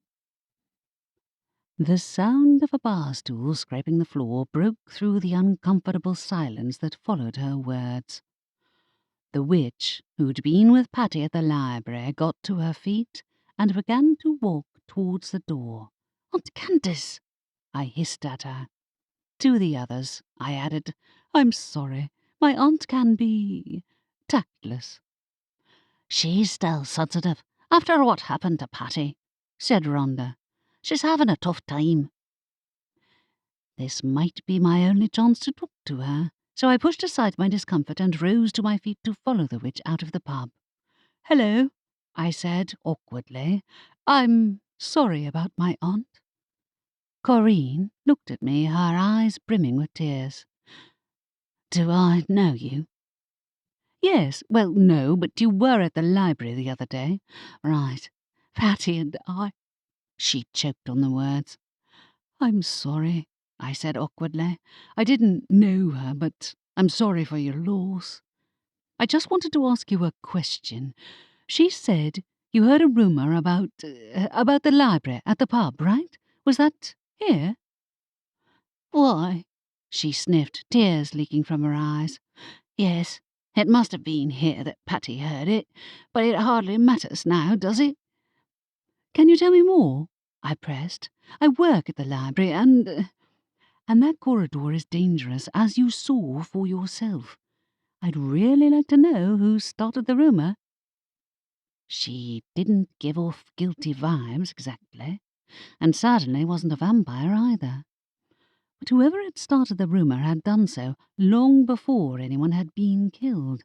The sound of a bar stool scraping the floor broke through the uncomfortable silence that followed her words. The witch, who'd been with Patty at the library, got to her feet and began to walk towards the door. "Aunt Candace!" I hissed at her. To the others, I added, "I'm sorry. My aunt can be tactless." "She's still sensitive after what happened to Patty," said Rhonda. "She's having a tough time." This might be my only chance to talk to her, so I pushed aside my discomfort and rose to my feet to follow the witch out of the pub. "Hello," I said awkwardly. "I'm sorry about my aunt." Corinne looked at me, her eyes brimming with tears. "Do I know you?" "Yes, well, no, but you were at the library the other day." "Right. Patty and I." She choked on the words. "I'm sorry," I said awkwardly. "I didn't know her, but I'm sorry for your loss. I just wanted to ask you a question. She said you heard a rumour about the library at the pub, right? Was that here?" "Why," she sniffed, tears leaking from her eyes. "Yes, it must have been here that Patty heard it, but it hardly matters now, does it?" "Can you tell me more?" I pressed. "I work at the library, and that corridor is dangerous, as you saw for yourself. I'd really like to know who started the rumour." She didn't give off guilty vibes exactly, and certainly wasn't a vampire either. But whoever had started the rumour had done so long before anyone had been killed.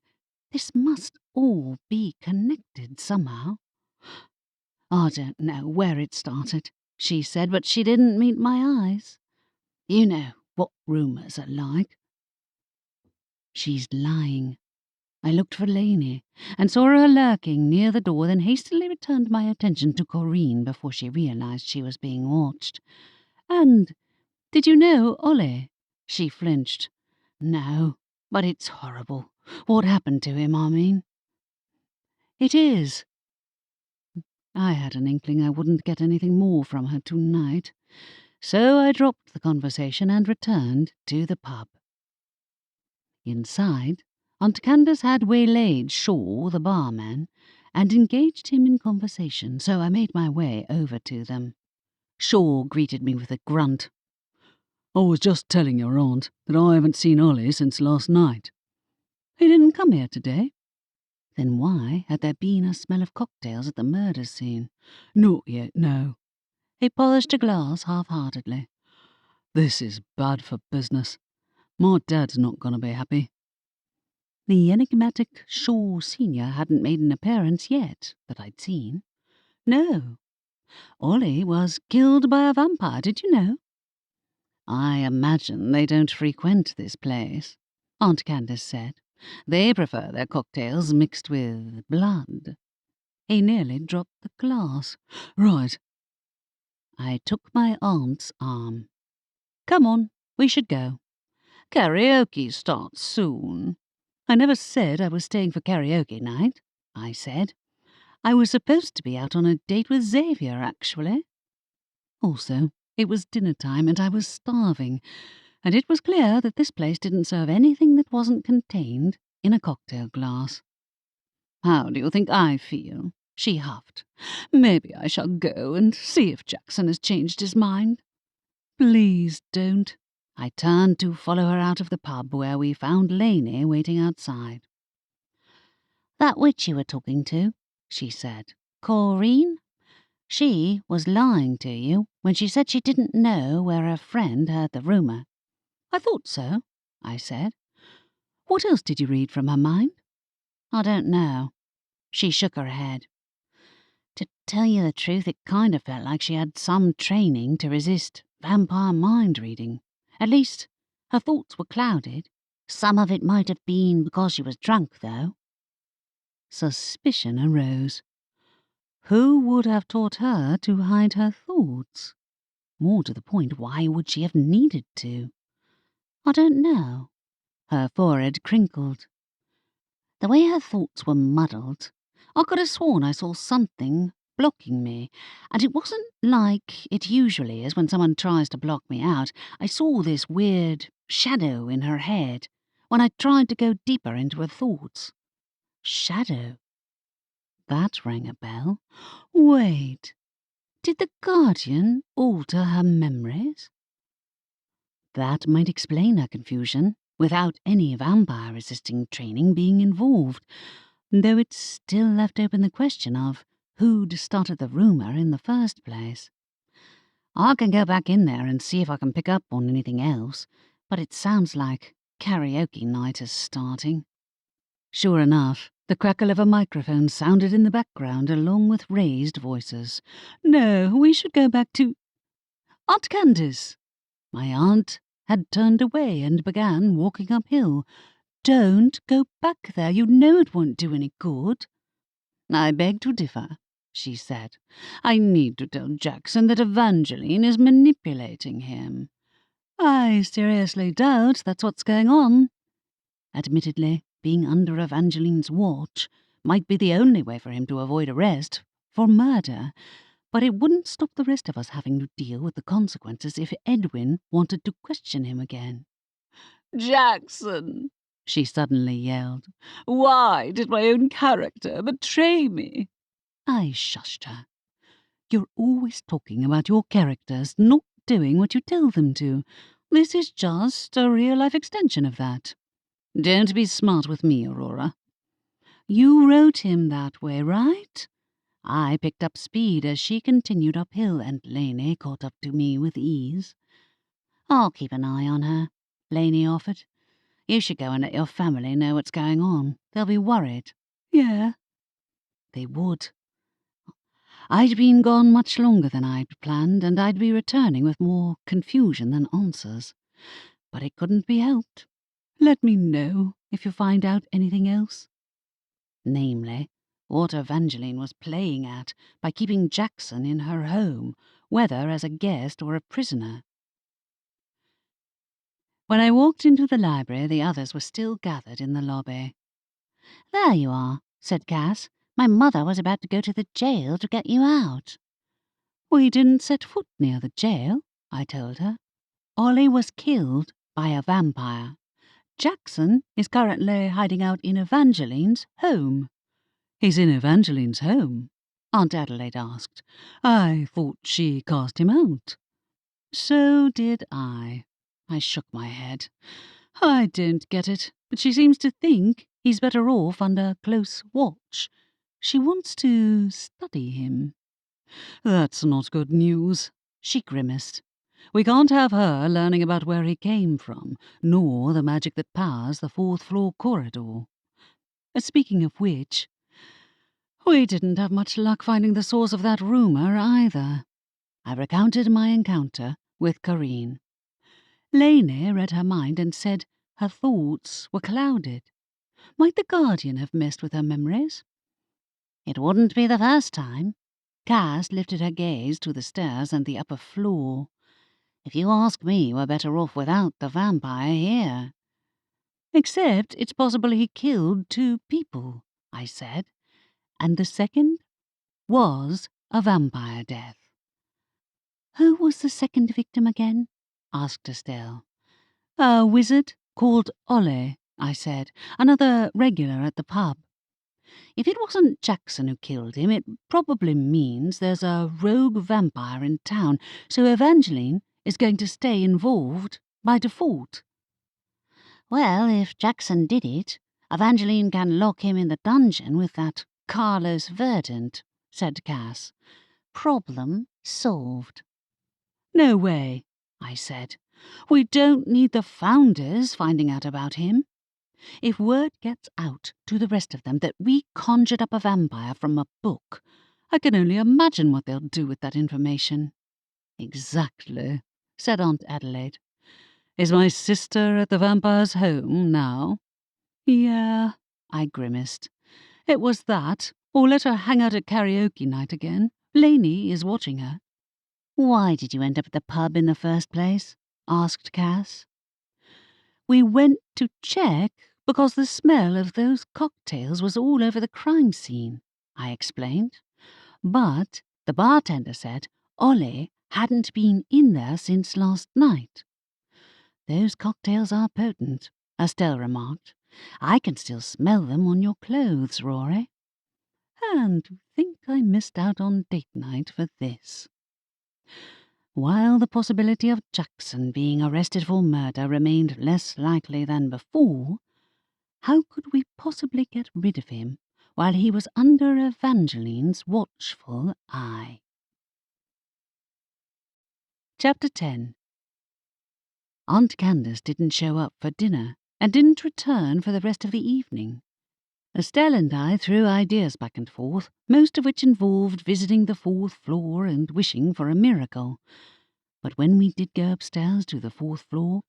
This must all be connected somehow. "I don't know where it started," she said, but she didn't meet my eyes. "You know what rumours are like." "She's lying." I looked for Lainey, and saw her lurking near the door, then hastily returned my attention to Corinne before she realised she was being watched. "And did you know Ollie?" She flinched. "No, but it's horrible. What happened to him, I mean?" "It is." I had an inkling I wouldn't get anything more from her tonight, so I dropped the conversation and returned to the pub. Inside, Aunt Candace had waylaid Shaw, the barman, and engaged him in conversation, so I made my way over to them. Shaw greeted me with a grunt. "I was just telling your aunt that I haven't seen Ollie since last night." "He didn't come here today?" Then why had there been a smell of cocktails at the murder scene? "Not yet, no." He polished a glass half-heartedly. "This is bad for business. My dad's not going to be happy." The enigmatic Shaw Senior hadn't made an appearance yet, that I'd seen. "No. Ollie was killed by a vampire, did you know?" "I imagine they don't frequent this place," Aunt Candace said. "They prefer their cocktails mixed with blood." He nearly dropped the glass. "Right." I took my aunt's arm. "Come on, we should go. Karaoke starts soon." "I never said I was staying for karaoke night," I said. "I was supposed to be out on a date with Xavier, actually." Also, it was dinner time and I was starving, and it was clear that this place didn't serve anything that wasn't contained in a cocktail glass. "How do you think I feel?" she huffed. "Maybe I shall go and see if Jackson has changed his mind." "Please don't." I turned to follow her out of the pub, where we found Lainey waiting outside. "That witch you were talking to," she said. "Corinne? She was lying to you when she said she didn't know where her friend heard the rumour." "I thought so," I said. "What else did you read from her mind?" "I don't know." She shook her head. "To tell you the truth, it kind of felt like she had some training to resist vampire mind reading. At least, her thoughts were clouded. Some of it might have been because she was drunk, though." Suspicion arose. Who would have taught her to hide her thoughts? More to the point, why would she have needed to? "I don't know." Her forehead crinkled. "The way her thoughts were muddled, I could have sworn I saw something blocking me, and it wasn't like it usually is when someone tries to block me out. I saw this weird shadow in her head when I tried to go deeper into her thoughts." Shadow. That rang a bell. Wait, did the Guardian alter her memories? That might explain her confusion, without any vampire-resisting training being involved, though it still left open the question of who'd started the rumour in the first place. I can go back in there and see if I can pick up on anything else, but it sounds like karaoke night is starting. Sure enough, the crackle of a microphone sounded in the background along with raised voices. "No, we should go back to Aunt Candace." My aunt had turned away and began walking uphill. "Don't go back there. You know it won't do any good." "I beg to differ," she said. "I need to tell Jackson that Evangeline is manipulating him." "I seriously doubt that's what's going on." Admittedly, being under Evangeline's watch might be the only way for him to avoid arrest for murder, but it wouldn't stop the rest of us having to deal with the consequences if Edwin wanted to question him again. "Jackson!" she suddenly yelled. "Why did my own character betray me?" I shushed her. "You're always talking about your characters not doing what you tell them to. This is just a real-life extension of that. Don't be smart with me, Aurora. You wrote him that way, right?" I picked up speed as she continued uphill, and Lainey caught up to me with ease. "I'll keep an eye on her," Lainey offered. "You should go and let your family know what's going on. They'll be worried." "Yeah." They would. I'd been gone much longer than I'd planned, and I'd be returning with more confusion than answers. But it couldn't be helped. "Let me know if you find out anything else." Namely, what Evangeline was playing at by keeping Jackson in her home, whether as a guest or a prisoner. When I walked into the library, the others were still gathered in the lobby. "There you are," said Cass. "My mother was about to go to the jail to get you out." "We didn't set foot near the jail," I told her. "Ollie was killed by a vampire. Jackson is currently hiding out in Evangeline's home." "He's in Evangeline's home?" Aunt Adelaide asked. "I thought she cast him out." "So did I." I shook my head. "I don't get it, but she seems to think he's better off under close watch. She wants to study him." "That's not good news," she grimaced. "We can't have her learning about where he came from, nor the magic that powers the fourth-floor corridor. Speaking of which, we didn't have much luck finding the source of that rumour either." I recounted my encounter with Corinne. Lainey read her mind and said her thoughts were clouded. Might the Guardian have messed with her memories? "It wouldn't be the first time." Cass lifted her gaze to the stairs and the upper floor. "If you ask me, we're better off without the vampire here." "Except it's possible he killed 2 people," I said, "and the second was a vampire death." "Who was the second victim again?" asked Estelle. "A wizard called Ollie," I said, "another regular at the pub. If it wasn't Jackson who killed him, it probably means there's a rogue vampire in town, so Evangeline is going to stay involved by default." "Well, if Jackson did it, Evangeline can lock him in the dungeon with that Carlos Verdant," said Cass. "Problem solved." "No way," I said. "We don't need the Founders finding out about him. If word gets out to the rest of them that we conjured up a vampire from a book, I can only imagine what they'll do with that information." "Exactly," said Aunt Adelaide. "Is my sister at the vampire's home now?" "Yeah," I grimaced. "It was that, or let her hang out at karaoke night again. Lainey is watching her." "Why did you end up at the pub in the first place?" asked Cass. "We went to check because the smell of those cocktails was all over the crime scene," I explained. "But the bartender said Ollie hadn't been in there since last night." "Those cocktails are potent," Estelle remarked. "I can still smell them on your clothes, Rory. And to think I missed out on date night for this." While the possibility of Jackson being arrested for murder remained less likely than before, how could we possibly get rid of him while he was under Evangeline's watchful eye? Chapter 10. Aunt Candace didn't show up for dinner and didn't return for the rest of the evening. Estelle and I threw ideas back and forth, most of which involved visiting the 4th floor and wishing for a miracle. But when we did go upstairs to the 4th floor,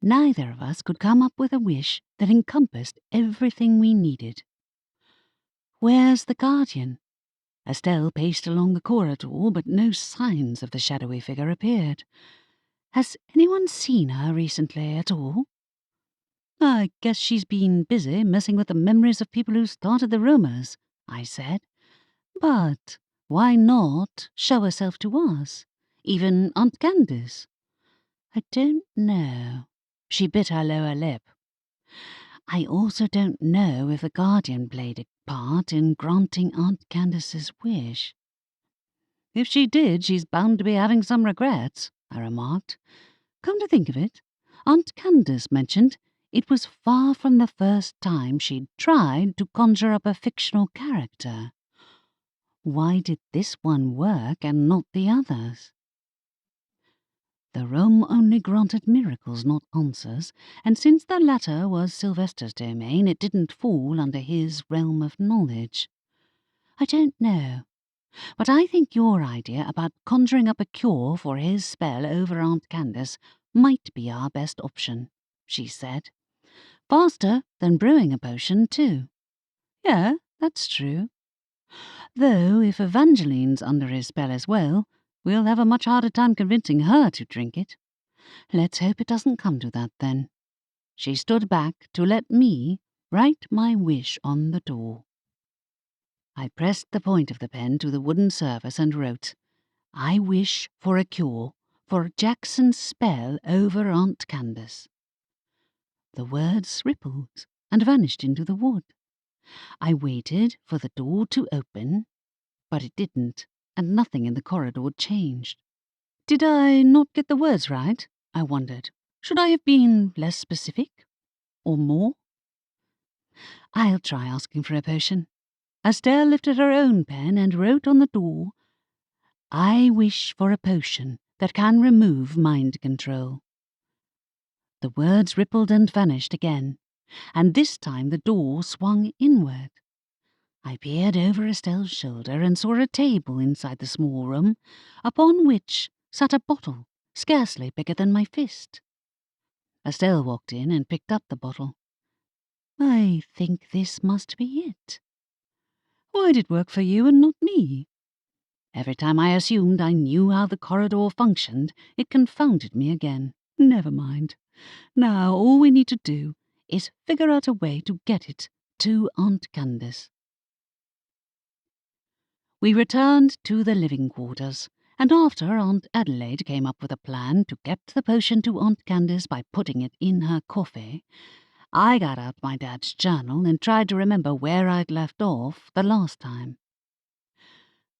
neither of us could come up with a wish that encompassed everything we needed. "Where's the Guardian?" Estelle paced along the corridor, but no signs of the shadowy figure appeared. Has anyone seen her recently at all? I guess she's been busy messing with the memories of people who started the rumours, I said. But why not show herself to us? Even Aunt Candace? I don't know. She bit her lower lip. I also don't know if the Guardian played a part in granting Aunt Candace's wish. If she did, she's bound to be having some regrets, I remarked. Come to think of it, Aunt Candace mentioned it was far from the first time she'd tried to conjure up a fictional character. Why did this one work and not the others? The room only granted miracles, not answers, and since the latter was Sylvester's domain, it didn't fall under his realm of knowledge. I don't know, but I think your idea about conjuring up a cure for his spell over Aunt Candace might be our best option, she said. Faster than brewing a potion, too. Yeah, that's true. Though if Evangeline's under his spell as well, we'll have a much harder time convincing her to drink it. Let's hope it doesn't come to that, then. She stood back to let me write my wish on the door. I pressed the point of the pen to the wooden surface and wrote, I wish for a cure for Jackson's spell over Aunt Candace. The words rippled and vanished into the wood. I waited for the door to open, but it didn't, and nothing in the corridor changed. Did I not get the words right? I wondered. Should I have been less specific? Or more? I'll try asking for a potion. Estelle lifted her own pen and wrote on the door, I wish for a potion that can remove mind control. The words rippled and vanished again, and this time the door swung inward. I peered over Estelle's shoulder and saw a table inside the small room, upon which sat a bottle scarcely bigger than my fist. Estelle walked in and picked up the bottle. I think this must be it. Why'd it work for you and not me? Every time I assumed I knew how the corridor functioned, it confounded me again. Never mind. Now all we need to do is figure out a way to get it to Aunt Candace. We returned to the living quarters, and after Aunt Adelaide came up with a plan to get the potion to Aunt Candace by putting it in her coffee, I got out my dad's journal and tried to remember where I'd left off the last time.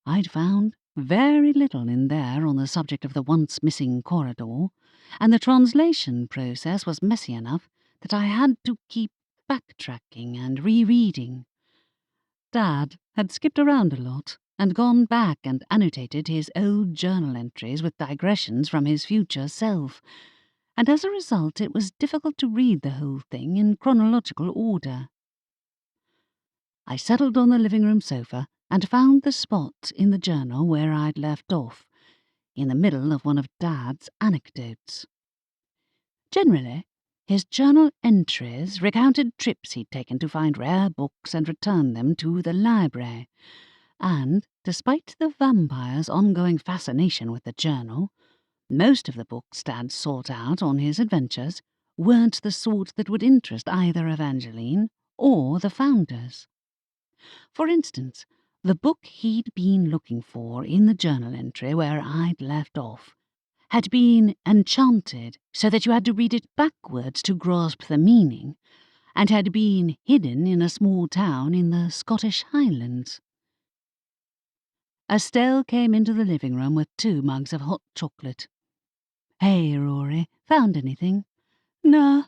I'd found very little in there on the subject of the once-missing corridor, and the translation process was messy enough that I had to keep backtracking and rereading. Dad had skipped around a lot and gone back and annotated his old journal entries with digressions from his future self, and as a result it was difficult to read the whole thing in chronological order. I settled on the living room sofa and found the spot in the journal where I'd left off, in the middle of one of Dad's anecdotes. Generally, his journal entries recounted trips he'd taken to find rare books and return them to the library, and, despite the vampire's ongoing fascination with the journal, most of the books Dad sought out on his adventures weren't the sort that would interest either Evangeline or the founders. For instance, the book he'd been looking for in the journal entry where I'd left off had been enchanted so that you had to read it backwards to grasp the meaning, and had been hidden in a small town in the Scottish Highlands. Estelle came into the living room with 2 mugs of hot chocolate. Hey, Rory, found anything? Nah,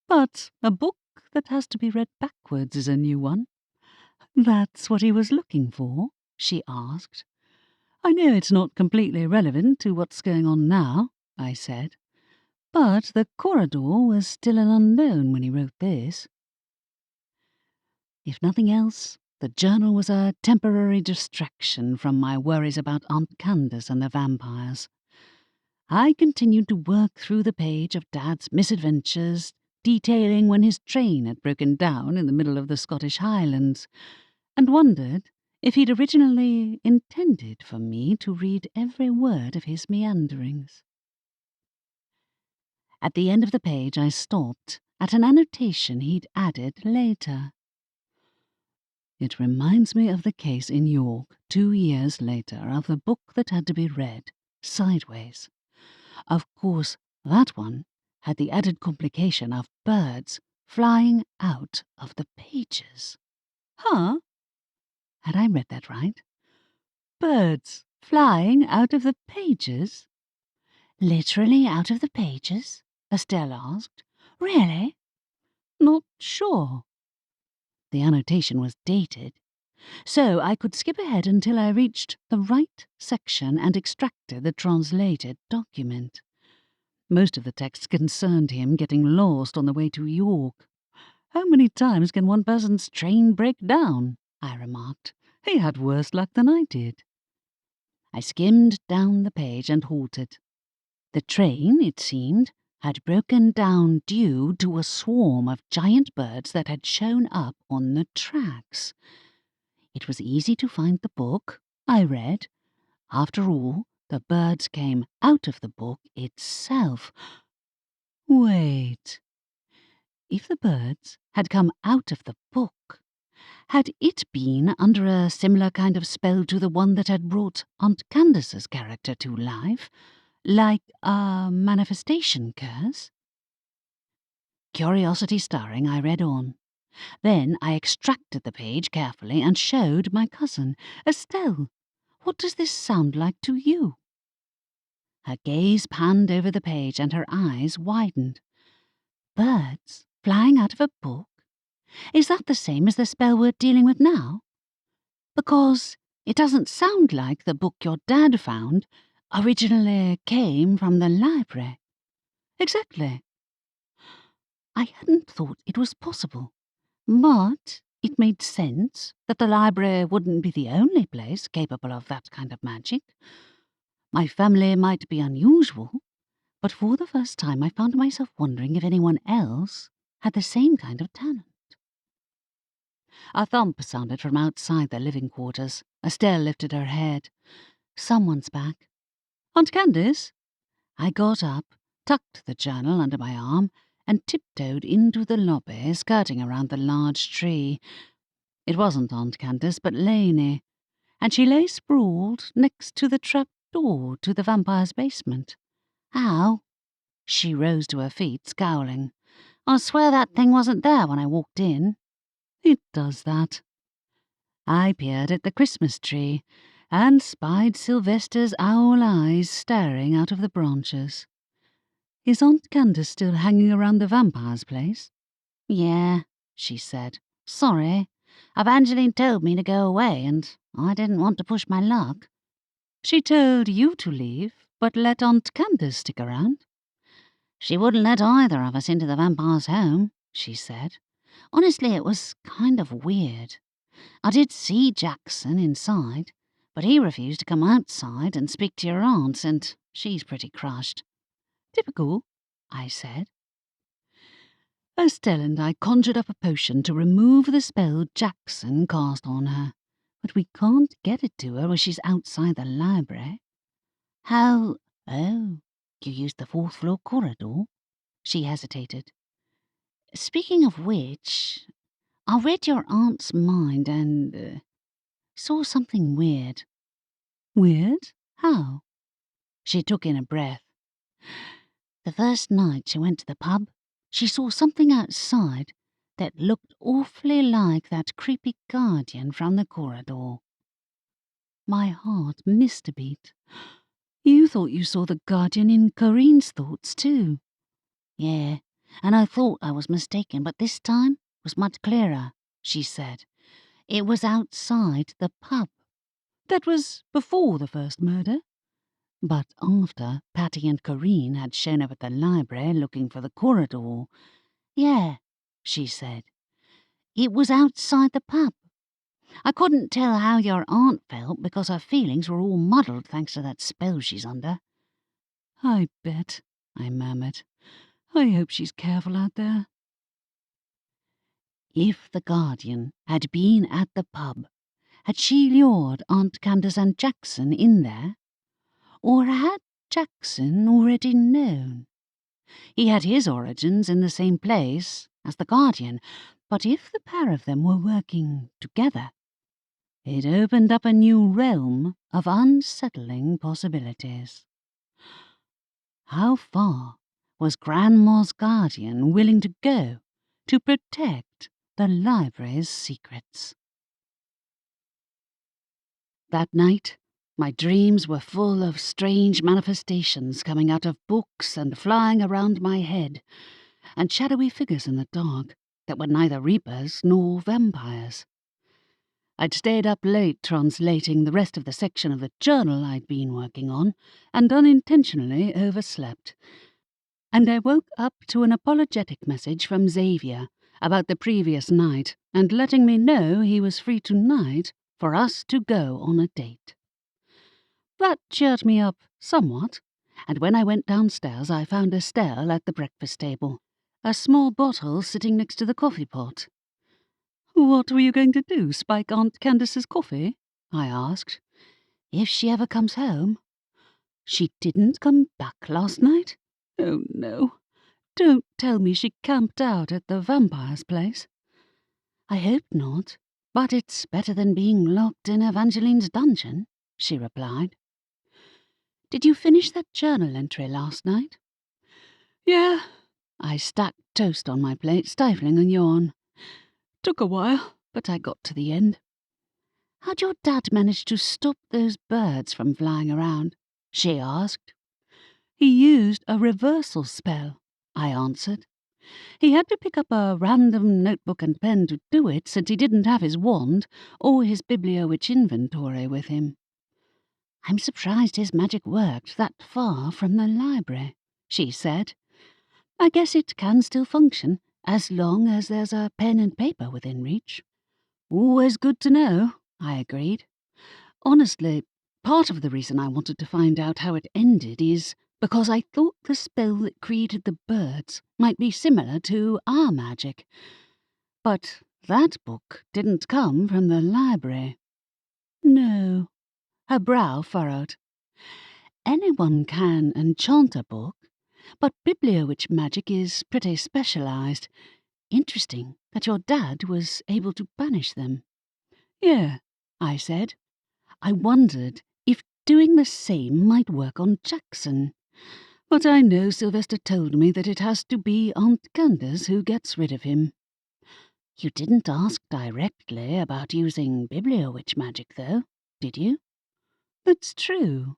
but a book that has to be read backwards is a new one. That's what he was looking for? She asked. I know it's not completely relevant to what's going on now, I said, but the corridor was still an unknown when he wrote this. If nothing else, the journal was a temporary distraction from my worries about Aunt Candace and the vampires. I continued to work through the page of Dad's misadventures, detailing when his train had broken down in the middle of the Scottish Highlands, and wondered if he'd originally intended for me to read every word of his meanderings. At the end of the page I stopped at an annotation he'd added later. It reminds me of the case in York 2 years later of the book that had to be read sideways. Of course, that one had the added complication of birds flying out of the pages. Huh? Had I read that right? Birds flying out of the pages? Literally out of the pages? Estelle asked. Really? Not sure. The annotation was dated, so I could skip ahead until I reached the right section and extracted the translated document. Most of the text concerned him getting lost on the way to York. How many times can one person's train break down? I remarked. He had worse luck than I did. I skimmed down the page and halted. The train, it seemed, had broken down due to a swarm of giant birds that had shown up on the tracks. It was easy to find the book, I read. After all, the birds came out of the book itself. Wait. If the birds had come out of the book, had it been under a similar kind of spell to the one that had brought Aunt Candace's character to life, like a manifestation curse? Curiosity stirring, I read on. Then I extracted the page carefully and showed my cousin. Estelle, what does this sound like to you? Her gaze panned over the page and her eyes widened. Birds flying out of a book? Is that the same as the spell we're dealing with now? Because it doesn't sound like the book your dad found originally came from the library. Exactly. I hadn't thought it was possible, but it made sense that the library wouldn't be the only place capable of that kind of magic. My family might be unusual, but for the first time I found myself wondering if anyone else had the same kind of talent. A thump sounded from outside their living quarters. Estelle lifted her head. Someone's back. Aunt Candace? I got up, tucked the journal under my arm, and tiptoed into the lobby, skirting around the large tree. It wasn't Aunt Candace, but Lainey, and she lay sprawled next to the trap door to the vampire's basement. Ow! She rose to her feet, scowling. I swear that thing wasn't there when I walked in. It does that. I peered at the Christmas tree and spied Sylvester's owl eyes staring out of the branches. Is Aunt Candace still hanging around the vampire's place? Yeah, she said. Sorry. Evangeline told me to go away, and I didn't want to push my luck. She told you to leave, but let Aunt Candace stick around. She wouldn't let either of us into the vampire's home, she said. Honestly, it was kind of weird. I did see Jackson inside, but he refused to come outside and speak to your aunt, and she's pretty crushed. Typical, I said. Estelle and I conjured up a potion to remove the spell Jackson cast on her, but we can't get it to her as she's outside the library. How? Oh, you used the 4th floor corridor? She hesitated. Speaking of which, I read your aunt's mind and saw something weird. Weird? How? She took in a breath. The first night she went to the pub, she saw something outside that looked awfully like that creepy guardian from the corridor. My heart missed a beat. You thought you saw the guardian in Corinne's thoughts too. Yeah, and I thought I was mistaken, but this time was much clearer, she said. It was outside the pub. That was before the first murder. But after Patty and Corinne had shown up at the library looking for the corridor. Yeah, she said. It was outside the pub. I couldn't tell how your aunt felt because her feelings were all muddled thanks to that spell she's under. I bet, I murmured. I hope she's careful out there. If the guardian had been at the pub, Had she lured Aunt Candace and Jackson in there? Or had Jackson already known? He had his origins in the same place as the Guardian, but if the pair of them were working together, it opened up a new realm of unsettling possibilities. How far was Grandma's Guardian willing to go to protect the library's secrets? That night, my dreams were full of strange manifestations coming out of books and flying around my head, and shadowy figures in the dark that were neither reapers nor vampires. I'd stayed up late translating the rest of the section of the journal I'd been working on, and unintentionally overslept. And I woke up to an apologetic message from Xavier about the previous night and letting me know he was free tonight for us to go on a date. That cheered me up somewhat, and when I went downstairs I found Estelle at the breakfast table, a small bottle sitting next to the coffee pot. "What were you going to do, spike Aunt Candace's coffee?" I asked. "If she ever comes home." "She didn't come back last night? Oh no. Don't tell me she camped out at the vampire's place." "I hope not, but it's better than being locked in Evangeline's dungeon," she replied. "Did you finish that journal entry last night?" "Yeah." I stacked toast on my plate, stifling a yawn. "Took a while, but I got to the end." "How'd your dad manage to stop those birds from flying around?" she asked. "He used a reversal spell," I answered. "He had to pick up a random notebook and pen to do it, since he didn't have his wand or his Bibliowitch inventory with him." "I'm surprised his magic worked that far from the library," she said. "I guess it can still function, as long as there's a pen and paper within reach." "Always good to know," I agreed. "Honestly, part of the reason I wanted to find out how it ended is because I thought the spell that created the birds might be similar to our magic. But that book didn't come from the library." "No." Her brow furrowed. "Anyone can enchant a book, but Bibliowitch magic is pretty specialized. Interesting that your dad was able to banish them." "Yeah," I said. I wondered if doing the same might work on Jackson. But I know Sylvester told me that it has to be Aunt Candace who gets rid of him. "You didn't ask directly about using Bibliowitch magic, though, did you?" "That's true."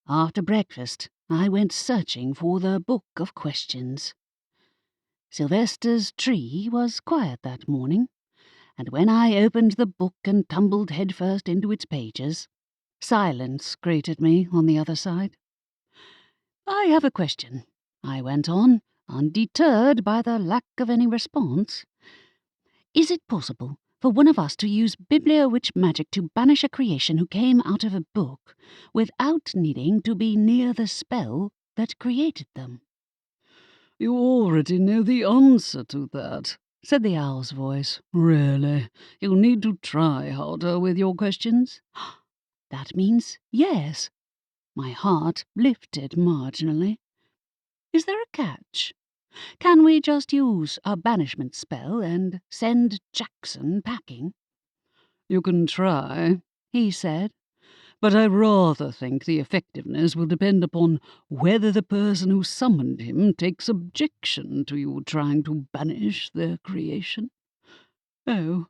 After breakfast, I went searching for the Book of Questions. Sylvester's tree was quiet that morning, and when I opened the book and tumbled headfirst into its pages, silence greeted me on the other side. "I have a question," I went on, undeterred by the lack of any response. "Is it possible for one of us to use Bibliowitch magic to banish a creation who came out of a book without needing to be near the spell that created them?" "You already know the answer to that," said the owl's voice. "Really, you'll need to try harder with your questions." "That means yes." My heart lifted marginally. "Is there a catch? Can we just use a banishment spell and send Jackson packing?" "You can try," he said, "but I rather think the effectiveness will depend upon whether the person who summoned him takes objection to you trying to banish their creation." "Oh."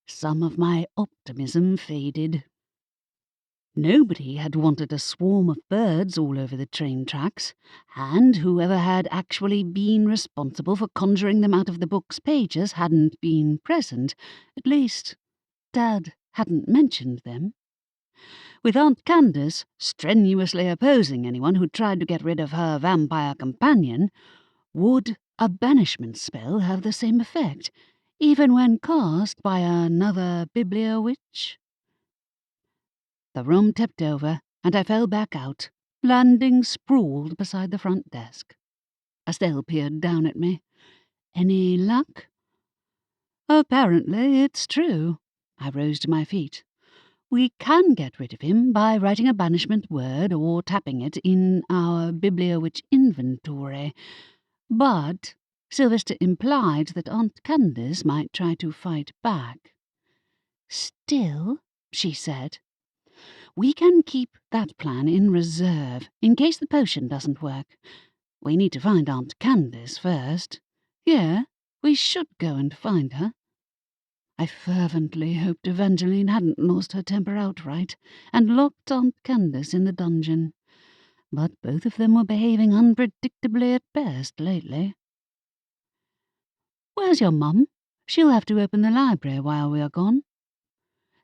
Some of my optimism faded. Nobody had wanted a swarm of birds all over the train tracks, and whoever had actually been responsible for conjuring them out of the book's pages hadn't been present. At least, Dad hadn't mentioned them. With Aunt Candace strenuously opposing anyone who tried to get rid of her vampire companion, would a banishment spell have the same effect, even when cast by another Bibliowitch? The room tipped over, and I fell back out, landing sprawled beside the front desk. Estelle peered down at me. "Any luck?" Apparently it's true. I rose to my feet. We can get rid of him by writing a banishment word or tapping it in our Bibliowitch inventory. But Sylvester implied that Aunt Candace might try to fight back. Still, she said, we can keep that plan in reserve in case the potion doesn't work. We need to find Aunt Candace first. Yeah, we should go and find her. I fervently hoped Evangeline hadn't lost her temper outright and locked Aunt Candace in the dungeon, but both of them were behaving unpredictably at best lately. Where's your mum? She'll have to open the library while we are gone.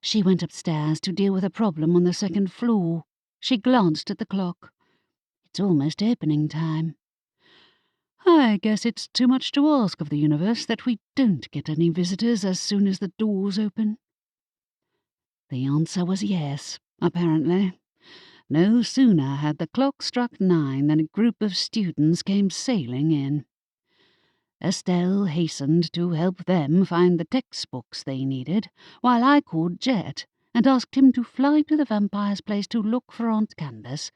She went upstairs to deal with a problem on the second floor. She glanced at the clock. It's almost opening time. I guess it's too much to ask of the universe that we don't get any visitors as soon as the doors open. The answer was yes, apparently. No sooner had the clock struck 9 than a group of students came sailing in. Estelle hastened to help them find the textbooks they needed, while I called Jet and asked him to fly to the vampire's place to look for Aunt Candace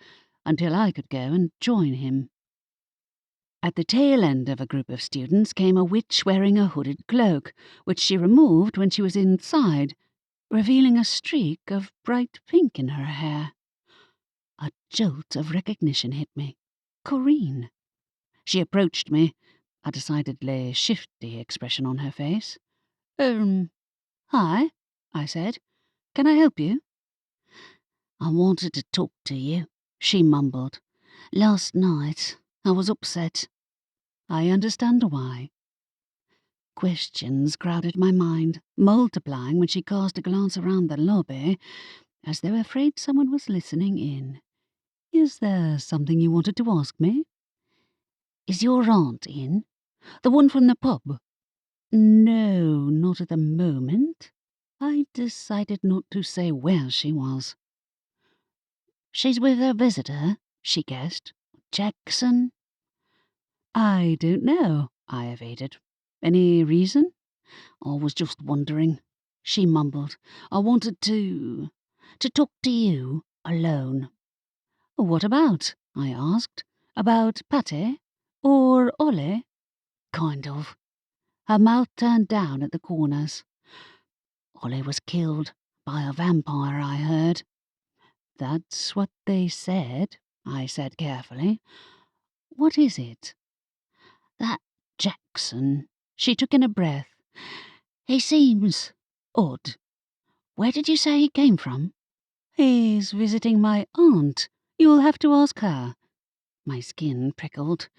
until I could go and join him. At the tail end of a group of students came a witch wearing a hooded cloak, which she removed when she was inside, revealing a streak of bright pink in her hair. A jolt of recognition hit me. Corinne. She approached me, a decidedly shifty expression on her face. Hi, I said. Can I help you? I wanted to talk to you, she mumbled. Last night, I was upset. I understand why. Questions crowded my mind, multiplying when she cast a glance around the lobby, as though afraid someone was listening in. Is there something you wanted to ask me? Is your aunt in? The one from the pub? No, not at the moment. I decided not to say where she was. She's with a visitor, she guessed. Jackson? I don't know, I evaded. Any reason? I was just wondering, she mumbled. I wanted to talk to you, alone. What about? I asked. About Patty? Or Ollie? Kind of. Her mouth turned down at the corners. Ollie was killed by a vampire, I heard. That's what they said, I said carefully. What is it? That Jackson. She took in a breath. He seems odd. Where did you say he came from? He's visiting my aunt. You'll have to ask her. My skin prickled.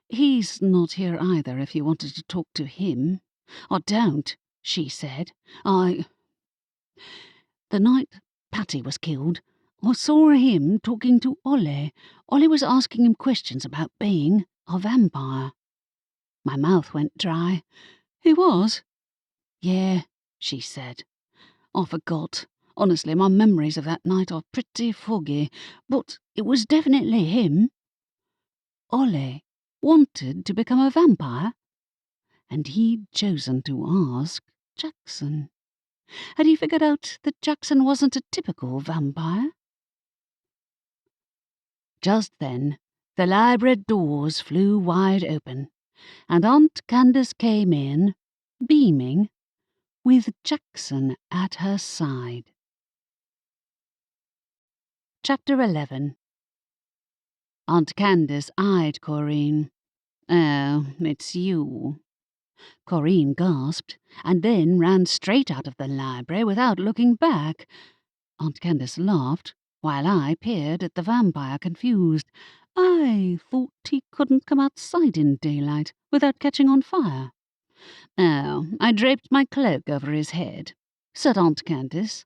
He's not here either if you wanted to talk to him. I don't, she said. The night Patty was killed, I saw him talking to Ollie. Ollie was asking him questions about being a vampire. My mouth went dry. He was? Yeah, she said. I forgot. Honestly, my memories of that night are pretty foggy, but it was definitely him. Ollie wanted to become a vampire, and he'd chosen to ask Jackson. Had he figured out that Jackson wasn't a typical vampire? Just then, the library doors flew wide open, and Aunt Candace came in, beaming, with Jackson at her side. Chapter 11. Aunt Candace eyed Corinne. Oh, it's you. Corinne gasped, and then ran straight out of the library without looking back. Aunt Candace laughed, while I peered at the vampire, confused. I thought he couldn't come outside in daylight without catching on fire. Oh, I draped my cloak over his head, said Aunt Candace.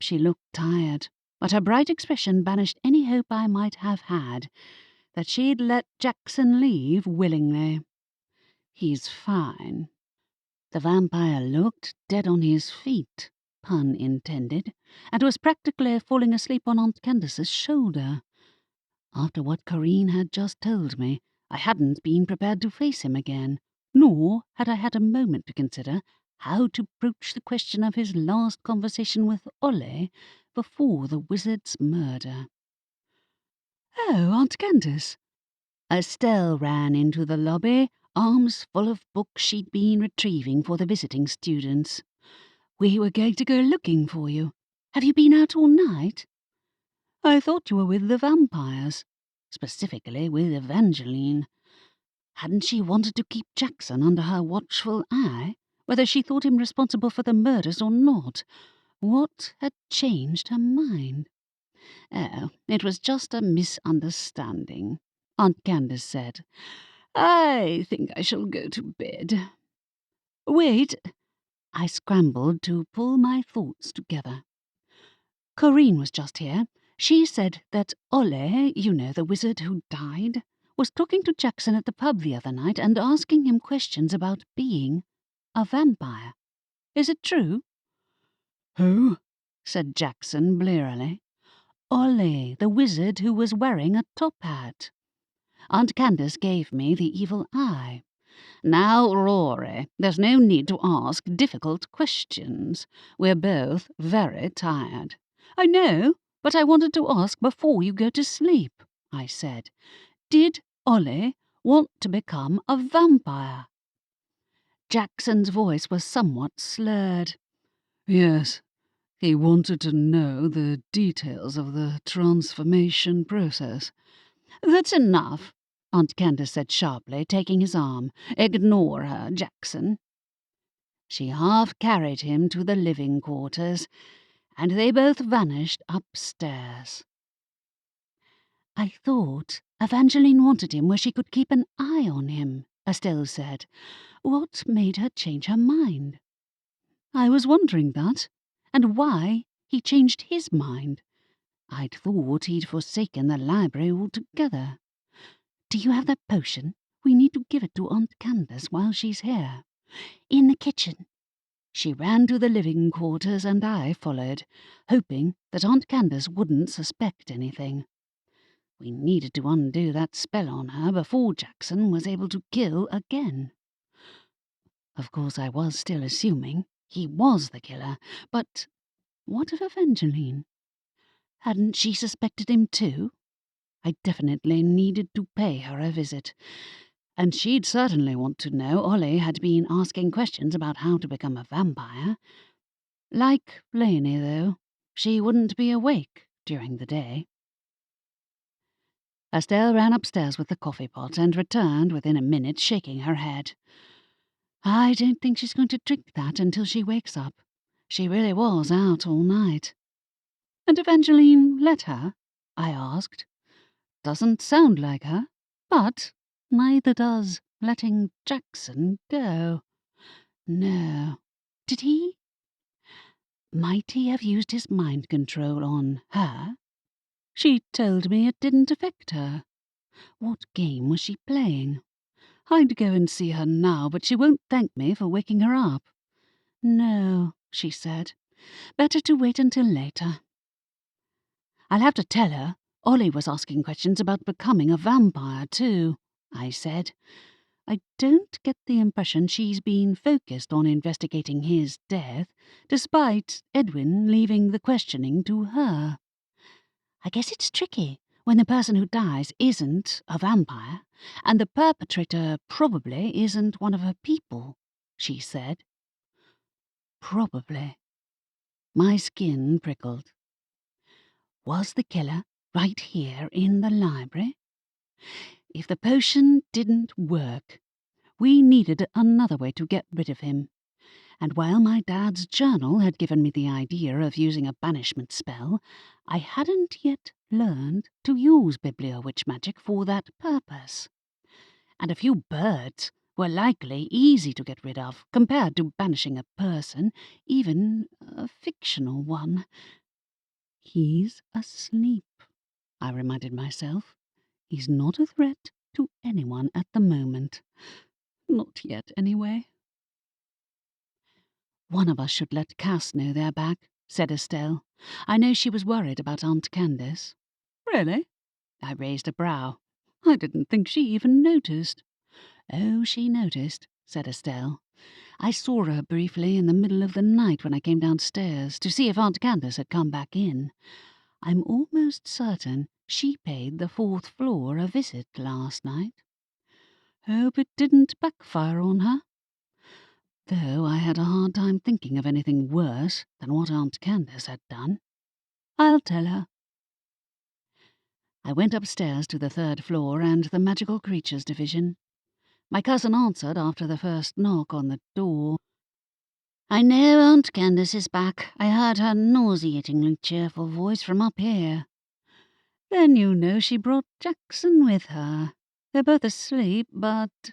She looked tired, but her bright expression banished any hope I might have had that she'd let Jackson leave willingly. He's fine. The vampire looked dead on his feet, pun intended, and was practically falling asleep on Aunt Candace's shoulder. After what Corinne had just told me, I hadn't been prepared to face him again, nor had I had a moment to consider how to broach the question of his last conversation with Ole before the wizard's murder. "Oh, Aunt Candace." Estelle ran into the lobby, arms full of books she'd been retrieving for the visiting students. "We were going to go looking for you. Have you been out all night?" "I thought you were with the vampires, specifically with Evangeline. Hadn't she wanted to keep Jackson under her watchful eye, whether she thought him responsible for the murders or not? What had changed her mind?" "Oh, it was just a misunderstanding," Aunt Candace said. "I think I shall go to bed." "Wait." I scrambled to pull my thoughts together. "Corinne was just here. She said that Ole, you know, the wizard who died, was talking to Jackson at the pub the other night and asking him questions about being a vampire. Is it true?" "Who?" said Jackson blearily. "Ole, the wizard who was wearing a top hat." Aunt Candace gave me the evil eye. "Now, Rory, there's no need to ask difficult questions. We're both very tired." "I know, but I wanted to ask before you go to sleep," I said. "Did Ole want to become a vampire?" Jackson's voice was somewhat slurred. "Yes, he wanted to know the details of the transformation process." "That's enough," Aunt Candace said sharply, taking his arm. "Ignore her, Jackson." She half carried him to the living quarters, and they both vanished upstairs. "I thought Evangeline wanted him where she could keep an eye on him," Estelle said. "What made her change her mind?" "I was wondering that, and why he changed his mind. I'd thought he'd forsaken the library altogether. Do you have that potion? We need to give it to Aunt Candace while she's here." "In the kitchen." She ran to the living quarters and I followed, hoping that Aunt Candace wouldn't suspect anything. We needed to undo that spell on her before Jackson was able to kill again. Of course, I was still assuming he was the killer, but what of Evangeline? Hadn't she suspected him too? I definitely needed to pay her a visit, and she'd certainly want to know Ollie had been asking questions about how to become a vampire. Like Lainey, though, she wouldn't be awake during the day. Estelle ran upstairs with the coffee pot and returned within a minute, shaking her head. "I don't think she's going to drink that until she wakes up. She really was out all night." "And Evangeline let her?" I asked. "Doesn't sound like her, but neither does letting Jackson go. No. Did he? Might he have used his mind control on her? She told me it didn't affect her. What game was she playing? I'd go and see her now, but she won't thank me for waking her up." "No," she said. "Better to wait until later." "I'll have to tell her Ollie was asking questions about becoming a vampire, too," I said. "I don't get the impression she's been focused on investigating his death, despite Edwin leaving the questioning to her. I guess it's tricky when the person who dies isn't a vampire, and the perpetrator probably isn't one of her people," she said. Probably. My skin prickled. Was the killer right here in the library? If the potion didn't work, we needed another way to get rid of him. And while my dad's journal had given me the idea of using a banishment spell, I hadn't yet learned to use bibliowitch magic for that purpose. And a few birds were likely easy to get rid of compared to banishing a person, even a fictional one. "He's asleep," I reminded myself. "He's not a threat to anyone at the moment. Not yet, anyway." "One of us should let Cass know they're back," said Estelle. "I know she was worried about Aunt Candace." "Really?" I raised a brow. "I didn't think she even noticed." "Oh, she noticed," said Estelle. "I saw her briefly in the middle of the night when I came downstairs to see if Aunt Candace had come back in. I'm almost certain she paid the 4th floor a visit last night. Hope it didn't backfire on her. Though I had a hard time thinking of anything worse than what Aunt Candace had done. I'll tell her." I went upstairs to the 3rd floor and the magical creatures division. My cousin answered after the first knock on the door. "I know Aunt Candace is back. I heard her nauseatingly cheerful voice from up here." "Then you know she brought Jackson with her. They're both asleep, but—"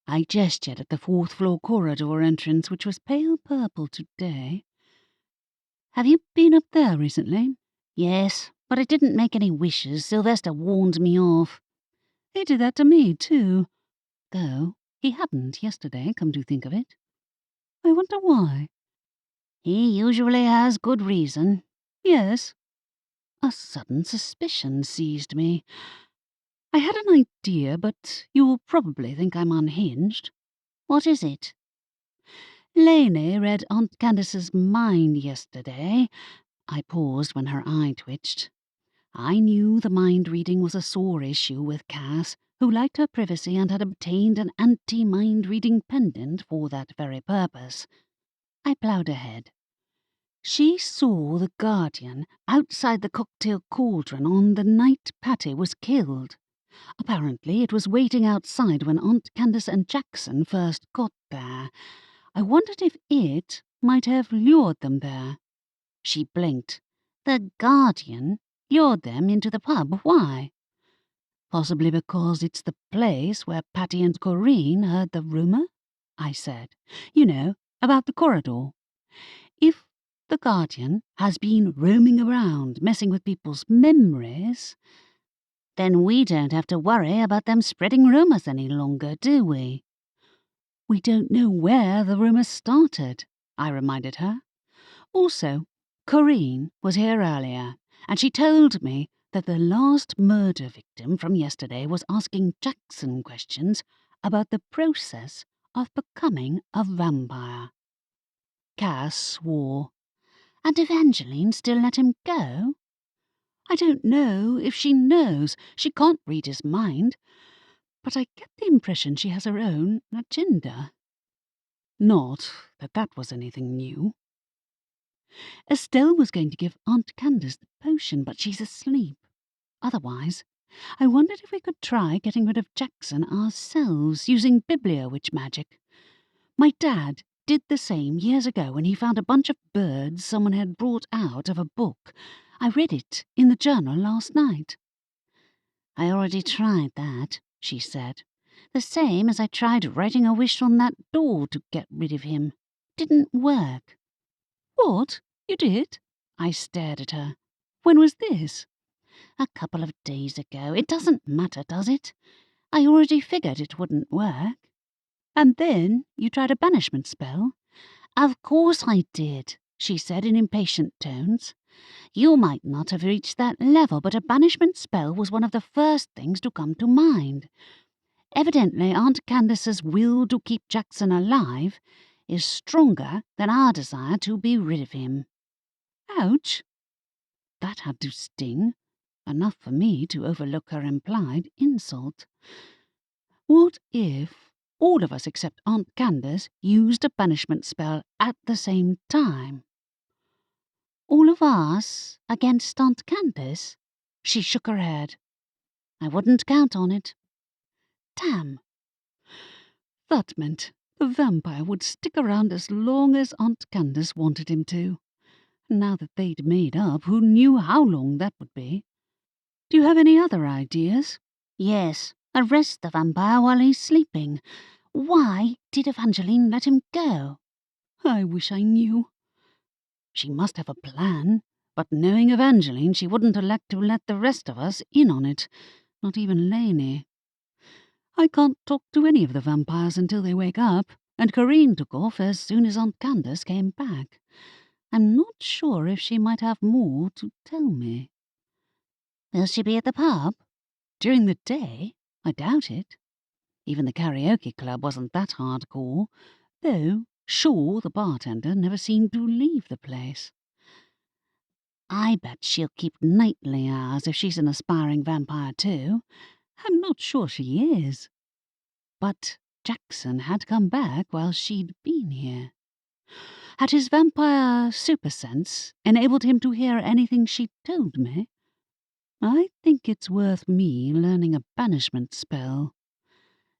I gestured at the 4th floor corridor entrance, which was pale purple today. "Have you been up there recently?" "Yes, but I didn't make any wishes. Sylvester warned me off." "He did that to me, too. Though he hadn't yesterday, come to think of it. I wonder why." "He usually has good reason." "Yes." A sudden suspicion seized me. I had an idea, but you'll probably think I'm unhinged. "What is it?" "Lainey read Aunt Candace's mind yesterday." I paused when her eye twitched. I knew the mind reading was a sore issue with Cass, who liked her privacy and had obtained an anti-mind reading pendant for that very purpose. I ploughed ahead. "She saw the Guardian outside the cocktail Cauldron on the night Patty was killed. Apparently it was waiting outside when Aunt Candace and Jackson first got there. I wondered if it might have lured them there." She blinked. "The Guardian lured them into the pub. Why?" "Possibly because it's the place where Patty and Corinne heard the rumour," I said. "You know, about the corridor. If the Guardian has been roaming around, messing with people's memories, then we don't have to worry about them spreading rumours any longer, do we?" "We don't know where the rumours started," I reminded her. "Also, Corinne was here earlier, and she told me that the last murder victim from yesterday was asking Jackson questions about the process of becoming a vampire." Cass swore. "And Evangeline still let him go?" "I don't know if she knows. She can't read his mind. But I get the impression she has her own agenda." Not that that was anything new. "Estelle was going to give Aunt Candace the potion, but she's asleep. Otherwise, I wondered if we could try getting rid of Jackson ourselves, using bibliowitch magic. My dad did the same years ago when he found a bunch of birds someone had brought out of a book. I read it in the journal last night." "I already tried that," she said. "The same as I tried writing a wish on that door to get rid of him. Didn't work." "What? You did?" I stared at her. "When was this?" "A couple of days ago. It doesn't matter, does it? I already figured it wouldn't work." "And then you tried a banishment spell?" "Of course I did," she said in impatient tones. "You might not have reached that level, but a banishment spell was one of the first things to come to mind. Evidently, Aunt Candace's will to keep Jackson alive is stronger than our desire to be rid of him." "Ouch!" That had to sting. Enough for me to overlook her implied insult. "What if all of us except Aunt Candace used a banishment spell at the same time?" "All of us against Aunt Candace?" She shook her head. "I wouldn't count on it." Damn. That meant the vampire would stick around as long as Aunt Candace wanted him to. Now that they'd made up, who knew how long that would be? "Do you have any other ideas?" "Yes. Arrest the vampire while he's sleeping. Why did Evangeline let him go?" "I wish I knew." She must have a plan, but knowing Evangeline, she wouldn't elect to let the rest of us in on it, not even Lainey. "I can't talk to any of the vampires until they wake up, and Corinne took off as soon as Aunt Candace came back. I'm not sure if she might have more to tell me." "Will she be at the pub?" "During the day? I doubt it." Even the karaoke club wasn't that hardcore, though Shaw, the bartender, never seemed to leave the place. I bet she'll keep nightly hours if she's an aspiring vampire too. I'm not sure she is. But Jackson had come back while she'd been here. Had his vampire supersense enabled him to hear anything she told me? I think it's worth me learning a banishment spell.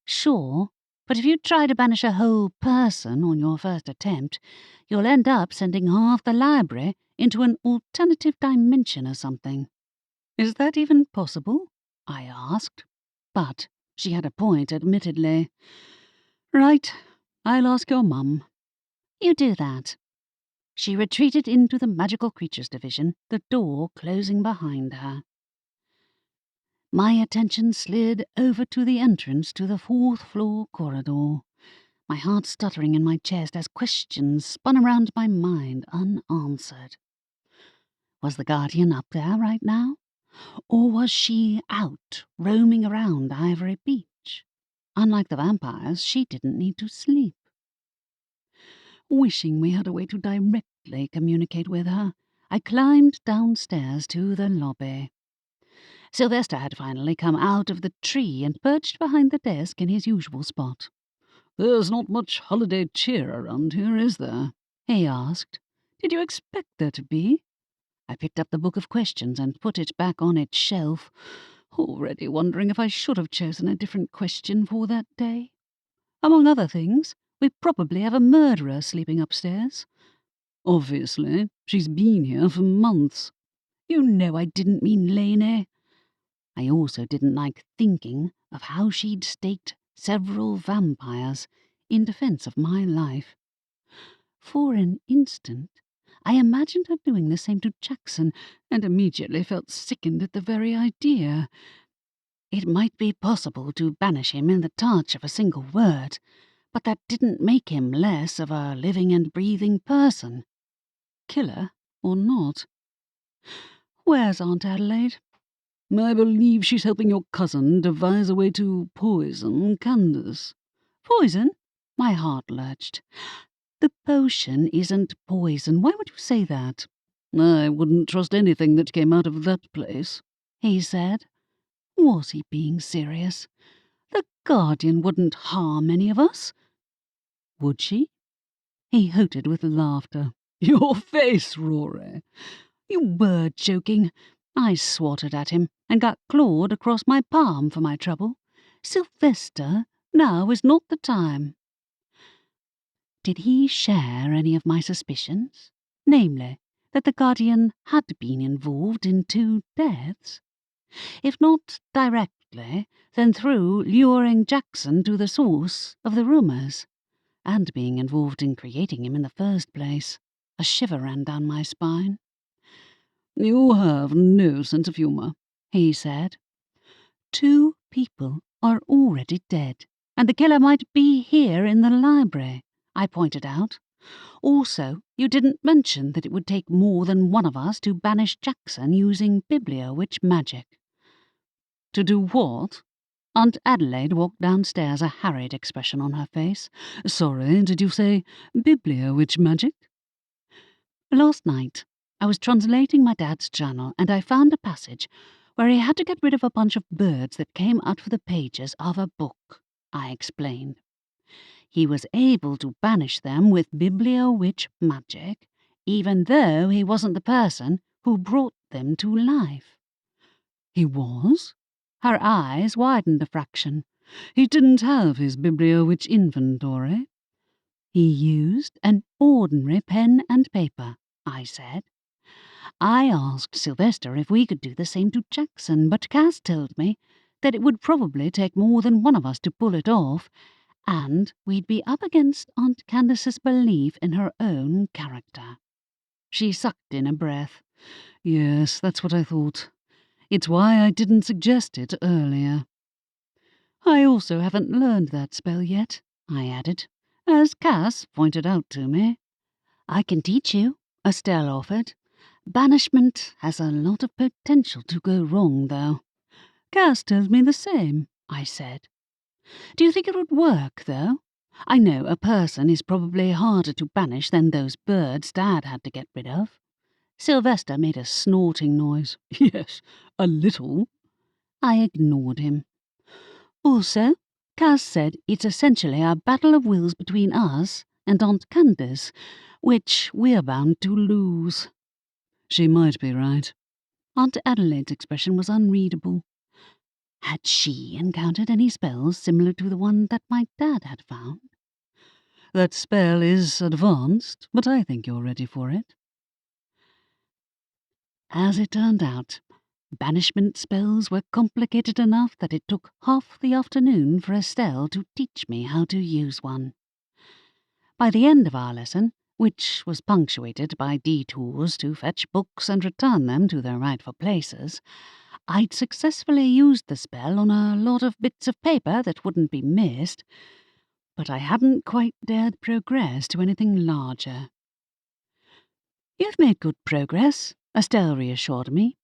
Sure, but if you try to banish a whole person on your first attempt, you'll end up sending half the library into an alternative dimension or something. Is that even possible? I asked. But she had a point, admittedly. Right, I'll ask your mum. You do that. She retreated into the magical creatures division, the door closing behind her. My attention slid over to the entrance to the 4th floor corridor, my heart stuttering in my chest as questions spun around my mind unanswered. Was the Guardian up there right now? Or was she out, roaming around Ivory Beach? Unlike the vampires, she didn't need to sleep. Wishing we had a way to directly communicate with her, I climbed downstairs to the lobby. Sylvester had finally come out of the tree and perched behind the desk in his usual spot. "There's not much holiday cheer around here, is there?" he asked. "Did you expect there to be?" I picked up the book of questions and put it back on its shelf, already wondering if I should have chosen a different question for that day. Among other things, we probably have a murderer sleeping upstairs. Obviously, she's been here for months. You know I didn't mean Lainey. I also didn't like thinking of how she'd staked several vampires in defense of my life. For an instant, I imagined her doing the same to Jackson, and immediately felt sickened at the very idea. It might be possible to banish him in the touch of a single word, but that didn't make him less of a living and breathing person. Killer or not. Where's Aunt Adelaide? I believe she's helping your cousin devise a way to poison Candace. Poison? My heart lurched. The potion isn't poison. Why would you say that? I wouldn't trust anything that came out of that place, he said. Was he being serious? The Guardian wouldn't harm any of us. Would she? He hooted with laughter. Your face, Rory. You were joking. I swatted at him and got clawed across my palm for my trouble. Sylvester, now is not the time. Did he share any of my suspicions? Namely, that the Guardian had been involved in 2 deaths? If not directly, then through luring Jackson to the source of the rumours, and being involved in creating him in the first place. A shiver ran down my spine. You have no sense of humour, he said. 2 people are already dead, and the killer might be here in the library, I pointed out. Also, you didn't mention that it would take more than one of us to banish Jackson using bibliowitch magic. To do what? Aunt Adelaide walked downstairs, a harried expression on her face. Sorry, did you say bibliowitch magic? Last night, I was translating my dad's journal, and I found a passage where he had to get rid of a bunch of birds that came out of the pages of a book, I explained. He was able to banish them with bibliowitch magic, even though he wasn't the person who brought them to life. He was? Her eyes widened a fraction. He didn't have his bibliowitch inventory. He used an ordinary pen and paper, I said. I asked Sylvester if we could do the same to Jackson, but Cass told me that it would probably take more than one of us to pull it off, and we'd be up against Aunt Candace's belief in her own character. She sucked in a breath. Yes, that's what I thought. It's why I didn't suggest it earlier. I also haven't learned that spell yet, I added, as Cass pointed out to me. I can teach you, Estelle offered. Banishment has a lot of potential to go wrong, though. Cass told me the same, I said. Do you think it would work, though? I know a person is probably harder to banish than those birds Dad had to get rid of." Sylvester made a snorting noise. "Yes, a little." I ignored him. "Also, Cass said it's essentially a battle of wills between us and Aunt Candace, which we're bound to lose." She might be right. Aunt Adelaide's expression was unreadable. Had she encountered any spells similar to the one that my dad had found? "That spell is advanced, but I think you're ready for it." As it turned out, banishment spells were complicated enough that it took half the afternoon for Estelle to teach me how to use one. By the end of our lesson, which was punctuated by detours to fetch books and return them to their rightful places, I'd successfully used the spell on a lot of bits of paper that wouldn't be missed, but I hadn't quite dared progress to anything larger. "You've made good progress," Estelle reassured me.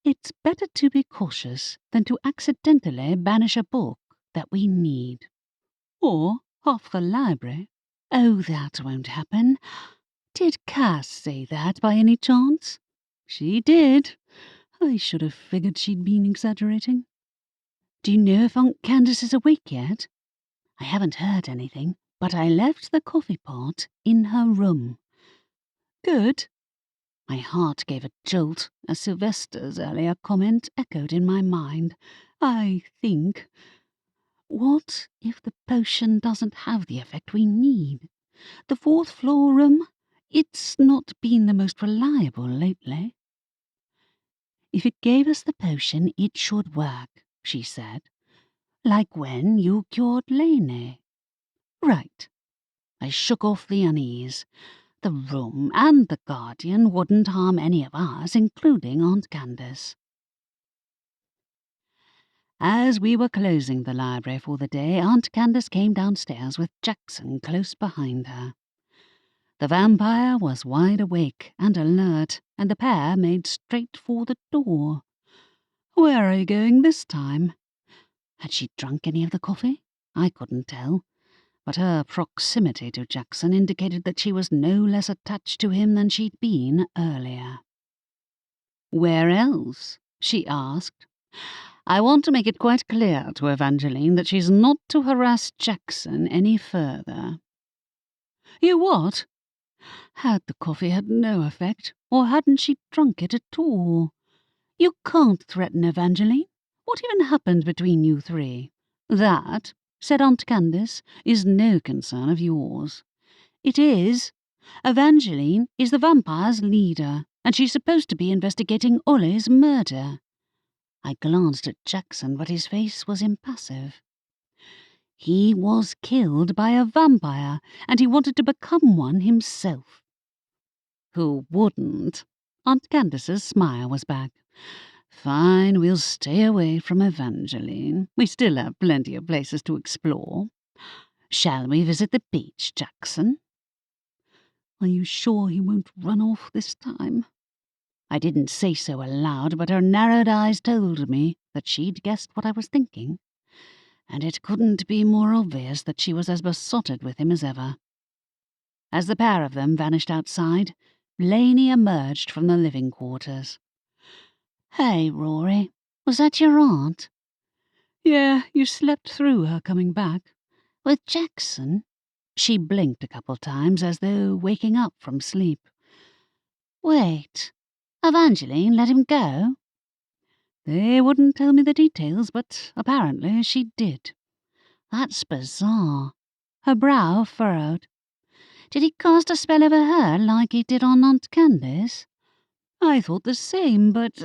"It's better to be cautious than to accidentally banish a book that we need. Or half the library." "Oh, that won't happen. Did Cass say that by any chance?" "She did. I should have figured she'd been exaggerating." "Do you know if Aunt Candace is awake yet?" "I haven't heard anything, but I left the coffee pot in her room." "Good." My heart gave a jolt as Sylvester's earlier comment echoed in my mind. "I think. What if the potion doesn't have the effect we need? The fourth floor room? It's not been the most reliable lately." "If it gave us the potion, it should work," she said. "Like when you cured Lainey." "Right." I shook off the unease. The room and the guardian wouldn't harm any of us, including Aunt Candace. As we were closing the library for the day, Aunt Candace came downstairs with Jackson close behind her. The vampire was wide awake and alert, and the pair made straight for the door. "Where are you going this time?" Had she drunk any of the coffee? I couldn't tell, but her proximity to Jackson indicated that she was no less attached to him than she'd been earlier. "Where else?" she asked. "I want to make it quite clear to Evangeline that she's not to harass Jackson any further." "You what?" Had the coffee had no effect, or hadn't she drunk it at all? "You can't threaten Evangeline. What even happened between you three?" "That," said Aunt Candace, "is no concern of yours." "It is. Evangeline is the vampire's leader, and she's supposed to be investigating Ollie's murder." I glanced at Jackson, but his face was impassive. He was killed by a vampire, and he wanted to become one himself. "Who wouldn't?" Aunt Candace's smile was back. "Fine, we'll stay away from Evangeline. We still have plenty of places to explore. Shall we visit the beach, Jackson?" "Are you sure he won't run off this time?" I didn't say so aloud, but her narrowed eyes told me that she'd guessed what I was thinking, and it couldn't be more obvious that she was as besotted with him as ever. As the pair of them vanished outside, Lainey emerged from the living quarters. "Hey, Rory, was that your aunt?" "Yeah, you slept through her coming back." "With Jackson?" She blinked a couple times as though waking up from sleep. "Wait, Evangeline let him go?" They wouldn't tell me the details, but apparently she did. "That's bizarre." Her brow furrowed. "Did he cast a spell over her like he did on Aunt Candace?" "I thought the same, but—"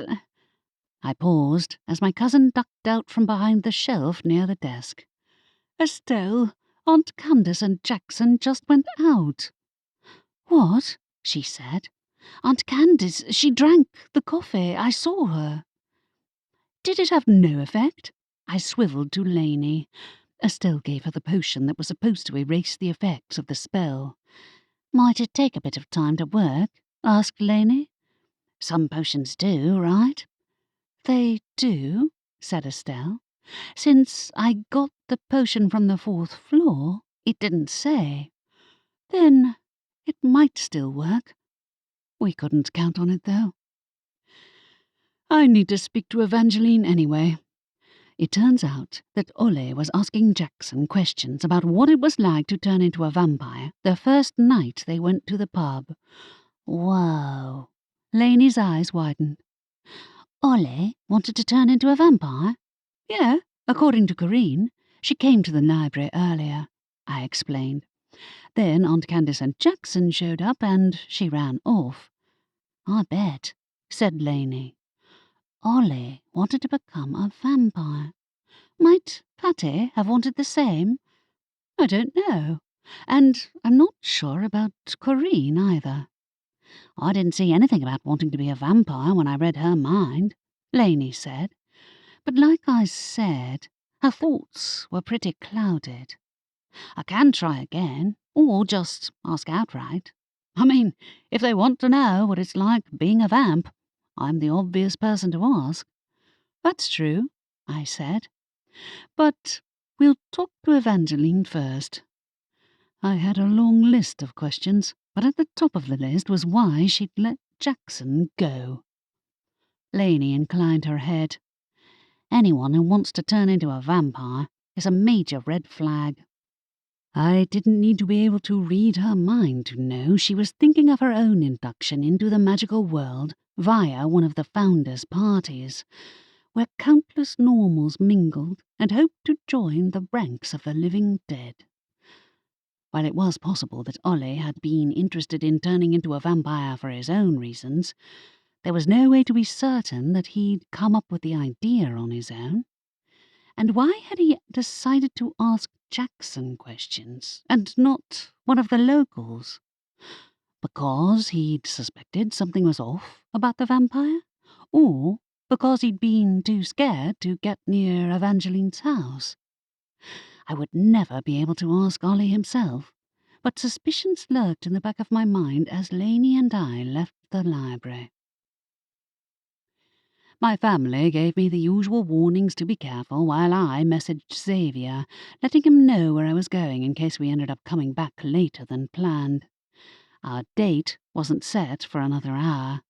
I paused as my cousin ducked out from behind the shelf near the desk. "Estelle, Aunt Candace and Jackson just went out." "What?" she said. "Aunt Candace, she drank the coffee. I saw her." "Did it have no effect?" I swiveled to Lainey. Estelle gave her the potion that was supposed to erase the effects of the spell. "Might it take a bit of time to work?" asked Lainey. "Some potions do, right?" "They do," said Estelle. Since I got the potion from the 4th floor, it didn't say. Then it might still work. We couldn't count on it, though. I need to speak to Evangeline anyway. It turns out that Ole was asking Jackson questions about what it was like to turn into a vampire the first night they went to the pub. Whoa. Lainey's eyes widened. Ole wanted to turn into a vampire? Yeah, according to Corinne. She came to the library earlier, I explained. Then Aunt Candace and Jackson showed up and she ran off. I bet, said Lainey. Ole wanted to become a vampire. Might Patty have wanted the same? I don't know. And I'm not sure about Corinne either. I didn't see anything about wanting to be a vampire when I read her mind, Lainey said. But like I said, her thoughts were pretty clouded. I can try again, or just ask outright. I mean, if they want to know what it's like being a vamp, I'm the obvious person to ask. That's true, I said. But we'll talk to Evangeline first. I had a long list of questions, but at the top of the list was why she'd let Jackson go. Lainey inclined her head. Anyone who wants to turn into a vampire is a major red flag. I didn't need to be able to read her mind to know she was thinking of her own induction into the magical world via one of the founders' parties, where countless normals mingled and hoped to join the ranks of the living dead. While it was possible that Ole had been interested in turning into a vampire for his own reasons, there was no way to be certain that he'd come up with the idea on his own. And why had he decided to ask Jackson questions, and not one of the locals? Because he'd suspected something was off about the vampire? Or because he'd been too scared to get near Evangeline's house? I would never be able to ask Ollie himself, but suspicions lurked in the back of my mind as Lainey and I left the library. My family gave me the usual warnings to be careful while I messaged Xavier, letting him know where I was going in case we ended up coming back later than planned. Our date wasn't set for another hour,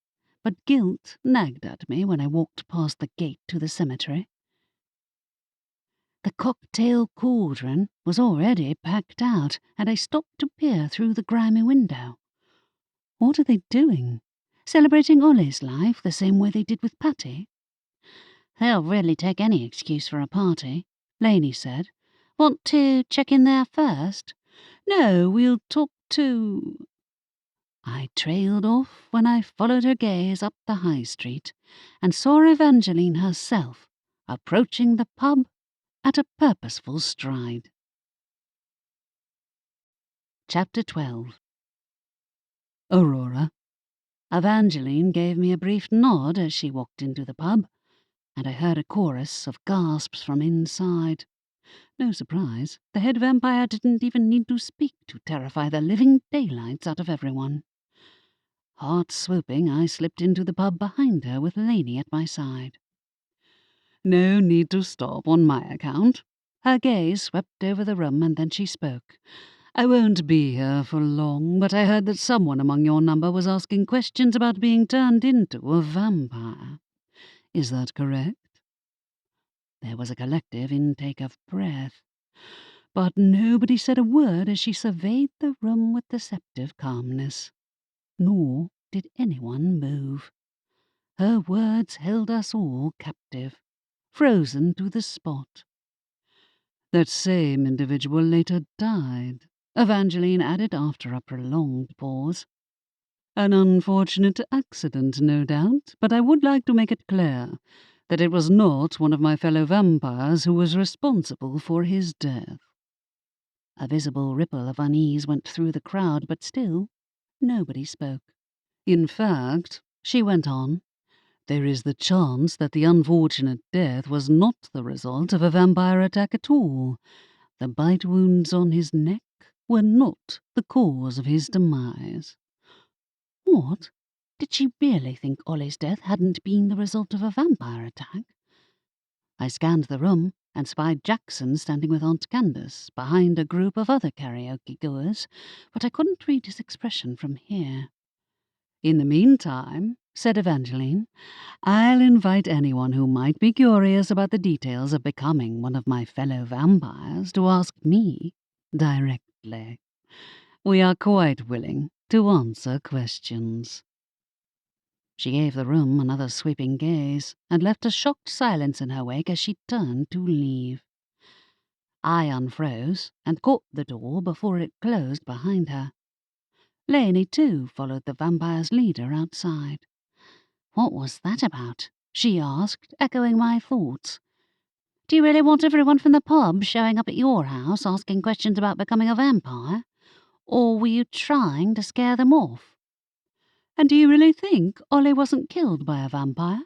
but guilt nagged at me when I walked past the gate to the cemetery. The cocktail cauldron was already packed out, and I stopped to peer through the grimy window. What are they doing? Celebrating Ollie's life the same way they did with Patty? They'll really take any excuse for a party, Lainey said. Want to check in there first? No, we'll talk to... I trailed off when I followed her gaze up the high street and saw Evangeline herself approaching the pub at a purposeful stride. Chapter 12. Aurora. Evangeline gave me a brief nod as she walked into the pub, and I heard a chorus of gasps from inside. No surprise, the head vampire didn't even need to speak to terrify the living daylights out of everyone. Heart swooping, I slipped into the pub behind her with Lainey at my side. No need to stop on my account. Her gaze swept over the room and then she spoke. I won't be here for long, but I heard that someone among your number was asking questions about being turned into a vampire. Is that correct? There was a collective intake of breath, but nobody said a word as she surveyed the room with deceptive calmness. Nor did anyone move. Her words held us all captive, frozen to the spot. That same individual later died, Evangeline added after a prolonged pause. An unfortunate accident, no doubt, but I would like to make it clear that it was not one of my fellow vampires who was responsible for his death. A visible ripple of unease went through the crowd, but still nobody spoke. In fact, she went on, there is the chance that the unfortunate death was not the result of a vampire attack at all. The bite wounds on his neck were not the cause of his demise. What? Did she really think Ollie's death hadn't been the result of a vampire attack? I scanned the room, and spied Jackson standing with Aunt Candace behind a group of other karaoke goers, but I couldn't read his expression from here. In the meantime, said Evangeline, I'll invite anyone who might be curious about the details of becoming one of my fellow vampires to ask me directly. We are quite willing to answer questions. She gave the room another sweeping gaze, and left a shocked silence in her wake as she turned to leave. I unfroze and caught the door before it closed behind her. Lainey, too, followed the vampire's leader outside. What was that about? She asked, echoing my thoughts. Do you really want everyone from the pub showing up at your house asking questions about becoming a vampire? Or were you trying to scare them off? And do you really think Ollie wasn't killed by a vampire?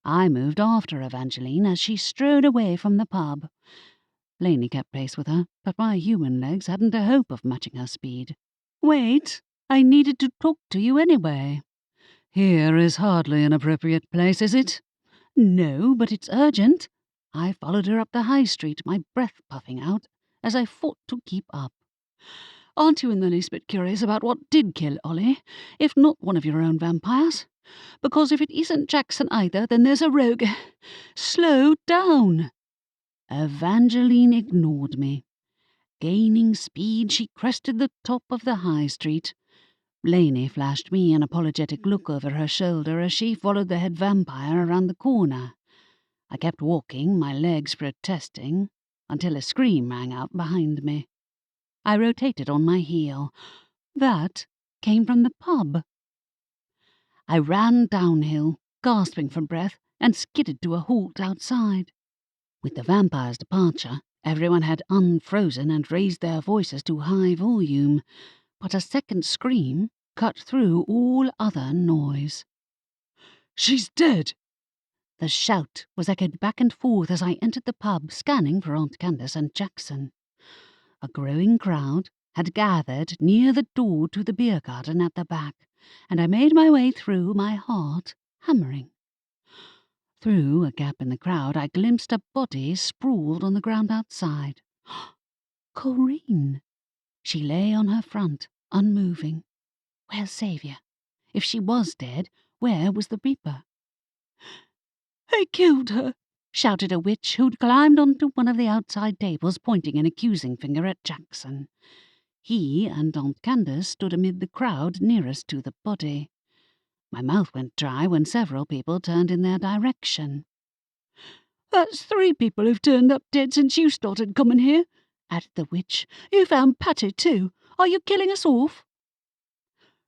I moved after Evangeline as she strode away from the pub. Lainey kept pace with her, but my human legs hadn't a hope of matching her speed. Wait, I needed to talk to you anyway. Here is hardly an appropriate place, is it? No, but it's urgent. I followed her up the high street, my breath puffing out as I fought to keep up. Aren't you in the least bit curious about what did kill Ollie, if not one of your own vampires? Because if it isn't Jackson either, then there's a rogue. Slow down. Evangeline ignored me. Gaining speed, she crested the top of the high street. Lainey flashed me an apologetic look over her shoulder as she followed the head vampire around the corner. I kept walking, my legs protesting, until a scream rang out behind me. I rotated on my heel. That came from the pub. I ran downhill, gasping for breath, and skidded to a halt outside. With the vampire's departure, everyone had unfrozen and raised their voices to high volume, but a second scream cut through all other noise. She's dead! The shout was echoed back and forth as I entered the pub, scanning for Aunt Candace and Jackson. A growing crowd had gathered near the door to the beer garden at the back, and I made my way through, my heart hammering. Through a gap in the crowd, I glimpsed a body sprawled on the ground outside. Corinne! She lay on her front, unmoving. Where's Saviour? If she was dead, where was the Reaper? I killed her, shouted a witch who'd climbed onto one of the outside tables, pointing an accusing finger at Jackson. He and Aunt Candace stood amid the crowd nearest to the body. My mouth went dry when several people turned in their direction. That's 3 people who've turned up dead since you started coming here, added the witch. You found Patty too. Are you killing us off?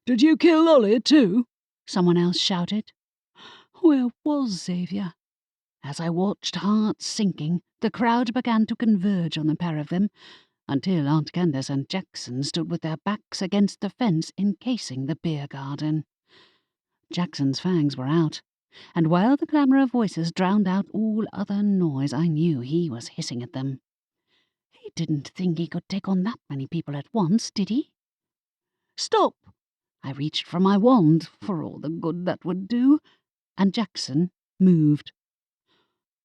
Did you kill Ollie too? Someone else shouted. Where was Xavier? As I watched, heart sinking, the crowd began to converge on the pair of them, until Aunt Candace and Jackson stood with their backs against the fence encasing the beer garden. Jackson's fangs were out, and while the clamour of voices drowned out all other noise, I knew he was hissing at them. He didn't think he could take on that many people at once, did he? Stop! I reached for my wand, for all the good that would do, and Jackson moved.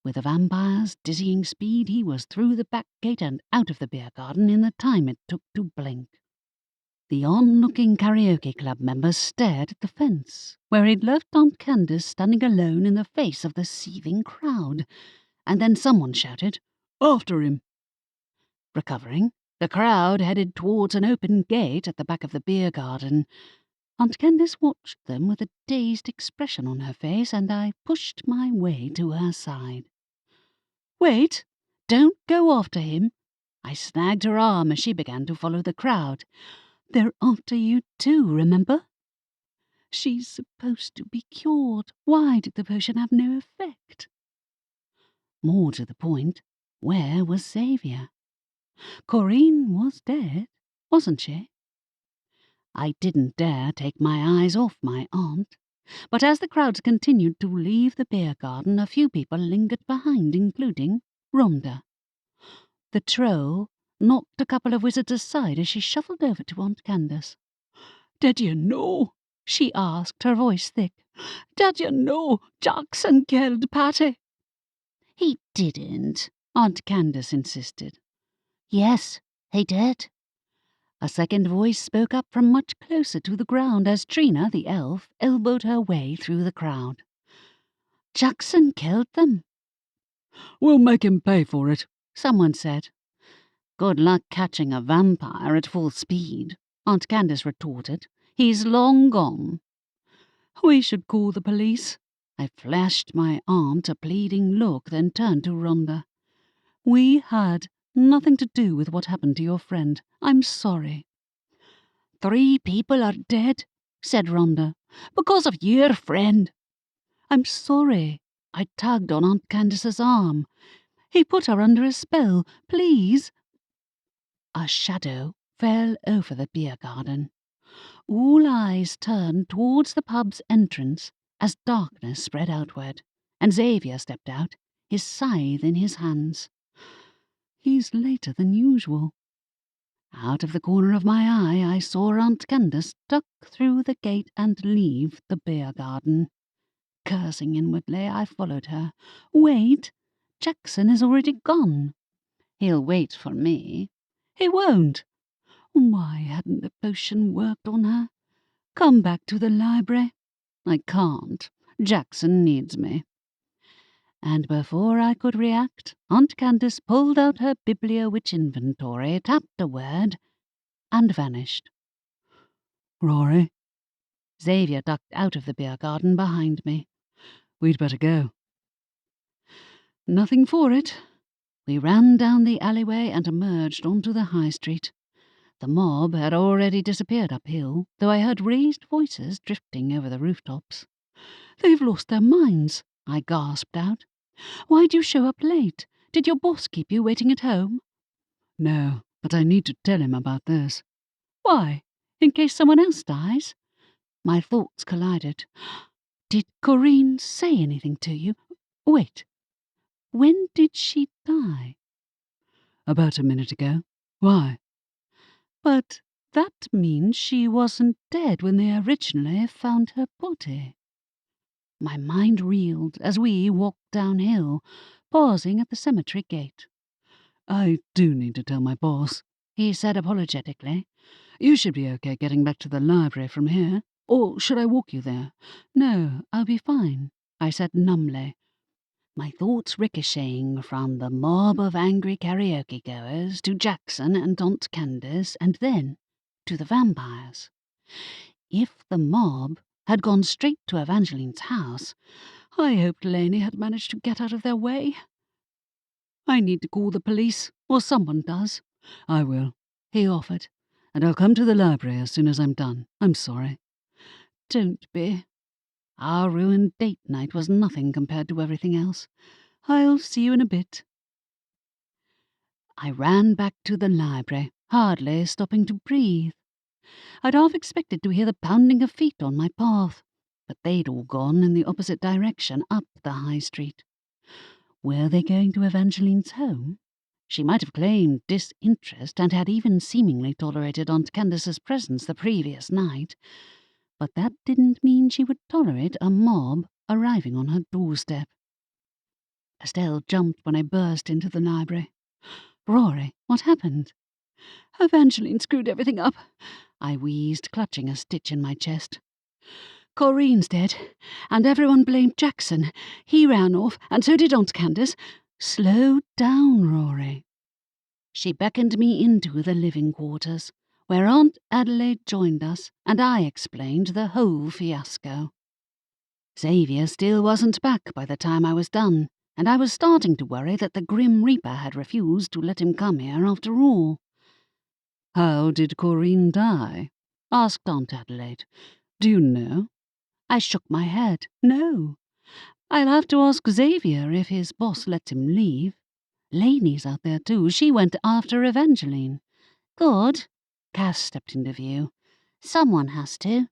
With the vampire's dizzying speed, he was through the back gate and out of the beer garden in the time it took to blink. The onlooking karaoke club members stared at the fence, where he'd left Aunt Candace standing alone in the face of the seething crowd, and then someone shouted, "After him!" Recovering, the crowd headed towards an open gate at the back of the beer garden. Aunt Candace watched them with a dazed expression on her face, and I pushed my way to her side. Wait! Don't go after him! I snagged her arm as she began to follow the crowd. They're after you too, remember? She's supposed to be cured. Why did the potion have no effect? More to the point, where was Xavier? Corinne was dead, wasn't she? I didn't dare take my eyes off my aunt, but as the crowds continued to leave the beer garden, a few people lingered behind, including Rhonda. The troll knocked a couple of wizards aside as she shuffled over to Aunt Candace. "Did you know?" she asked, her voice thick. "Did you know Jackson killed Patty?" "He didn't," Aunt Candace insisted. Yes, he did. A second voice spoke up from much closer to the ground as Trina, the elf, elbowed her way through the crowd. Jackson killed them. We'll make him pay for it, someone said. Good luck catching a vampire at full speed, Aunt Candace retorted. He's long gone. We should call the police. I flashed my aunt a pleading look, then turned to Rhonda. We had nothing to do with what happened to your friend. I'm sorry. 3 people are dead, said Rhonda, because of your friend. I'm sorry. I tugged on Aunt Candace's arm. He put her under a spell. Please. A shadow fell over the beer garden. All eyes turned towards the pub's entrance as darkness spread outward, and Xavier stepped out, his scythe in his hands. He's later than usual. Out of the corner of my eye, I saw Aunt Candace duck through the gate and leave the beer garden. Cursing inwardly, I followed her. Wait! Jackson is already gone. He'll wait for me. He won't. Why hadn't the potion worked on her? Come back to the library. I can't. Jackson needs me. And before I could react, Aunt Candace pulled out her Bibliowitch inventory, tapped a word, and vanished. Rory. Xavier ducked out of the beer garden behind me. We'd better go. Nothing for it. We ran down the alleyway and emerged onto the high street. The mob had already disappeared uphill, though I heard raised voices drifting over the rooftops. They've lost their minds, I gasped out. Why'd you show up late? Did your boss keep you waiting at home? No, but I need to tell him about this. Why? In case someone else dies? My thoughts collided. Did Corinne say anything to you? Wait. When did she die? About a minute ago. Why? But that means she wasn't dead when they originally found her body. My mind reeled as we walked downhill, pausing at the cemetery gate. I do need to tell my boss, he said apologetically. You should be okay getting back to the library from here. Or should I walk you there? No, I'll be fine, I said numbly, my thoughts ricocheting from the mob of angry karaoke goers to Jackson and Aunt Candace, and then to the vampires. If the mob had gone straight to Evangeline's house, I hoped Lainey had managed to get out of their way. I need to call the police, or someone does. I will, he offered, and I'll come to the library as soon as I'm done. I'm sorry. Don't be. Our ruined date night was nothing compared to everything else. I'll see you in a bit. I ran back to the library, hardly stopping to breathe. I'd half expected to hear the pounding of feet on my path, but they'd all gone in the opposite direction, up the high street. Were they going to Evangeline's home? She might have claimed disinterest and had even seemingly tolerated Aunt Candace's presence the previous night, but that didn't mean she would tolerate a mob arriving on her doorstep. Estelle jumped when I burst into the library. Rory, what happened? Evangeline screwed everything up, I wheezed, clutching a stitch in my chest. Corinne's dead, and everyone blamed Jackson. He ran off, and so did Aunt Candace. Slow down, Rory. She beckoned me into the living quarters, where Aunt Adelaide joined us, and I explained the whole fiasco. Xavier still wasn't back by the time I was done, and I was starting to worry that the Grim Reaper had refused to let him come here after all. How did Corinne die? Asked Aunt Adelaide. Do you know? I shook my head. No. I'll have to ask Xavier if his boss lets him leave. Lainey's out there too. She went after Evangeline. Good. Cass stepped into view. Someone has to.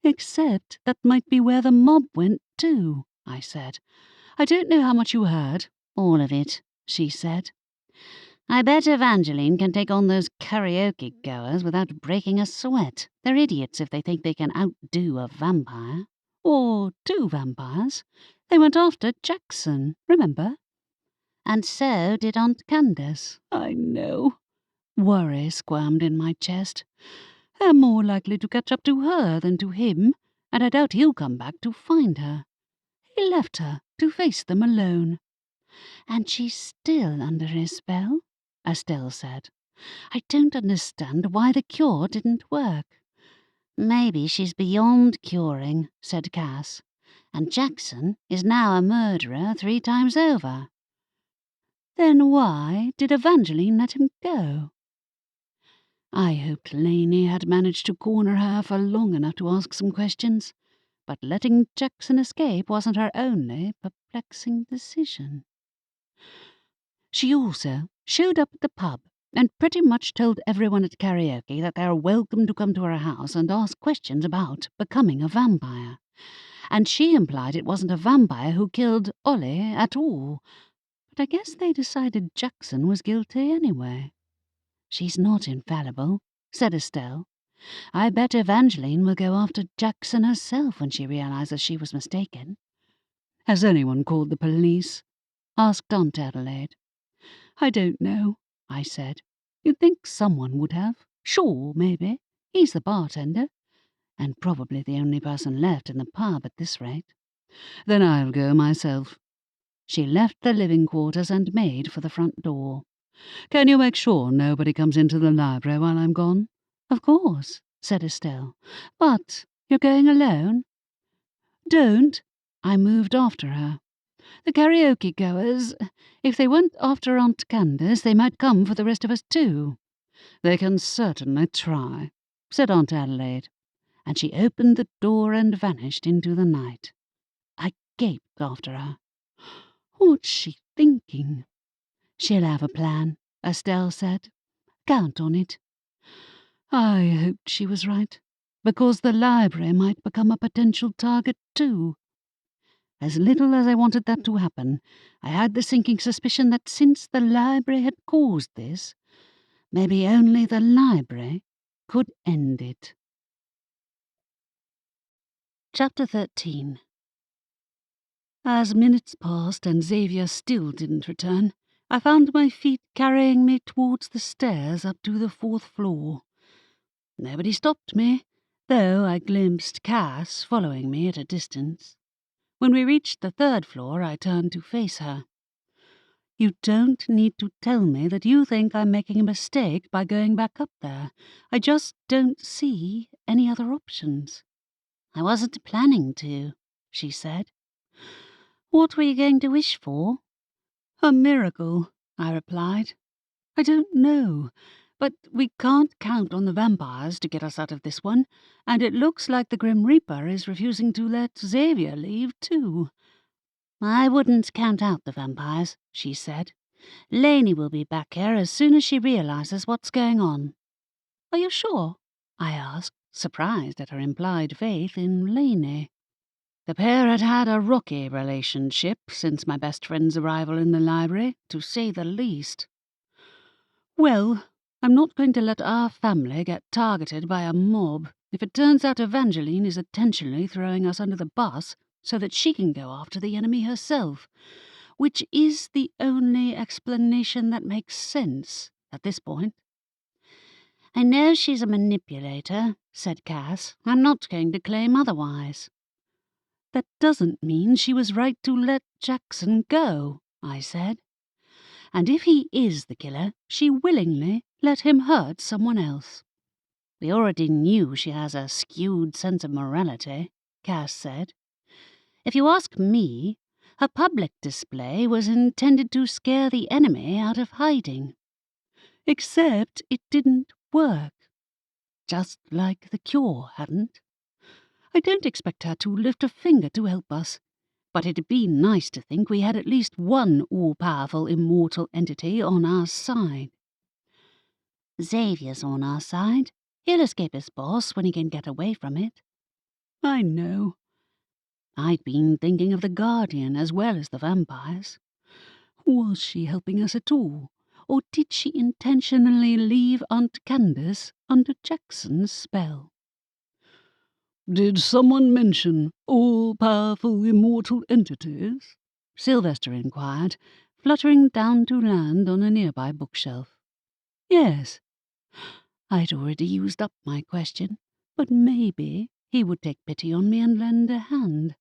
Except that might be where the mob went too, I said. I don't know how much you heard. All of it, she said. I bet Evangeline can take on those karaoke goers without breaking a sweat. They're idiots if they think they can outdo a vampire. Or 2 vampires. They went after Jackson, remember? And so did Aunt Candace. I know. Worry squirmed in my chest. They're more likely to catch up to her than to him, and I doubt he'll come back to find her. He left her to face them alone. And she's still under his spell, Estelle said. I don't understand why the cure didn't work. Maybe she's beyond curing, said Cass, and Jackson is now a murderer 3 times over. Then why did Evangeline let him go? I hoped Lainey had managed to corner her for long enough to ask some questions, but letting Jackson escape wasn't her only perplexing decision. She also showed up at the pub and pretty much told everyone at karaoke that they are welcome to come to her house and ask questions about becoming a vampire. And she implied it wasn't a vampire who killed Ollie at all. But I guess they decided Jackson was guilty anyway. She's not infallible, said Estelle. I bet Evangeline will go after Jackson herself when she realizes she was mistaken. Has anyone called the police? Asked Aunt Adelaide. I don't know, I said. You'd think someone would have. Sure, maybe. He's the bartender, and probably the only person left in the pub at this rate. Then I'll go myself. She left the living quarters and made for the front door. Can you make sure nobody comes into the library while I'm gone? Of course, said Estelle. But you're going alone? Don't. I moved after her. The karaoke goers, if they went after Aunt Candace, they might come for the rest of us too. They can certainly try, said Aunt Adelaide, and she opened the door and vanished into the night. I gaped after her. What's she thinking? She'll have a plan, Estelle said. Count on it. I hoped she was right, because the library might become a potential target too. As little as I wanted that to happen, I had the sinking suspicion that since the library had caused this, maybe only the library could end it. Chapter 13. As minutes passed and Xavier still didn't return, I found my feet carrying me towards the stairs up to the 4th floor. Nobody stopped me, though I glimpsed Cass following me at a distance. When we reached the 3rd floor, I turned to face her. You don't need to tell me that you think I'm making a mistake by going back up there. I just don't see any other options. I wasn't planning to, she said. What were you going to wish for? A miracle, I replied. I don't know, but we can't count on the vampires to get us out of this one, and it looks like the Grim Reaper is refusing to let Xavier leave too. I wouldn't count out the vampires, she said. Lainey will be back here as soon as she realizes what's going on. Are you sure? I asked, surprised at her implied faith in Lainey. The pair had had a rocky relationship since my best friend's arrival in the library, to say the least. Well, I'm not going to let our family get targeted by a mob if it turns out Evangeline is intentionally throwing us under the bus so that she can go after the enemy herself, which is the only explanation that makes sense at this point. I know she's a manipulator, said Cass. I'm not going to claim otherwise. That doesn't mean she was right to let Jackson go, I said. And if he is the killer, she willingly let him hurt someone else. We already knew she has a skewed sense of morality, Cass said. If you ask me, her public display was intended to scare the enemy out of hiding. Except it didn't work. Just like the cure hadn't. I don't expect her to lift a finger to help us, but it'd be nice to think we had at least one all-powerful immortal entity on our side. Xavier's on our side. He'll escape his boss when he can get away from it. I know. I'd been thinking of the Guardian as well as the vampires. Was she helping us at all, or did she intentionally leave Aunt Candace under Jackson's spell? Did someone mention all-powerful immortal entities? Sylvester inquired, fluttering down to land on a nearby bookshelf. Yes. I'd already used up my question, but maybe he would take pity on me and lend a hand.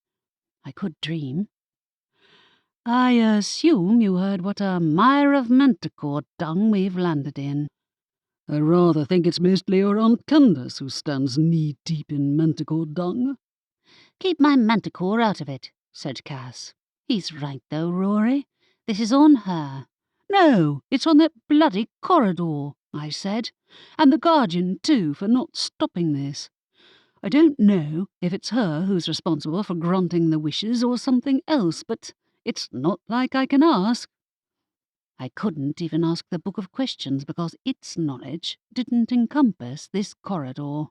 I could dream. I assume you heard what a mire of manticore dung we've landed in. I rather think it's mostly your Aunt Candace who stands knee-deep in manticore dung. Keep my manticore out of it, said Cass. He's right, though, Rory. This is on her. No, it's on that bloody corridor, I said. And the Guardian, too, for not stopping this. I don't know if it's her who's responsible for granting the wishes or something else, but it's not like I can ask. I couldn't even ask the Book of Questions because its knowledge didn't encompass this corridor.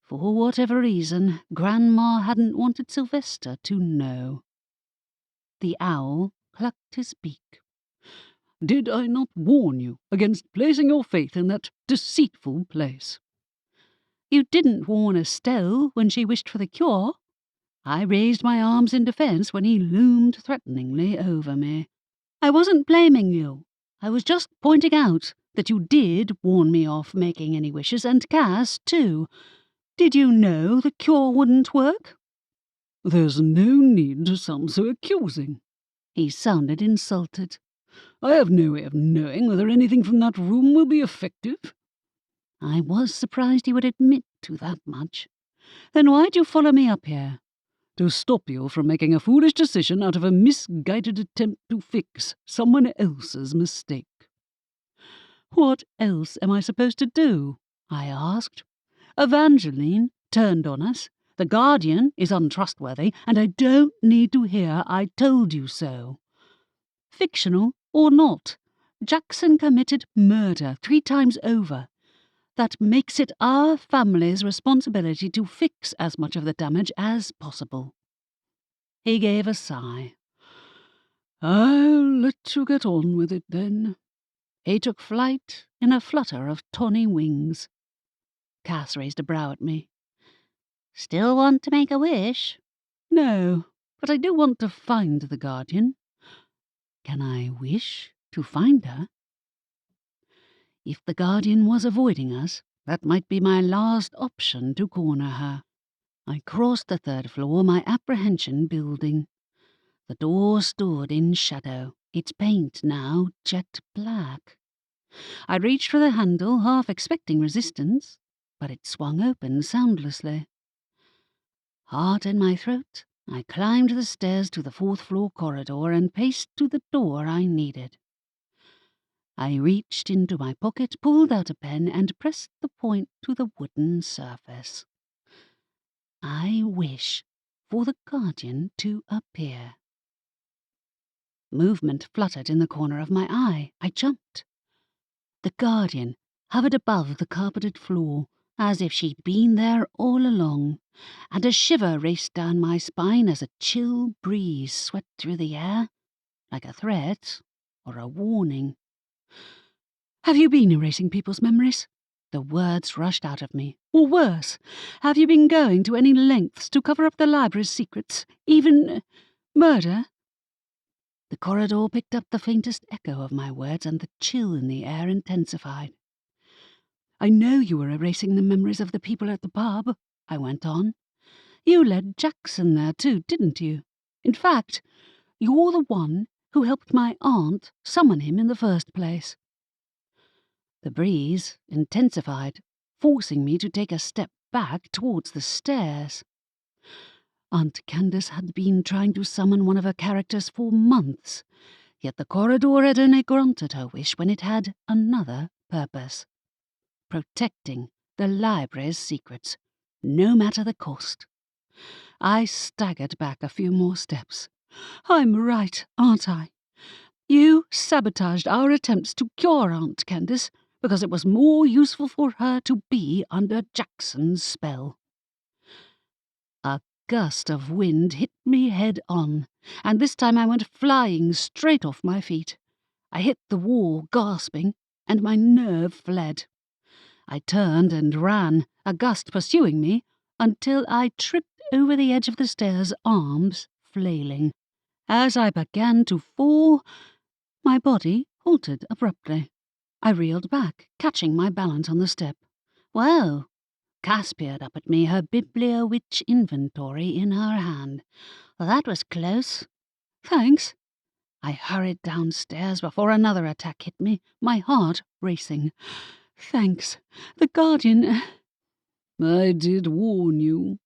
For whatever reason, Grandma hadn't wanted Sylvester to know. The owl clucked his beak. Did I not warn you against placing your faith in that deceitful place? You didn't warn Estelle when she wished for the cure. I raised my arms in defence when he loomed threateningly over me. I wasn't blaming you. I was just pointing out that you did warn me off making any wishes, and Cass, too. Did you know the cure wouldn't work? There's no need to sound so accusing. He sounded insulted. I have no way of knowing whether anything from that room will be effective. I was surprised he would admit to that much. Then why'd you follow me up here? To stop you from making a foolish decision out of a misguided attempt to fix someone else's mistake. What else am I supposed to do? I asked. Evangeline turned on us. The Guardian is untrustworthy, and I don't need to hear I told you so. Fictional or not, Jackson committed murder 3 times over. That makes it our family's responsibility to fix as much of the damage as possible. He gave a sigh. I'll let you get on with it, then. He took flight in a flutter of tawny wings. Cass raised a brow at me. Still want to make a wish? No, but I do want to find the Guardian. Can I wish to find her? If the Guardian was avoiding us, that might be my last option to corner her. I crossed the 3rd floor, my apprehension building. The door stood in shadow, its paint now jet black. I reached for the handle, half expecting resistance, but it swung open soundlessly. Heart in my throat, I climbed the stairs to the 4th floor corridor and paced to the door I needed. I reached into my pocket, pulled out a pen, and pressed the point to the wooden surface. I wish for the Guardian to appear. Movement fluttered in the corner of my eye. I jumped. The Guardian hovered above the carpeted floor, as if she'd been there all along, and a shiver raced down my spine as a chill breeze swept through the air, like a threat or a warning. Have you been erasing people's memories? The words rushed out of me. Or worse, have you been going to any lengths to cover up the library's secrets? Even murder? The corridor picked up the faintest echo of my words, and the chill in the air intensified. I know you were erasing the memories of the people at the pub, I went on. You led Jackson there too, didn't you? In fact, you're the one who helped my aunt summon him in the first place. The breeze intensified, forcing me to take a step back towards the stairs. Aunt Candace had been trying to summon one of her characters for months, yet the corridor had only granted her wish when it had another purpose. Protecting the library's secrets, no matter the cost. I staggered back a few more steps. I'm right, aren't I? You sabotaged our attempts to cure Aunt Candace because it was more useful for her to be under Jackson's spell. A gust of wind hit me head on, and this time I went flying straight off my feet. I hit the wall, gasping, and my nerve fled. I turned and ran, a gust pursuing me, until I tripped over the edge of the stairs, arms flailing. As I began to fall, My body halted abruptly. I reeled back, catching my balance on the step. Whoa! Cass peered up at me, her Biblio-Witch inventory in her hand. Well, that was close. Thanks. I hurried downstairs before another attack hit me, my heart racing. Thanks. The Guardian... I did warn you.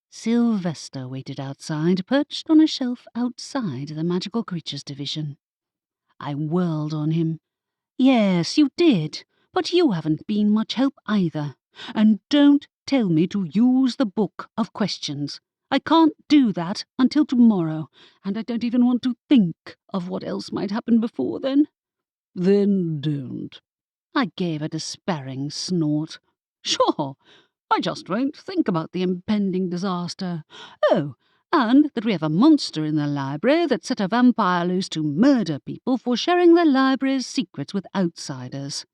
Sylvester waited outside, perched on a shelf outside the magical creatures division. I whirled on him. Yes, you did, but you haven't been much help either. And don't tell me to use the book of questions. I can't do that until tomorrow, and I don't even want to think of what else might happen before then. Then don't. I gave a despairing snort. Sure, I just won't think about the impending disaster. Oh, and that we have a monster in the library that set a vampire loose to murder people for sharing the library's secrets with outsiders.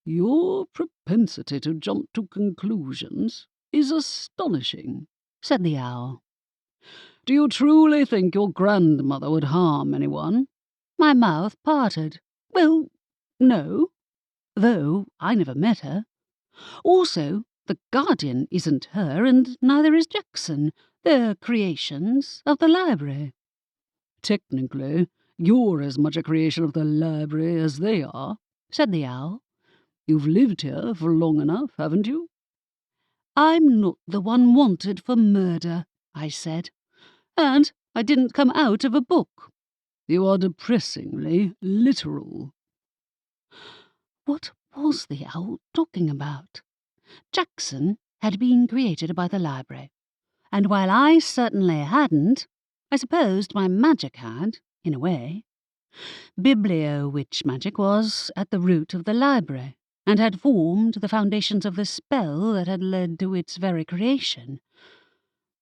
Your propensity to jump to conclusions is astonishing, said the owl. Do you truly think your grandmother would harm anyone? My mouth parted. Well, no, though I never met her. Also, the Guardian isn't her, and neither is Jackson. They're creations of the library. Technically, you're as much a creation of the library as they are, said the owl. You've lived here for long enough, haven't you? I'm not the one wanted for murder, I said. And I didn't come out of a book. You are depressingly literal. What was the owl talking about? Jackson had been created by the library, and while I certainly hadn't, I supposed my magic had, in a way. Biblio-Witch magic was at the root of the library, and had formed the foundations of the spell that had led to its very creation.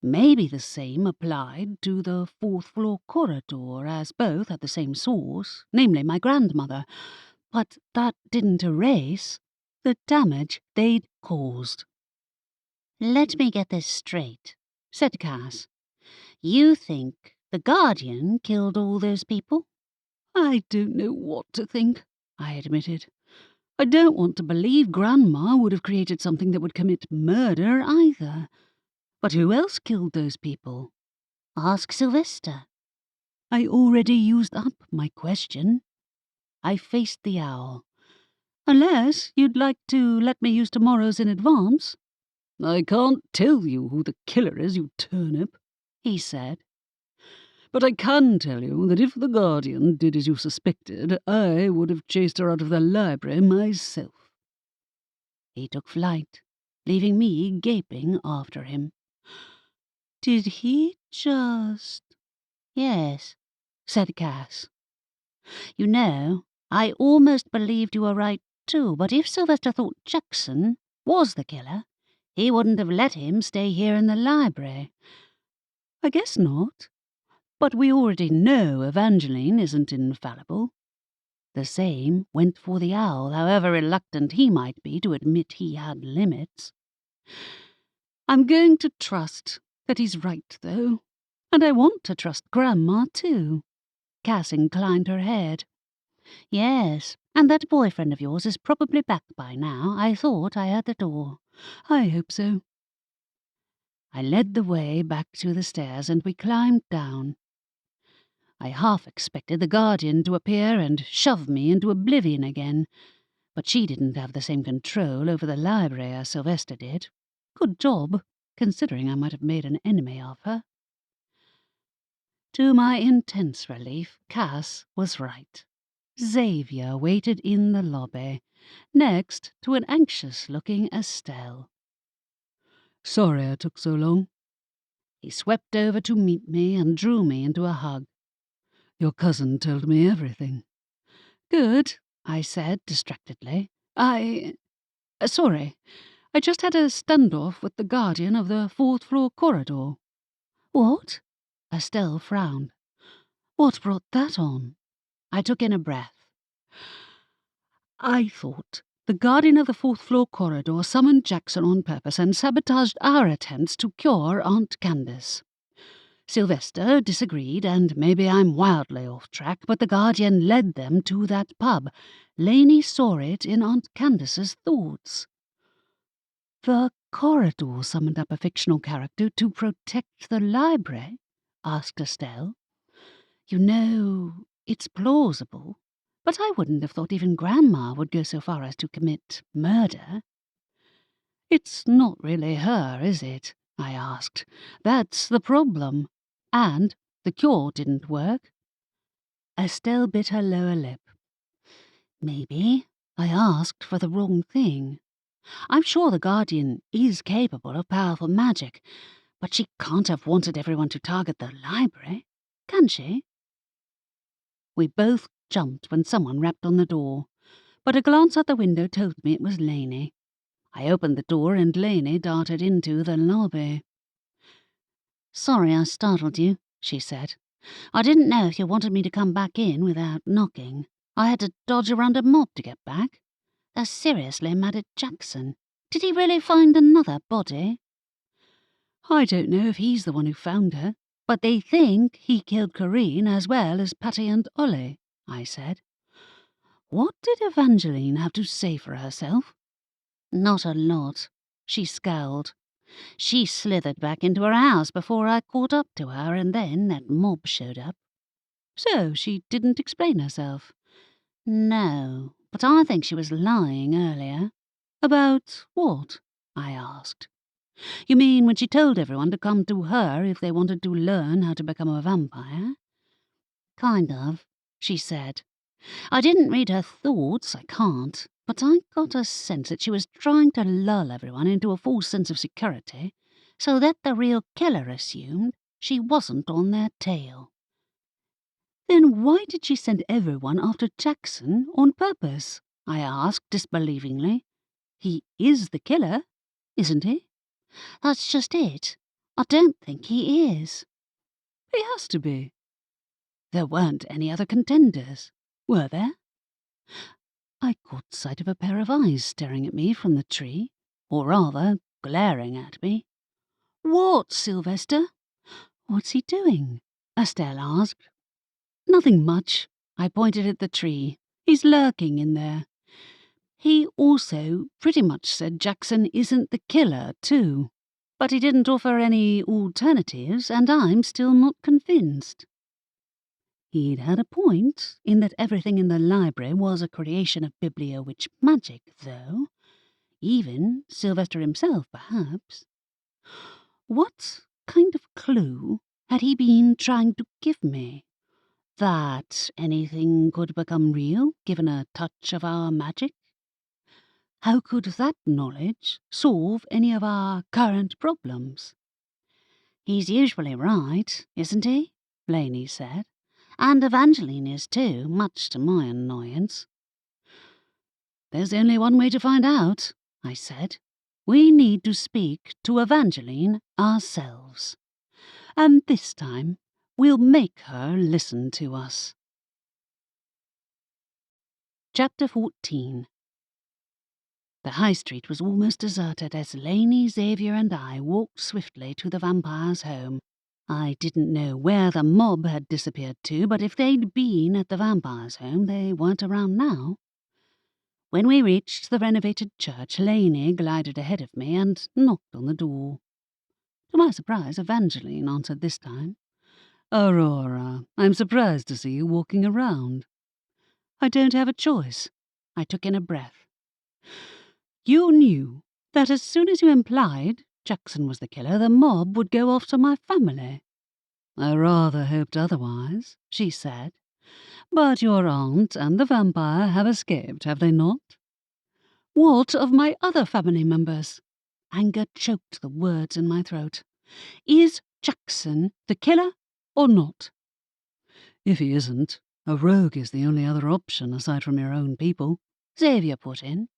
Maybe the same applied to the fourth floor corridor, as both had the same source, namely my grandmother, but that didn't erase the damage they'd caused. Let me get this straight, said Cass. You think the Guardian killed all those people? I don't know what to think, I admitted. I don't want to believe Grandma would have created something that would commit murder either. But who else killed those people? Ask Sylvester. I already used up my question. I faced the owl. Unless you'd like to let me use tomorrow's in advance. I can't tell you who the killer is, you turnip, he said. But I can tell you that if the Guardian did as you suspected, I would have chased her out of the library myself. He took flight, leaving me gaping after him. Did he just... Yes, said Cass. You know, I almost believed you were right too, but if Sylvester thought Jackson was the killer, he wouldn't have let him stay here in the library. I guess not. But we already know Evangeline isn't infallible. The same went for the owl, however reluctant he might be to admit he had limits. I'm going to trust that he's right, though, and I want to trust Grandma, too. Cass inclined her head. Yes, and that boyfriend of yours is probably back by now. I thought I heard the door. I hope so. I led the way back to the stairs, and we climbed down. I half expected the Guardian to appear and shove me into oblivion again, but she didn't have the same control over the library as Sylvester did. Good job, considering I might have made an enemy of her. To my intense relief, Cass was right. Xavier waited in the lobby, next to an anxious-looking Estelle. Sorry I took so long. He swept over to meet me and drew me into a hug. Your cousin told me everything. Good, I said distractedly. Sorry. I just had a standoff with the Guardian of the fourth floor corridor. What? Estelle frowned. What brought that on? I took in a breath. I thought the Guardian of the fourth floor corridor summoned Jackson on purpose and sabotaged our attempts to cure Aunt Candace. Sylvester disagreed, and maybe I'm wildly off track, but the Guardian led them to that pub. Lainey saw it in Aunt Candace's thoughts. The corridor summoned up a fictional character to protect the library? Asked Estelle. You know, it's plausible, but I wouldn't have thought even Grandma would go so far as to commit murder. It's not really her, is it? I asked. That's the problem. And the cure didn't work. Estelle bit her lower lip. Maybe I asked for the wrong thing. I'm sure the Guardian is capable of powerful magic, but she can't have wanted everyone to target the library, can she? We both jumped when someone rapped on the door, but a glance out the window told me it was Lainey. I opened the door and Lainey darted into the lobby. Sorry I startled you, she said. I didn't know if you wanted me to come back in without knocking. I had to dodge around a mob to get back. They're seriously mad at Jackson. Did he really find another body? I don't know if he's the one who found her, but they think he killed Corinne as well as Patty and Ollie, I said. What did Evangeline have to say for herself? Not a lot. She scowled. She slithered back into her house before I caught up to her, and then that mob showed up. So she didn't explain herself? No, but I think she was lying earlier. About what? I asked. You mean when she told everyone to come to her if they wanted to learn how to become a vampire? Kind of, she said. I didn't read her thoughts, I can't, but I got a sense that she was trying to lull everyone into a false sense of security, so that the real killer assumed she wasn't on their tail. Then why did she send everyone after Jackson on purpose? I asked disbelievingly. He is the killer, isn't he? That's just it. I don't think he is. He has to be. There weren't any other contenders, were there? I caught sight of a pair of eyes staring at me from the tree, or rather, glaring at me. What, Sylvester? What's he doing? Estelle asked. Nothing much. I pointed at the tree. He's lurking in there. He also pretty much said Jackson isn't the killer, too. But he didn't offer any alternatives, and I'm still not convinced. He'd had a point, in that everything in the library was a creation of biblio-witch magic, though. Even Sylvester himself, perhaps. What kind of clue had he been trying to give me? That anything could become real, given a touch of our magic? How could that knowledge solve any of our current problems? He's usually right, isn't he? Lainey said. And Evangeline is too, much to my annoyance. There's only one way to find out, I said. We need to speak to Evangeline ourselves. And this time, we'll make her listen to us. Chapter 14. The high street was almost deserted as Lainey, Xavier and I walked swiftly to the vampire's home. I didn't know where the mob had disappeared to, but if they'd been at the vampire's home, they weren't around now. When we reached the renovated church, Lainey glided ahead of me and knocked on the door. To my surprise, Evangeline answered this time. Aurora, I'm surprised to see you walking around. I don't have a choice. I took in a breath. You knew that as soon as you implied Jackson was the killer, the mob would go after my family. I rather hoped otherwise, she said. But your aunt and the vampire have escaped, have they not? What of my other family members? Anger choked the words in my throat. Is Jackson the killer or not? If he isn't, a rogue is the only other option aside from your own people, Xavier put in.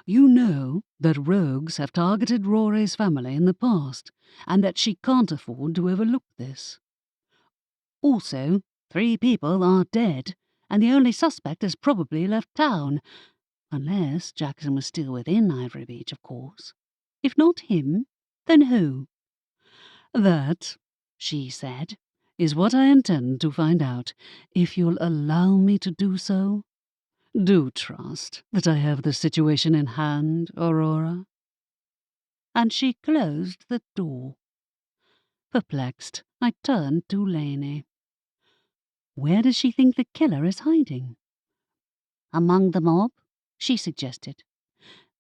You know that rogues have targeted Rory's family in the past, and that she can't afford to overlook this. Also, 3 people are dead, and the only suspect has probably left town. Unless Jackson was still within Ivory Beach, of course. If not him, then who? That she said, is what I intend to find out, if you'll allow me to do so. Do trust that I have the situation in hand, Aurora." And she closed the door. Perplexed, I turned to Lainey. "Where does she think the killer is hiding?" "Among the mob," she suggested.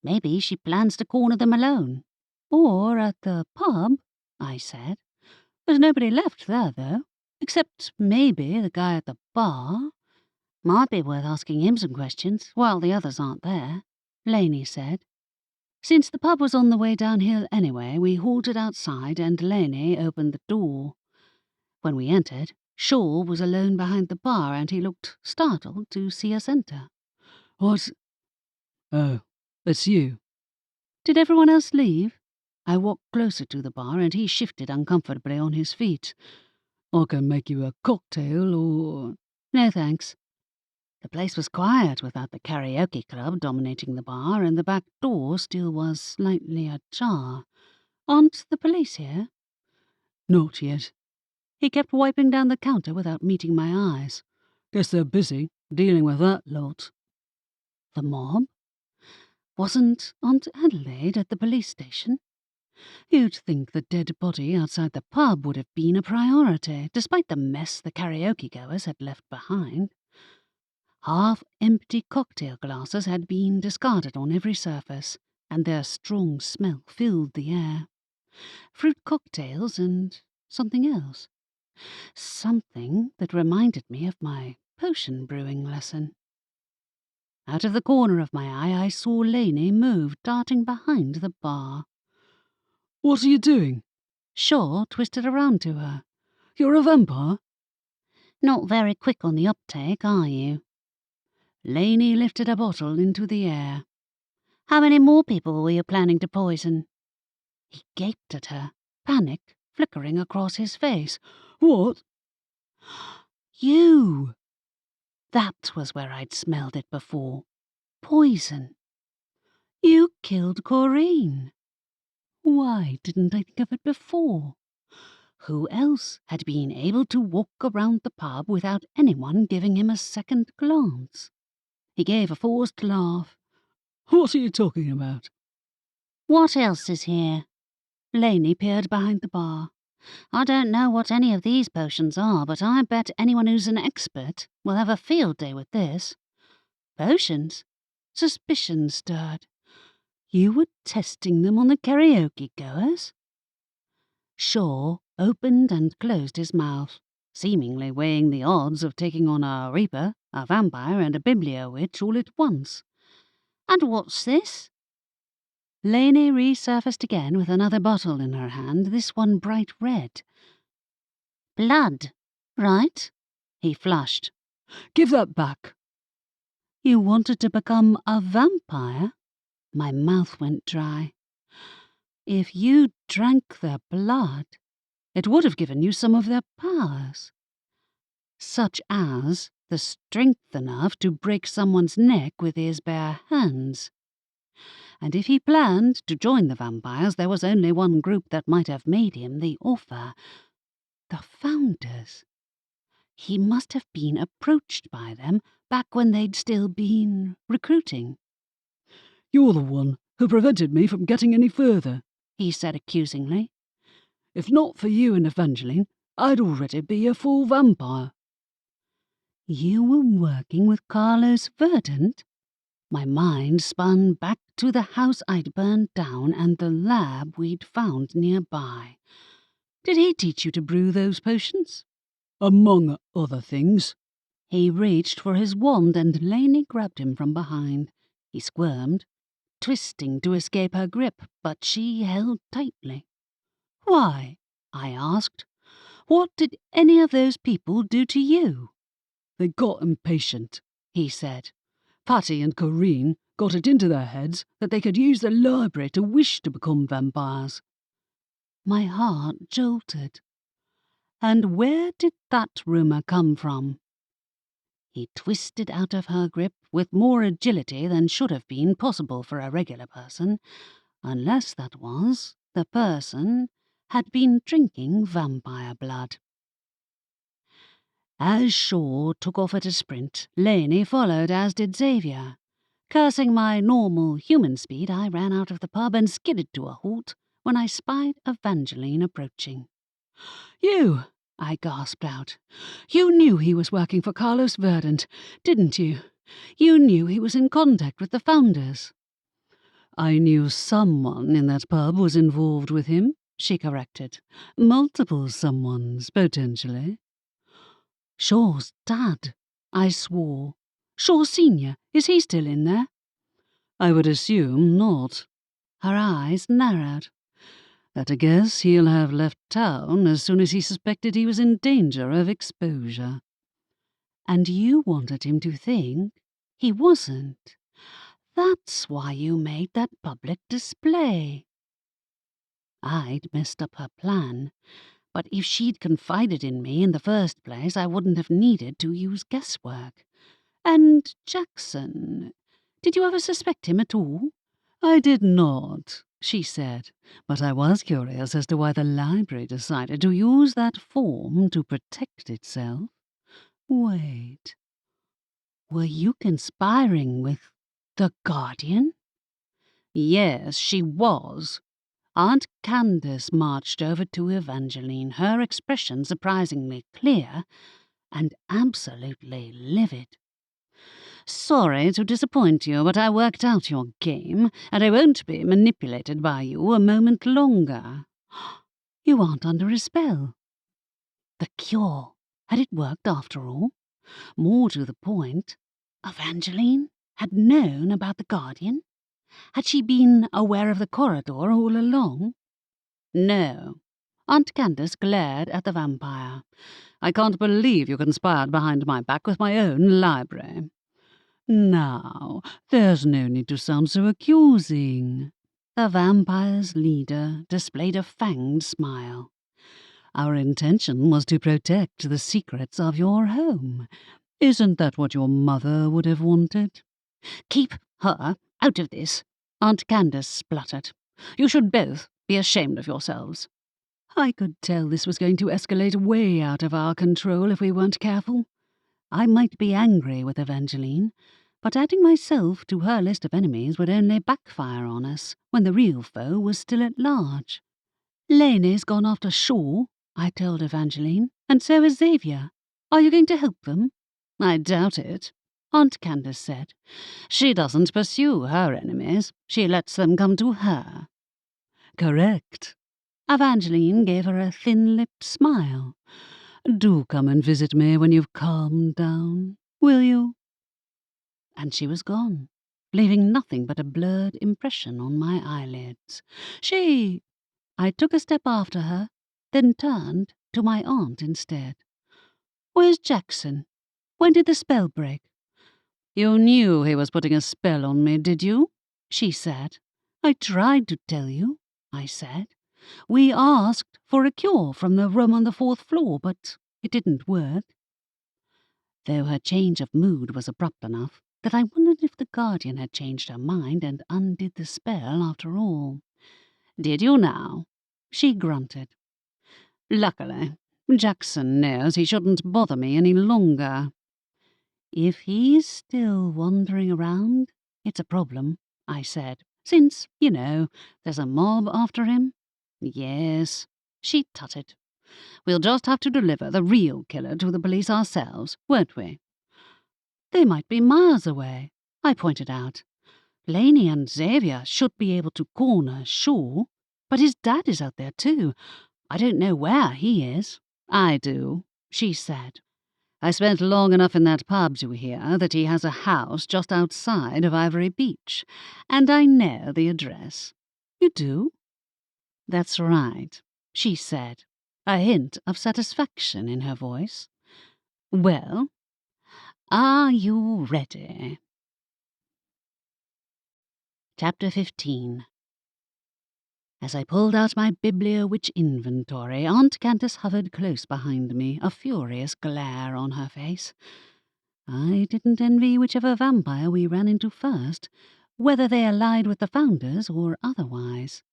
"Maybe she plans to corner them alone." "Or at the pub," I said. "There's nobody left there, though, except maybe the guy at the bar." "Might be worth asking him some questions while the others aren't there," Lainey said. Since the pub was on the way downhill anyway, we halted outside and Lainey opened the door. When we entered, Shaw was alone behind the bar and he looked startled to see us enter. "What? Oh, it's you." "Did everyone else leave?" I walked closer to the bar and he shifted uncomfortably on his feet. "I can make you a cocktail or—" "No, thanks." The place was quiet without the karaoke club dominating the bar, and the back door still was slightly ajar. "Aren't the police here?" "Not yet." He kept wiping down the counter without meeting my eyes. "Guess they're busy dealing with that lot." The mob? Wasn't Aunt Adelaide at the police station? You'd think the dead body outside the pub would have been a priority, despite the mess the karaoke goers had left behind. Half-empty cocktail glasses had been discarded on every surface, and their strong smell filled the air. Fruit cocktails and something else. Something that reminded me of my potion brewing lesson. Out of the corner of my eye, I saw Lainey move, darting behind the bar. "What are you doing?" Shaw twisted around to her. "You're a vampire?" "Not very quick on the uptake, are you?" Lainey lifted a bottle into the air. "How many more people were you planning to poison?" He gaped at her, panic flickering across his face. "What?" "You!" That was where I'd smelled it before. Poison. "You killed Corinne." Why didn't I think of it before? Who else had been able to walk around the pub without anyone giving him a second glance? He gave a forced laugh. "What are you talking about?" "What else is here?" Lainey peered behind the bar. "I don't know what any of these potions are, but I bet anyone who's an expert will have a field day with this." "Potions?" Suspicion stirred. "You were testing them on the karaoke goers?" Shaw opened and closed his mouth, seemingly weighing the odds of taking on a reaper, a vampire, and a bibliowitch all at once. "And what's this?" Lainey resurfaced again with another bottle in her hand, this one bright red. "Blood, right?" He flushed. "Give that back." "You wanted to become a vampire?" My mouth went dry. "If you drank their blood, it would have given you some of their powers. Such as the strength enough to break someone's neck with his bare hands. And if he planned to join the vampires, there was only one group that might have made him the offer. The Founders. He must have been approached by them back when they'd still been recruiting." "You're the one who prevented me from getting any further," he said accusingly. "If not for you and Evangeline, I'd already be a full vampire." "You were working with Carlos Verdant?" My mind spun back to the house I'd burned down and the lab we'd found nearby. "Did he teach you to brew those potions?" "Among other things." He reached for his wand and Lainey grabbed him from behind. He squirmed, twisting to escape her grip, but she held tightly. "Why?" I asked. "What did any of those people do to you?" "They got impatient," he said. "Patty and Corinne got it into their heads that they could use the library to wish to become vampires." My heart jolted. "And where did that rumour come from?" He twisted out of her grip with more agility than should have been possible for a regular person, unless that was the person had been drinking vampire blood. As Shaw took off at a sprint, Laney followed, as did Xavier. Cursing my normal human speed, I ran out of the pub and skidded to a halt when I spied Evangeline approaching. "You!" I gasped out. "You knew he was working for Carlos Verdant, didn't you? You knew he was in contact with the founders." "I knew someone in that pub was involved with him," she corrected. "Multiple someones, potentially." "Shaw's dad," I swore. "Shaw Senior, is he still in there?" "I would assume not." Her eyes narrowed. "At a guess, he'll have left town as soon as he suspected he was in danger of exposure." "And you wanted him to think he wasn't. That's why you made that public display." I'd messed up her plan, but if she'd confided in me in the first place, I wouldn't have needed to use guesswork. "And Jackson, did you ever suspect him at all?" "I did not," she said, "but I was curious as to why the library decided to use that form to protect itself. Wait. Were you conspiring with the Guardian?" Yes, she was. Aunt Candace marched over to Evangeline, her expression surprisingly clear and absolutely livid. "Sorry to disappoint you, but I worked out your game, and I won't be manipulated by you a moment longer." "You aren't under a spell." The cure. Had it worked after all? More to the point, Evangeline had known about the Guardian? Had she been aware of the corridor all along? No. Aunt Candace glared at the vampire. "I can't believe you conspired behind my back with my own library." "Now, there's no need to sound so accusing." The vampire's leader displayed a fanged smile. "Our intention was to protect the secrets of your home. Isn't that what your mother would have wanted?" "Keep her out of this," Aunt Candace spluttered. "You should both be ashamed of yourselves." I could tell this was going to escalate way out of our control if we weren't careful. I might be angry with Evangeline, but adding myself to her list of enemies would only backfire on us when the real foe was still at large. "Laney's gone after Shaw," I told Evangeline, "and so has Xavier. Are you going to help them?" "I doubt it," Aunt Candace said. "She doesn't pursue her enemies. She lets them come to her." "Correct." Evangeline gave her a thin-lipped smile. "Do come and visit me when you've calmed down, will you?" And she was gone, leaving nothing but a blurred impression on my eyelids. I took a step after her, then turned to my aunt instead. "Where's Jackson? When did the spell break?" "You knew he was putting a spell on me, did you?" she said. "I tried to tell you," I said. "We asked for a cure from the room on the 4th floor, but it didn't work." Though her change of mood was abrupt enough that I wondered if the Guardian had changed her mind and undid the spell after all. "Did you now?" she grunted. "Luckily, Jackson knows he shouldn't bother me any longer." "If he's still wandering around, it's a problem," I said, "since, there's a mob after him." "Yes," she tutted. "We'll just have to deliver the real killer to the police ourselves, won't we?" "They might be miles away," I pointed out. "Laney and Xavier should be able to corner Shaw, but his dad is out there too. I don't know where he is." "I do," she said. "I spent long enough in that pub to hear that he has a house just outside of Ivory Beach, and I know the address." "You do?" "That's right," she said, a hint of satisfaction in her voice. "Well, are you ready?" Chapter 15. As I pulled out my Bibliowitch inventory, Aunt Candace hovered close behind me, a furious glare on her face. I didn't envy whichever vampire we ran into first, whether they allied with the founders or otherwise.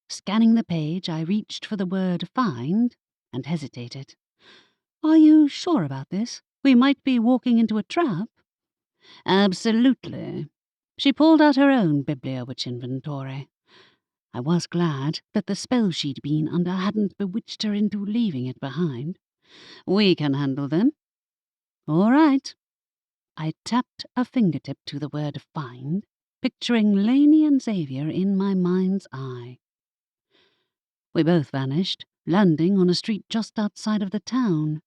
Scanning the page, I reached for the word find and hesitated. Are you sure about this? We might be walking into a trap. Absolutely. She pulled out her own bibliowitch inventory. I was glad that the spell she'd been under hadn't bewitched her into leaving it behind. We can handle them. All right. I tapped a fingertip to the word find, picturing Lainey and Xavier in my mind's eye. We both vanished, landing on a street just outside of the town.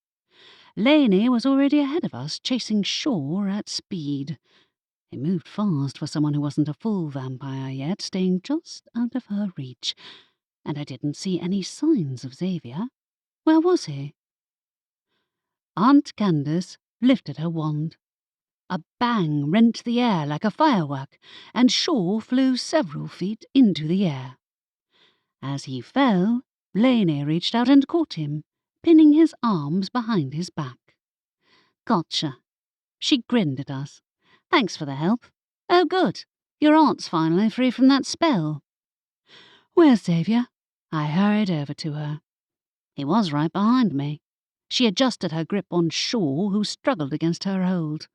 Lainey was already ahead of us, chasing Shaw at speed. He moved fast for someone who wasn't a full vampire yet, staying just out of her reach, and I didn't see any signs of Xavier. Where was he? Aunt Candace lifted her wand. A bang rent the air like a firework, and Shaw flew several feet into the air. As he fell, Lainey reached out and caught him, pinning his arms behind his back. Gotcha. She grinned at us. Thanks for the help. Oh, good. Your aunt's finally free from that spell. Where's Xavier? I hurried over to her. He was right behind me. She adjusted her grip on Shaw, who struggled against her hold.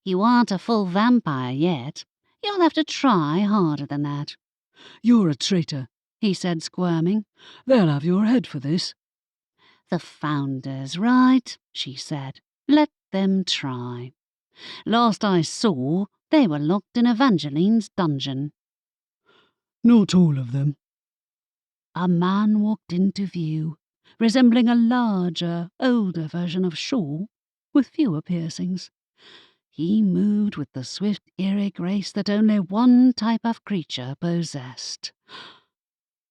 You aren't a full vampire yet. You'll have to try harder than that. You're a traitor, he said, squirming. They'll have your head for this. The Founders, right, she said. Let them try. Last I saw, they were locked in Evangeline's dungeon. Not all of them. A man walked into view, resembling a larger, older version of Shaw, with fewer piercings. He moved with the swift, eerie grace that only one type of creature possessed.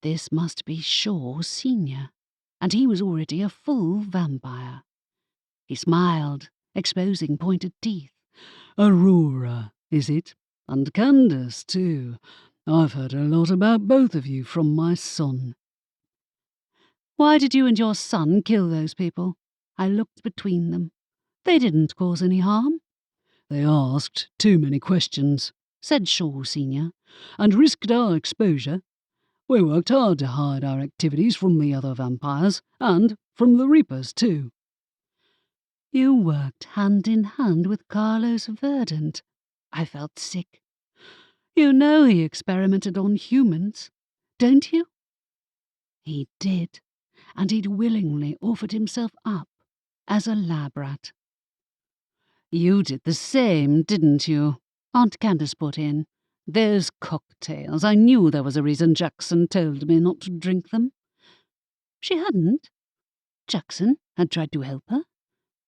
This must be Shaw Senior, and he was already a full vampire. He smiled, exposing pointed teeth. Aurora, is it? And Candace, too. I've heard a lot about both of you from my son. Why did you and your son kill those people? I looked between them. They didn't cause any harm. They asked too many questions, said Shaw Senior, and risked our exposure. We worked hard to hide our activities from the other vampires, and from the Reapers, too. You worked hand in hand with Carlos Verdant. I felt sick. You know he experimented on humans, don't you? He did, and he'd willingly offered himself up as a lab rat. You did the same, didn't you? Aunt Candace put in. Those cocktails, I knew there was a reason Jackson told me not to drink them. She hadn't. Jackson had tried to help her.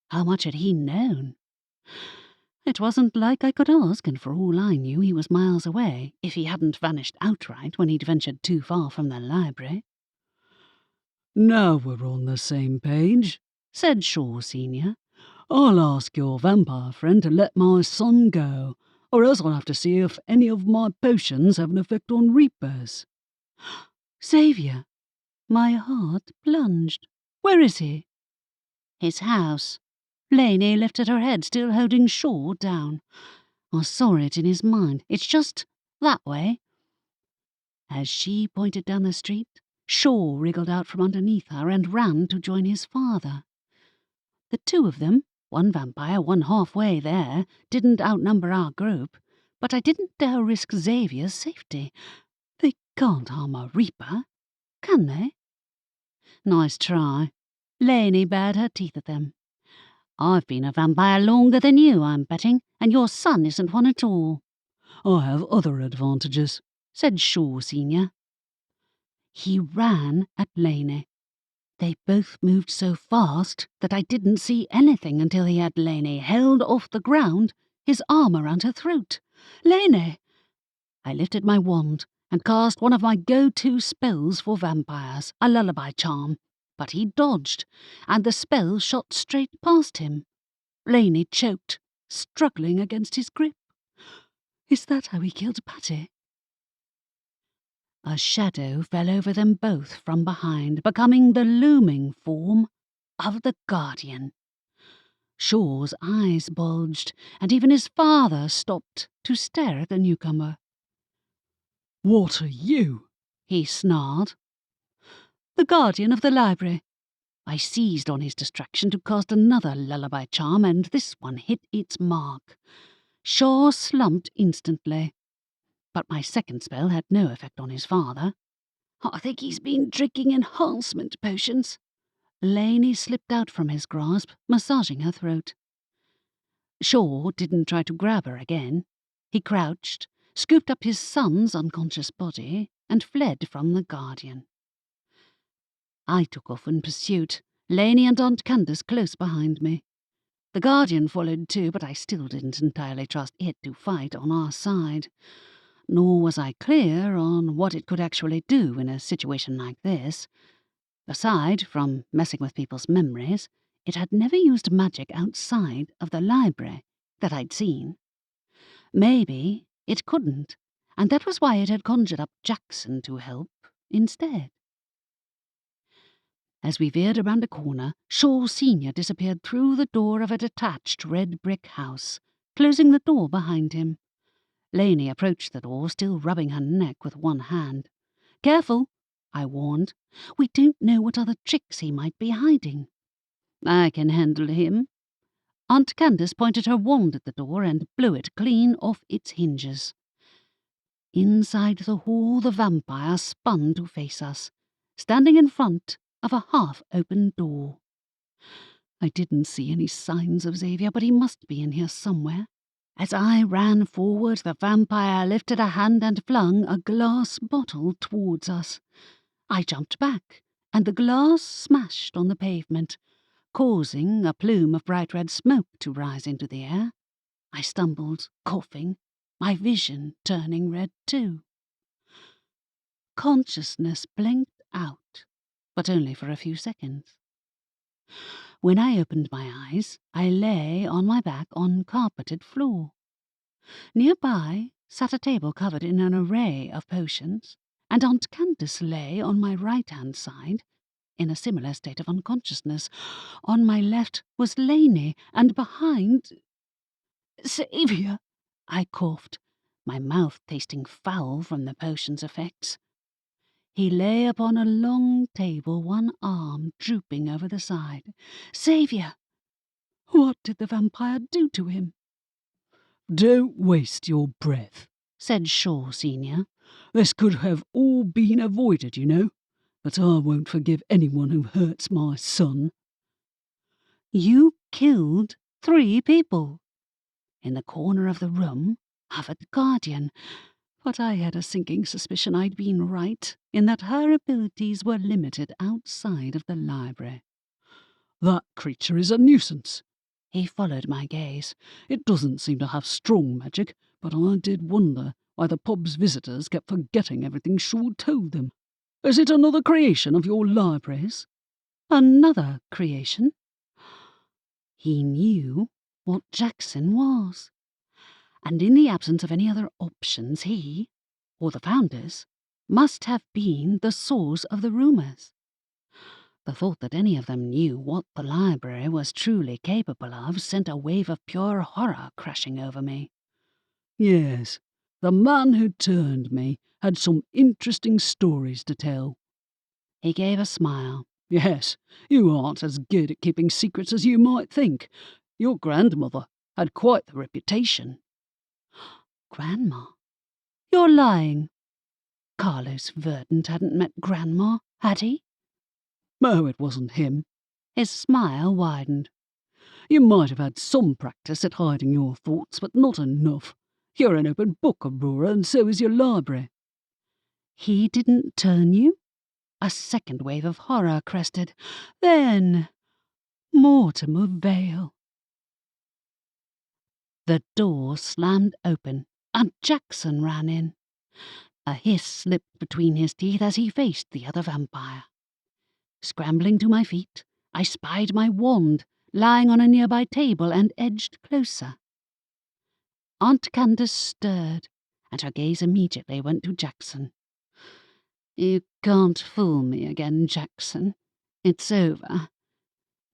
How much had he known? It wasn't like I could ask, and for all I knew he was miles away, if he hadn't vanished outright when he'd ventured too far from the library. Now we're on the same page, said Shaw Senior. I'll ask your vampire friend to let my son go, or else I'll have to see if any of my potions have an effect on Reapers. Xavier! My heart plunged. Where is he? His house. Lainey lifted her head, still holding Shaw down. I saw it in his mind. It's just that way. As she pointed down the street, Shaw wriggled out from underneath her and ran to join his father. The two of them, one vampire, one halfway there, didn't outnumber our group, but I didn't dare risk Xavier's safety. They can't harm a Reaper, can they? Nice try. Lainey bared her teeth at them. I've been a vampire longer than you, I'm betting, and your son isn't one at all. I have other advantages, said Shaw Senior. He ran at Lainey. They both moved so fast that I didn't see anything until he had Lainey held off the ground, his arm around her throat. Lainey! I lifted my wand and cast one of my go-to spells for vampires, a lullaby charm, but he dodged, and the spell shot straight past him. Lainey choked, struggling against his grip. Is that how he killed Patty? A shadow fell over them both from behind, becoming the looming form of the Guardian. Shaw's eyes bulged, and even his father stopped to stare at the newcomer. What are you? he snarled. "The guardian of the library." I seized on his distraction to cast another lullaby charm, and this one hit its mark. Shaw slumped instantly, but my second spell had no effect on his father. "I think he's been drinking enhancement potions." Lainey slipped out from his grasp, massaging her throat. Shaw didn't try to grab her again. He crouched, scooped up his son's unconscious body, and fled from the guardian. I took off in pursuit, Lainey and Aunt Candace close behind me. The guardian followed too, but I still didn't entirely trust it to fight on our side. Nor was I clear on what it could actually do in a situation like this. Aside from messing with people's memories, it had never used magic outside of the library that I'd seen. Maybe it couldn't, and that was why it had conjured up Jackson to help instead. As we veered around a corner, Shaw Sr. disappeared through the door of a detached red brick house, closing the door behind him. Lainey approached the door, still rubbing her neck with one hand. "Careful," I warned. "We don't know what other tricks he might be hiding." "I can handle him." Aunt Candace pointed her wand at the door and blew it clean off its hinges. Inside the hall, the vampire spun to face us, standing in front of a half-open door. I didn't see any signs of Xavier, but he must be in here somewhere. As I ran forward, the vampire lifted a hand and flung a glass bottle towards us. I jumped back, and the glass smashed on the pavement, causing a plume of bright red smoke to rise into the air. I stumbled, coughing, my vision turning red too. Consciousness blinked out, but only for a few seconds. When I opened my eyes, I lay on my back on carpeted floor. Nearby sat a table covered in an array of potions, and Aunt Candace lay on my right-hand side, in a similar state of unconsciousness. On my left was Lainey, and behind... "Xavier!" I coughed, my mouth tasting foul from the potion's effects. He lay upon a long table, one arm drooping over the side. "Xavier! What did the vampire do to him?" "Don't waste your breath," said Shaw Sr. "This could have all been avoided, you know. But I won't forgive anyone who hurts my son." "You killed 3 people." In the corner of the room hovered the guardian, but I had a sinking suspicion I'd been right, in that her abilities were limited outside of the library. "That creature is a nuisance." He followed my gaze. "It doesn't seem to have strong magic, but I did wonder why the pub's visitors kept forgetting everything Shaw told them. Is it another creation of your library's?" "Another creation?" He knew what Jackson was, and in the absence of any other options, he, or the founders, must have been the source of the rumours. The thought that any of them knew what the library was truly capable of sent a wave of pure horror crashing over me. "Yes, the man who turned me had some interesting stories to tell." He gave a smile. "Yes, you aren't as good at keeping secrets as you might think. Your grandmother had quite the reputation." "Grandma? You're lying." Carlos Verdant hadn't met Grandma, had he? "Oh, it wasn't him." His smile widened. "You might have had some practice at hiding your thoughts, but not enough. You're an open book, Aurora, and so is your library." "He didn't turn you?" A second wave of horror crested. "Then, Mortimer Vale." The door slammed open, and Jackson ran in. A hiss slipped between his teeth as he faced the other vampire. Scrambling to my feet, I spied my wand lying on a nearby table and edged closer. Aunt Candace stirred, and her gaze immediately went to Jackson. "You can't fool me again, Jackson. It's over."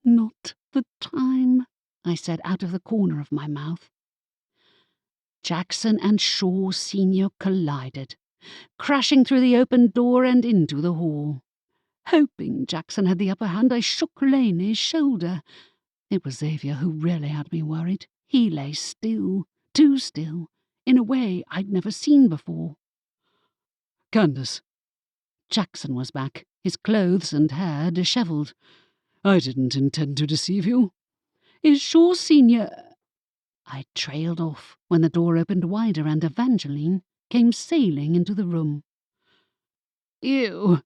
"Not the time," I said out of the corner of my mouth. Jackson and Shaw Sr. collided, crashing through the open door and into the hall. Hoping Jackson had the upper hand, I shook Laney's shoulder. It was Xavier who really had me worried. He lay still, too still, in a way I'd never seen before. Candace. Jackson was back, his clothes and hair dishevelled. I didn't intend to deceive you. Is Shaw Senior... I trailed off when the door opened wider and Evangeline came sailing into the room. You...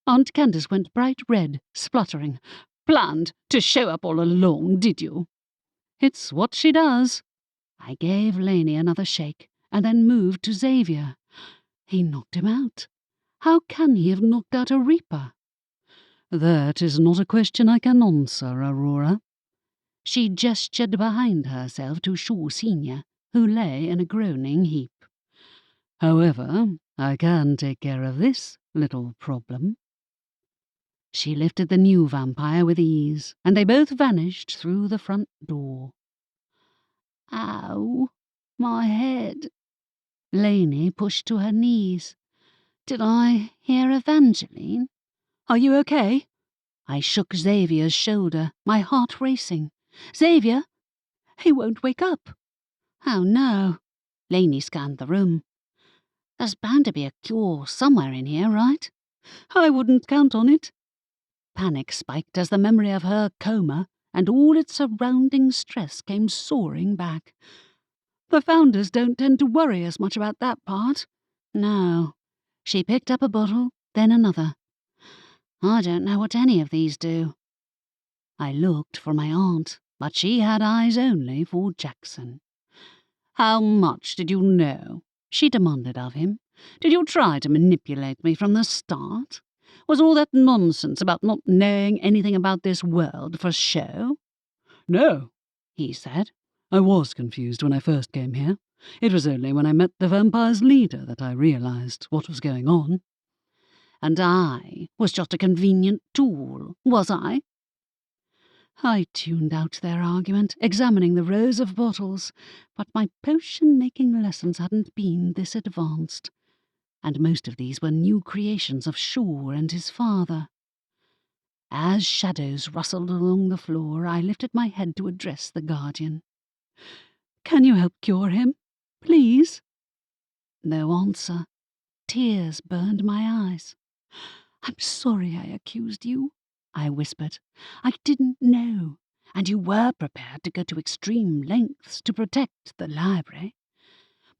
Aunt Candace went bright red, spluttering. Planned to show up all along, did you? It's what she does. I gave Laney another shake and then moved to Xavier. He knocked him out. How can he have knocked out a reaper? That is not a question I can answer, Aurora. She gestured behind herself to Shaw Senior, who lay in a groaning heap. However, I can take care of this little problem. She lifted the new vampire with ease, and they both vanished through the front door. Ow, my head. Laney pushed to her knees. Did I hear Evangeline? Are you okay? I shook Xavier's shoulder, my heart racing. Xavier? He won't wake up. Oh no. Laney scanned the room. There's bound to be a cure somewhere in here, right? I wouldn't count on it. Panic spiked as the memory of her coma and all its surrounding stress came soaring back. The founders don't tend to worry as much about that part. No. She picked up a bottle, then another. I don't know what any of these do. I looked for my aunt, but she had eyes only for Jackson. How much did you know? She demanded of him. Did you try to manipulate me from the start? Was all that nonsense about not knowing anything about this world for show? No, he said. I was confused when I first came here. It was only when I met the vampire's leader that I realized what was going on. And I was just a convenient tool, was I? I tuned out their argument, examining the rows of bottles, but my potion-making lessons hadn't been this advanced, and most of these were new creations of Shaw and his father. As shadows rustled along the floor, I lifted my head to address the guardian. Can you help cure him? Please? No answer. Tears burned my eyes. I'm sorry I accused you, I whispered. I didn't know, and you were prepared to go to extreme lengths to protect the library.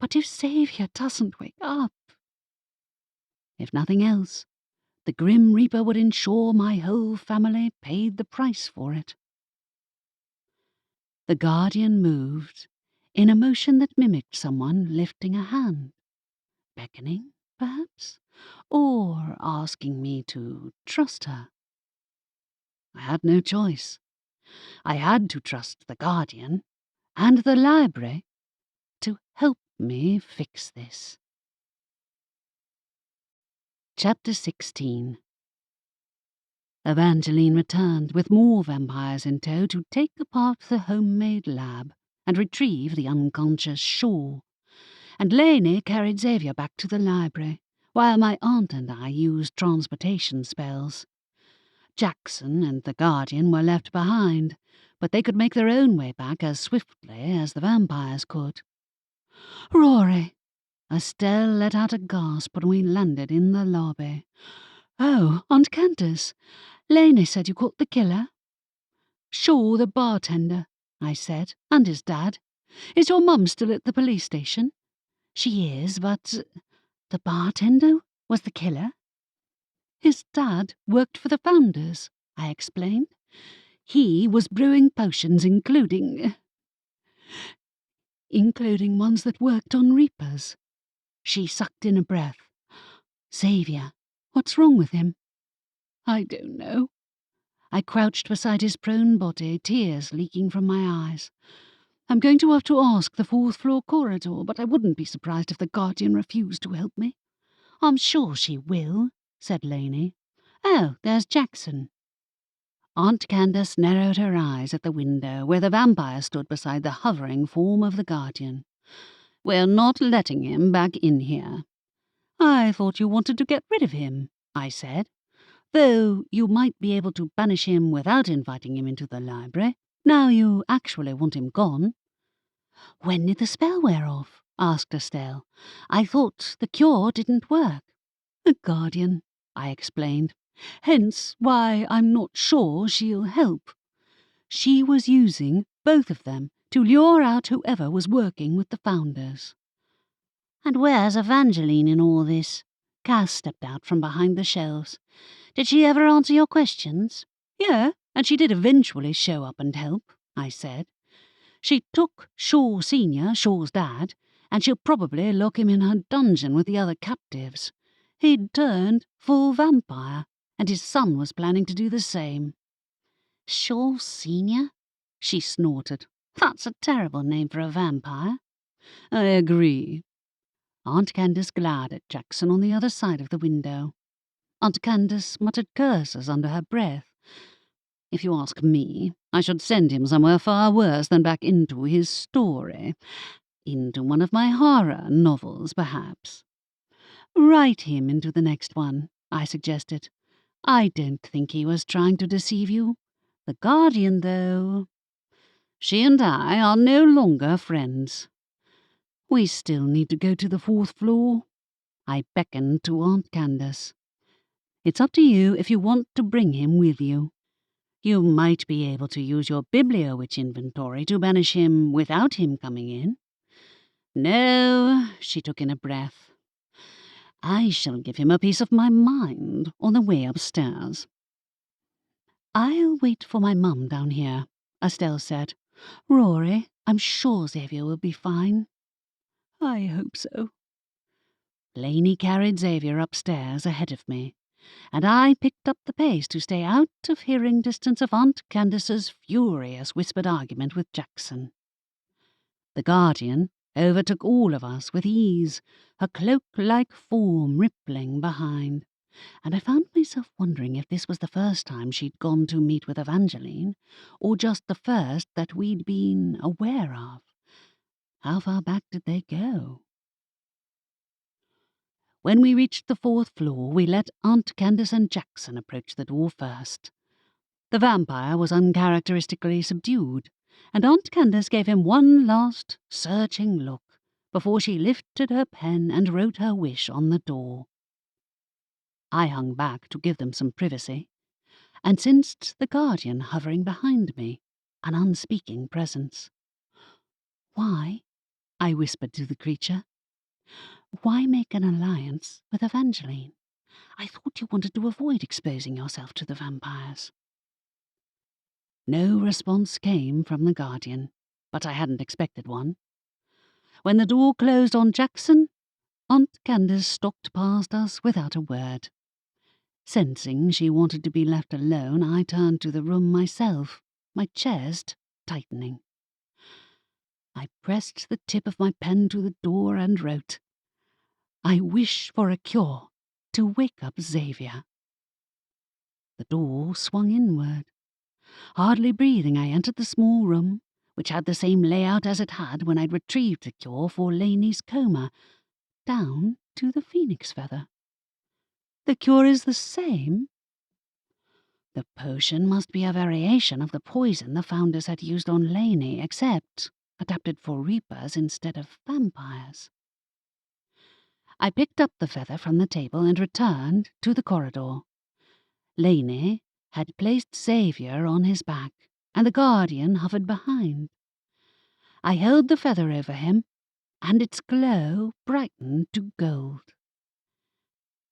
But if Xavier doesn't wake up... If nothing else, the Grim Reaper would ensure my whole family paid the price for it. The guardian moved, in a motion that mimicked someone lifting a hand, beckoning, perhaps, or asking me to trust her. I had no choice. I had to trust the guardian and the library to help me fix this. Chapter 16. Evangeline returned with more vampires in tow to take apart the homemade lab and retrieve the unconscious Shaw, and Laney carried Xavier back to the library, while my aunt and I used transportation spells. Jackson and the guardian were left behind, but they could make their own way back as swiftly as the vampires could. Rory! Estelle let out a gasp when we landed in the lobby. Oh, Aunt Candace, Laney said you caught the killer. Shaw, the bartender, I said, and his dad. Is your mum still at the police station? She is, but... The bartender was the killer? His dad worked for the founders, I explained. He was brewing potions including ones that worked on reapers. She sucked in a breath. Xavier, what's wrong with him? I don't know. I crouched beside his prone body, tears leaking from my eyes. I'm going to have to ask the fourth-floor corridor, but I wouldn't be surprised if the guardian refused to help me. I'm sure she will, said Laney. Oh, there's Jackson. Aunt Candace narrowed her eyes at the window where the vampire stood beside the hovering form of the guardian. We're not letting him back in here. I thought you wanted to get rid of him, I said, though you might be able to banish him without inviting him into the library. Now you actually want him gone. When did the spell wear off? Asked Estelle. I thought the cure didn't work. The Guardian, I explained. Hence why I'm not sure she'll help. She was using both of them to lure out whoever was working with the founders. And where's Evangeline in all this? Cass stepped out from behind the shelves. Did she ever answer your questions? Yeah, and she did eventually show up and help, I said. She took Shaw Senior, Shaw's dad, and she'll probably lock him in her dungeon with the other captives. He'd turned full vampire, and his son was planning to do the same. Shaw Senior? She snorted. That's a terrible name for a vampire. I agree. Aunt Candace glared at Jackson on the other side of the window. Aunt Candace muttered curses under her breath. If you ask me, I should send him somewhere far worse than back into his story. Into one of my horror novels, perhaps. Write him into the next one, I suggested. I don't think he was trying to deceive you. The Guardian, though. She and I are no longer friends. We still need to go to the 4th floor. I beckoned to Aunt Candace. It's up to you if you want to bring him with you. You might be able to use your Bibliowitch inventory to banish him without him coming in. No, she took in a breath. I shall give him a piece of my mind on the way upstairs. I'll wait for my mum down here, Estelle said. Rory, I'm sure Xavier will be fine. I hope so. Lainey carried Xavier upstairs ahead of me, and I picked up the pace to stay out of hearing distance of Aunt Candace's furious whispered argument with Jackson. The Guardian overtook all of us with ease, her cloak-like form rippling behind, and I found myself wondering if this was the first time she'd gone to meet with Evangeline, or just the first that we'd been aware of. How far back did they go? When we reached the 4th floor, we let Aunt Candace and Jackson approach the door first. The vampire was uncharacteristically subdued, and Aunt Candace gave him one last, searching look before she lifted her pen and wrote her wish on the door. I hung back to give them some privacy, and sensed the Guardian hovering behind me, an unspeaking presence. Why? I whispered to the creature. Why make an alliance with Evangeline? I thought you wanted to avoid exposing yourself to the vampires. No response came from the Guardian, but I hadn't expected one. When the door closed on Jackson, Aunt Candace stalked past us without a word. Sensing she wanted to be left alone, I turned to the room myself, my chest tightening. I pressed the tip of my pen to the door and wrote, I wish for a cure to wake up Xavier. The door swung inward. Hardly breathing, I entered the small room, which had the same layout as it had when I'd retrieved the cure for Lainey's coma, down to the phoenix feather. The cure is the same? The potion must be a variation of the poison the founders had used on Lainey, except adapted for reapers instead of vampires. I picked up the feather from the table and returned to the corridor. Lainey had placed Xavier on his back, and the Guardian hovered behind. I held the feather over him, and its glow brightened to gold.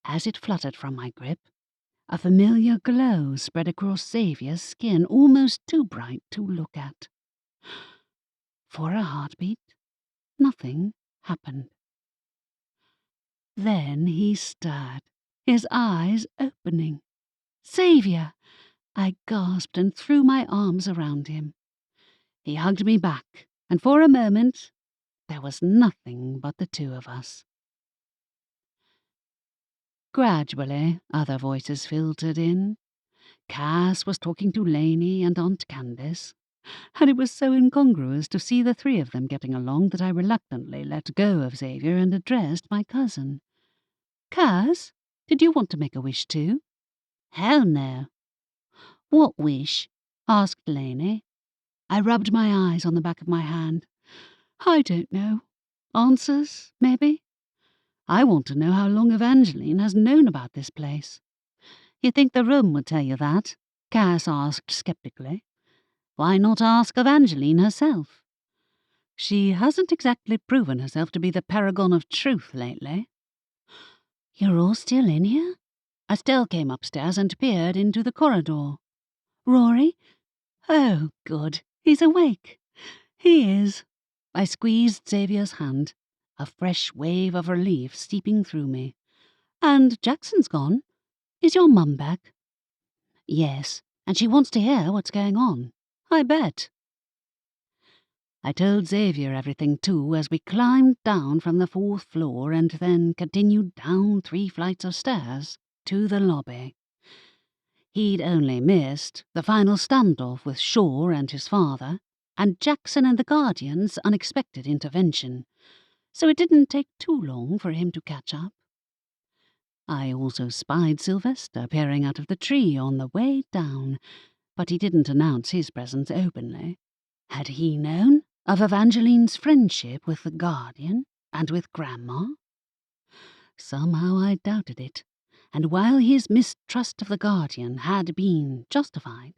As it fluttered from my grip, a familiar glow spread across Xavier's skin, almost too bright to look at. For a heartbeat, nothing happened. Then he stirred, his eyes opening. Xavier! I gasped and threw my arms around him. He hugged me back, and for a moment there was nothing but the two of us. Gradually, other voices filtered in. Cass was talking to Lainey and Aunt Candace, and it was so incongruous to see the three of them getting along that I reluctantly let go of Xavier and addressed my cousin. Cass, did you want to make a wish too? Hell no. What wish? Asked Lainey. I rubbed my eyes on the back of my hand. I don't know. Answers, maybe? I want to know how long Evangeline has known about this place. You think the room would tell you that? Cass asked sceptically. Why not ask Evangeline herself? She hasn't exactly proven herself to be the paragon of truth lately. You're all still in here? Estelle came upstairs and peered into the corridor. Rory? Oh, good. He's awake. He is. I squeezed Xavier's hand, a fresh wave of relief seeping through me. And Jackson's gone. Is your mum back? Yes, and she wants to hear what's going on. I bet. I told Xavier everything too as we climbed down from the 4th floor and then continued down 3 flights of stairs to the lobby. He'd only missed the final standoff with Shaw and his father, and Jackson and the Guardian's unexpected intervention, so it didn't take too long for him to catch up. I also spied Sylvester peering out of the tree on the way down, but he didn't announce his presence openly. Had he known of Evangeline's friendship with the Guardian and with Grandma? Somehow I doubted it, and while his mistrust of the Guardian had been justified,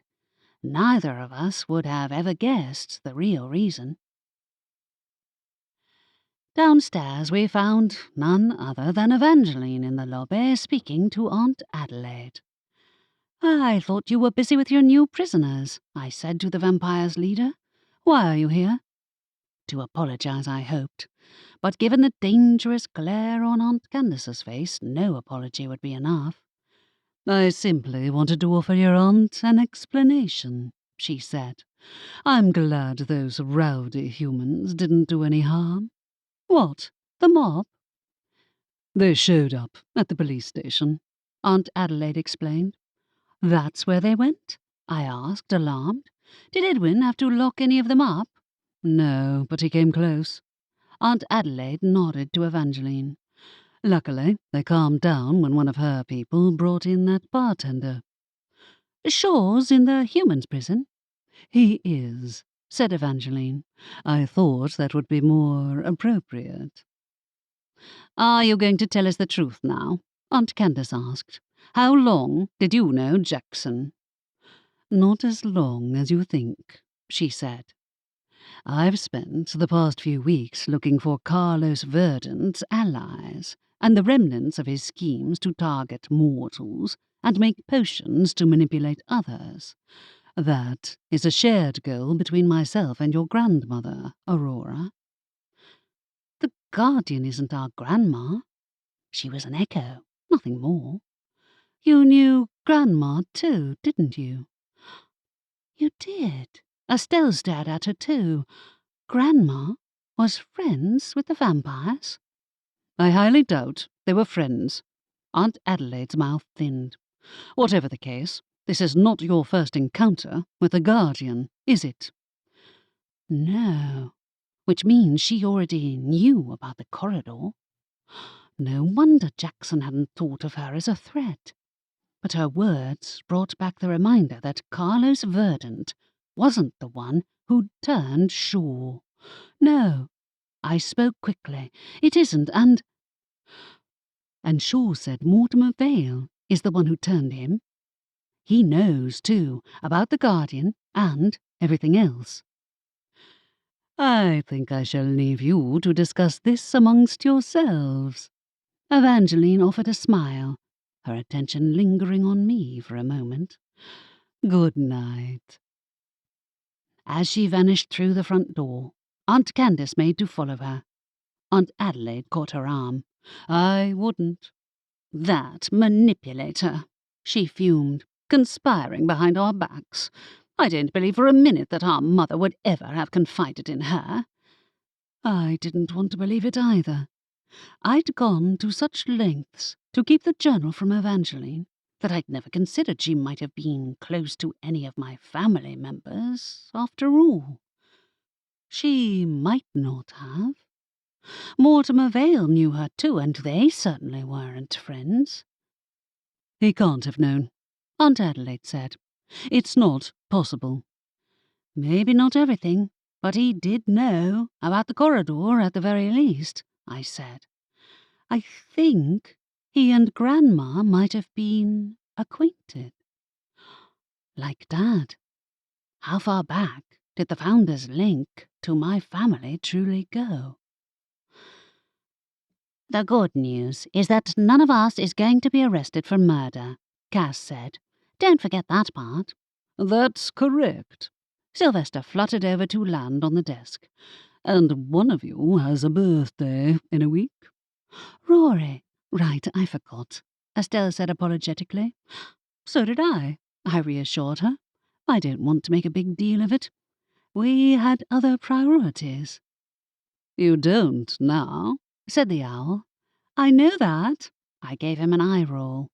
neither of us would have ever guessed the real reason. Downstairs we found none other than Evangeline in the lobby speaking to Aunt Adelaide. I thought you were busy with your new prisoners, I said to the vampire's leader. Why are you here? To apologize, I hoped, but given the dangerous glare on Aunt Candace's face, no apology would be enough. I simply wanted to offer your aunt an explanation, she said. I'm glad those rowdy humans didn't do any harm. What, the mob? They showed up at the police station, Aunt Adelaide explained. That's where they went? I asked, alarmed. Did Edwin have to lock any of them up? No, but he came close. Aunt Adelaide nodded to Evangeline. Luckily, they calmed down when one of her people brought in that bartender. Shaw's in the humans' prison? He is, said Evangeline. I thought that would be more appropriate. Are you going to tell us the truth now? Aunt Candace asked. How long did you know Jackson? Not as long as you think, she said. I've spent the past few weeks looking for Carlos Verdant's allies and the remnants of his schemes to target mortals and make potions to manipulate others. That is a shared goal between myself and your grandmother, Aurora. The Guardian isn't our grandma. She was an echo, nothing more. You knew Grandma too, didn't you? You did. Estelle stared at her too. Grandma was friends with the vampires? I highly doubt they were friends. Aunt Adelaide's mouth thinned. Whatever the case, this is not your first encounter with the Guardian, is it? No, which means she already knew about the corridor. No wonder Jackson hadn't thought of her as a threat. But her words brought back the reminder that Carlos Verdant wasn't the one who'd turned Shaw. No, I spoke quickly. It isn't, and Shaw said Mortimer Vale is the one who turned him. He knows, too, about the Guardian and everything else. I think I shall leave you to discuss this amongst yourselves. Evangeline offered a smile, her attention lingering on me for a moment. Good night. As she vanished through the front door, Aunt Candace made to follow her. Aunt Adelaide caught her arm. I wouldn't. That manipulator, she fumed, conspiring behind our backs. I didn't believe for a minute that our mother would ever have confided in her. I didn't want to believe it either. I'd gone to such lengths to keep the journal from Evangeline that I'd never considered she might have been close to any of my family members, after all. She might not have. Mortimer Vale knew her too, and they certainly weren't friends. He can't have known, Aunt Adelaide said. It's not possible. Maybe not everything, but he did know about the corridor at the very least, I said. I think he and Grandma might have been acquainted. Like Dad. How far back did the founder's link to my family truly go? The good news is that none of us is going to be arrested for murder, Cass said. Don't forget that part. That's correct. Sylvester fluttered over to land on the desk. And one of you has a birthday in a week. Rory. Right, I forgot, Estelle said apologetically. So did I reassured her. I don't want to make a big deal of it. We had other priorities. You don't now, said the owl. I know that. I gave him an eye roll.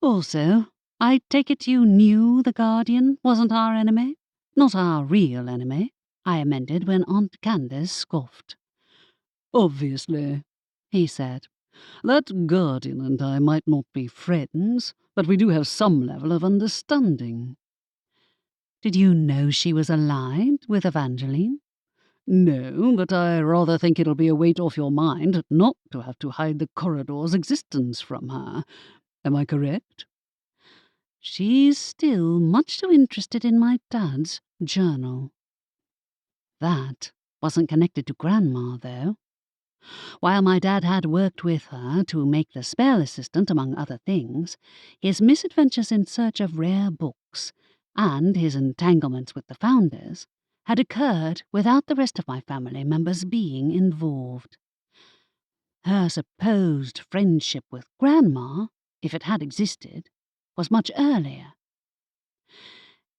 Also, I take it you knew the Guardian wasn't our enemy? Not our real enemy, I amended when Aunt Candace scoffed. Obviously, he said. That Guardian and I might not be friends, but we do have some level of understanding. Did you know she was allied with Evangeline? No, but I rather think it'll be a weight off your mind not to have to hide the corridor's existence from her. Am I correct? She's still much too interested in my dad's journal. That wasn't connected to Grandma, though. While my dad had worked with her to make the spell assistant, among other things, his misadventures in search of rare books and his entanglements with the founders had occurred without the rest of my family members being involved. Her supposed friendship with Grandma, if it had existed, was much earlier.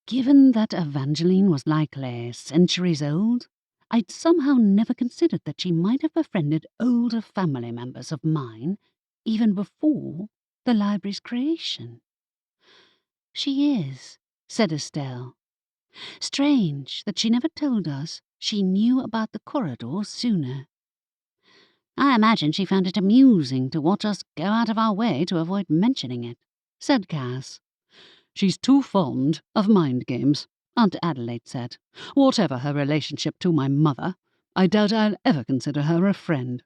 Given that Evangeline was likely centuries old, I'd somehow never considered that she might have befriended older family members of mine even before the library's creation. She is, said Estelle. Strange that she never told us she knew about the corridor sooner. I imagine she found it amusing to watch us go out of our way to avoid mentioning it, said Cass. She's too fond of mind games, Aunt Adelaide said. Whatever her relationship to my mother, I doubt I'll ever consider her a friend.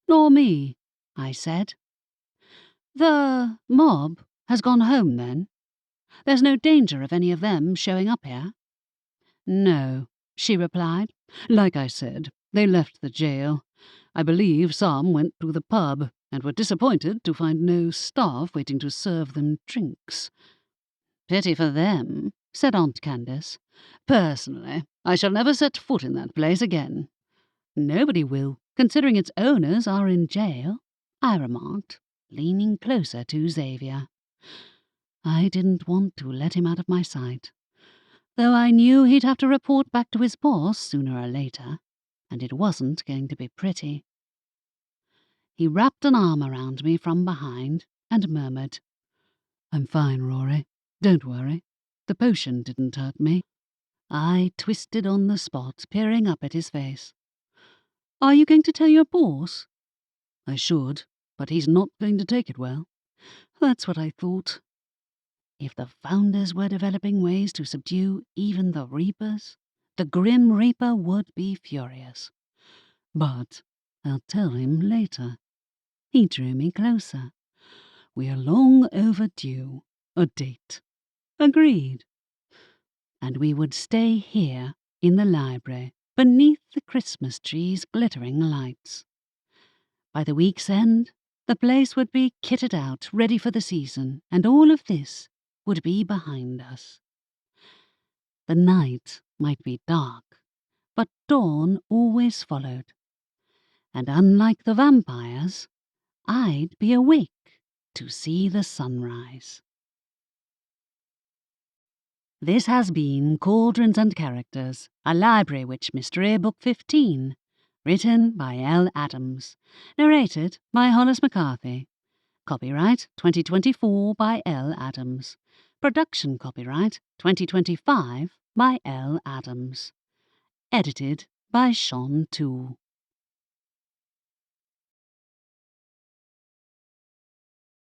Nor me, I said. The mob has gone home, then? There's no danger of any of them showing up here? No, she replied. Like I said, they left the jail. I believe some went to the pub and were disappointed to find no staff waiting to serve them drinks. Pity for them, said Aunt Candace. Personally, I shall never set foot in that place again. Nobody will, considering its owners are in jail, I remarked, leaning closer to Xavier. I didn't want to let him out of my sight, though I knew he'd have to report back to his boss sooner or later, and it wasn't going to be pretty. He wrapped an arm around me from behind and murmured, I'm fine, Rory. Don't worry. The potion didn't hurt me. I twisted on the spot, peering up at his face. Are you going to tell your boss? I should, but he's not going to take it well. That's what I thought. If the founders were developing ways to subdue even the Reapers, the Grim Reaper would be furious. But I'll tell him later. He drew me closer. We're long overdue. A date. Agreed. And we would stay here in the library, beneath the Christmas tree's glittering lights. By the week's end, the place would be kitted out, ready for the season, and all of this would be behind us. The night might be dark, but dawn always followed. And unlike the vampires, I'd be awake to see the sunrise. This has been Cauldrons and Characters, a Library Witch Mystery, Book 15, written by L. Adams, narrated by Hollis McCarthy. Copyright 2024 by L. Adams. Production copyright 2025 by L. Adams. Edited by Sean Toole.